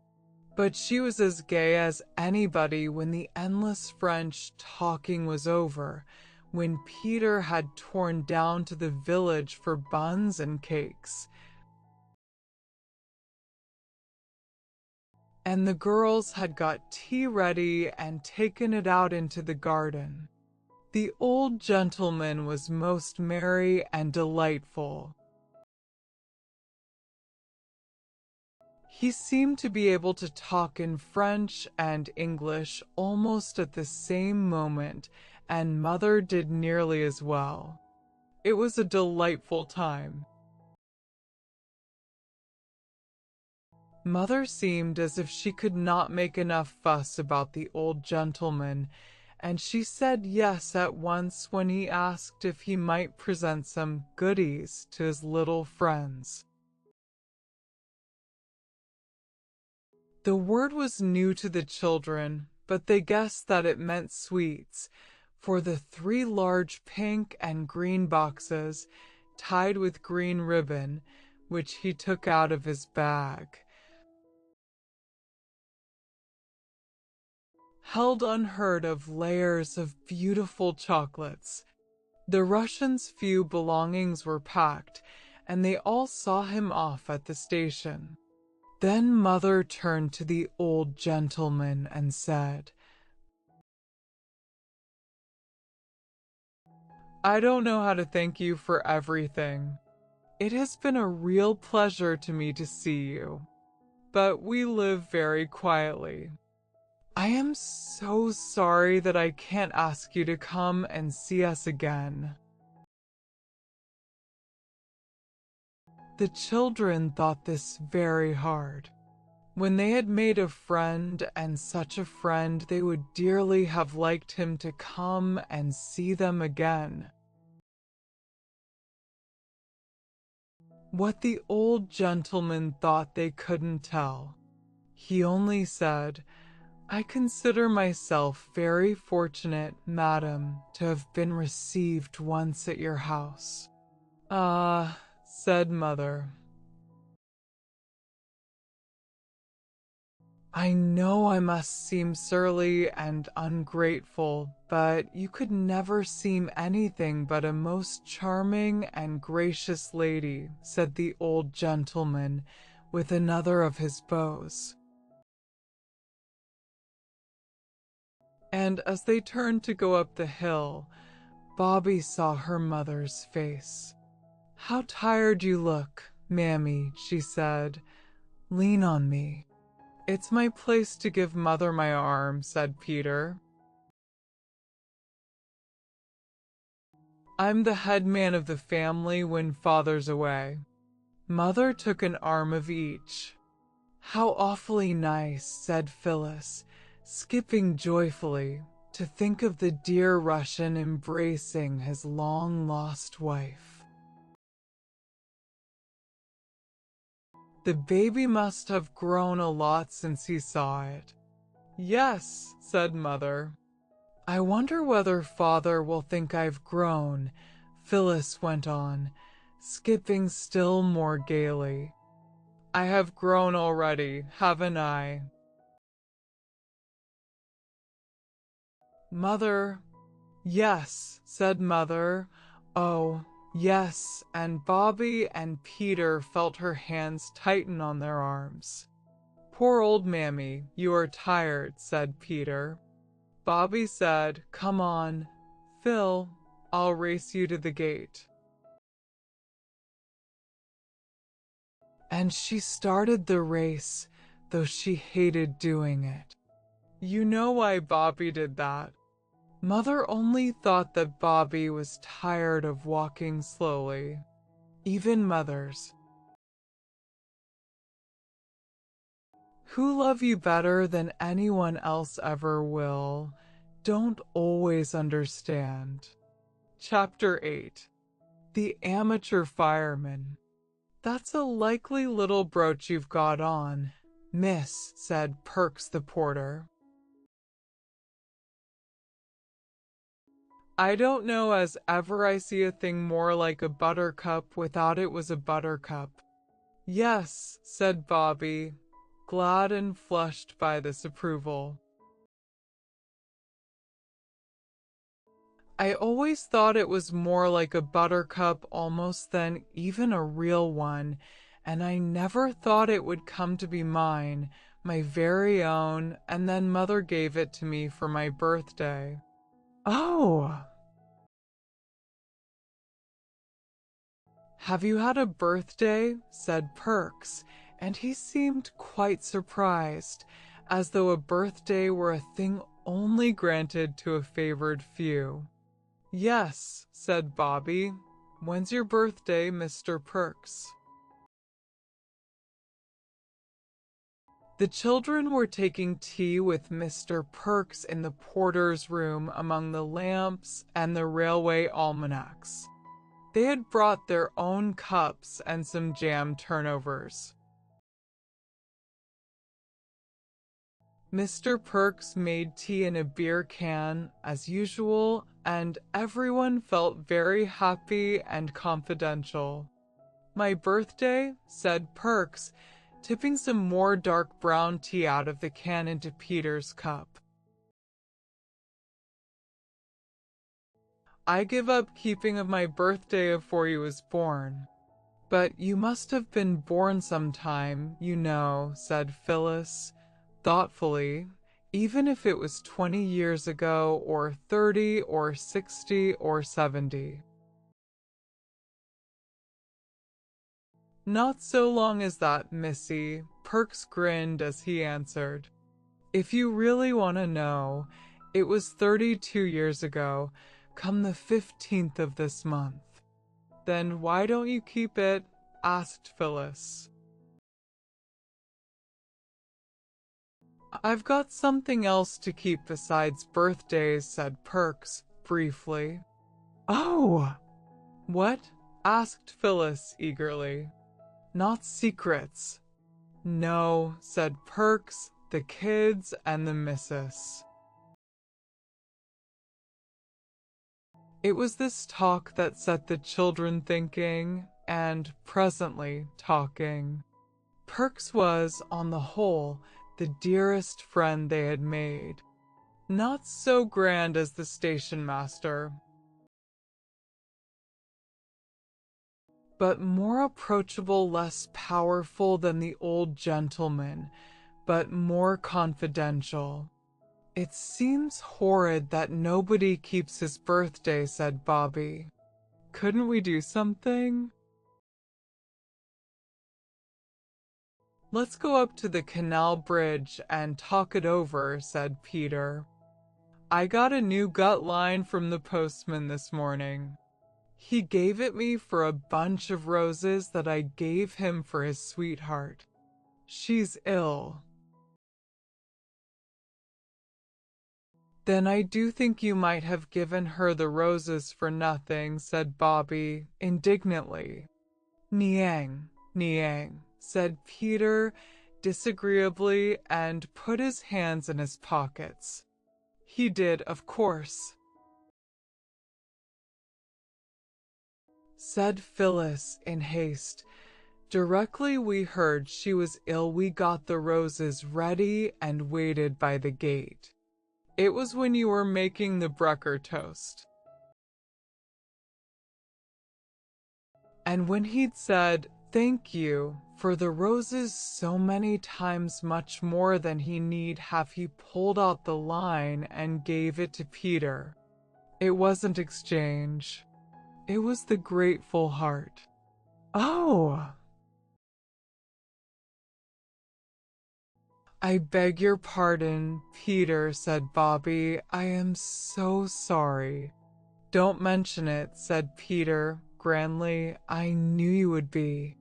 but she was as gay as anybody when the endless French talking was over, when Peter had torn down to the village for buns and cakes, and the girls had got tea ready and taken it out into the garden. The old gentleman was most merry and delightful. He seemed to be able to talk in French and English almost at the same moment, and Mother did nearly as well. It was a delightful time. Mother seemed as if she could not make enough fuss about the old gentleman, and she said yes at once when he asked if he might present some goodies to his little friends. The word was new to the children, but they guessed that it meant sweets, for the 3 large pink and green boxes tied with green ribbon, which he took out of his bag. Held unheard of layers of beautiful chocolates. The Russians' few belongings were packed, and they all saw him off at the station. Then Mother turned to the old gentleman and said, "I don't know how to thank you for everything. It has been a real pleasure to me to see you, but we live very quietly. I am so sorry that I can't ask you to come and see us again." The children thought this very hard. When they had made a friend, and such a friend, they would dearly have liked him to come and see them again. What the old gentleman thought they couldn't tell. He only said, "I consider myself very fortunate, madam, to have been received once at your house." "Ah," said Mother. "I know I must seem surly and ungrateful, but you could never seem anything but a most charming and gracious lady," said the old gentleman with another of his bows. And as they turned to go up the hill, Bobby saw her mother's face. "How tired you look, Mammy," she said. "Lean on me." "It's my place to give Mother my arm," said Peter. "I'm the head man of the family when Father's away." Mother took an arm of each. "How awfully nice," said Phyllis, skipping joyfully, to think of the dear Russian embracing his long-lost wife. "The baby must have grown a lot since he saw it." "Yes," said Mother. "I wonder whether Father will think I've grown," Phyllis went on, skipping still more gaily. "I have grown already, haven't I?" "Mother." "Yes," said Mother. "Oh, yes," and Bobby and Peter felt her hands tighten on their arms. "Poor old Mammy, you are tired," said Peter. Bobby said, "Come on, Phil, I'll race you to the gate." And she started the race, though she hated doing it. You know why Bobby did that. Mother only thought that Bobby was tired of walking slowly. Even mothers, who love you better than anyone else ever will, don't always understand. Chapter 8. The Amateur Fireman. "That's a likely little brooch you've got on, miss," said Perks the porter. "I don't know as ever I see a thing more like a buttercup without it was a buttercup." "Yes," said Bobby, glad and flushed by this approval. "I always thought it was more like a buttercup almost than even a real one, and I never thought it would come to be mine, my very own, and then Mother gave it to me for my birthday." "Oh! Have you had a birthday?" said Perks, and he seemed quite surprised, as though a birthday were a thing only granted to a favored few. "Yes," said Bobby. "When's your birthday, Mr. Perks?" The children were taking tea with Mr. Perks in the porter's room among the lamps and the railway almanacs. They had brought their own cups and some jam turnovers. Mr. Perks made tea in a beer can, as usual, and everyone felt very happy and confidential. "My birthday," said Perks, tipping some more dark brown tea out of the can into Peter's cup. "I give up keeping of my birthday before you was born." "But you must have been born sometime, you know," said Phyllis, thoughtfully, "even if it was 20 years ago, or 30, or 60, or 70. "Not so long as that, Missy," Perks grinned as he answered. "If you really want to know, it was 32 years ago, come the 15th of this month." "Then why don't you keep it?" asked Phyllis. "I've got something else to keep besides birthdays," said Perks, briefly. "Oh! What?" asked Phyllis eagerly. "Not secrets." "No," said Perks, "the kids and the missus." It was this talk that set the children thinking, and presently talking. Perks was, on the whole, the dearest friend they had made. Not so grand as the station master, but more approachable, less powerful than the old gentleman, but more confidential. "It seems horrid that nobody keeps his birthday," said Bobby. "Couldn't we do something?" "Let's go up to the canal bridge and talk it over," said Peter. "I got a new gut line from the postman this morning. He gave it me for a bunch of roses that I gave him for his sweetheart. She's ill." "Then I do think you might have given her the roses for nothing," said Bobby, indignantly. "Niang, Niang," said Peter, disagreeably, and put his hands in his pockets. "He did, of course," said Phyllis in haste. "Directly we heard she was ill, we got the roses ready and waited by the gate. It was when you were making the Brecker toast. And when he'd said, 'Thank you,' for the roses so many times much more than he need have, he pulled out the line and gave it to Peter. It wasn't exchange. It was the grateful heart." "Oh!" "I beg your pardon, Peter," said Bobby. "I am so sorry." "Don't mention it," said Peter, grandly. "I knew you would be."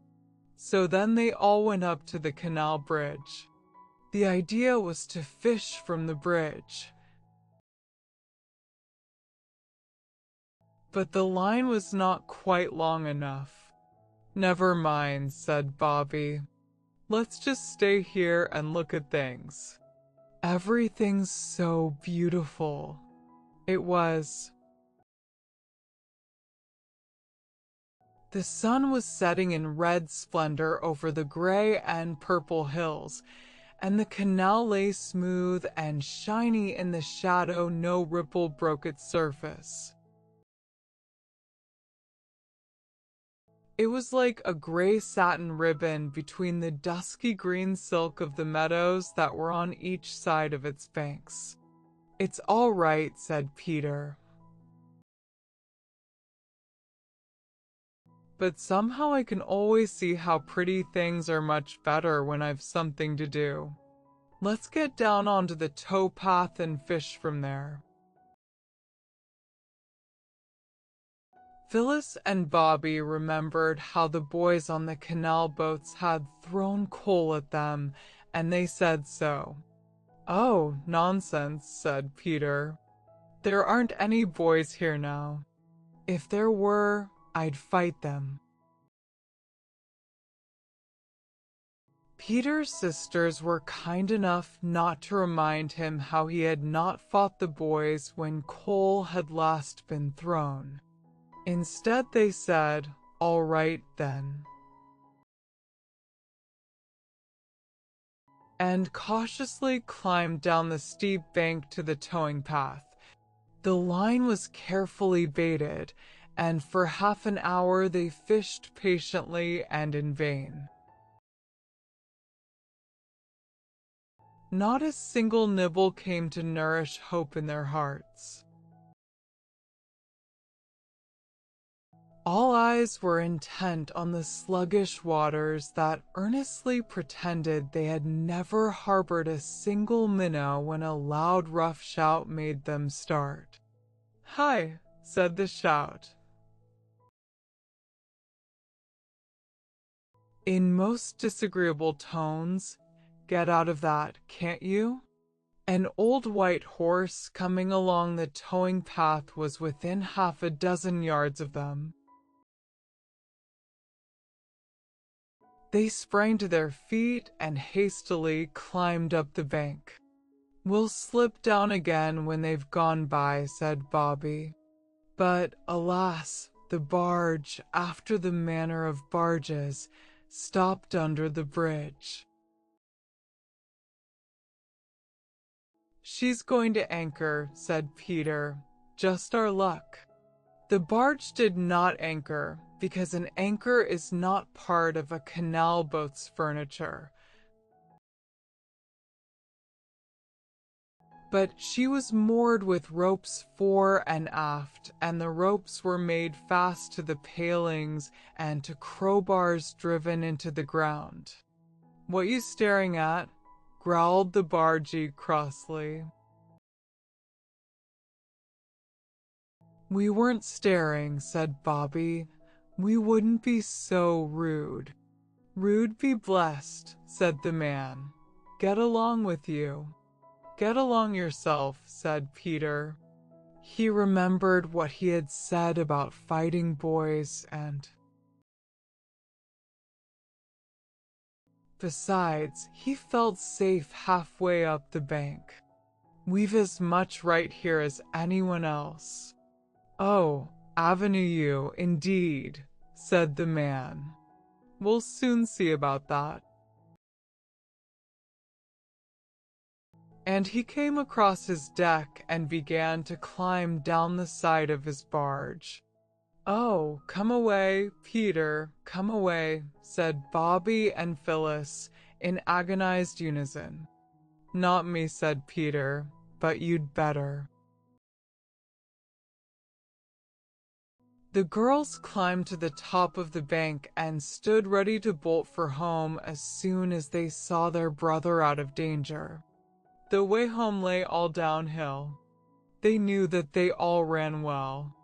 So then they all went up to the canal bridge. The idea was to fish from the bridge. But the line was not quite long enough. "Never mind," said Bobby. "Let's just stay here and look at things." Everything's so beautiful. It was. The sun was setting in red splendor over the gray and purple hills, and the canal lay smooth and shiny in the shadow. No ripple broke its surface. It was like a gray satin ribbon between the dusky green silk of the meadows that were on each side of its banks. "It's all right," said Peter. "But somehow I can always see how pretty things are much better when I've something to do. Let's get down onto the towpath and fish from there." Phyllis and Bobby remembered how the boys on the canal boats had thrown coal at them, and they said so. "Oh, nonsense," said Peter. "There aren't any boys here now. If there were, I'd fight them." Peter's sisters were kind enough not to remind him how he had not fought the boys when coal had last been thrown. Instead, they said, "All right then," and cautiously climbed down the steep bank to the towing path. The line was carefully baited, and for half an hour they fished patiently and in vain. Not a single nibble came to nourish hope in their hearts. All eyes were intent on the sluggish waters that earnestly pretended they had never harbored a single minnow when a loud rough shout made them start. "Hi," said the shout. In most disagreeable tones, "Get out of that, can't you?" An old white horse coming along the towing path was within half a dozen yards of them. They sprang to their feet and hastily climbed up the bank. "We'll slip down again when they've gone by," said Bobby. But alas, the barge, after the manner of barges, stopped under the bridge. "She's going to anchor," said Peter. "Just our luck." The barge did not anchor, because an anchor is not part of a canal boat's furniture. But she was moored with ropes fore and aft, and the ropes were made fast to the palings and to crowbars driven into the ground. "What you staring at?" growled the bargee crossly. "We weren't staring," said Bobby. "We wouldn't be so rude." "Rude be blessed," said the man. "Get along with you." "Get along yourself," said Peter. He remembered what he had said about fighting boys and... Besides, he felt safe halfway up the bank. "We've as much right here as anyone else." "Oh, Avenue U, indeed," said the man. "We'll soon see about that." And he came across his deck and began to climb down the side of his barge. "Oh, come away, Peter, come away," said Bobby and Phyllis in agonized unison. "Not me," said Peter, "but you'd better." The girls climbed to the top of the bank and stood ready to bolt for home as soon as they saw their brother out of danger. The way home lay all downhill. They knew that they all ran well.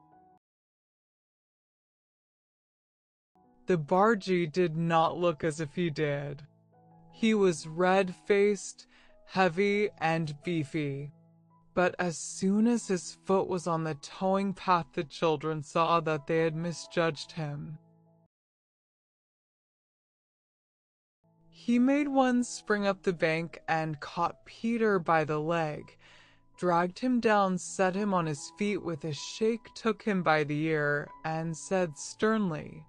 The bargee did not look as if he did. He was red-faced, heavy, and beefy. But as soon as his foot was on the towing path, the children saw that they had misjudged him. He made one spring up the bank and caught Peter by the leg, dragged him down, set him on his feet with a shake, took him by the ear, and said sternly,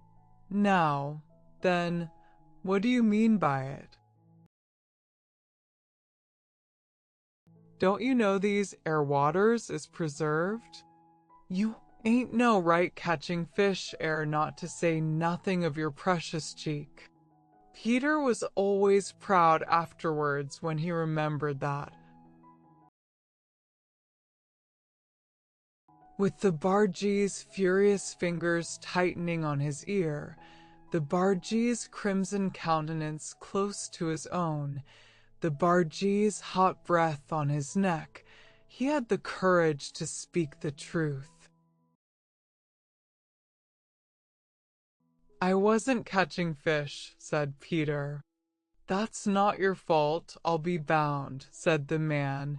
"Now, then, what do you mean by it? Don't you know these air waters is preserved? You ain't no right catching fish air, not to say nothing of your precious cheek." Peter was always proud afterwards when he remembered that. With the bargee's furious fingers tightening on his ear, the bargee's crimson countenance close to his own, the bargee's hot breath on his neck, he had the courage to speak the truth. "I wasn't catching fish," said Peter. "That's not your fault, I'll be bound," said the man,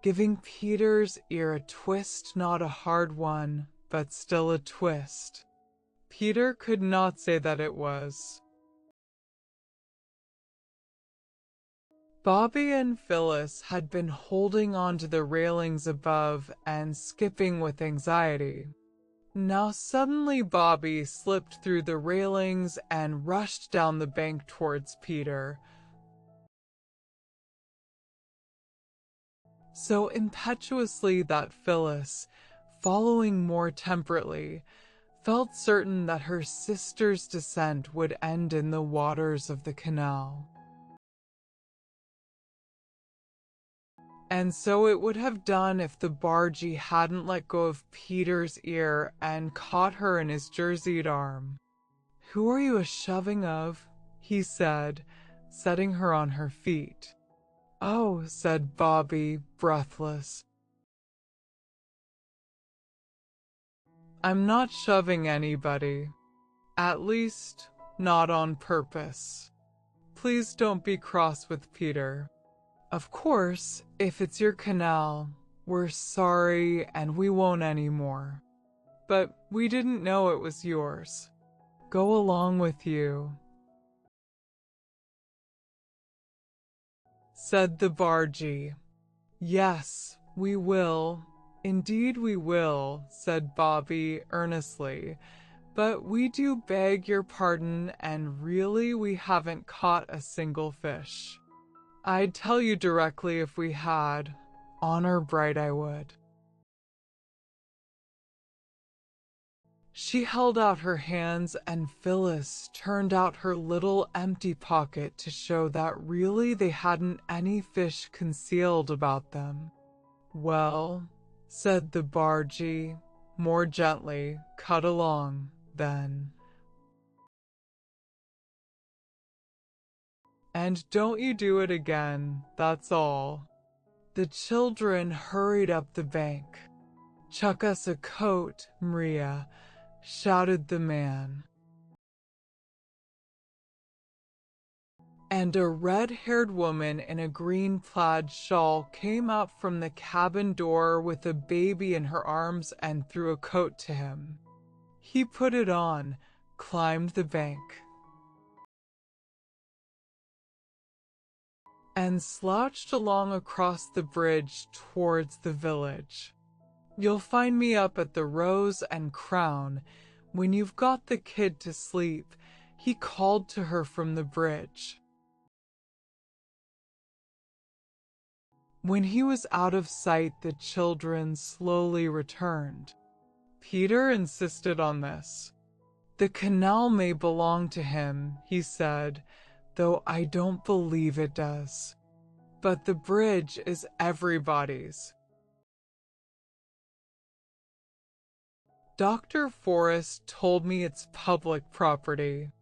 giving Peter's ear a twist, not a hard one, but still a twist. Peter could not say that it was. Bobby and Phyllis had been holding onto the railings above and skipping with anxiety. Now suddenly Bobby slipped through the railings and rushed down the bank towards Peter. So impetuously that Phyllis, following more temperately, felt certain that her sister's descent would end in the waters of the canal. And so it would have done if the bargee hadn't let go of Peter's ear and caught her in his jerseyed arm. "Who are you a-shoving of?" he said, setting her on her feet. "Oh," said Bobby, breathless. "I'm not shoving anybody. At least, not on purpose. Please don't be cross with Peter. Of course, if it's your canal, we're sorry and we won't anymore. But we didn't know it was yours. Go along with you," said the bargee. "Yes, we will. Indeed we will," said Bobby earnestly. "But we do beg your pardon, and really we haven't caught a single fish. I'd tell you directly if we had. Honor bright I would." She held out her hands and Phyllis turned out her little empty pocket to show that really they hadn't any fish concealed about them. "Well," said the bargee, more gently, "cut along, then. And don't you do it again, that's all." The children hurried up the bank. "Chuck us a coat, Maria," shouted the man. And a red-haired woman in a green plaid shawl came up from the cabin door with a baby in her arms and threw a coat to him. He put it on, climbed the bank, and slouched along across the bridge towards the village. "You'll find me up at the Rose and Crown when you've got the kid to sleep," he called to her from the bridge. When he was out of sight, the children slowly returned. Peter insisted on this. "The canal may belong to him," he said, "though I don't believe it does. But the bridge is everybody's." "Dr. Forrest told me it's public property.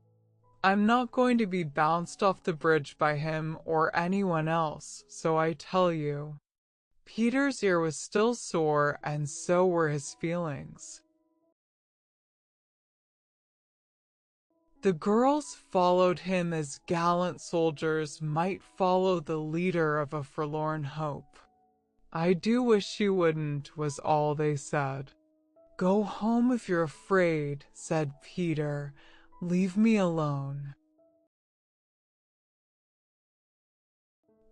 I'm not going to be bounced off the bridge by him or anyone else, so I tell you." Peter's ear was still sore, and so were his feelings. The girls followed him as gallant soldiers might follow the leader of a forlorn hope. "I do wish you wouldn't," was all they said. "Go home if you're afraid," said Peter. "Leave me alone."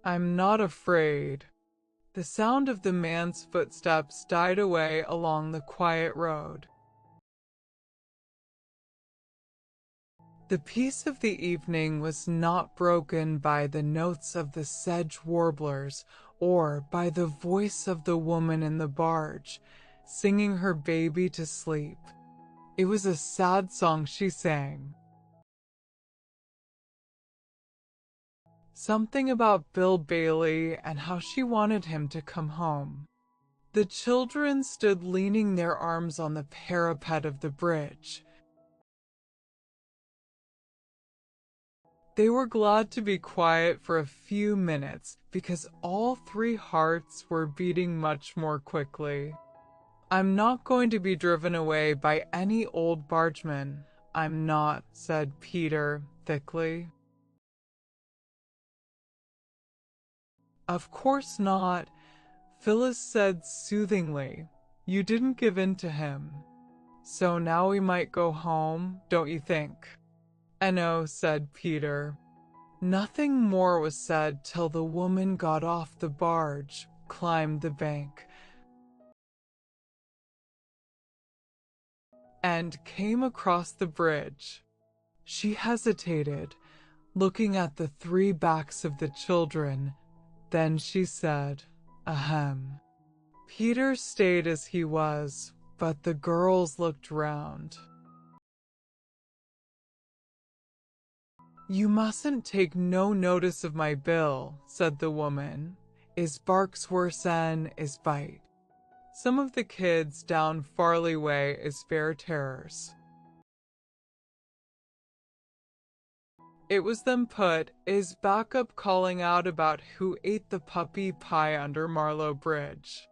"I'm not afraid." The sound of the man's footsteps died away along the quiet road. The peace of the evening was not broken by the notes of the sedge warblers or by the voice of the woman in the barge, singing her baby to sleep. It was a sad song she sang. Something about Bill Bailey and how she wanted him to come home. The children stood leaning their arms on the parapet of the bridge. They were glad to be quiet for a few minutes because all three hearts were beating much more quickly. "I'm not going to be driven away by any old bargeman. I'm not," said Peter thickly. "Of course not," Phyllis said soothingly. "You didn't give in to him. So now we might go home, don't you think?" "I know," said Peter. Nothing more was said till the woman got off the barge, climbed the bank, and came across the bridge. She hesitated, looking at the three backs of the children. Then she said, "Ahem." Peter stayed as he was, but the girls looked round. "You mustn't take no notice of my bill," said the woman. "Is bark's worse'n is bite. Some of the kids down Farley way is fair terrors." It was then put is back up calling out about who ate the puppy pie under Marlow Bridge.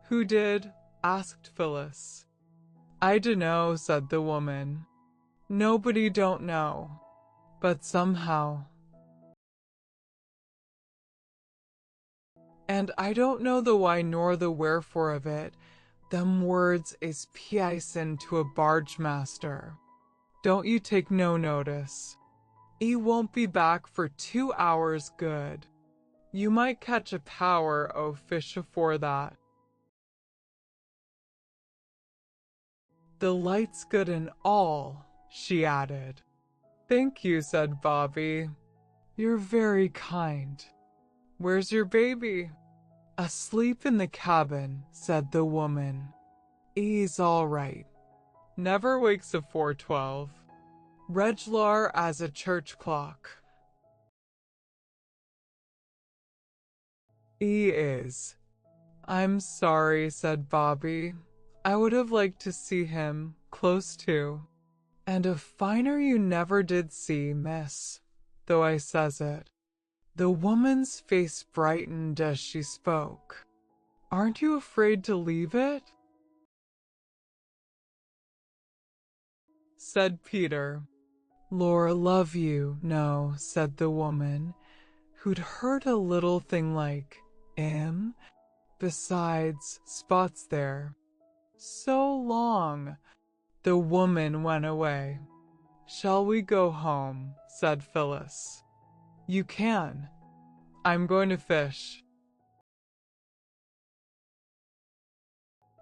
"Who did?" asked Phyllis. "I dunno," said the woman. "Nobody don't know. But somehow. And I don't know the why nor the wherefore of it. Them words is pison to a barge master. Don't you take no notice. 'E won't be back for 2 hours good. You might catch a power o' fish afore that. The light's good and all," she added. "Thank you," said Bobby. "You're very kind. Where's your baby?" "Asleep in the cabin," said the woman. "'E's all right. Never wakes afore 12. Reg'lar as a church clock. 'E is." "I'm sorry," said Bobby. "I would have liked to see him, close to. And a finer you never did see, miss, though I says it." The woman's face brightened as she spoke. "Aren't you afraid to leave it?" said Peter. "Lor love you, no," said the woman, who'd heard a little thing like, "'Im? Besides, Spot's there. So long." The woman went away. "Shall we go home?" said Phyllis. "You can. I'm going to fish,"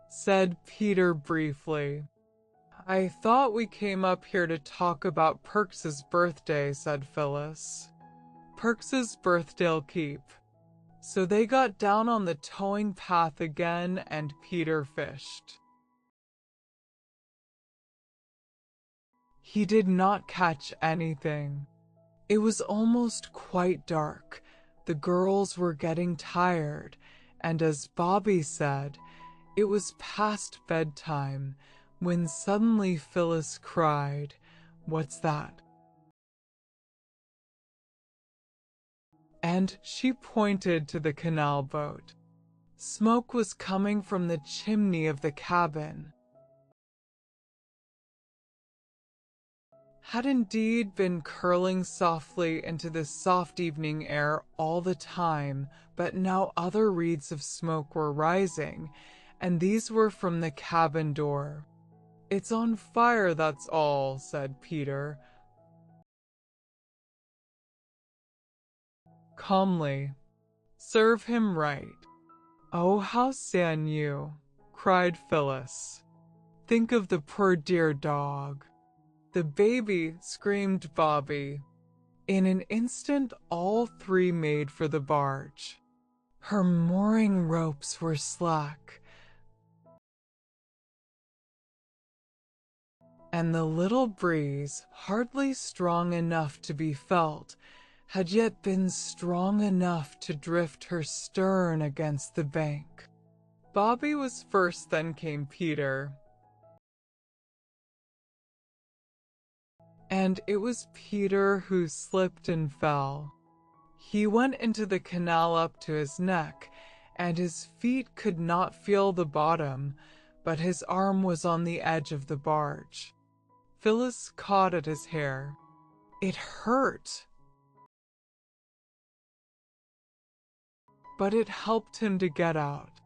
said Peter briefly. "I thought we came up here to talk about Perks's birthday," said Phyllis. "Perks's birthday'll keep." So they got down on the towing path again and Peter fished. He did not catch anything. It was almost quite dark. The girls were getting tired, and as Bobby said, it was past bedtime, when suddenly Phyllis cried, "What's that?" And she pointed to the canal boat. Smoke was coming from the chimney of the cabin. Had indeed been curling softly into the soft evening air all the time, but now other wreaths of smoke were rising, and these were from the cabin door. "It's on fire, that's all," said Peter calmly. "Serve him right." "Oh, how san you!" cried Phyllis. "Think of the poor dear dog." "The baby," screamed Bobby. In an instant all three made for the barge. Her mooring ropes were slack, and the little breeze, hardly strong enough to be felt, had yet been strong enough to drift her stern against the bank. Bobby was first, then came Peter. And it was Peter who slipped and fell. He went into the canal up to his neck, and his feet could not feel the bottom, but his arm was on the edge of the barge. Phyllis caught at his hair. It hurt, but it helped him to get out.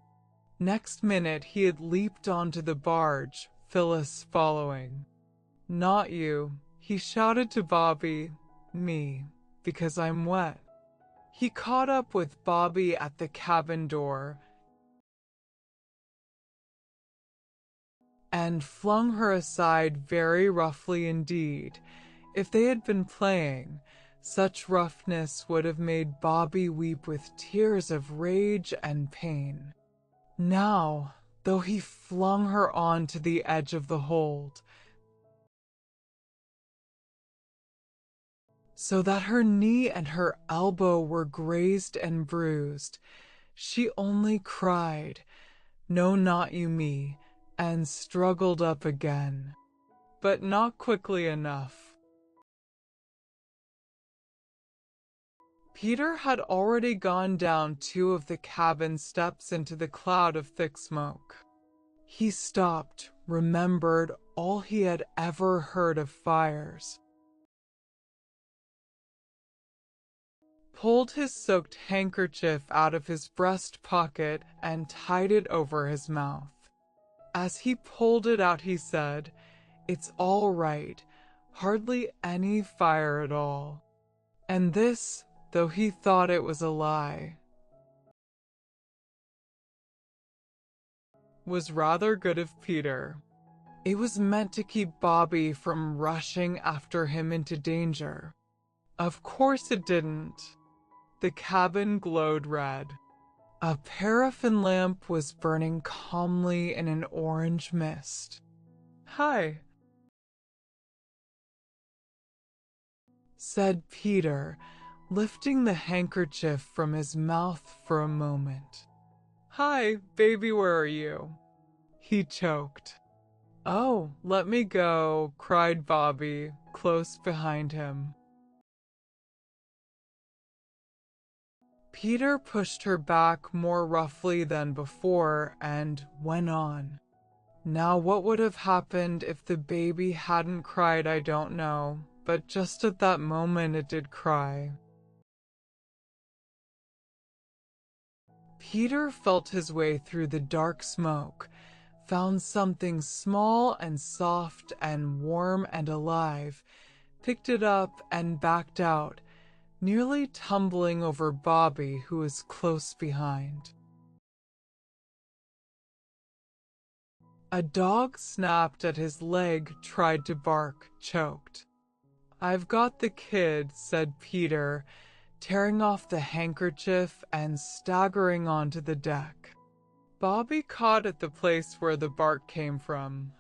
Next minute he had leaped onto the barge, Phyllis following. "Not you," he shouted to Bobby. "Me. because I'm wet. He caught up with Bobby at the cabin door and flung her aside very roughly indeed. If they had been playing, such roughness would have made Bobby weep with tears of rage and pain. Now, though he flung her on to the edge of the hold, so that her knee and her elbow were grazed and bruised, she only cried, "No, not you, me," and struggled up again, but not quickly enough. Peter had already gone down 2 of the cabin steps into the cloud of thick smoke. He stopped, remembered all he had ever heard of fires, pulled his soaked handkerchief out of his breast pocket and tied it over his mouth. As he pulled it out, he said, "It's all right, hardly any fire at all." And this, though he thought it was a lie, was rather good of Peter. It was meant to keep Bobby from rushing after him into danger. Of course it didn't. The cabin glowed red. A paraffin lamp was burning calmly in an orange mist. "Hi," said Peter, lifting the handkerchief from his mouth for a moment. "Hi, baby, where are you?" He choked. "Oh, let me go," cried Bobby, close behind him. Peter pushed her back more roughly than before and went on. Now, what would have happened if the baby hadn't cried, I don't know, but just at that moment it did cry. Peter felt his way through the dark smoke, found something small and soft and warm and alive, picked it up and backed out, nearly tumbling over Bobby, who was close behind. A dog snapped at his leg, tried to bark, choked. "I've got the kid," said Peter, tearing off the handkerchief and staggering onto the deck. Bobby caught at the place where the bark came from,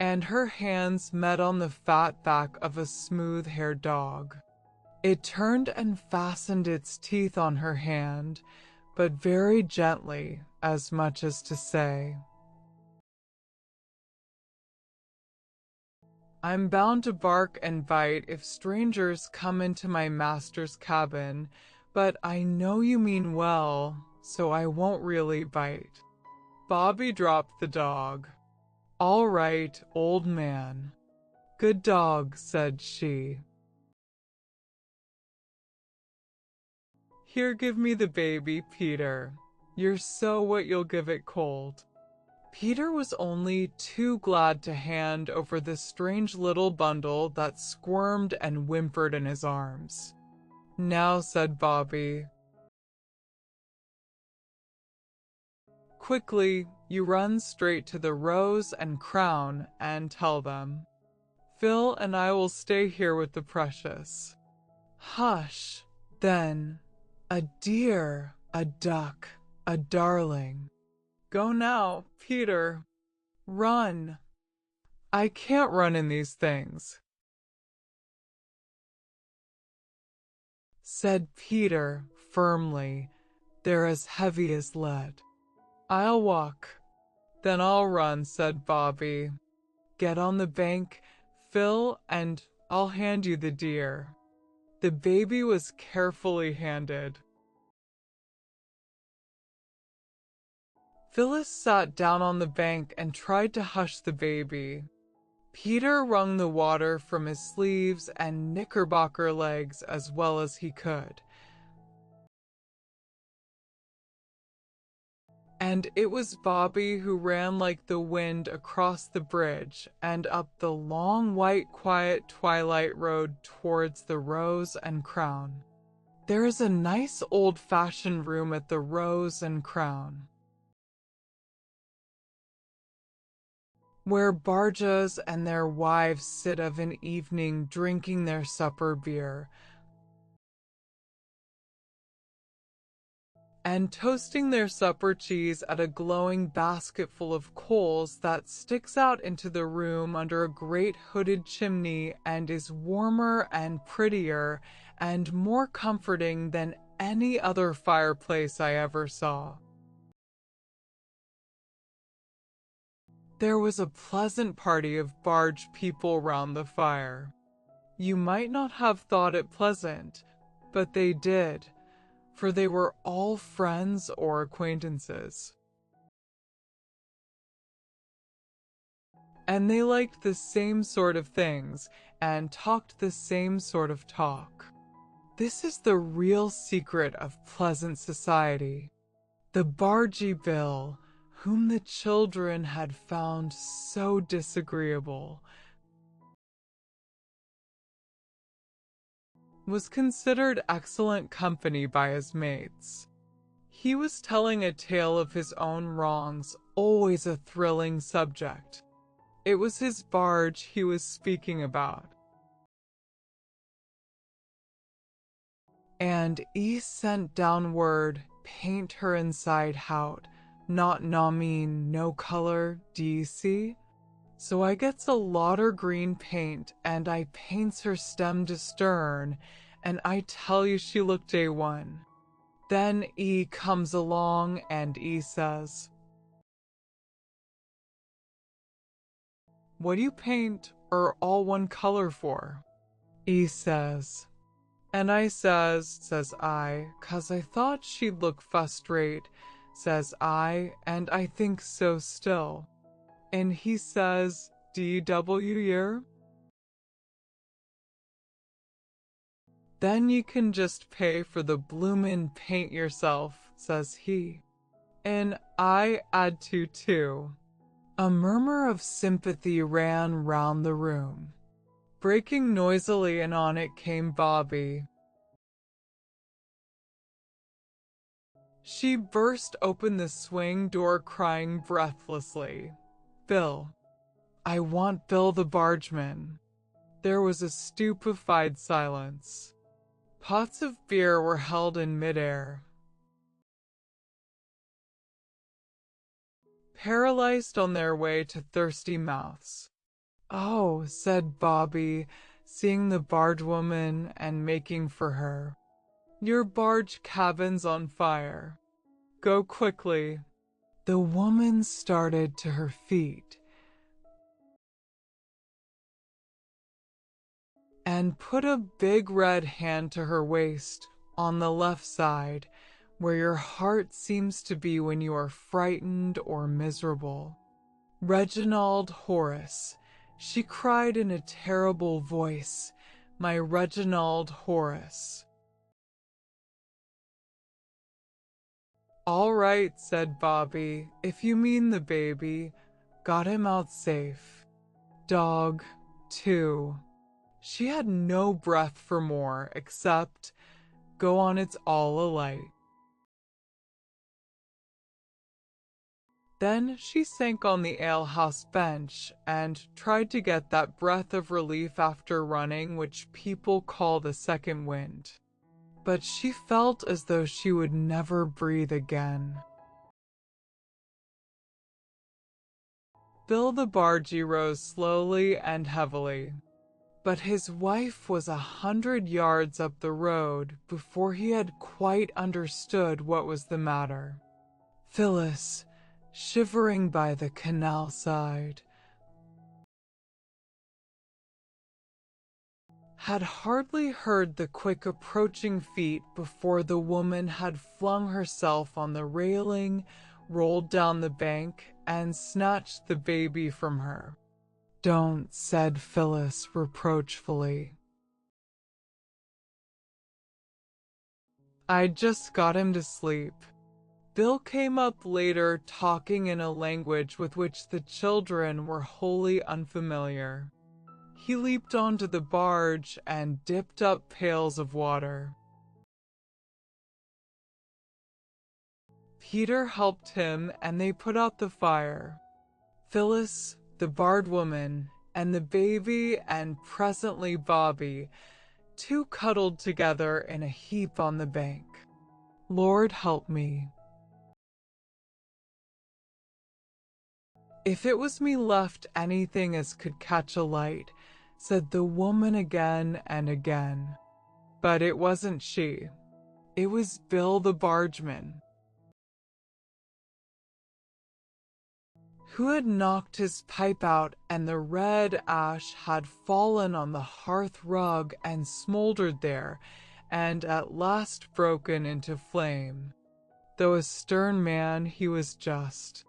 and her hands met on the fat back of a smooth-haired dog. It turned and fastened its teeth on her hand, but very gently, as much as to say, "I'm bound to bark and bite if strangers come into my master's cabin, but I know you mean well, so I won't really bite." Bobby dropped the dog. "All right, old man." "Good dog," said she. "Here, give me the baby, Peter. You're so what you'll give it cold." Peter was only too glad to hand over the strange little bundle that squirmed and whimpered in his arms. "Now," said Bobby, "quickly, you run straight to the Rose and Crown and tell them. Phil and I will stay here with the precious." "Hush, then. A dear, a duck, a darling. Go now, Peter. Run." "I can't run in these things," said Peter firmly. "They're as heavy as lead." "I'll walk." "Then I'll run," said Bobby. "Get on the bank, Phil, and I'll hand you the deer." The baby was carefully handed. Phyllis sat down on the bank and tried to hush the baby. Peter wrung the water from his sleeves and knickerbocker legs as well as he could. And it was Bobby who ran like the wind across the bridge and up the long, white, quiet twilight road towards the Rose and Crown. There is a nice old-fashioned room at the Rose and Crown, where barges and their wives sit of an evening drinking their supper beer, and toasting their supper cheese at a glowing basketful of coals that sticks out into the room under a great hooded chimney and is warmer and prettier and more comforting than any other fireplace I ever saw. There was a pleasant party of barge people round the fire. You might not have thought it pleasant, but they did, for they were all friends or acquaintances. And they liked the same sort of things and talked the same sort of talk. This is the real secret of pleasant society. The bargee Bill, whom the children had found so disagreeable, was considered excellent company by his mates. He was telling a tale of his own wrongs, always a thrilling subject. It was his barge he was speaking about. And he sent down word, paint her inside hout, not mean no color, d'ye see? So I gets a lauter green paint, and I paints her stem to stern, and I tell you she looked A1. Then E comes along and E says, "What do you paint or all one color for?" E says, and I says I, 'cause I thought she'd look fust rate, says I, and I think so still. And he says, "DW year? Then you can just pay for the bloomin' paint yourself," says he. And I had to too. A murmur of sympathy ran round the room. Breaking noisily, and on it came Bobby. She burst open the swing door crying breathlessly, "Bill! I want Bill the bargeman." There was a stupefied silence. Pots of beer were held in midair. Paralyzed on their way to thirsty mouths. "Oh," said Bobby, seeing the bargewoman and making for her. "Your barge cabin's on fire. Go quickly." The woman started to her feet and put a big red hand to her waist on the left side, where your heart seems to be when you are frightened or miserable. "Reginald Horace," she cried in a terrible voice, "my Reginald Horace." "All right," said Bobby, "if you mean the baby. Got him out safe. Dog, too." She had no breath for more, except, "Go on, it's all alight." Then she sank on the alehouse bench and tried to get that breath of relief after running which people call the second wind. But she felt as though she would never breathe again. Bill the bargee rose slowly and heavily, but his wife was 100 yards up the road before he had quite understood what was the matter. Phyllis, shivering by the canal side, had hardly heard the quick approaching feet before the woman had flung herself on the railing, rolled down the bank, and snatched the baby from her. "Don't," said Phyllis reproachfully. "I just got him to sleep." Bill came up later talking in a language with which the children were wholly unfamiliar. He leaped onto the barge and dipped up pails of water. Peter helped him and they put out the fire. Phyllis, the barred woman, and the baby and presently Bobby, two cuddled together in a heap on the bank. Lord help me. If it was me left anything as could catch a light, said the woman again and again. But it wasn't she. It was Bill the bargeman, who had knocked his pipe out and the red ash had fallen on the hearth rug and smoldered there, and at last broken into flame. Though a stern man, he was just.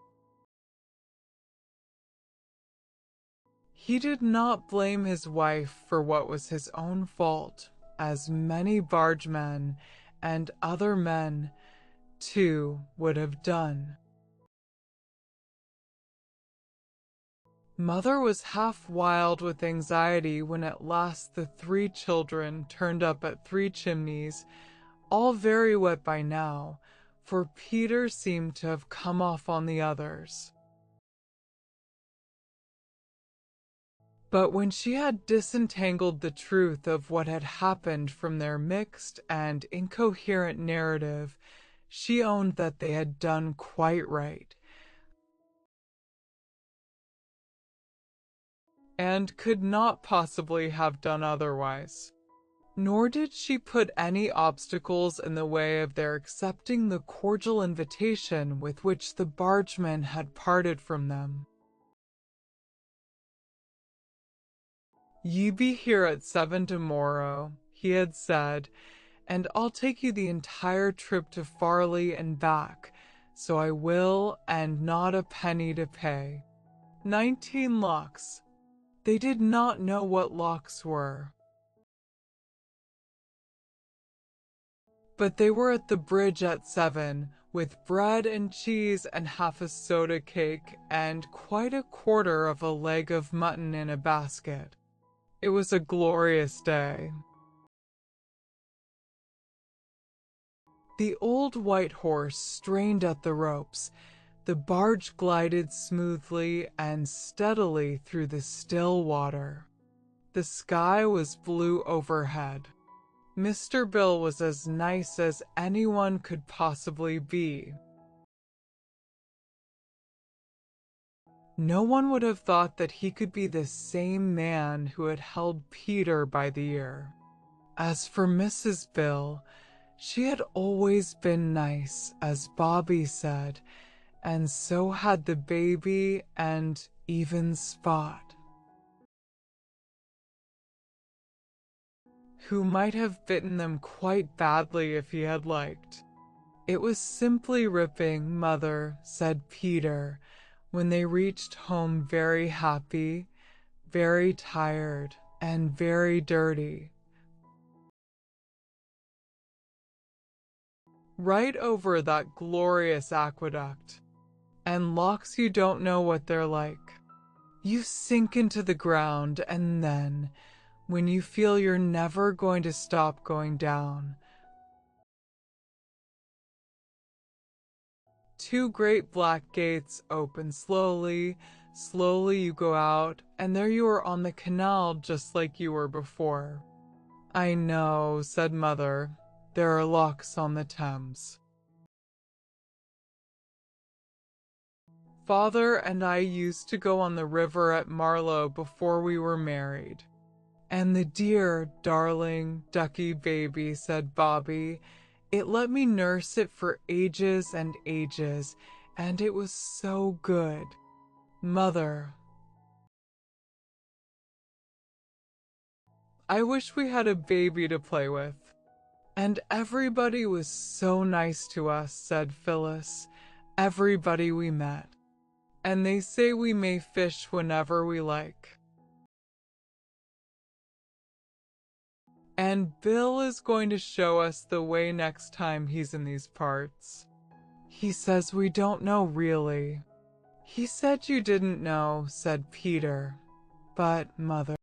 He did not blame his wife for what was his own fault, as many bargemen and other men, too, would have done. Mother was half wild with anxiety when at last the three children turned up at Three Chimneys, all very wet by now, for Peter seemed to have come off on the others. But when she had disentangled the truth of what had happened from their mixed and incoherent narrative, she owned that they had done quite right, and could not possibly have done otherwise. Nor did she put any obstacles in the way of their accepting the cordial invitation with which the bargeman had parted from them. "Ye be here at 7 tomorrow," he had said, "and I'll take you the entire trip to Farley and back, so I will, and not a penny to pay." 19 locks. They did not know what locks were. But they were at the bridge at 7, with bread and cheese and half a soda cake and quite a quarter of a leg of mutton in a basket. It was a glorious day. The old white horse strained at the ropes. The barge glided smoothly and steadily through the still water. The sky was blue overhead. Mr. Bill was as nice as anyone could possibly be. No one would have thought that he could be the same man who had held Peter by the ear. As for Mrs. Bill, she had always been nice, as Bobby said, and so had the baby and even Spot, who might have bitten them quite badly if he had liked. "It was simply ripping, Mother," said Peter, when they reached home very happy, very tired, and very dirty. "Right over that glorious aqueduct. And locks you don't know what they're like. You sink into the ground and then, when you feel you're never going to stop going down, two great black gates open slowly, slowly you go out, and there you are on the canal just like you were before." "I know," said Mother, "there are locks on the Thames. Father and I used to go on the river at Marlow before we were married." "And the dear, darling, ducky baby," said Bobby. "It let me nurse it for ages and ages, and it was so good. Mother, I wish we had a baby to play with." "And everybody was so nice to us," said Phyllis. "Everybody we met. And they say we may fish whenever we like. And Bill is going to show us the way next time he's in these parts. He says we don't know really. He said you didn't know, said Peter. But, Mother,